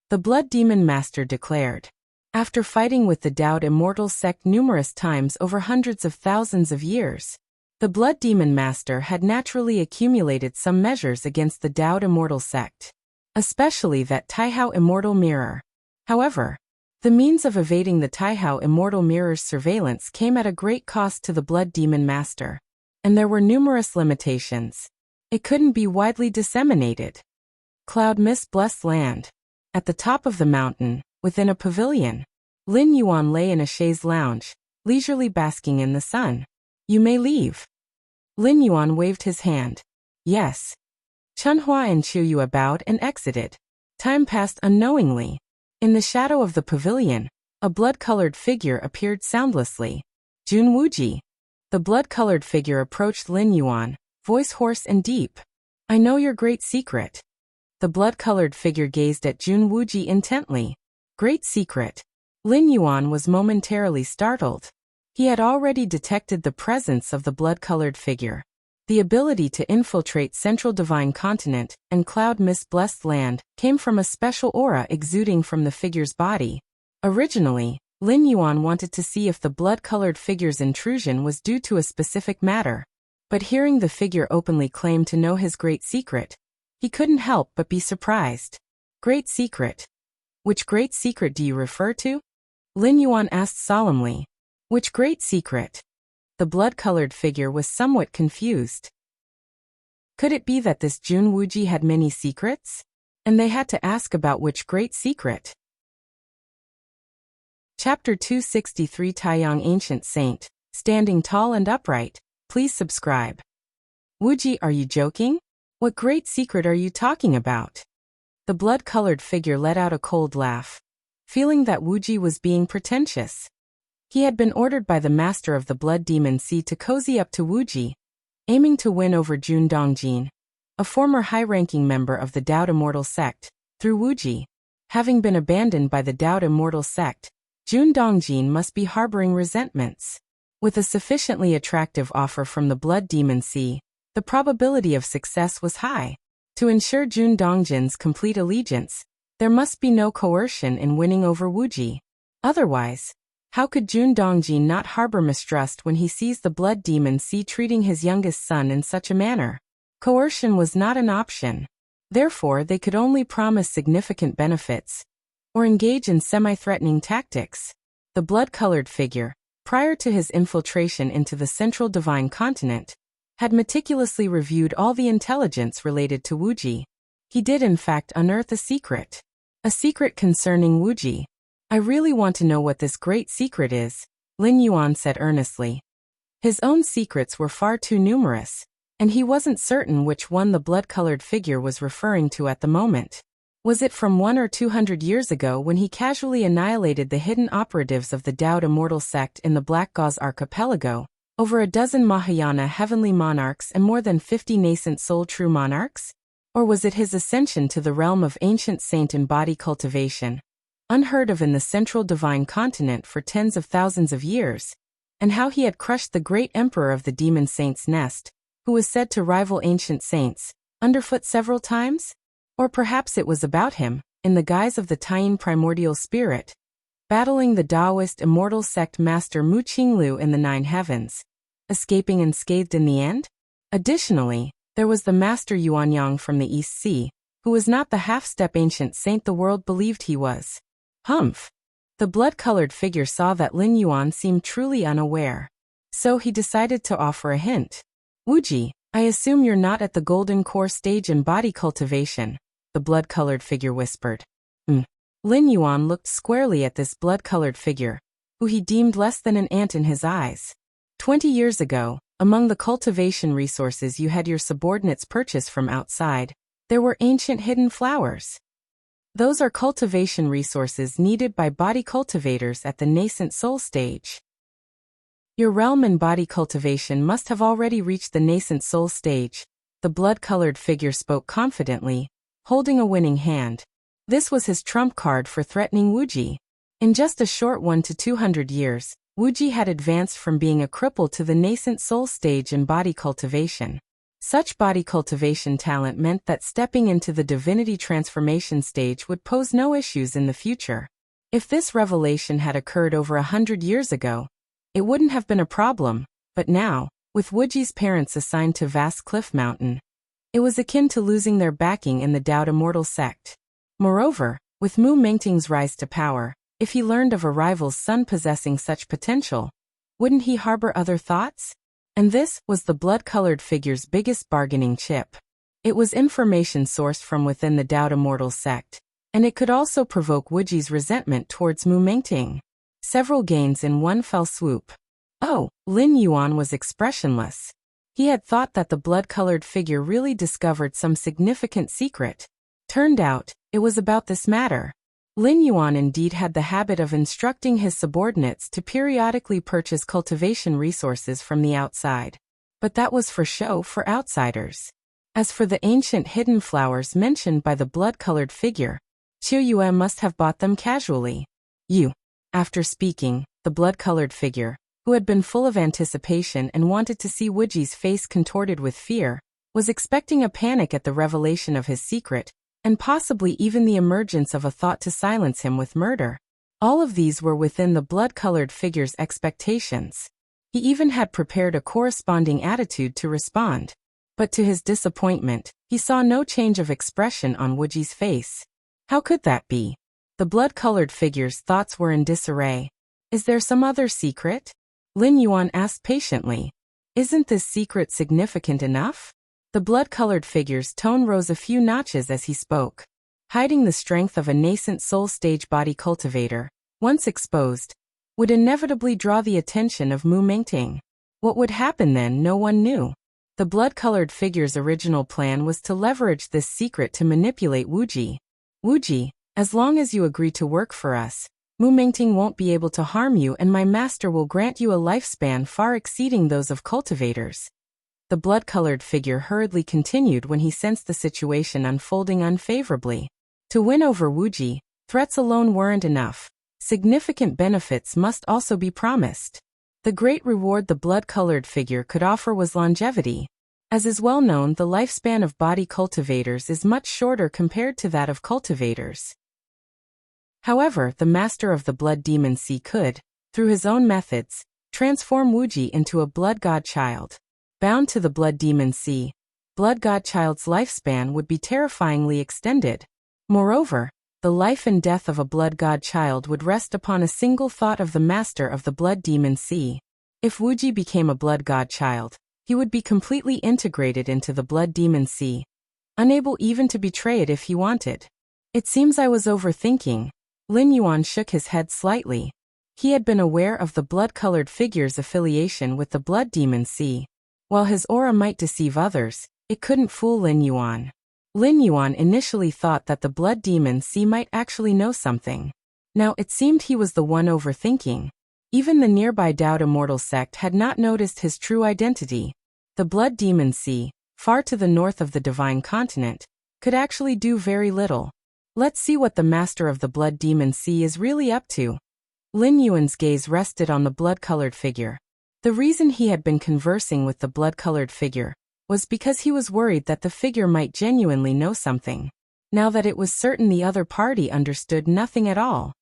the Blood Demon Master declared. After fighting with the Dowd Immortal sect numerous times over hundreds of thousands of years, the Blood Demon Master had naturally accumulated some measures against the Dowd Immortal sect, especially that Taihao Immortal Mirror. However, the means of evading the Taihao Immortal Mirror's surveillance came at a great cost to the Blood Demon Master, and there were numerous limitations. It couldn't be widely disseminated. Cloud Mist Blessed Land. At the top of the mountain, within a pavilion, Lin Yuan lay in a chaise lounge, leisurely basking in the sun. "You may leave." Lin Yuan waved his hand. "Yes." Chunhua and Qiuyue bowed and exited. Time passed unknowingly. In the shadow of the pavilion, a blood-colored figure appeared soundlessly. "Jun Wuji." The blood-colored figure approached Lin Yuan, voice hoarse and deep. "I know your great secret." The blood-colored figure gazed at Jun Wuji intently. Great secret. Lin Yuan was momentarily startled. He had already detected the presence of the blood-colored figure. The ability to infiltrate Central Divine Continent and Cloud Mist Blessed Land came from a special aura exuding from the figure's body. Originally, Lin Yuan wanted to see if the blood-colored figure's intrusion was due to a specific matter. But hearing the figure openly claim to know his great secret, he couldn't help but be surprised. "Great secret? Which great secret do you refer to?" Lin Yuan asked solemnly. "Which great secret?" The blood-colored figure was somewhat confused. Could it be that this Jun Wuji had many secrets? And they had to ask about which great secret? Chapter 263 Taiyang Ancient Saint, Standing Tall and Upright. Please subscribe. "Wuji, are you joking? What great secret are you talking about?" The blood-colored figure let out a cold laugh, feeling that Wuji was being pretentious. He had been ordered by the master of the Blood Demon Sea to cozy up to Wuji, aiming to win over Jun Dongjin, a former high-ranking member of the Dowd Immortal sect, through Wuji. Having been abandoned by the Dowd Immortal sect, Jun Dongjin must be harboring resentments. With a sufficiently attractive offer from the Blood Demon Sea, the probability of success was high. To ensure Jun Dongjin's complete allegiance, there must be no coercion in winning over Wuji. Otherwise, how could Jun Dongjin not harbor mistrust when he sees the Blood Demon Sea treating his youngest son in such a manner? Coercion was not an option. Therefore, they could only promise significant benefits or engage in semi-threatening tactics. The blood-colored figure, prior to his infiltration into the Central Divine Continent, had meticulously reviewed all the intelligence related to Wuji. He did in fact unearth a secret. A secret concerning Wuji. "I really want to know what this great secret is," Lin Yuan said earnestly. His own secrets were far too numerous, and he wasn't certain which one the blood-colored figure was referring to at the moment. Was it from 100 or 200 years ago when he casually annihilated the hidden operatives of the Dowd Immortal sect in the Black Gauze Archipelago, over a dozen Mahayana heavenly monarchs and more than 50 nascent soul true monarchs? Or was it his ascension to the realm of ancient saint in body cultivation, unheard of in the Central Divine Continent for tens of thousands of years, and how he had crushed the great emperor of the demon saints' nest, who was said to rival ancient saints, underfoot several times? Or perhaps it was about him, in the guise of the Taiyin primordial spirit, battling the Taoist immortal sect master Mu Qinglu in the Nine Heavens, escaping unscathed in the end? Additionally, there was the master Yuanyang from the East Sea, who was not the half-step ancient saint the world believed he was. Humph! The blood-colored figure saw that Lin Yuan seemed truly unaware. So he decided to offer a hint. "Wuji, I assume you're not at the golden core stage in body cultivation," the blood-colored figure whispered. Lin Yuan looked squarely at this blood-colored figure, who he deemed less than an ant in his eyes. 20 years ago, among the cultivation resources you had your subordinates purchase from outside, there were ancient hidden flowers. Those are cultivation resources needed by body cultivators at the nascent soul stage. Your realm in body cultivation must have already reached the nascent soul stage, the blood-colored figure spoke confidently, holding a winning hand. This was his trump card for threatening Wuji. In just a short 100 to 200 years, Wuji had advanced from being a cripple to the nascent soul stage in body cultivation. Such body cultivation talent meant that stepping into the divinity transformation stage would pose no issues in the future. If this revelation had occurred over 100 years ago, it wouldn't have been a problem, but now, with Wuji's parents assigned to vast cliff mountain, it was akin to losing their backing in the Tao Immortal sect. Moreover, with Mu Mengting's rise to power, if he learned of a rival's son possessing such potential, wouldn't he harbor other thoughts? And this was the blood-colored figure's biggest bargaining chip. It was information sourced from within the Tao Immortal sect, and it could also provoke Wuji's resentment towards Mu Mengting. Several gains in one fell swoop. Oh, Lin Yuan was expressionless. He had thought that the blood-colored figure really discovered some significant secret. Turned out, it was about this matter. Lin Yuan indeed had the habit of instructing his subordinates to periodically purchase cultivation resources from the outside. But that was for show for outsiders. As for the ancient hidden flowers mentioned by the blood-colored figure, Qiu Yue must have bought them casually. After speaking, the blood-colored figure, who had been full of anticipation and wanted to see Wuji's face contorted with fear, was expecting a panic at the revelation of his secret, and possibly even the emergence of a thought to silence him with murder. All of these were within the blood-colored figure's expectations. He even had prepared a corresponding attitude to respond. But to his disappointment, he saw no change of expression on Wuji's face. How could that be? The blood-colored figure's thoughts were in disarray. Is there some other secret? Lin Yuan asked patiently. Isn't this secret significant enough? The blood-colored figure's tone rose a few notches as he spoke. Hiding the strength of a nascent soul stage body cultivator, once exposed, would inevitably draw the attention of Mu Mengting. What would happen then no one knew. The blood-colored figure's original plan was to leverage this secret to manipulate Wuji. Wuji, as long as you agree to work for us, Mu Mengting won't be able to harm you and my master will grant you a lifespan far exceeding those of cultivators. The blood-colored figure hurriedly continued when he sensed the situation unfolding unfavorably. To win over Wuji, threats alone weren't enough. Significant benefits must also be promised. The great reward the blood-colored figure could offer was longevity. As is well known, the lifespan of body cultivators is much shorter compared to that of cultivators. However, the master of the blood demon sea could, through his own methods, transform Wuji into a blood god child. Bound to the blood demon sea, blood god child's lifespan would be terrifyingly extended. Moreover, the life and death of a blood god child would rest upon a single thought of the master of the blood demon sea. If Wuji became a blood god child, he would be completely integrated into the blood demon sea, unable even to betray it if he wanted. It seems I was overthinking. Lin Yuan shook his head slightly. He had been aware of the blood-colored figure's affiliation with the blood demon sea. While his aura might deceive others, it couldn't fool Lin Yuan. Lin Yuan initially thought that the blood demon sea might actually know something. Now it seemed he was the one overthinking. Even the nearby Tao Immortal sect had not noticed his true identity. The blood demon sea, far to the north of the divine continent, could actually do very little. Let's see what the master of the blood demon sea is really up to. Lin Yuan's gaze rested on the blood-colored figure. The reason he had been conversing with the blood-colored figure was because he was worried that the figure might genuinely know something, now that it was certain the other party understood nothing at all.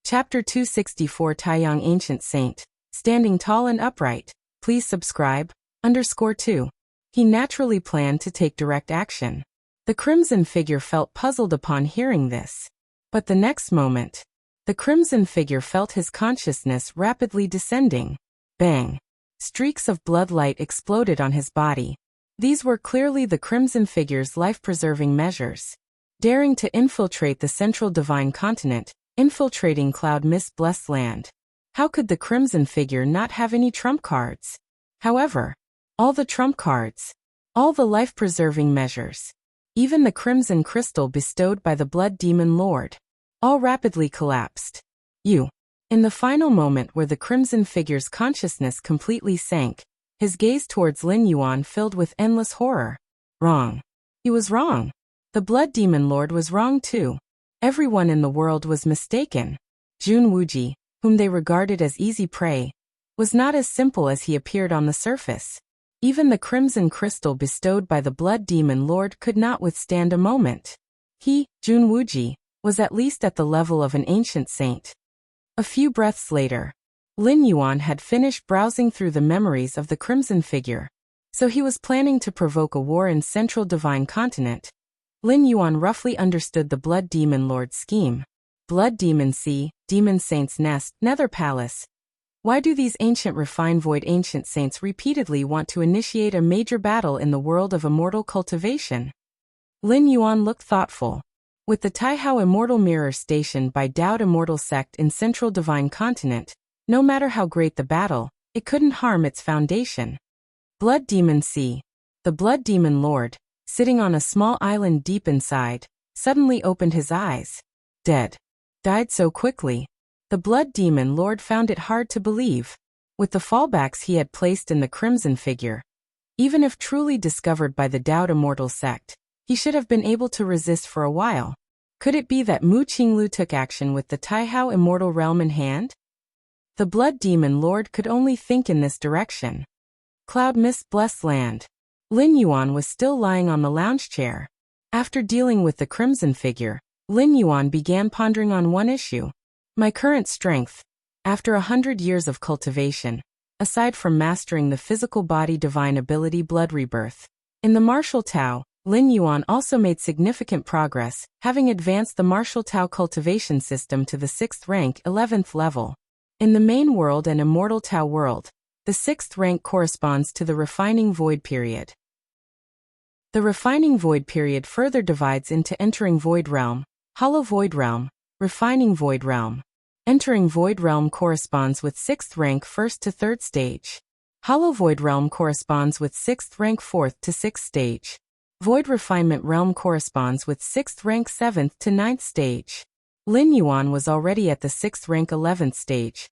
Chapter 264 Taiyang Ancient Saint, Standing Tall and Upright. Please subscribe. _2. He naturally planned to take direct action. The crimson figure felt puzzled upon hearing this. But the next moment, the crimson figure felt his consciousness rapidly descending. Bang! Streaks of blood light exploded on his body. These were clearly the crimson figure's life-preserving measures. Daring to infiltrate the central divine continent, infiltrating Cloud Mist blessed land. How could the crimson figure not have any trump cards? However, all the trump cards, all the life-preserving measures, even the crimson crystal bestowed by the blood demon lord, all rapidly collapsed. In the final moment where the crimson figure's consciousness completely sank, his gaze towards Lin Yuan filled with endless horror. Wrong. He was wrong. The blood demon lord was wrong too. Everyone in the world was mistaken. Jun Wuji, whom they regarded as easy prey, was not as simple as he appeared on the surface. Even the crimson crystal bestowed by the Blood Demon Lord could not withstand a moment. He, Jun Wuji, was at least at the level of an ancient saint. A few breaths later, Lin Yuan had finished browsing through the memories of the crimson figure. So he was planning to provoke a war in Central Divine Continent. Lin Yuan roughly understood the Blood Demon Lord's scheme. Blood Demon Sea, Demon Saint's Nest, Nether Palace. Why do these ancient refined void ancient saints repeatedly want to initiate a major battle in the world of immortal cultivation? Lin Yuan looked thoughtful. With the Taihao Immortal Mirror stationed by Dao Immortal Sect in Central Divine Continent, no matter how great the battle, it couldn't harm its foundation. Blood Demon Sea. The Blood Demon Lord, sitting on a small island deep inside, suddenly opened his eyes. Dead. Died so quickly. The Blood Demon Lord found it hard to believe. With the fallbacks he had placed in the crimson figure, even if truly discovered by the Dao Immortal Sect, he should have been able to resist for a while. Could it be that Mu Qinglu took action with the Taihao Immortal Realm in hand? The Blood Demon Lord could only think in this direction. Cloud Mist Blessed Land. Lin Yuan was still lying on the lounge chair. After dealing with the crimson figure, Lin Yuan began pondering on one issue. My current strength, after 100 years of cultivation, aside from mastering the physical body divine ability Blood Rebirth. In the Martial Tao, Lin Yuan also made significant progress, having advanced the Martial Tao cultivation system to the 6th rank 11th level. In the main world and Immortal Tao world, the 6th rank corresponds to the Refining Void period. The Refining Void period further divides into Entering Void Realm, Hollow Void Realm, Refining Void Realm. Entering Void Realm corresponds with 6th rank 1st to 3rd stage. Hollow Void Realm corresponds with 6th rank 4th to 6th stage. Void Refinement Realm corresponds with 6th rank 7th to 9th stage. Lin Yuan was already at the 6th rank 11th stage.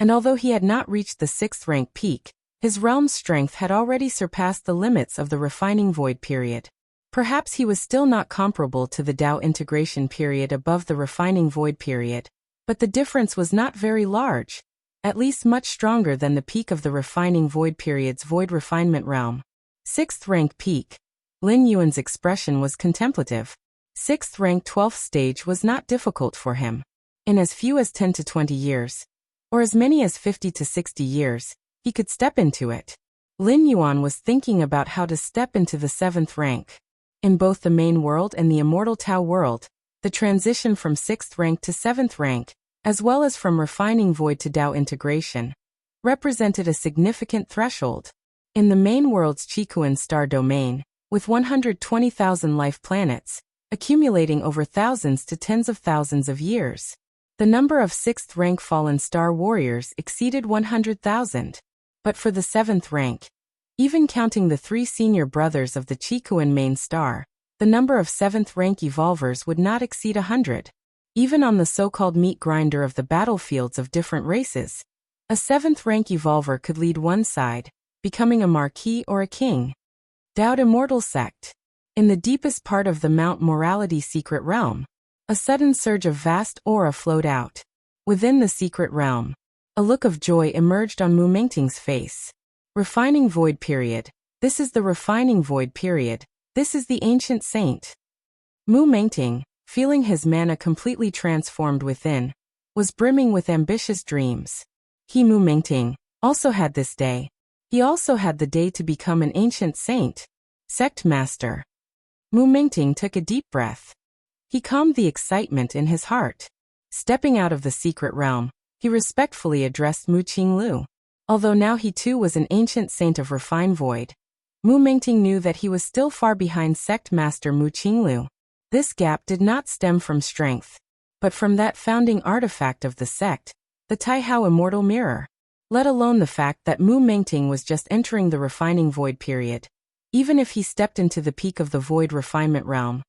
And although he had not reached the 6th rank peak, his realm's strength had already surpassed the limits of the Refining Void period. Perhaps he was still not comparable to the Dao integration period above the Refining Void period, but the difference was not very large, at least much stronger than the peak of the Refining Void period's Void Refinement Realm. 6th rank peak. Lin Yuan's expression was contemplative. 6th rank 12th stage was not difficult for him. In as few as 10 to 20 years, or as many as 50 to 60 years, he could step into it. Lin Yuan was thinking about how to step into the 7th rank. In both the main world and the Immortal Tao world, the transition from 6th rank to 7th rank, as well as from Refining Void to Dao integration, represented a significant threshold. In the main world's Qikuan star domain, with 120,000 life planets, accumulating over thousands to tens of thousands of years, the number of 6th rank fallen star warriors exceeded 100,000. But for the 7th rank, even counting the 3 senior brothers of the Qikuan main star, the number of 7th rank evolvers would not exceed 100. Even on the so-called meat grinder of the battlefields of different races, a 7th rank evolver could lead one side, becoming a marquis or a king. Dao Immortal Sect. In the deepest part of the Mount Morality secret realm, a sudden surge of vast aura flowed out. Within the secret realm, a look of joy emerged on Mu Mengting's face. Refining Void period. This is the Refining Void period. This is the ancient saint. Mu Mengting, feeling his mana completely transformed within, was brimming with ambitious dreams. He, Mu Mengting, also had this day. He also had the day to become an ancient saint. Sect Master. Mu Mengting took a deep breath. He calmed the excitement in his heart. Stepping out of the secret realm, he respectfully addressed Mu Qinglu. Although now he too was an ancient saint of Refined Void, Mu Mengting knew that he was still far behind Sect Master Mu Qinglu. This gap did not stem from strength, but from that founding artifact of the sect, the Taihao Immortal Mirror. Let alone the fact that Mu Mengting was just entering the Refining Void period. Even if he stepped into the peak of the Void Refinement Realm,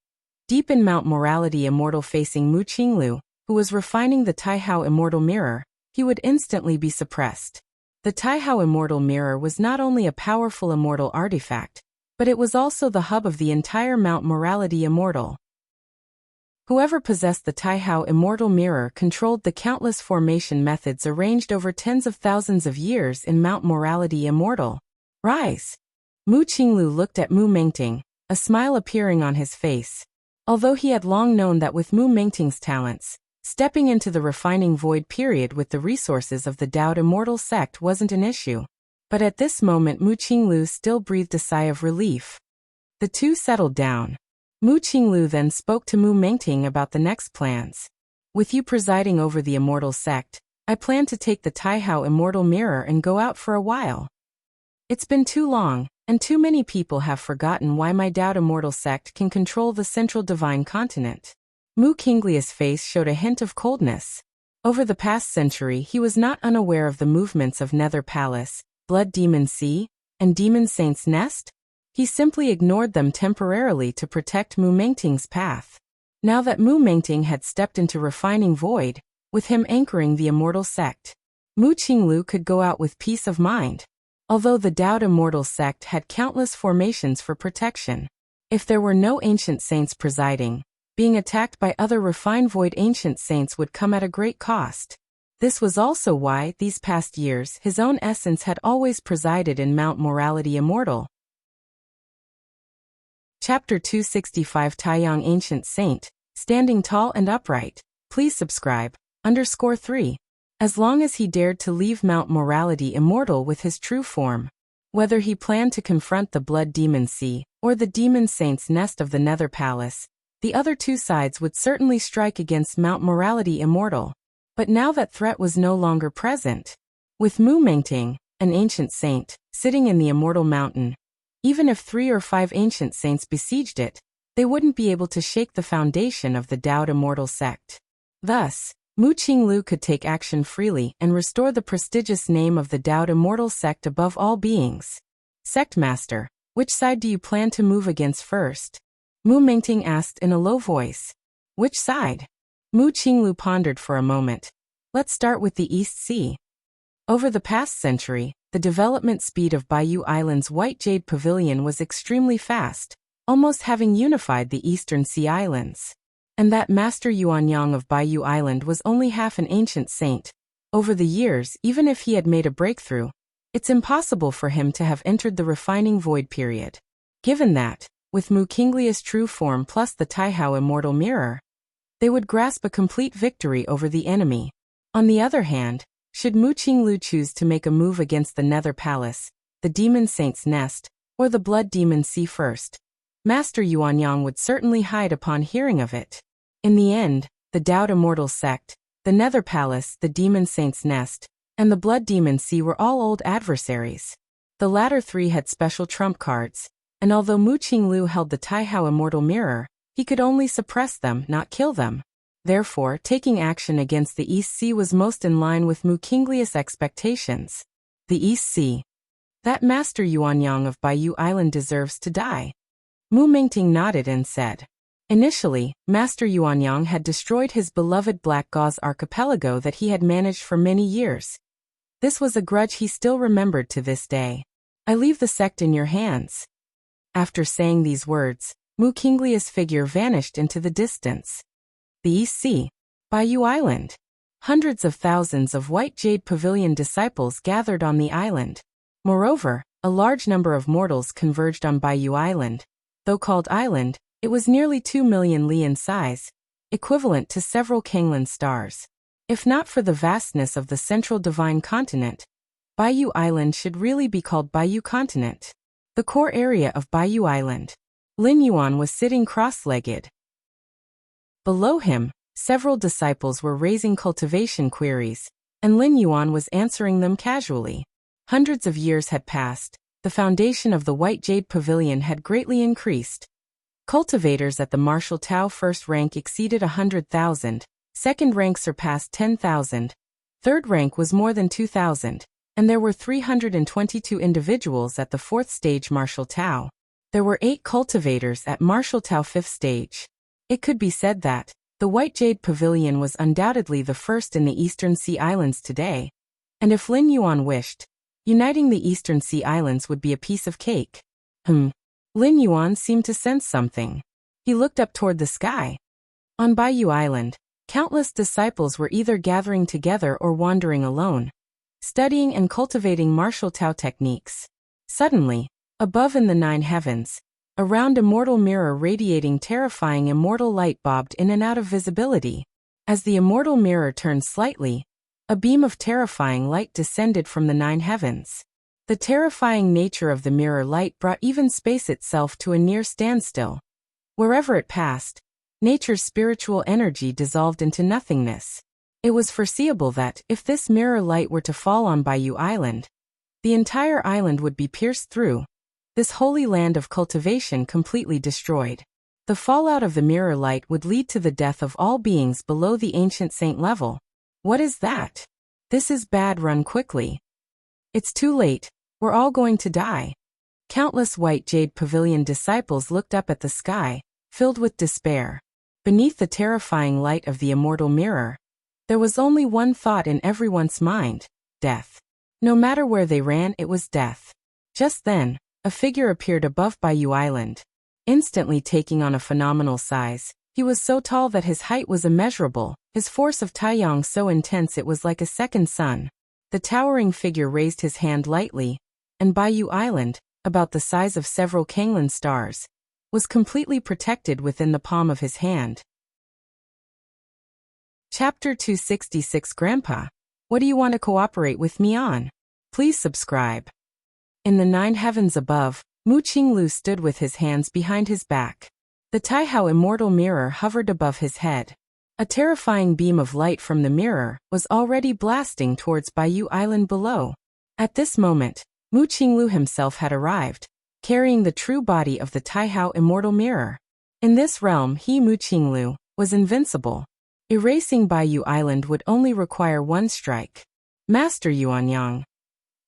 deep in Mount Morality Immortal facing Mu Qinglu, who was refining the Taihao Immortal Mirror, he would instantly be suppressed. The Taihao Immortal Mirror was not only a powerful immortal artifact, but it was also the hub of the entire Mount Morality Immortal. Whoever possessed the Taihao immortal mirror controlled the countless formation methods arranged over tens of thousands of years in Mount Morality Immortal. Rise! Mu Qinglu looked at Mu Mengting, a smile appearing on his face. Although he had long known that with Mu Mengting's talents, stepping into the refining void period with the resources of the Dao Immortal sect wasn't an issue. But at this moment Mu Qinglu still breathed a sigh of relief. The two settled down. Mu Qinglu then spoke to Mu Mengting about the next plans. With you presiding over the immortal sect, I plan to take the Taihao immortal mirror and go out for a while. It's been too long, and too many people have forgotten why my Dao immortal sect can control the central divine continent. Mu Qinglia's face showed a hint of coldness. Over the past century he was not unaware of the movements of Nether Palace, Blood Demon Sea, and Demon Saint's Nest. He simply ignored them temporarily to protect Mu Mengting's path. Now that Mu Mengting had stepped into refining void, with him anchoring the immortal sect, Mu Qinglu could go out with peace of mind. Although the Dao immortal sect had countless formations for protection, if there were no ancient saints presiding, being attacked by other refined void ancient saints would come at a great cost. This was also why, these past years, his own essence had always presided in Mount Morality Immortal. Chapter 265 Taiyang Ancient Saint, Standing Tall and Upright. Please subscribe. _3. As long as he dared to leave Mount Morality Immortal with his true form. Whether he planned to confront the Blood Demon Sea, or the Demon Saint's Nest of the Nether Palace, the other two sides would certainly strike against Mount Morality Immortal. But now that threat was no longer present. With Mu Mengting, an ancient saint, sitting in the immortal mountain, even if 3 or 5 ancient saints besieged it, they wouldn't be able to shake the foundation of the Dao immortal sect. Thus, Mu Qinglu could take action freely and restore the prestigious name of the Dao immortal sect above all beings. Sect Master, which side do you plan to move against first? Mu Mengting asked in a low voice. Which side? Mu Qinglu pondered for a moment. Let's start with the East Sea. Over the past century, the development speed of Baiyu Island's White Jade Pavilion was extremely fast, almost having unified the Eastern Sea Islands. And that Master Yuanyang of Baiyu Island was only half an ancient saint. Over the years, even if he had made a breakthrough, it's impossible for him to have entered the refining void period. Given that, with Mu Qinglia's true form plus the Taihao immortal mirror, they would grasp a complete victory over the enemy. On the other hand, should Mu Qinglu choose to make a move against the Nether Palace, the Demon Saint's Nest, or the Blood Demon Sea first, Master Yuanyang would certainly hide upon hearing of it. In the end, the Dao Immortal Sect, the Nether Palace, the Demon Saint's Nest, and the Blood Demon Sea were all old adversaries. The latter three had special trump cards, and although Mu Qinglu held the Taihao Immortal Mirror, he could only suppress them, not kill them. Therefore, taking action against the East Sea was most in line with Mu Qinglia's expectations. The East Sea. That Master Yuanyang of Baiyu Island deserves to die. Mu Mengting nodded and said. Initially, Master Yuanyang had destroyed his beloved Black Gauze archipelago that he had managed for many years. This was a grudge he still remembered to this day. I leave the sect in your hands. After saying these words, Mu Qinglia's figure vanished into the distance. The East Sea. Baiyu Island. Hundreds of thousands of White Jade Pavilion disciples gathered on the island. Moreover, a large number of mortals converged on Baiyu Island. Though called island, it was nearly 2 million li in size, equivalent to several Kanglan stars. If not for the vastness of the central divine continent, Baiyu Island should really be called Baiyu Continent. The core area of Baiyu Island. Lin Yuan was sitting cross-legged. Below him, several disciples were raising cultivation queries, and Lin Yuan was answering them casually. Hundreds of years had passed, the foundation of the White Jade Pavilion had greatly increased. Cultivators at the martial Tao first rank exceeded 100,000, second rank surpassed 10,000, third rank was more than 2,000, and there were 322 individuals at the fourth stage martial Tao. There were 8 cultivators at martial Tao 5th stage. It could be said that the White Jade Pavilion was undoubtedly the first in the Eastern Sea Islands today, and if Lin Yuan wished, uniting the Eastern Sea Islands would be a piece of cake. Lin Yuan seemed to sense something. He looked up toward the sky. On Bayou Island, countless disciples were either gathering together or wandering alone, studying and cultivating martial Tao techniques. Suddenly, above in the 9 heavens, a round immortal mirror radiating terrifying immortal light bobbed in and out of visibility. As the immortal mirror turned slightly, a beam of terrifying light descended from the 9 heavens. The terrifying nature of the mirror light brought even space itself to a near standstill. Wherever it passed, nature's spiritual energy dissolved into nothingness. It was foreseeable that, if this mirror light were to fall on Bayou Island, the entire island would be pierced through, this holy land of cultivation completely destroyed. The fallout of the mirror light would lead to the death of all beings below the ancient saint level. What is that? This is bad. Run quickly. It's too late. We're all going to die. Countless white jade pavilion disciples looked up at the sky, filled with despair. Beneath the terrifying light of the immortal mirror, there was only one thought in everyone's mind: death. No matter where they ran, it was death. Just then, a figure appeared above Bayou Island, instantly taking on a phenomenal size. He was so tall that his height was immeasurable, his force of Taiyang so intense it was like a second sun. The towering figure raised his hand lightly, and Bayou Island, about the size of several Kanglan stars, was completely protected within the palm of his hand. Chapter 266. Grandpa, what do you want to cooperate with me on? Please subscribe. In the 9 heavens above, Mu Qinglu stood with his hands behind his back. The Taihao immortal mirror hovered above his head. A terrifying beam of light from the mirror was already blasting towards Bayou Island below. At this moment, Mu Qinglu himself had arrived, carrying the true body of the Taihao immortal mirror. In this realm, he, Mu Qinglu, was invincible. Erasing Bayou Island would only require one strike. Master Yuanyang.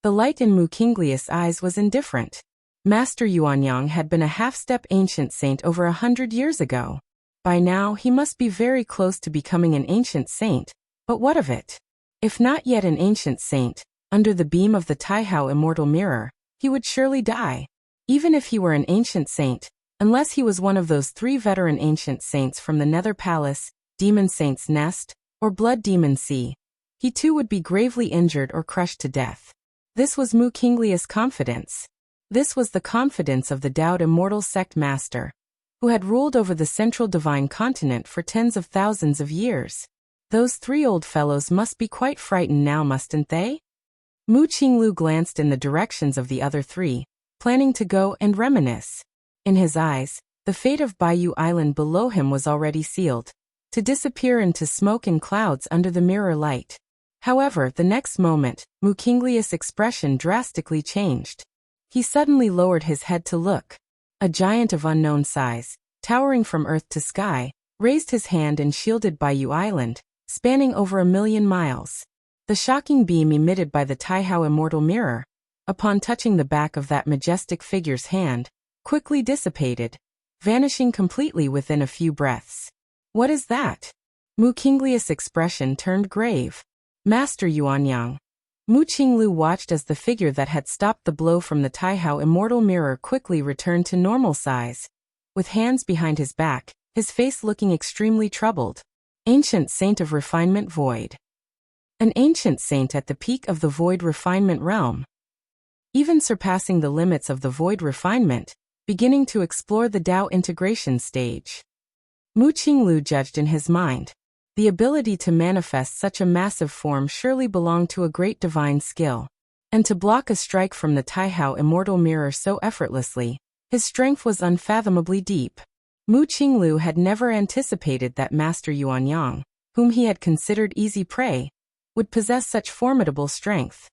The light in Mu Qinglius' eyes was indifferent. Master Yuanyang had been a half-step ancient saint over 100 years ago. By now he must be very close to becoming an ancient saint, but what of it? If not yet an ancient saint, under the beam of the Taihao immortal mirror, he would surely die. Even if he were an ancient saint, unless he was one of those 3 veteran ancient saints from the Nether Palace, Demon Saint's Nest, or Blood Demon Sea, he too would be gravely injured or crushed to death. This was Mu Qinglius' confidence. This was the confidence of the Daoed immortal sect master, who had ruled over the central divine continent for tens of thousands of years. Those 3 old fellows must be quite frightened now, mustn't they? Mu Qinglu glanced in the directions of the other 3, planning to go and reminisce. In his eyes, the fate of Bayou Island below him was already sealed, to disappear into smoke and clouds under the mirror light. However, the next moment, Mu Qinglius' expression drastically changed. He suddenly lowered his head to look. A giant of unknown size, towering from earth to sky, raised his hand and shielded Bayou Island, spanning over 1,000,000 miles. The shocking beam emitted by the Taihao immortal mirror, upon touching the back of that majestic figure's hand, quickly dissipated, vanishing completely within a few breaths. What is that? Mu Qinglius' expression turned grave. Master Yuanyang. Mu Qinglu watched as the figure that had stopped the blow from the Taihao immortal mirror quickly returned to normal size, with hands behind his back, his face looking extremely troubled. Ancient saint of refinement void. An ancient saint at the peak of the void refinement realm. Even surpassing the limits of the void refinement, beginning to explore the Tao integration stage. Mu Qinglu judged in his mind. The ability to manifest such a massive form surely belonged to a great divine skill. And to block a strike from the Taihao immortal mirror so effortlessly, his strength was unfathomably deep. Mu Qinglu had never anticipated that Master Yuanyang, whom he had considered easy prey, would possess such formidable strength.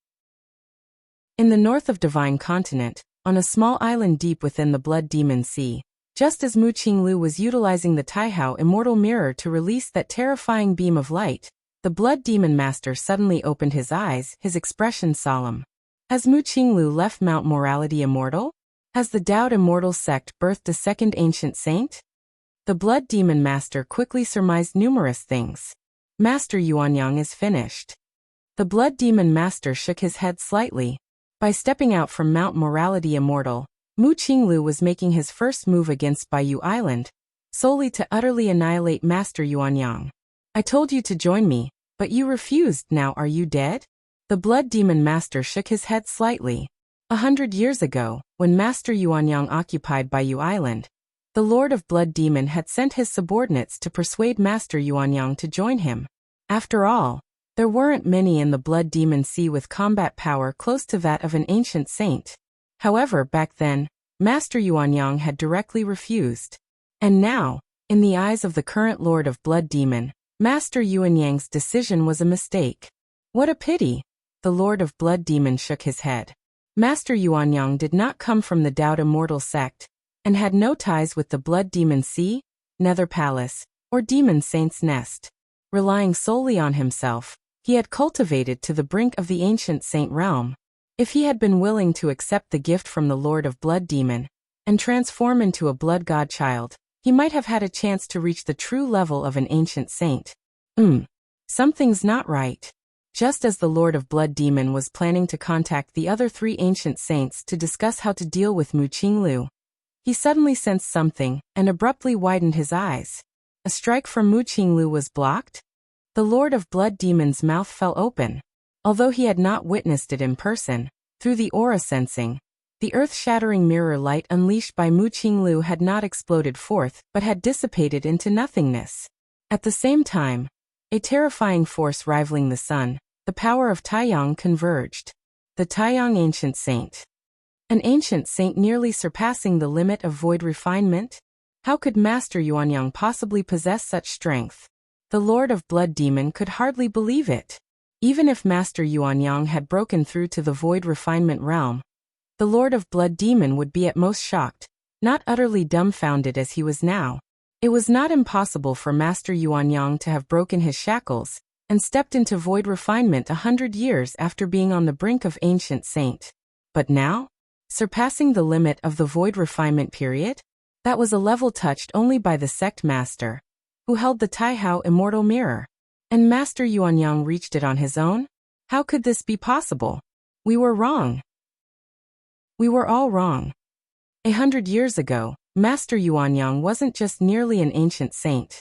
In the north of Divine Continent, on a small island deep within the Blood Demon Sea, just as Mu Qinglu was utilizing the Taihao immortal mirror to release that terrifying beam of light, the Blood Demon Master suddenly opened his eyes, his expression solemn. Has Mu Qinglu left Mount Morality immortal? Has the Daoed immortal sect birthed a second ancient saint? The Blood Demon Master quickly surmised numerous things. Master Yuanyang is finished. The Blood Demon Master shook his head slightly. By stepping out from Mount Morality immortal, Mu Qinglu was making his first move against Bayou Island, solely to utterly annihilate Master Yuanyang. I told you to join me, but you refused. Now are you dead? The Blood Demon Master shook his head slightly. 100 years ago, when Master Yuanyang occupied Baiyu Island, the Lord of Blood Demon had sent his subordinates to persuade Master Yuanyang to join him. After all, there weren't many in the Blood Demon Sea with combat power close to that of an ancient saint. However, back then, Master Yuanyang had directly refused. And now, in the eyes of the current Lord of Blood Demon, Master Yuanyang's decision was a mistake. What a pity! The Lord of Blood Demon shook his head. Master Yuanyang did not come from the Dao Immortal sect, and had no ties with the Blood Demon Sea, Nether Palace, or Demon Saint's Nest. Relying solely on himself, he had cultivated to the brink of the ancient saint realm. If he had been willing to accept the gift from the Lord of Blood Demon, and transform into a blood god child, he might have had a chance to reach the true level of an ancient saint. Something's not right. Just as the Lord of Blood Demon was planning to contact the other 3 ancient saints to discuss how to deal with Mu Qinglu, he suddenly sensed something and abruptly widened his eyes. A strike from Mu Qinglu was blocked? The Lord of Blood Demon's mouth fell open. Although he had not witnessed it in person, through the aura sensing, the earth-shattering mirror light unleashed by Mu Qinglu had not exploded forth but had dissipated into nothingness. At the same time, a terrifying force rivaling the sun, the power of Taiyang, converged. The Taiyang Ancient Saint. An ancient saint nearly surpassing the limit of void refinement? How could Master Yuanyang possibly possess such strength? The Lord of Blood Demon could hardly believe it. Even if Master Yuanyang had broken through to the void refinement realm, the Lord of Blood Demon would be at most shocked, not utterly dumbfounded as he was now. It was not impossible for Master Yuanyang to have broken his shackles and stepped into void refinement 100 years after being on the brink of ancient saint. But now? Surpassing the limit of the void refinement period? That was a level touched only by the sect master, who held the Taihao Immortal Mirror. And Master Yuanyang reached it on his own? How could this be possible? We were wrong. We were all wrong. 100 years ago, Master Yuanyang wasn't just nearly an ancient saint.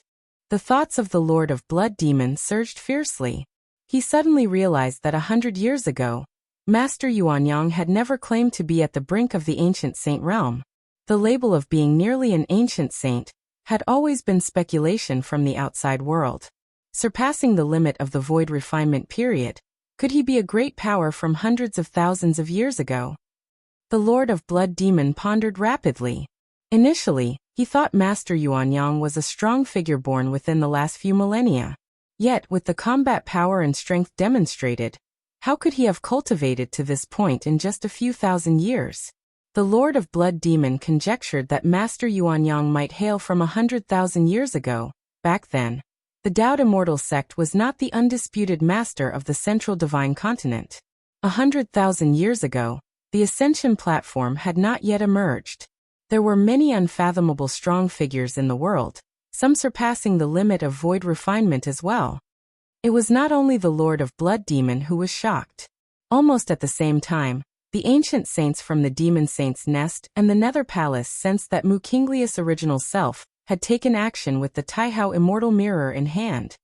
The thoughts of the Lord of Blood Demon surged fiercely. He suddenly realized that 100 years ago, Master Yuanyang had never claimed to be at the brink of the ancient saint realm. The label of being nearly an ancient saint had always been speculation from the outside world. Surpassing the limit of the void refinement period, could he be a great power from hundreds of thousands of years ago? The Lord of Blood Demon pondered rapidly. Initially, he thought Master Yuanyang was a strong figure born within the last few millennia. Yet, with the combat power and strength demonstrated, how could he have cultivated to this point in just a few thousand years? The Lord of Blood Demon conjectured that Master Yuanyang might hail from 100,000 years ago. Back then, the Dao Immortal sect was not the undisputed master of the Central Divine Continent. 100,000 years ago, the Ascension platform had not yet emerged. There were many unfathomable strong figures in the world, some surpassing the limit of void refinement as well. It was not only the Lord of Blood Demon who was shocked. Almost at the same time, the ancient saints from the Demon Saint's Nest and the Nether Palace sensed that Mu Qinglius' original self had taken action with the Taihao Immortal Mirror in hand.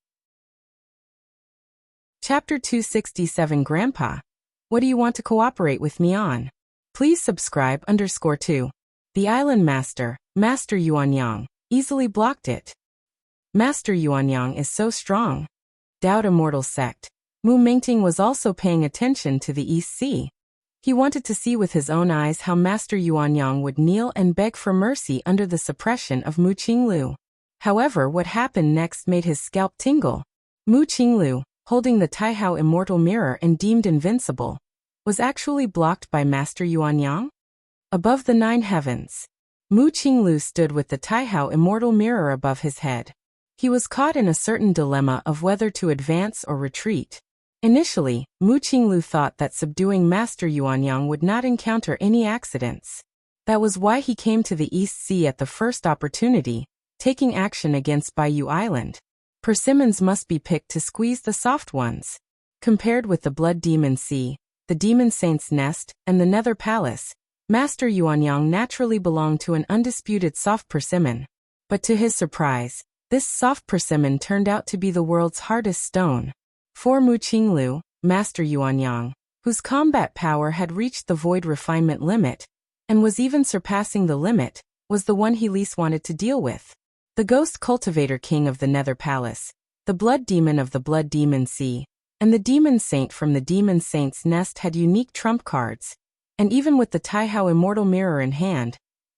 Chapter 267 Grandpa, what do you want to cooperate with me on? Please subscribe _2. The Island Master, Master Yuanyang, easily blocked it. Master Yuanyang is so strong. Dao Immortal sect. Mu Mingting was also paying attention to the East Sea. He wanted to see with his own eyes how Master Yuanyang would kneel and beg for mercy under the suppression of Mu Qinglu. However, what happened next made his scalp tingle. Mu Qinglu, holding the Taihao Immortal Mirror and deemed invincible, was actually blocked by Master Yuanyang? Above the 9 heavens, Mu Qinglu stood with the Taihao Immortal Mirror above his head. He was caught in a certain dilemma of whether to advance or retreat. Initially, Mu Qinglu thought that subduing Master Yuanyang would not encounter any accidents. That was why he came to the East Sea at the first opportunity, taking action against Baiyu Island. Persimmons must be picked to squeeze the soft ones. Compared with the Blood Demon Sea, the Demon Saint's Nest, and the Nether Palace, Master Yuanyang naturally belonged to an undisputed soft persimmon. But to his surprise, this soft persimmon turned out to be the world's hardest stone. For Mu Qinglu, Master Yuanyang, whose combat power had reached the void refinement limit, and was even surpassing the limit, was the one he least wanted to deal with. The Ghost Cultivator King of the Nether Palace, the Blood Demon of the Blood Demon Sea, and the Demon Saint from the Demon Saint's Nest had unique trump cards, and even with the Taihao Immortal Mirror in hand,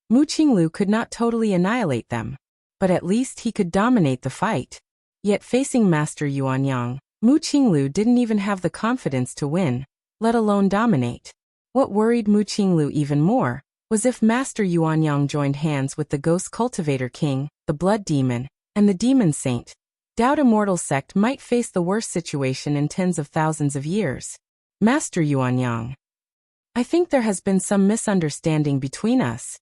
Mu Qinglu could not totally annihilate them. But at least he could dominate the fight. Yet facing Master Yuanyang, Mu Qinglu didn't even have the confidence to win, let alone dominate. What worried Mu Qinglu even more was if Master Yuanyang joined hands with the Ghost Cultivator King, the Blood Demon, and the Demon Saint. Doubt Immortal Sect might face the worst situation in tens of thousands of years. Master Yuanyang, I think there has been some misunderstanding between us.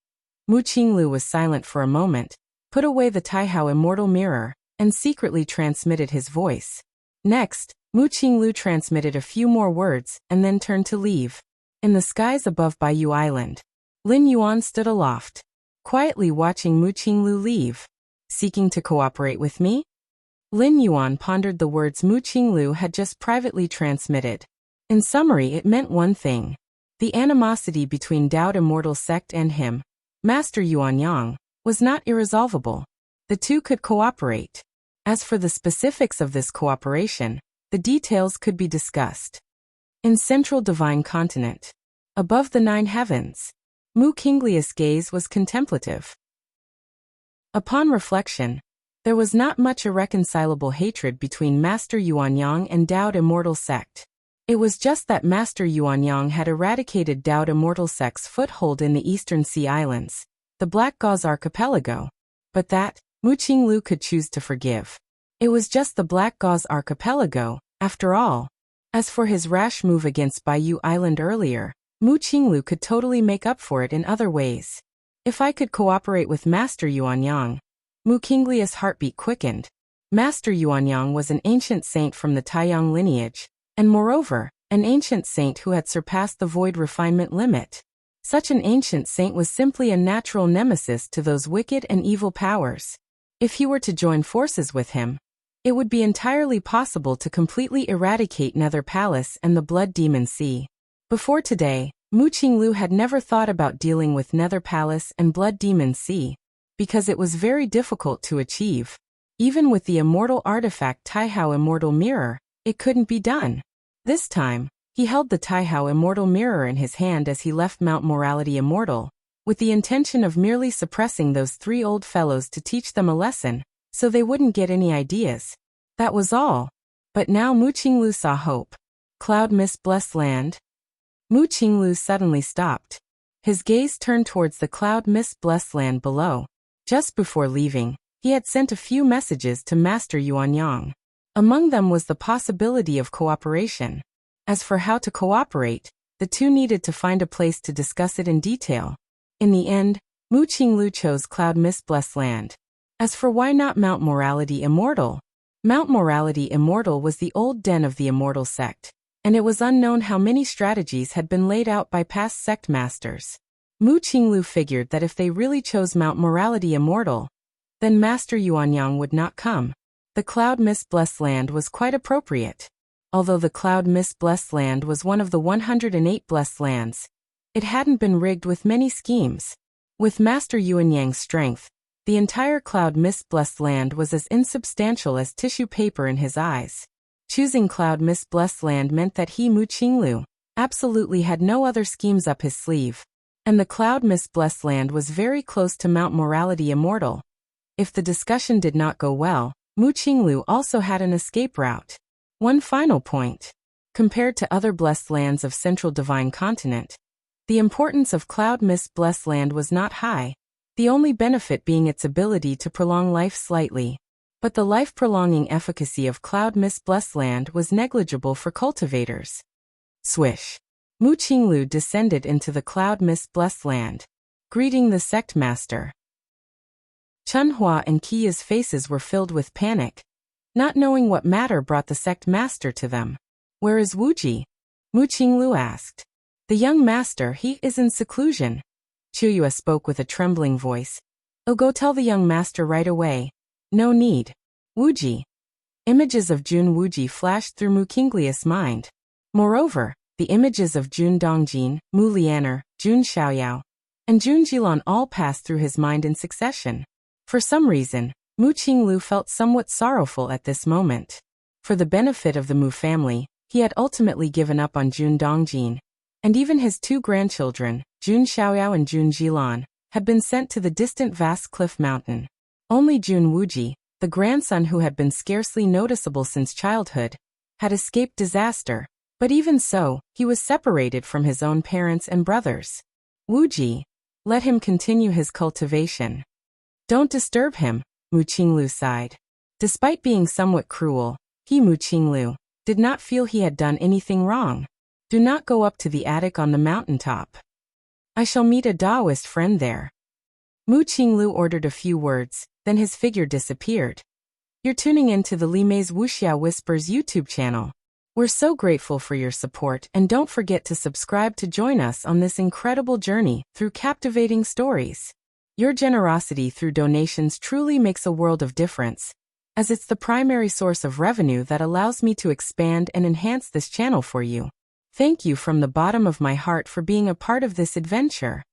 Mu Qinglu was silent for a moment, put away the Taihao Immortal Mirror, and secretly transmitted his voice. Next, Mu Qinglu transmitted a few more words and then turned to leave. In the skies above Baiyu Island, Lin Yuan stood aloft, quietly watching Mu Qinglu leave. Seeking to cooperate with me? Lin Yuan pondered the words Mu Qinglu had just privately transmitted. In summary, it meant one thing. The animosity between Doubt Immortal Sect and him, Master Yuanyang, was not irresolvable. The two could cooperate. As for the specifics of this cooperation, the details could be discussed. In Central Divine Continent, above the 9 heavens, Mu Qingli's gaze was contemplative. Upon reflection, there was not much irreconcilable hatred between Master Yuanyang and Doubt Immortal Sect. It was just that Master Yuanyang had eradicated Doubt Immortal Sect's foothold in the Eastern Sea Islands, the Black Gauze Archipelago, but that, Mu Qinglu could choose to forgive. It was just the Black Gauze Archipelago, after all. As for his rash move against Baiyu Island earlier, Mu Qinglu could totally make up for it in other ways. If I could cooperate with Master Yuanyang. Mu Qingli's heartbeat quickened. Master Yuanyang was an ancient saint from the Taiyang lineage, and moreover, an ancient saint who had surpassed the void refinement limit. Such an ancient saint was simply a natural nemesis to those wicked and evil powers. If he were to join forces with him, it would be entirely possible to completely eradicate Nether Palace and the Blood Demon Sea. Before today, Mu Qinglu had never thought about dealing with Nether Palace and Blood Demon Sea, because it was very difficult to achieve. Even with the immortal artifact Taihao Immortal Mirror, it couldn't be done. This time, he held the Taihao Immortal Mirror in his hand as he left Mount Morality Immortal, with the intention of merely suppressing those 3 old fellows to teach them a lesson, so they wouldn't get any ideas. That was all. But now Mu Qinglu saw hope. Cloud Mist Blessed Land. Mu Qinglu suddenly stopped. His gaze turned towards the Cloud Mist Blessed Land below. Just before leaving, he had sent a few messages to Master Yuanyang. Among them was the possibility of cooperation. As for how to cooperate, the two needed to find a place to discuss it in detail. In the end, Mu Qinglu chose Cloud Mist Blessed Land. As for why not Mount Morality Immortal? Mount Morality Immortal was the old den of the Immortal Sect, and it was unknown how many strategies had been laid out by past sect masters. Mu Qinglu figured that if they really chose Mount Morality Immortal, then Master Yuanyang would not come. The Cloud Mist Blessed Land was quite appropriate. Although the Cloud Mist Blessed Land was one of the 108 Blessed Lands, it hadn't been rigged with many schemes. With Master Yuanyang's strength, the entire Cloud Mist Blessed Land was as insubstantial as tissue paper in his eyes. Choosing Cloud Mist Blessed Land meant that he, Mu Qinglu, absolutely had no other schemes up his sleeve. And the Cloud Mist Blessed Land was very close to Mount Morality Immortal. If the discussion did not go well, Mu Qinglu also had an escape route. One final point. Compared to other blessed lands of Central Divine Continent, the importance of Cloud Mist Blessed Land was not high, the only benefit being its ability to prolong life slightly. But the life-prolonging efficacy of Cloud Mist Blessed Land was negligible for cultivators. Swish. Mu Qinglu descended into the Cloud Mist Blessed Land, greeting the sect master. Chunhua and Kia's faces were filled with panic, not knowing what matter brought the sect master to them. Where is Wuji? Mu Qinglu asked. The young master, he is in seclusion. Chuyue spoke with a trembling voice. "Oh, go tell the young master right away. No need." Wuji. Images of Jun Wuji flashed through Mu Qinglius' mind. Moreover, the images of Jun Dongjin, Mu Lianer, Jun Xiaoyao, and Jun Jilan all passed through his mind in succession. For some reason, Mu Qinglu felt somewhat sorrowful at this moment. For the benefit of the Mu family, he had ultimately given up on Jun Dongjin, and even his two grandchildren, Jun Xiaoyao and Jun Jilan, had been sent to the distant vast cliff mountain. Only Jun Wuji, the grandson who had been scarcely noticeable since childhood, had escaped disaster, but even so, he was separated from his own parents and brothers. Wuji, let him continue his cultivation. Don't disturb him, Mu Qinglu sighed. Despite being somewhat cruel, he, Mu Qinglu, did not feel he had done anything wrong. Do not go up to the attic on the mountaintop. I shall meet a Taoist friend there. Mu Qinglu ordered a few words, then his figure disappeared. You're tuning in to the Li Mei's Wuxia Whispers YouTube channel. We're so grateful for your support, and don't forget to subscribe to join us on this incredible journey through captivating stories. Your generosity through donations truly makes a world of difference, as it's the primary source of revenue that allows me to expand and enhance this channel for you. Thank you from the bottom of my heart for being a part of this adventure.